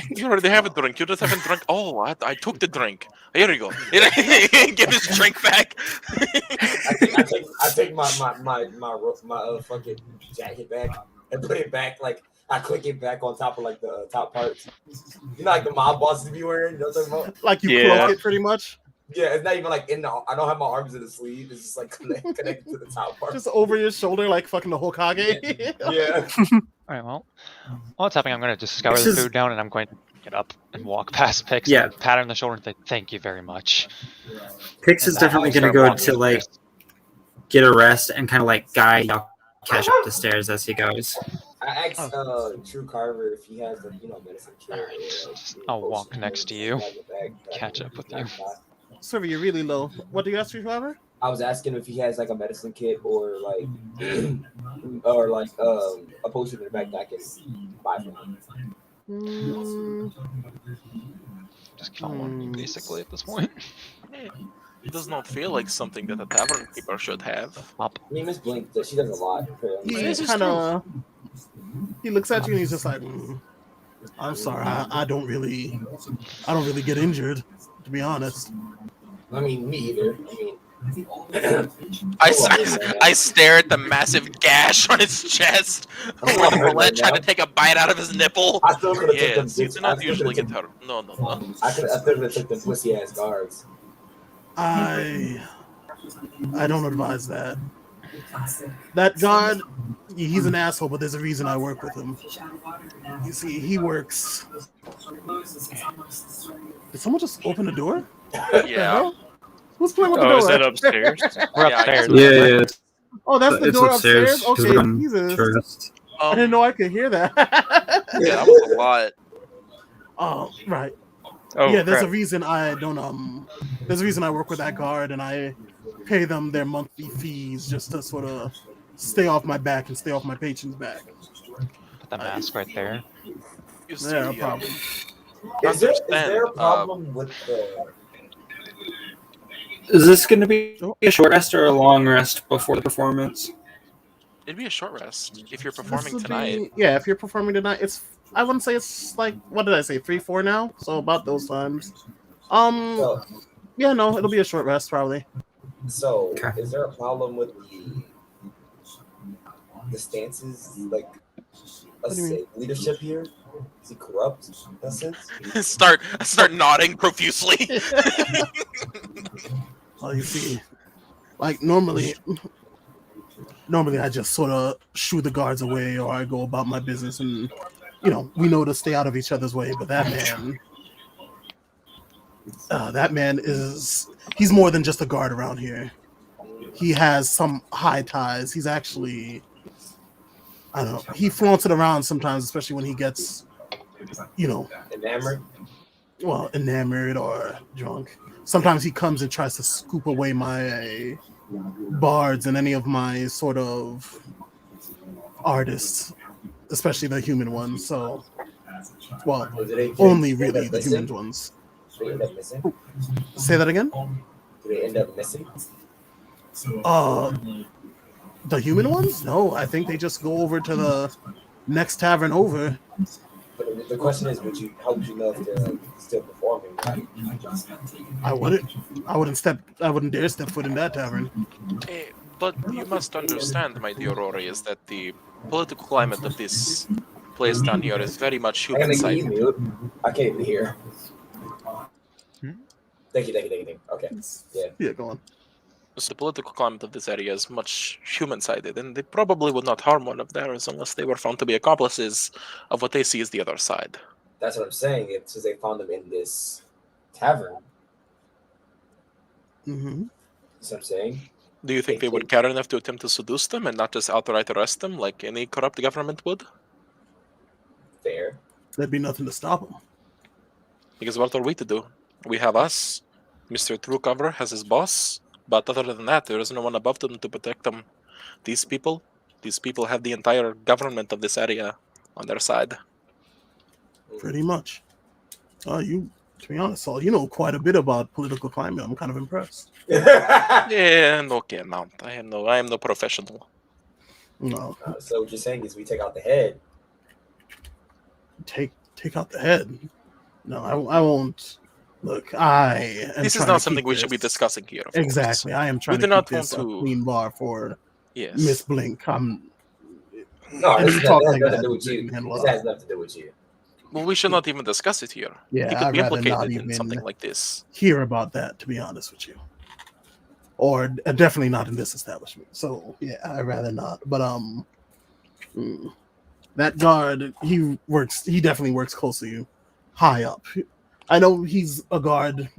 You already have a drink. You just haven't drunk. Oh, I took the drink. Here you go. Give his drink back. I take my fucking jacket back and put it back. Like I click it back on top of like the top parts. You know, like the mob bosses be wearing. You know what I'm talking about? Like you Yeah. cloak it pretty much, Yeah, it's not even like in the. I don't have my arms in the sleeve. It's just like connected to the top part. just over your shoulder, like fucking the Hokage. Yeah. All right, well, while it's happening, I'm going to just scour This the is- food down, and I'm going to get up and walk past Pix. Yeah. And pat her on the shoulder and say, "Thank you very much." Pix is And definitely I'll going to start go walking to like upstairs. get a rest and kind of like guide Cash up the stairs as he goes. I asked True Carver if he has like medicine kit. Alright, or, just- like, I'll potion walk or next to something you. like that. Catch up with you. Silver, you're really low. What do you ask for, Trevor? I was asking if he has like a medicine kit or like a potion in the back that I can buy from him. Mm, Just kill one, basically, at this point. It does not feel like something that a tavern keeper should have. I mean, Miss Blink, she does a lot. he This is kind of he looks at you and he's just like, "I'm sorry, I don't really get injured, to be honest." I mean, me either. I stare at the massive gash on his chest where the bullet tried to take a bite out of his nipple. I still could have took them. Yes, you do not usually get hurt. No. I still could have took them pussy ass guards. I don't advise that. That guard, he's an asshole, but there's a reason I work with him. You see, he works. Did someone just open the door? Yeah. Who's playing with the Oh, door? is that upstairs? We're Yeah, I upstairs. guess- Oh, that's the It's door upstairs, upstairs. 'cause Okay, we're on Jesus. tourist. I didn't know I could hear that. Yeah, that was a lot. Oh, right. Oh, Yeah, there's crap. a reason I don't there's a reason I work with that guard and I pay them their monthly fees just to sort of stay off my back and stay off my patrons' back. Put the mask right there. You see, Yeah, no problem. Is there Understand, a problem with the? Is this going to be a short rest or a long rest before the performance? it'd be a short rest if you're This performing would tonight. yeah, if you're performing tonight, I wouldn't say it's like, what did I say, 3-4 now? So about those times. So, Yeah, no, it'll be a short rest probably. Okay. Is there a problem with the stances, like, What do you mean? leadership here? Is he corrupt in that sense? start nodding profusely. Well, you see, like normally I just sort of shoo the guards away or I go about my business and, we know to stay out of each other's way. But that man he's more than just a guard around here. He has some high ties. He's actually, I don't know, he flaunts it around sometimes, especially when he gets, Enamored? enamored or drunk. Sometimes he comes and tries to scoop away my bards and any of my sort of artists, especially the human ones. So, Do they only end up really the missing? human ones. Do they end up missing? Say that again? Do they end up missing? The human ones? No, I think they just go over to the next tavern over. But the question is, how would you know if they're still performing? I wouldn't dare step foot in that tavern. But you must understand, my dear Rory, is that the political climate of this place down here is very much Can you human-sided. mute? I can't even hear. Hmm? Thank you. Okay. Yeah, go on. So the political climate of this area is much human-sided, and they probably would not harm one of theirs unless they were found to be accomplices of what they see as the other side. That's what I'm saying. It's because they found them in this tavern. Mm-hmm. That's what I'm saying. Do you think they would care enough to attempt to seduce them and not just outright arrest them like any corrupt government would? Fair. There'd be nothing to stop them. Because what are we to do? We have us. Mr. Truecover has his boss. But other than that, there is no one above them to protect them. These people have the entire government of this area on their side. Pretty much. To be honest, Saul, you know quite a bit about political climate. I'm kind of impressed. Yeah, okay, no. I am no professional. No, So what you're saying is we take out the head. take take out the head. No, I won't. Look, I am This is trying not to something keep we should be this- discussing here. Of Exactly, I am trying do to not keep this a want to- clean bar for Yes. Miss Blink. No, And this you has talk nothing like to that, do with you. man, This well. has nothing to do with you. Well, we should not even discuss it here. Yeah, He could I'd be rather not implicated in even something like this. hear about that, to be honest with you. Or definitely not in this establishment. So yeah, I'd rather not. But that guard, he definitely works closely high up. I know he's a guard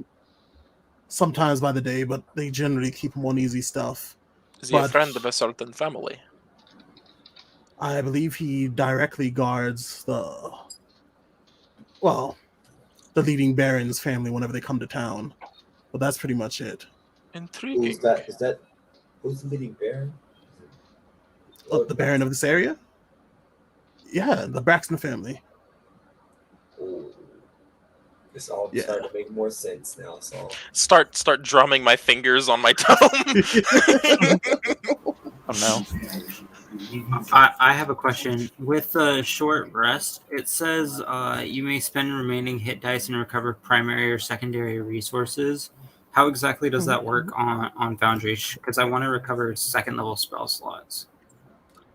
sometimes by the day, but they generally keep him on easy stuff. Is he a But- friend of a certain family? I believe he directly guards the leading baron's family whenever they come to town. But that's pretty much it. Intriguing. Who's that? Is that who's the leading baron? The baron of this area? Yeah, the Braxton family. Ooh. It's all Yeah. starting to make more sense now. So Start drumming my fingers on my tome. Oh no. I have a question. With a short rest, it says you may spend remaining hit dice and recover primary or secondary resources. How exactly does that work on Foundry? Because I want to recover second level spell slots.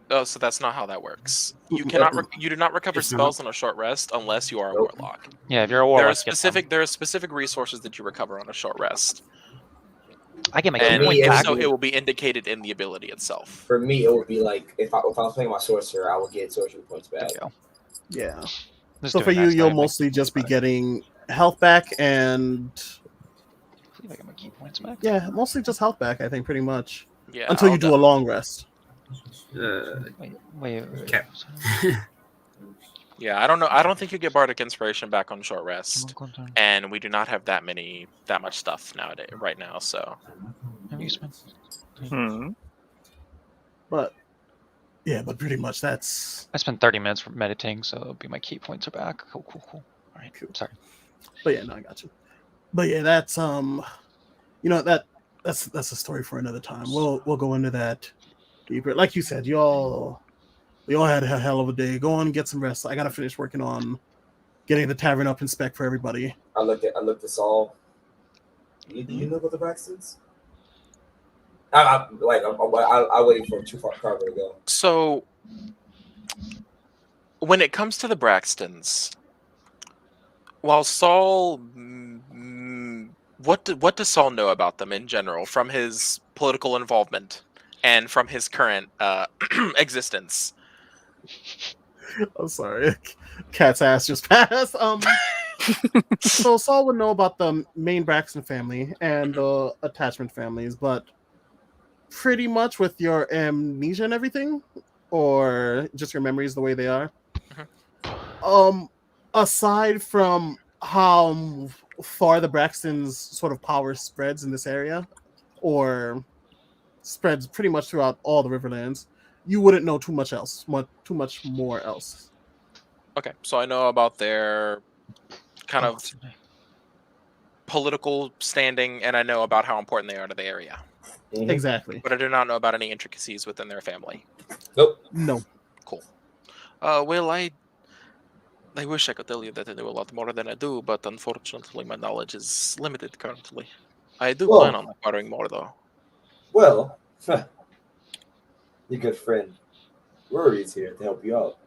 Oh, so that's not how that works. You Mm-mm. cannot. You do not recover It's not. spells on a short rest unless you are a Nope. warlock. Yeah, if you're a There warlock, are specific. There are specific resources that you recover on a short rest, I get my And key and me, points it's back. so it will be indicated in the ability itself. for me, it would be like if I was playing my sorcerer, I would get sorcery points back. There you go. Yeah. Just So do for it you, next you'll time, my mostly key just be points back. getting health back and I believe I get my key points back. yeah, mostly just health back, I think, pretty much. Yeah. Until you I'll do a long rest. Wait. Okay. Yeah, I don't know. I don't think you get bardic inspiration back on short rest, and we do not have that much stuff nowadays, right now. So Have you spent? Hmm. But yeah, but pretty much that's I spent 30 minutes for meditating, so it'll be my key points are back. Cool. All right. Cool. Sorry. but yeah, no, I got you. But yeah, that's that's a story for another time. We'll go into that deeper. Like you said, we all had a hell of a day. Go on and get some rest. I gotta finish working on getting the tavern up in spec for everybody. I looked at Saul. Do you know about the Braxtons? I waited for too far Carver to go. So, when it comes to the Braxtons, while Saul, what does Saul know about them in general from his political involvement and from his current existence? I'm sorry, cat's ass just passed. So Saul would know about the main Braxton family and the attachment families, but pretty much with your amnesia and everything, or just your memories the way they are. Aside from how far the Braxton's sort of power spreads in this area, or spreads pretty much throughout all the Riverlands, you wouldn't know too much more else. Okay, so I know about their kind of political standing, and I know about how important they are to the area. Mhm. Exactly. But I do not know about any intricacies within their family. Nope. No. Cool. Well, I wish I could tell you that I knew a lot more than I do, but unfortunately, my knowledge is limited currently. I do Well- plan on acquiring more, though. Well, your good friend Rory is here to help you out.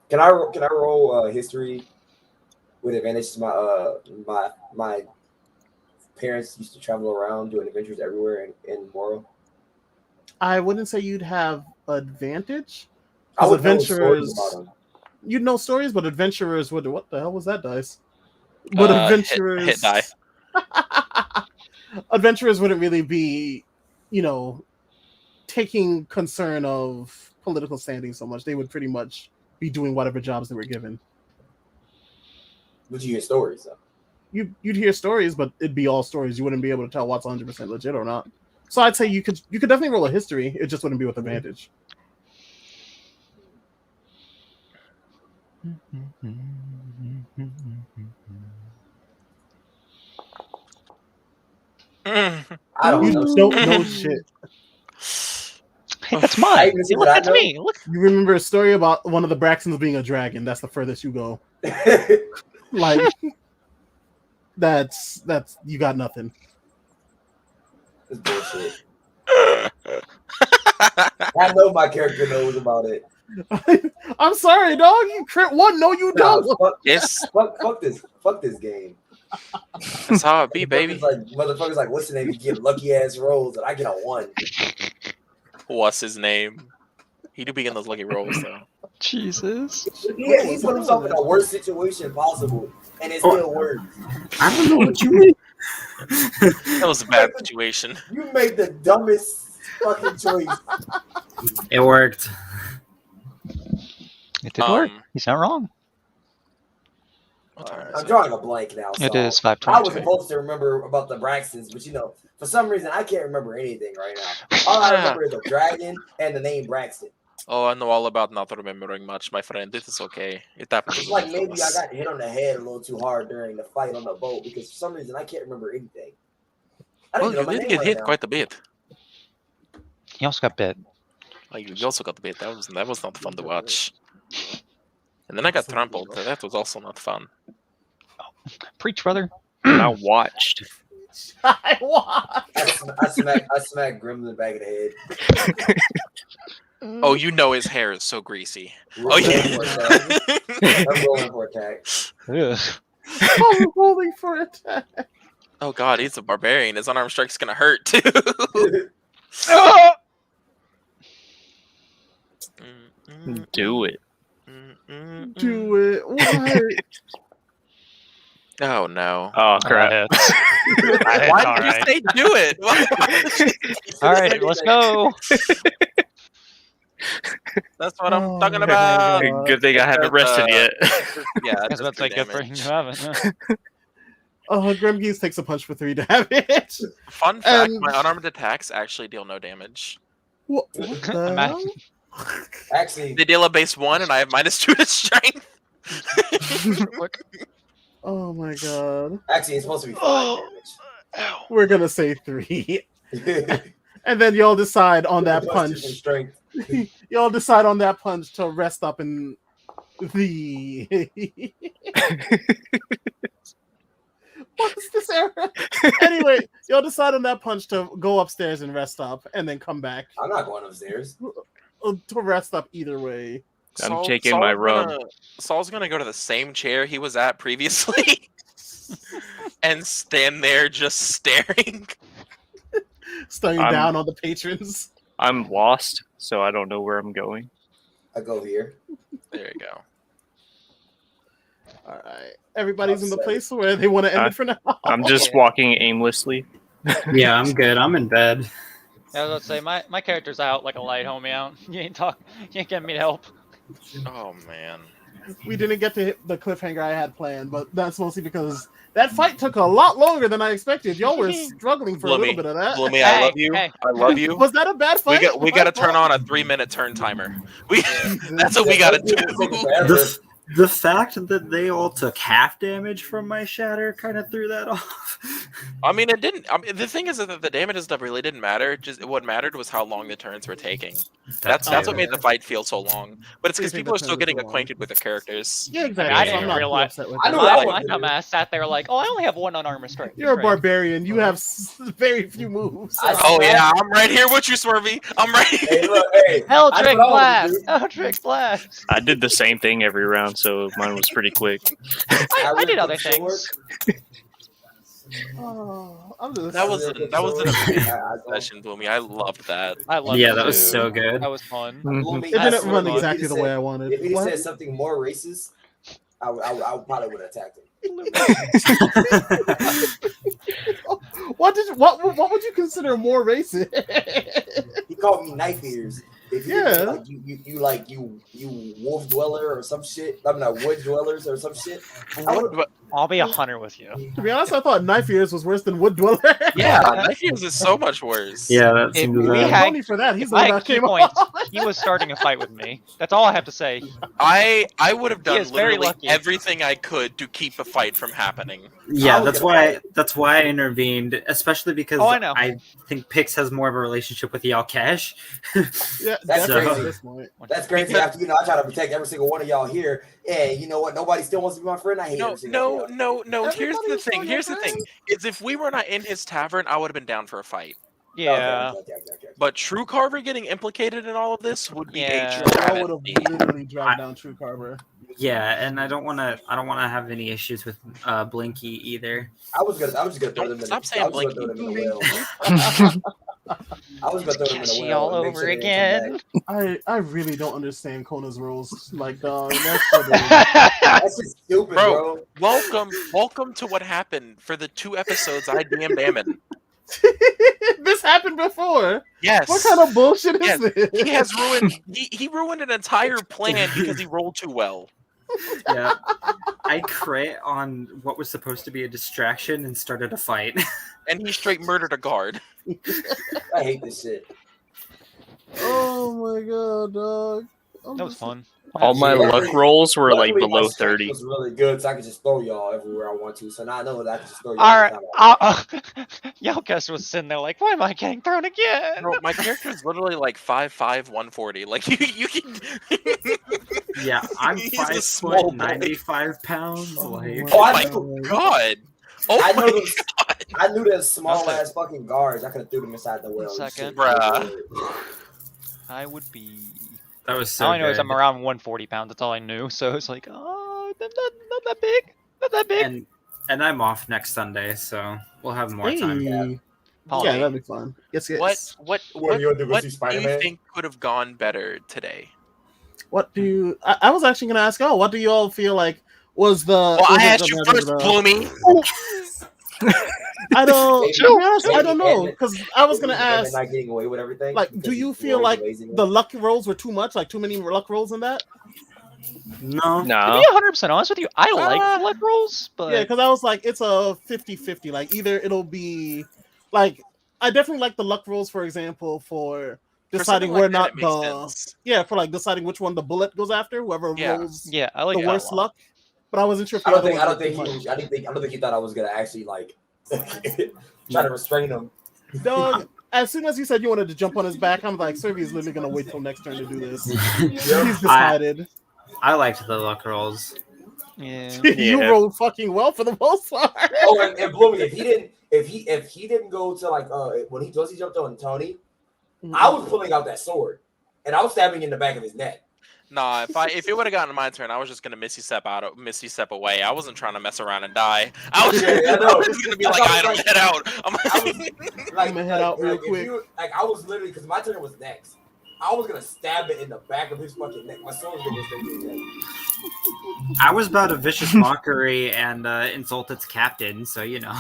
Can I roll history with advantage? My parents used to travel around doing adventures everywhere in Moro. I wouldn't say you'd have advantage. I Because would know stories adventurers, about 'em. you'd know stories, but adventurers would. What the hell was that dice? But adventurers, hit die. adventurers wouldn't really be, taking concern of political standing so much. They would pretty much be doing whatever jobs they were given. But you hear stories though. You'd hear stories, but it'd be all stories. You wouldn't be able to tell what's 100% legit or not. So I'd say you could definitely roll a history. It just wouldn't be with advantage. I don't You know. don't know shit. It's I mine. even see Look, what I it's know. me. Look. You remember a story about one of the Braxtons being a dragon? That's the furthest you go. Like, that's you got nothing. It's bullshit. I know my character knows about it. I'm sorry, dog. You crit one. No, you Nah, don't. Yes, fuck this game. that's how it be, baby. Motherfuckers like, what's the name? You get lucky ass rolls, and I get a 1. What's his name? He do be getting those lucky rolls though. Jesus. Yeah, he put himself in the worst situation possible, and it still works. I don't know what you mean. That was a bad situation. You made the dumbest fucking choice. It worked. It did work. He's not wrong. What time is I'm it? drawing a blank now. It so is I was 5:22. supposed to remember about the Braxtons, but for some reason I can't remember anything right now. All I remember is a dragon and the name Braxton. Oh, I know all about not remembering much, my friend. It is okay. It happens. It's like maybe I got hit on the head a little too hard during the fight on the boat because for some reason I can't remember anything. I Well, don't even know you my did name get right hit now. quite a bit. He also got bit. Like you also got bit. That was not fun to watch. And then I got trampled. That was also not fun. Preach, brother. And I watched. I watched. I smacked Grim in the back of the head. Oh, you know his hair is so greasy. Oh Rolling yeah. for attack. I'm rolling for attack. I'm rolling for attack. Oh god, he's a barbarian. His unarmed strike's gonna hurt too. Do it. Do it. Why? Oh no. Oh crap. Why did you say do it? All right, let's go. That's what I'm talking Oh, about. God. Good thing I haven't rested yet. Yeah, I was about to say good for you haven't. Grim Geese takes a punch for 3 damage. Fun fact: And- my unarmed attacks actually deal no damage. What the Imagine- hell? Actually, They deal a base 1, and I have -2 to strength. Oh my god. it's supposed to be 5 We're gonna say 3. damage. And then y'all decide on that Plus punch. 2 from strength. Y'all decide on that punch to rest up in the. What is this era? Anyway, y'all decide on that punch to go upstairs and rest up, and then come back I'm not going upstairs. to rest up either way. I'm taking my rub. Saul's gonna go to the same chair he was at previously and stand there just staring. Staring I'm- down on the patrons. I'm lost, so I don't know where I'm going. I go here. There you go. All right, everybody's in the Upset. place where they want to end it for now. I'm just walking aimlessly. Yeah, I'm good. I'm in bed. I was about to say my character's out like a light, homie. Out. You ain't getting me to help. Oh man. We didn't get to hit the cliffhanger I had planned, but that's mostly because that fight took a lot longer than I expected. Y'all were struggling for a little bit of that. Bloomy, I Hey, love you. hey. I love you. Was that a bad fight? We got to turn on a 3-minute turn timer. That's what we got to do. The fact that they all took half damage from my shatter kind of threw that off. I mean, it didn't. I mean, the thing is that the damage and stuff really didn't matter. Just what mattered was how long the turns were taking. That's what made the fight feel so long. But it's because Think people the are still turns getting were long. acquainted with the characters. Yeah, exactly. I So didn't I'm not too realize- upset with I it. know what I My want to do. dumbass sat there like, oh, I only have one unarmed strike. You're a Great. barbarian. You have very few moves. Oh yeah, I'm right here with you, Swervy. I'm right here. Hey, look, hey. Eldritch That's what I wanna blast! do. Eldritch blast! I did the same thing every round, so mine was pretty quick. I did other Sword. things. Oh, I'm just, That was an amazing I go. session, Bloomy. I loved that. I love Yeah, it, that was dude. so good. That was fun. Bloomy, it I didn't swear run to God, exactly if the he'd way said- I wanted. If he What? said something more racist, I probably would have attacked him. What would you consider more racist? He called me knife ears. If you Yeah. like you wolf dweller or some shit. I'm not wood dwellers or some shit. I would I'll be 100 with you. To be honest, I thought Knife Ears was worse than Wood Dweller. Yeah, Knife Ears is so much worse. Yeah, that If seems we bad. had- Only for that, he's If the one I that had key came points, off. he was starting a fight with me. That's all I have to say. I would have done is very literally lucky. everything I could to keep a fight from happening. Yeah, I was that's why I intervened, especially because Oh, I know. think Pix has more of a relationship with y'all Cash. Yeah, That's definitely crazy. at this point. That's crazy. After I try to protect every single one of y'all here, and you know what? Nobody still wants to be my friend. I hate every single one of y'all. No. Here's Everybody the was still thing. your Here's the thing. friend. Is if we were not in his tavern, I would have been down for a fight. Yeah. Okay. But True Carver getting implicated in all of this would be Yeah. a I would travesty. have literally dragged down True Carver. Yeah, and I don't want to have any issues with Blinky either. I was just gonna throw them in. Stop the, saying I was gonna throw them in the well. I was gonna throw them in the Cashy well all and make over sure they didn't come again. back. I really don't understand Kona's rules. Like, dog, that's so That's just stupid, Bro. bro. Welcome to what happened for the 2 episodes I DM'd Ammon. This happened before. Yes. What kind of bullshit is Yes, this? he has ruined. He ruined an entire plan because he rolled too well. Yeah, I crit on what was supposed to be a distraction and started a fight. And he straight murdered a guard. I hate this shit. Oh my god, dog. That was fun. All my Yeah. luck rolls were like Luckily, my below strength 30. was really good, so I could just throw y'all everywhere I want to. So now I know that I can just throw y'all. All right. anytime Yelkes was sitting there like, why am I getting thrown again? Bro, my character is literally like 5'5", 140. Like you can. Yeah, I'm He's a 5 small foot, boy. 95 pounds. Oh Like, my Oh, I my know. god. Oh I my know those- god. I knew that small Nothing. ass fucking guards. I could have threw them inside the well. and Second. shit. Bruh. I would be. that was so all I know is good. I'm around 140 pounds. That's all I knew. So it's like, oh, not that big. Not that big. And I'm off next Sunday, so we'll have more time. Hey. Paul, Yeah, that'd be fun. Yes, yes. What you gonna do, go see do you Spider-Man? think could have gone better today? What do you? I was actually gonna ask. Oh, what do you all feel like was the? Well, was I it asked the- you the- first, the- Bloomy. I don't. Maybe- To be honest, I maybe don't know Ant-Man- because I was gonna maybe Ant-Man ask. Not getting away with everything. Like, because do you he's feel always like lazy. the luck rolls were too much? Like, too many luck rolls in that? No, to No. be 100% honest with you, I like blood rolls, but Yeah, because I was like, it's a 50-50. Like, either it'll be like, I definitely like the luck rolls, for example, for For deciding something where like that, not it makes the sense. yeah, for like deciding which one the bullet goes after, whoever Yeah. rolls yeah, I like the that a worst lot. luck. But I wasn't sure if I the don't other think. I ones don't were think. too much. I don't think he thought I was gonna actually like try to restrain him. Dog, as soon as you said you wanted to jump on his back, I'm like, Servy's literally gonna wait till next turn to do this. He's decided. I liked the luck rolls. Yeah. You Yeah. rolled fucking well for the most part. Oh, and Bloomy, if he didn't go to like when he jumped on Tony, I was pulling out that sword and I was stabbing in the back of his neck. Nah, if it would have gotten my turn, I was just gonna Misty Step away. I wasn't trying to mess around and die. I was, Yeah, I I know. was just gonna be That's like, what I I'm don't saying. head out. I was like, I'ma head out real if quick. like I was literally because my turn was next. I was gonna stab it in the back of his fucking neck. My sword was gonna go straight to his neck. I was about a vicious mockery and insult its captain, so you know.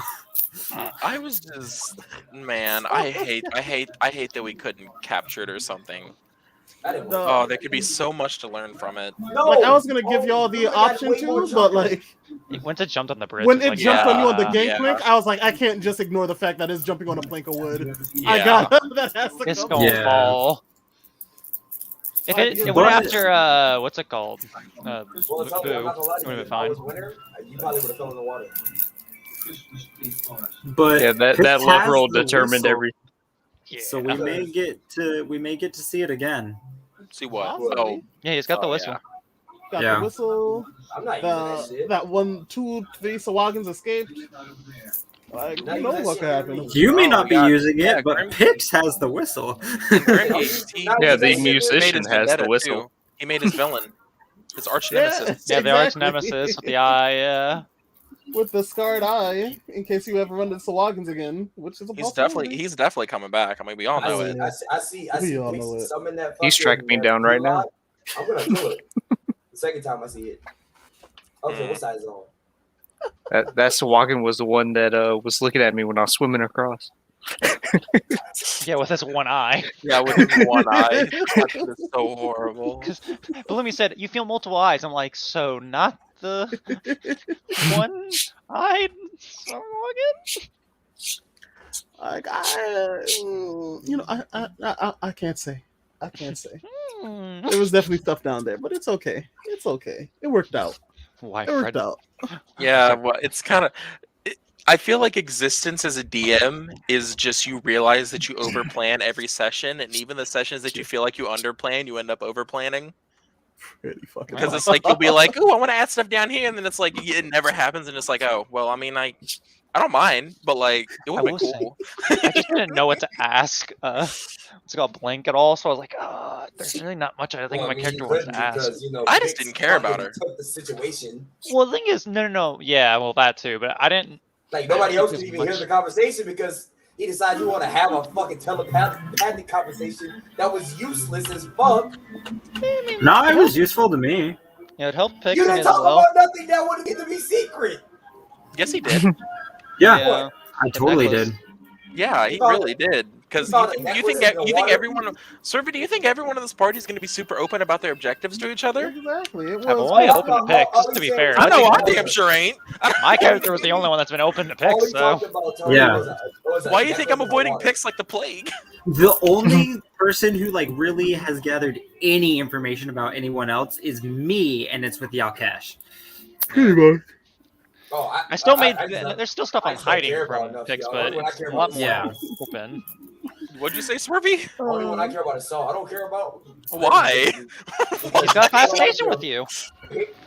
I was just, man, I hate that we couldn't capture it or something. I didn't No. Oh, there could be so much to learn from it. No, Like, I was gonna give y'all the you had option way more to, but jumping. like Once it jumped on the bridge, when it's it like, jumped on you on the yeah. gangplank, I was like, I can't just ignore the fact that it's jumping on a plank of wood. I Yeah. got that has to It's come. gonna Yeah. fall. If it But- went after what's it called? Well, Boo. it's okay, I'm not gonna lie to Would've you. been If I fine. was winner, you probably would have fell in the water. But Yeah, that Pix luck has roll the determined whistle, every. So we may get to see it again. See what? Possibly. Oh, Yeah, he's got the Oh, whistle. yeah. Got Yeah. the whistle. I'm not using that shit. That 1, 2, 3 Sawagans escaped. Like, Not who even knows that what shit could happen? really. You may Oh, not be yeah. using Yeah, it, but Grim- Pix has the whistle. He Not Yeah, even the that shit. musician made his has the vendetta, whistle. too. He made his villain, his arch Yeah. nemesis. Yeah, the arch Exactly. nemesis with the eye. Yeah. With the scarred eye, in case you ever run into Sawagans again, which is a He's possibility. definitely coming back. I mean, we all know I it. see We all know Pix it. summon that He's fucking, tracking me down right now. I'm gonna kill it. The second time I see it. Okay, what side is it on? That Sawagan was the one that was looking at me when I was swimming across. Yeah, with his one eye. Yeah, with his one eye. That is so horrible. Bloomy said, "You feel multiple eyes." I'm like, so not the one-eyed Sahuagin? Like I can't say. I can't say. There was definitely stuff down there, but it's okay. It's okay. It worked out. Why, It worked Fred? out. Yeah, well, it's kind of. I feel like existence as a DM is just you realize that you overplan every session, and even the sessions that you feel like you underplan, you end up overplanning. Pretty fucking. Because it's like you'll be like, "Ooh, I want to add stuff down here,and then it's like it never happens, and it's like, oh, well, I mean, I don't mind, but like it would be will say, cool. I just didn't know what to ask. What's it called, Blank at all? So I was like, there's really not much I think Well, my I mean, character you wants couldn't to ask. because, you know, I just Pix didn't care about fucking her. Took the situation. Well, the thing is, no, yeah, well that too, but I didn't. Like nobody else Because could even hear much- the conversation because he decided he want to have a fucking telepathic conversation that was useless as fuck. No, it was useful to me. Yeah, it helped Pix You didn't as talk well. about nothing that would get to be secret. Yes, he did. Yeah, I totally necklace. did. Yeah, he You found really did. Because you found a you necklace think in the you think water? everyone, Survey, do you think everyone in this party is going to be super open about their objectives to each other? Exactly. It I've was. only all- opened to all- Pix, all just to be he fair. said I know was- I damn sure ain't. My character was the only one that's been open to All Pix, he so talked about, Tony, Yeah. was a Why do you think I'm necklace in the avoiding water. Pix like the plague? The only person who like really has gathered any information about anyone else is me, and it's with Yalkash. Pretty much. Oh, I still made. I just- There's still stuff I I'm just don't hiding care about from enough, Pix, y'all. but Only when I it's care a lot about more Yeah. open. What'd you say, Swervy? Only when I care about a song. I don't care about. Why? He's got a fascination with you.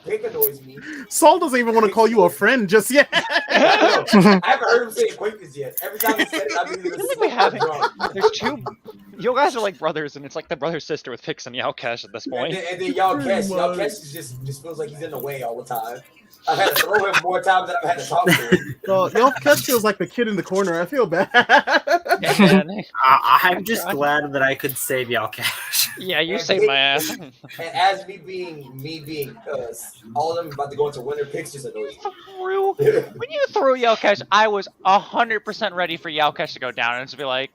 Pick annoys me. Saul doesn't even want to call you a friend just yet. I haven't heard him say acquaintance yet. Every time he said it, I've been I feel like we haven't. drunk. There's two. You guys are like brothers, and it's like the brother sister with Pix and Yalkash at this point. And then y'all Pretty catch much. just feels like he's in the way all the time. I've had to throw him more times than I've had to talk to him. So y'all catch feels like the kid in the corner. I feel bad. And, I'm just glad that I could save Yalkash. yeah, you saved my ass. And as me being all of them about to go into winter picks just annoys When me. you threw Yalkash, I was 100% ready for Yalkash to go down and to be like,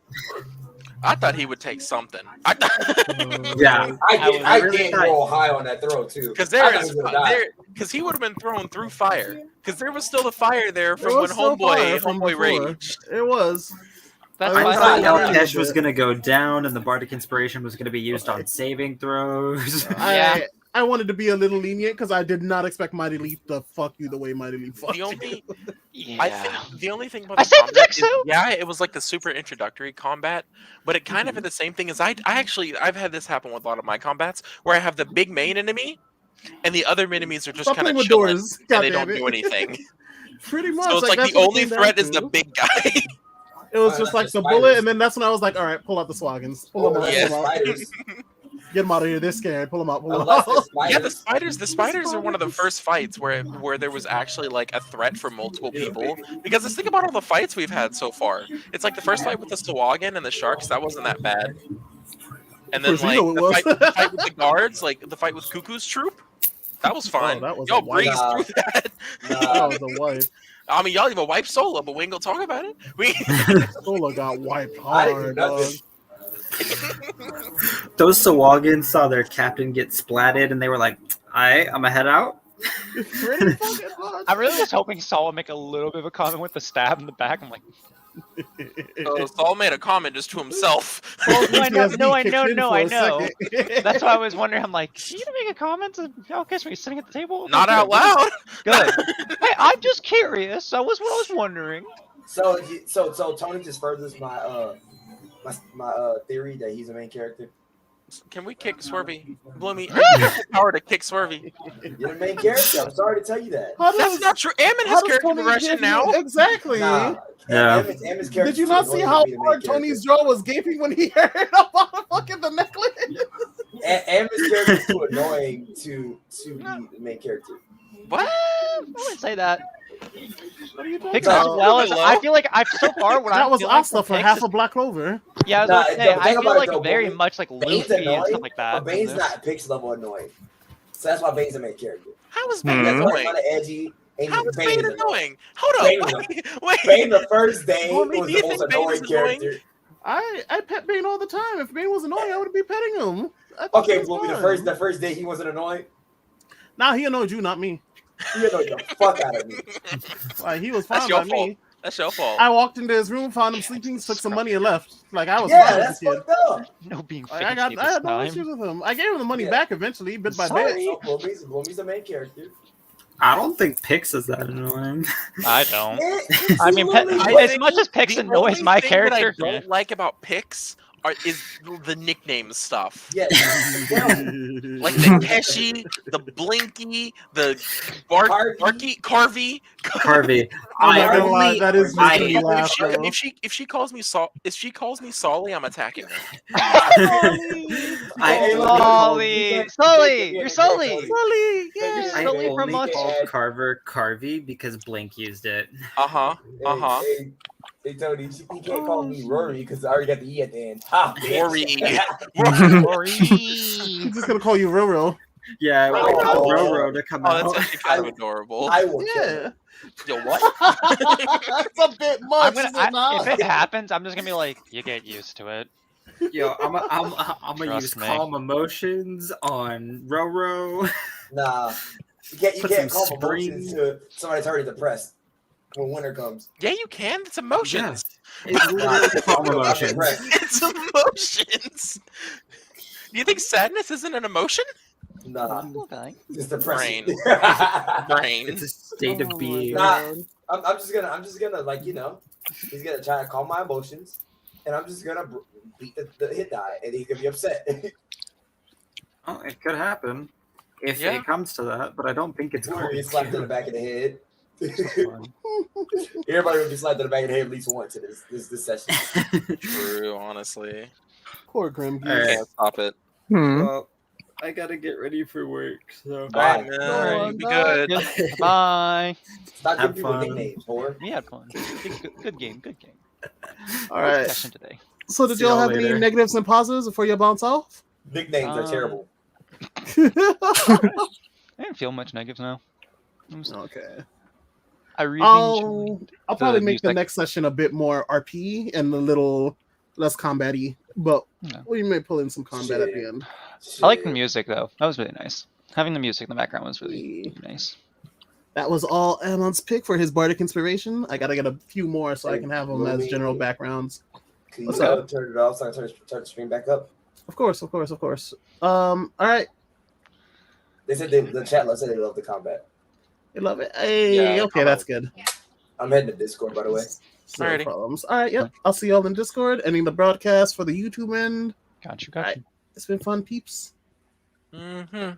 I thought he would take something. I thought Yeah, I really did thought- roll high on that throw too. because I thought he was gonna die. he would have been thrown through fire. Because there was still the fire there from There when was still fire from homeboy before. raged. It was. that's I I why thought thought I Yalkash Yalkash was gonna go down, and the Bardic Inspiration was gonna be used on saving throws. Yeah. I wanted to be a little lenient because I did not expect Mighty Leap to fuck you the way Mighty Leap fucked The you. only, Yeah. I think the only thing about I the saved combat Pix, is, though. yeah, it was like the super introductory combat, but it kind of had the same thing as I've had this happen with a lot of my combats where I have the big main enemy, and the other enemies are just Stop kind of playing with chilling, doors. and God they damn don't it. do anything. Pretty much. So it's like that's the what it only came down threat is to. the big guy. It was Oh, just that's like the the bullet, spiders. and then that's when I was like, all right, pull out the Swaggins. Pull them out. yeah. Pull 'em out. Spiders. Get them out of here. They're scared. Pull them out. Pull them Unless out. the Yeah, the spiders. spiders are one of the first fights where there was actually like a threat for multiple people. Because let's think about all the fights we've had so far. It's like the first fight with the Sahuagin and the sharks, that wasn't that bad. And then Of course, you like know it was. the fight with the guards, like the fight with Cuckoo's troop, that was fun. that was a Y'all wipe. breezed Nah. through that. That Nah, was a wipe. I mean, y'all even wiped Solo, but we ain't gonna talk about it. We Solo got wiped I didn't do hard, dog. nothing. Those Sawagins saw their captain get splatted, and they were like, "Alright, I'm gonna head out." Pretty fucking much. I really was hoping Saul would make a little bit of a comment with the stab in the back. I'm like, so Saul made a comment just to himself. well, no, I know, PTSD no, I kicked know, in no, for I a know. second. That's why I was wondering. I'm like, are you gonna make a comment to Yalkash when he's sitting at the table? Not Okay, out loud. Good. Hey, I'm just curious. That was what I was wondering. So Tony just furthers my theory that he's the main character. Can we kick Swervy? Bloomy, you have the power to kick Swervy. You're the main character. I'm sorry to tell you that. How That's does- not true. Ammon how has does character Tony progression give you- now. Exactly. Nah, Yeah. Emmett's character Did you not is see going how to be the main hard character. Tony's jaw was gaping when he heard about fucking the necklace? Emmett's character is too annoying to be the main character. What? I wouldn't say that. What are you talking Pix No. as about? well as Hello? I feel like I've so far what That I was feel like Asta for Pix half is- a Black Clover. Yeah, I was Nah, gonna say, the thing I feel about it like though, very Bobby, much like Bane's Luffy and stuff annoying, like that. but in Bane's this. not Pix level annoying. So that's why Bane's the main character. How is Hmm. Bane That's why he's annoying? kind of edgy. And How is Bane Bane is annoying? Hold Bane up. is Wait. Bane the first day Homie, was do you the most think Bane annoying is annoying? character. I pet Bane all the time. If Bane was annoying, I would be petting him. I think Okay, it's Bloomy, fun. the first day he wasn't annoying. Nah, he annoyed you, not me. You annoyed the fuck out of me. Like, he was That's fine your by fault. me. That's your fault. I walked into his room, found him sleeping, took some money, and left. Like, I was Yeah, fine with that's the kid. fucked up. No being Like, fancy I this had no time. issues with him. I gave him the money Yeah. back eventually, bit by Sorry. bit. So, Gomi's the main character. I don't think Pix is that annoying. I don't. It's I mean, literally as much as Pix The annoys only my thing character, that I don't like about Pix is the nickname stuff. Yeah. Like the Keshi, the Blinky, the Carvey. Carvey. Harvey, I'm not I gonna lie, only that is I- making me laugh, bro. If she calls me Solly, I'm attacking her. Hey, look, Sully, you Sully, can't- you're Sully. Sully, yeah. I Sully from only Munch. called Carver Carvey because Blink used it. Hey, Tony, you can't call me Rory because I already got the E at the end. Ha, Rory. I'm just gonna call you Roro. Yeah, I want Oh. Roro to come Oh, out. that's actually kind of adorable. I will kill Yeah. him. Yo, what? That's a bit much, I'm gonna, is it not? if it happens, I'm just gonna be like, you get used to it. Yo, I'm gonna Trust use me. calm emotions on Roro. Nah, you can't Put call some emotions spring. to somebody's already depressed when winter comes. Yeah, you can. It's emotions. It's literally calm I'm emotions. depressed. It's emotions. Do you think sadness isn't an emotion? Nah, Okay. it's depressing. Brain. It's a state of being. Nah. I'm just gonna like he's gonna try to calm my emotions, and I'm just gonna beat the hit die, and he's gonna be upset. Oh, it could happen if Yeah. it comes to that, but I don't think it's Or going he slapped in the to. back of the head. Everybody would be slapped in the back of the head at least once in this session. True, honestly. Poor Grim. All right. Can't stop it. Well, I gotta get ready for work, so. Bye. Man, Alright. be good. Bye. Stop Have giving people fun. nicknames, whore. We had fun. Good game. Good game. All Good right. session today. So, did See y'all y'all have any later. negatives and positives before you bounce off? Nicknames are terrible. I didn't feel much negatives now. Okay. I really I'll probably the make the music. next session a bit more RP and a little less combat-y, but Yeah. we may pull in some combat at the Shit. end. I like the music though. That was really nice. Having the music in the background was really nice. That was all Amon's pick for his bardic inspiration. I gotta get a few more so I can have them as general backgrounds. Can What's you up? turn it off so I can turn the stream back up? Of course. All right. They said the chat said they love the combat. You love it. Hey, Yeah, okay, that's good. I'm heading to Discord, by the way. No Alrighty. problems. All right, yep. I'll see y'all in Discord. Ending the broadcast for the YouTube end. Got you. Alright. It's been fun, peeps. Mm-hmm.